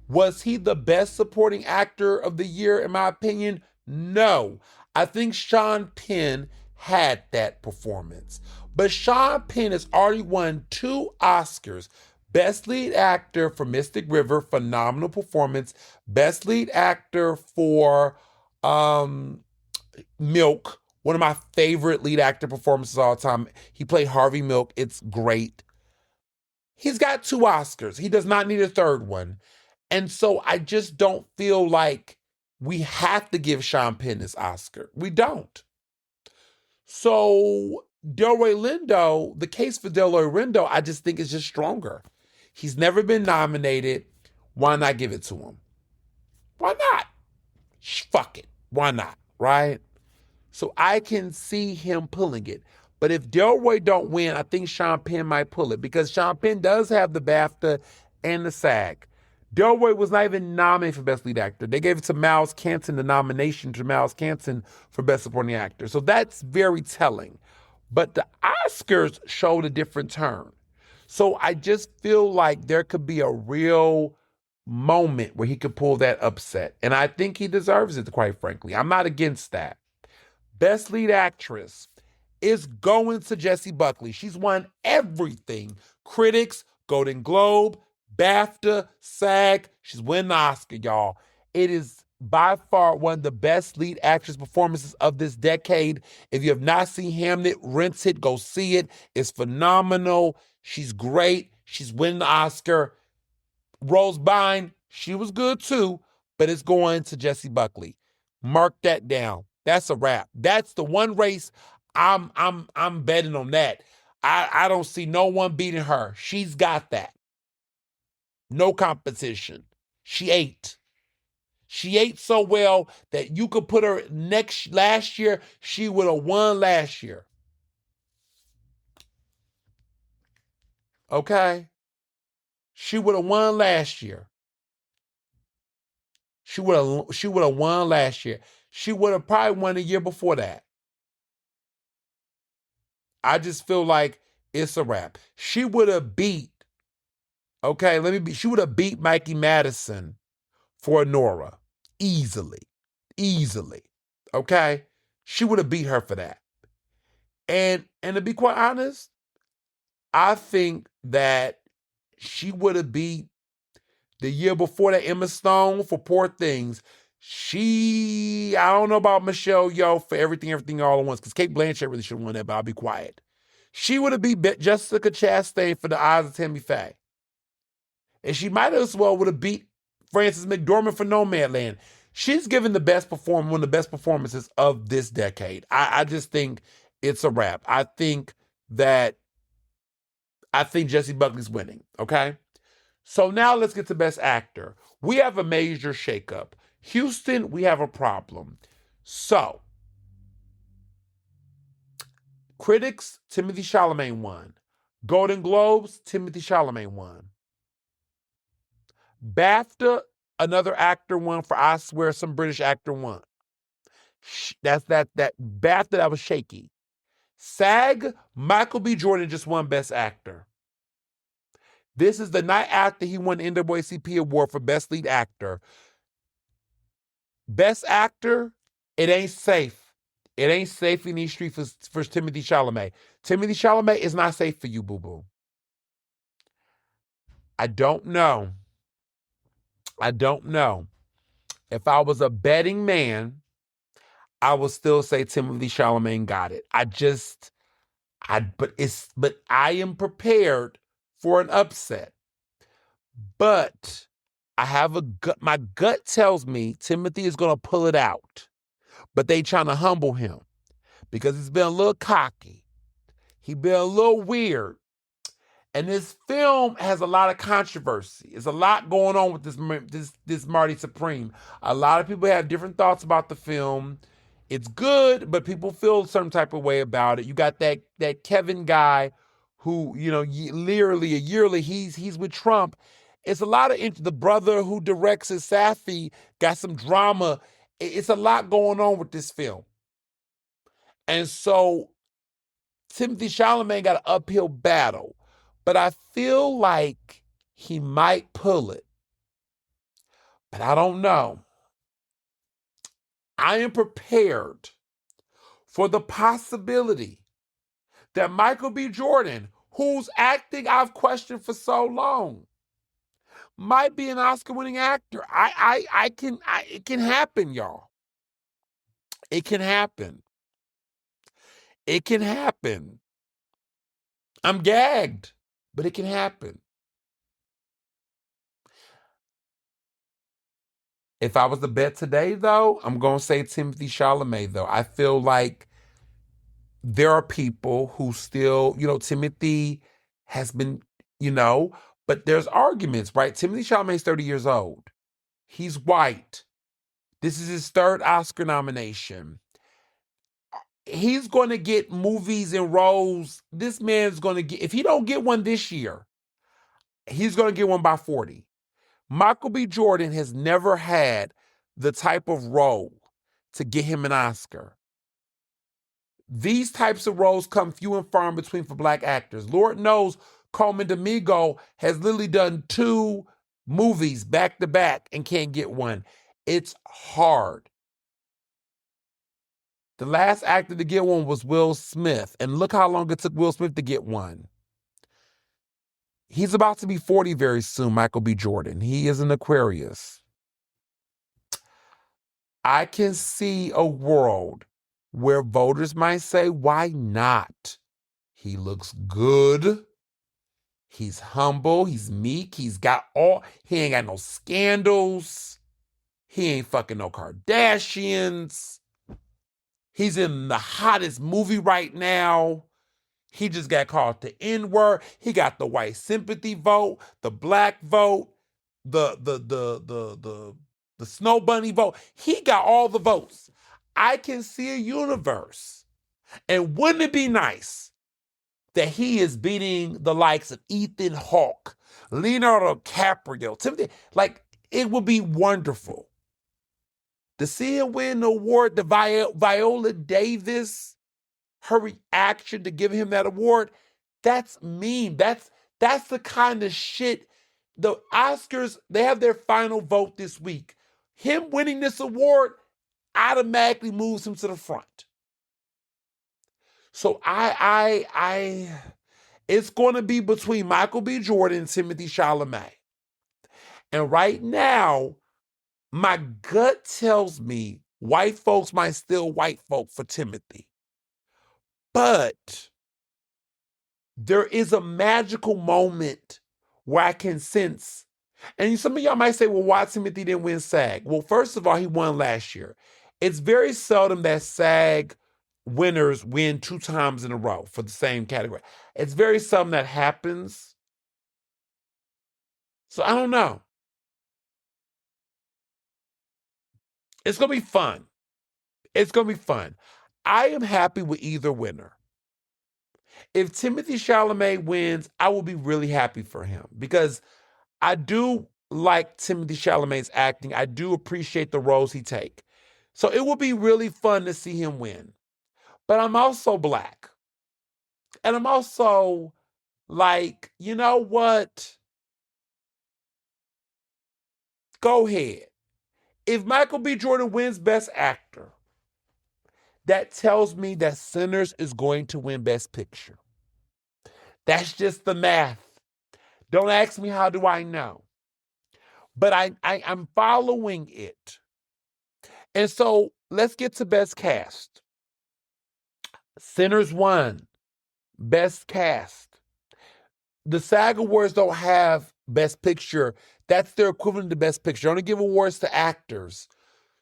Was he the best supporting actor of the year, in my opinion? No. I think Sean Penn had that performance. But Sean Penn has already won 2 Oscars. Best Lead Actor for Mystic River, phenomenal performance. Best Lead Actor for Milk, one of my favorite lead actor performances of all time. He played Harvey Milk. It's great. He's got 2 Oscars. He does not need a third one. And so I just don't feel like we have to give Sean Penn this Oscar. We don't. So Delroy Lindo, the case for Delroy Lindo, I just think is just stronger. He's never been nominated. Why not give it to him? Why not? Fuck it. Why not? Right? So I can see him pulling it. But if Delroy don't win, I think Sean Penn might pull it because Sean Penn does have the BAFTA and the SAG. Delroy was not even nominated for Best Lead Actor. They gave it to Miles Canton, the nomination to Miles Canton for Best Supporting Actor. So that's very telling. But the Oscars showed a different turn. So I just feel like there could be a real moment where he could pull that upset. And I think he deserves it, quite frankly. I'm not against that. Best Lead Actress is going to Jessie Buckley. She's won everything. Critics, Golden Globe, BAFTA, SAG. She's winning the Oscar, y'all. It is by far one of the best lead actress performances of this decade. If you have not seen Hamnet, rent it, go see it. It's phenomenal. She's great. She's winning the Oscar. Rose Byrne, she was good too, but it's going to Jessie Buckley. Mark that down. That's a wrap. That's the one race I'm betting on that. I don't see no one beating her. She's got that. No competition. She ate. She ate so well that you could put her last year, she would have won last year. Okay? She would have won last year. She would have won last year. She would have probably won the year before that. I just feel like it's a wrap. She would have beat, she would have beat Mikey Madison for Nora. Easily. Okay? She would have beat her for that. And to be quite honest, I think that she would have beat the year before that Emma Stone for Poor Things. I don't know about Michelle Yeoh for Everything All at Once, because Cate Blanchett really should have won that, but I'll be quiet. She would have beat Jessica Chastain for The Eyes of Tammy Faye. And she might as well would have beat Frances McDormand for Nomadland. She's given one of the best performances of this decade. I just think it's a wrap. I think Jessie Buckley's winning, okay? So now let's get to Best Actor. We have a major shakeup. Houston, we have a problem. So, critics, Timothy Chalamet won. Golden Globes, Timothy Chalamet won. BAFTA, another actor won for I Swear Some British Actor Won. That's that BAFTA that was shaky. SAG, Michael B. Jordan just won Best Actor. This is the night after he won the NAACP Award for Best Lead Actor. Best Actor, it ain't safe. It ain't safe in these streets for Timothy Chalamet. Timothy Chalamet is not safe for you, boo-boo. I don't know. If I was a betting man, I would still say Timothy Chalamet got it. But I am prepared for an upset. But I have my gut tells me Timothy is going to pull it out. But they trying to humble him because he's been a little cocky. He's been a little weird. And this film has a lot of controversy. There's a lot going on with this Marty Supreme. A lot of people have different thoughts about the film. It's good, but people feel some type of way about it. You got that Kevin guy who, yearly, he's with Trump. It's a lot of the brother who directs is Safi, got some drama. It's a lot going on with this film. And so Timothy Chalamet got an uphill battle. But I feel like he might pull it. But I don't know. I am prepared for the possibility that Michael B. Jordan, whose acting I've questioned for so long, might be an Oscar-winning actor. It can happen, y'all. It can happen. It can happen. I'm gagged, but it can happen. If I was to bet today, though, I'm going to say Timothy Chalamet, though. I feel like there are people who still, Timothy has been, but there's arguments, right? Timothy Chalamet is 30 years old. He's white. This is his third Oscar nomination. He's going to get movies and roles. This man's going to get, if he don't get one this year, he's going to get one by 40. Michael B. Jordan has never had the type of role to get him an Oscar. These types of roles come few and far in between for Black actors. Lord knows Coleman Domingo has literally done 2 movies back to back and can't get one. It's hard. The last actor to get one was Will Smith, and look how long it took Will Smith to get one. He's about to be 40 very soon, Michael B. Jordan. He is an Aquarius. I can see a world where voters might say, why not? He looks good. He's humble. He's meek. He ain't got no scandals. He ain't fucking no Kardashians. He's in the hottest movie right now. He just got called the N-word. He got the white sympathy vote, the black vote, the snow bunny vote. He got all the votes. I can see a universe. And wouldn't it be nice that he is beating the likes of Ethan Hawke, Leonardo DiCaprio, Timothy? Like, it would be wonderful to see him win the award, the Viola Davis, her reaction to giving him that award. That's mean. That's the kind of shit. The Oscars, they have their final vote this week. Him winning this award automatically moves him to the front. So it's going to be between Michael B. Jordan and Timothy Chalamet. And right now, my gut tells me white folks might still white folk for Timothy. But there is a magical moment where I can sense, and some of y'all might say, well, why Timothy didn't win SAG? Well, first of all, he won last year. It's very seldom that SAG winners win 2 times in a row for the same category. It's very seldom that happens. So I don't know. It's going to be fun. It's going to be fun. I am happy with either winner. If Timothée Chalamet wins, I will be really happy for him because I do like Timothée Chalamet's acting. I do appreciate the roles he takes. So it will be really fun to see him win. But I'm also Black. And I'm also like, you know what? Go ahead. If Michael B. Jordan wins Best Actor, that tells me that Sinners is going to win Best Picture. That's just the math. Don't ask me how do I know. But I'm following it. And so let's get to Best Cast. Sinners won Best Cast. The SAG Awards don't have Best Picture. That's their equivalent to Best Picture. They only give awards to actors.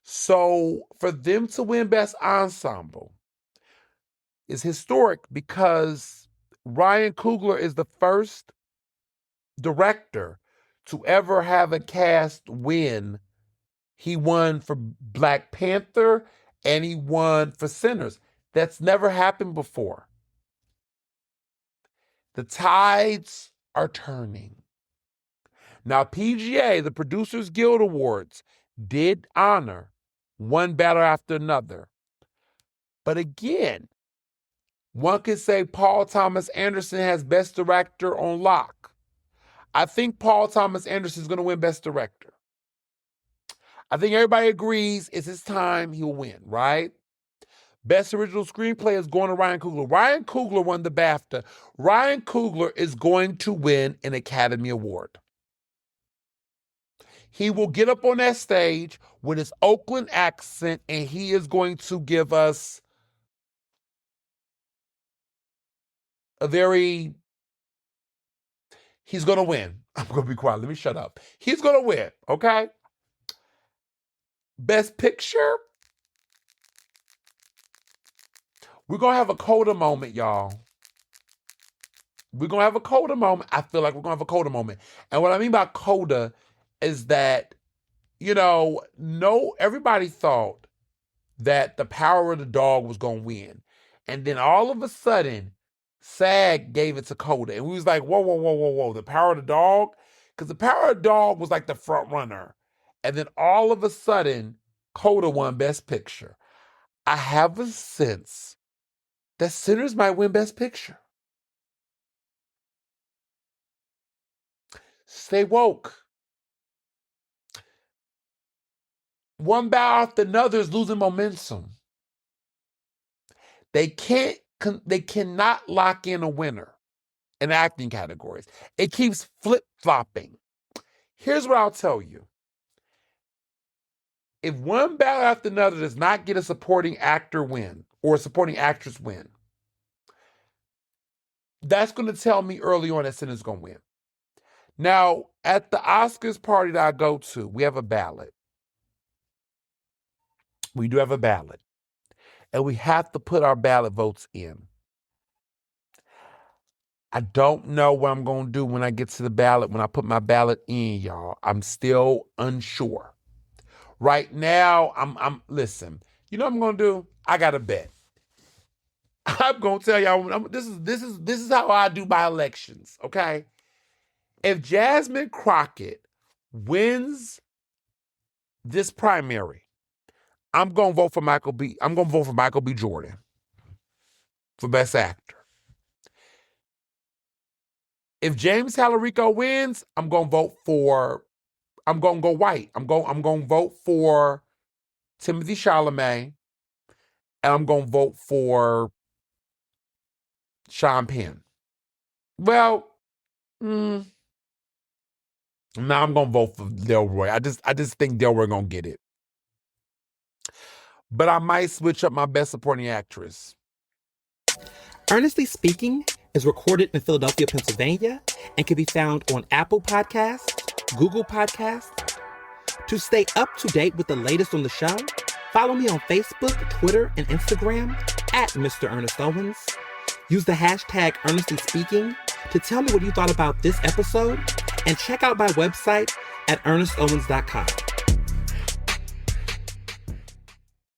So for them to win Best Ensemble is historic because Ryan Coogler is the first director to ever have a cast win. He won for Black Panther and he won for Sinners. That's never happened before. The tides are turning. Now, PGA, the Producers Guild Awards, did honor one battle after another. But again, one could say Paul Thomas Anderson has Best Director on lock. I think Paul Thomas Anderson is going to win Best Director. I think everybody agrees it's his time, he'll win, right? Best Original Screenplay is going to Ryan Coogler. Ryan Coogler won the BAFTA. Ryan Coogler is going to win an Academy Award. He will get up on that stage with his Oakland accent and he is going to give us he's going to win. I'm going to be quiet. Let me shut up. He's going to win, okay? Best Picture. We're going to have a Coda moment, y'all. We're going to have a Coda moment. I feel like we're going to have a Coda moment. And what I mean by Coda is that, everybody thought that The Power of the Dog was going to win. And then all of a sudden, SAG gave it to Coda. And we was like, whoa. The Power of the Dog? Because The Power of the Dog was like the front runner. And then all of a sudden, Coda won Best Picture. I have a sense that Sinners might win Best Picture. Stay woke. One battle after another is losing momentum. They cannot lock in a winner in acting categories. It keeps flip-flopping. Here's what I'll tell you. If one battle after another does not get a supporting actor win or a supporting actress win, that's going to tell me early on that Sinners is going to win. Now, at the Oscars party that I go to, we have a ballot. We do have a ballot. And we have to put our ballot votes in. I don't know what I'm going to do when I get to the ballot, when I put my ballot in, y'all. I'm still unsure. Right now, listen, you know what I'm going to do? I got a bet. I'm going to tell y'all, this is how I do my elections, okay? If Jasmine Crockett wins this primary, I'm going to vote for Michael B. Jordan for Best Actor. If James Talarico wins, I'm going to go white. I'm going to vote for Timothée Chalamet, and I'm going to vote for Sean Penn. Well, now I'm going to vote for Delroy. I just think Delroy going to get it. But I might switch up my Best Supporting Actress. Ernestly Speaking is recorded in Philadelphia, Pennsylvania, and can be found on Apple Podcasts, Google Podcasts. To stay up to date with the latest on the show, follow me on Facebook, Twitter, and Instagram at Mr. Ernest Owens. Use the hashtag Ernestly Speaking to tell me what you thought about this episode, and check out my website at ernestowens.com.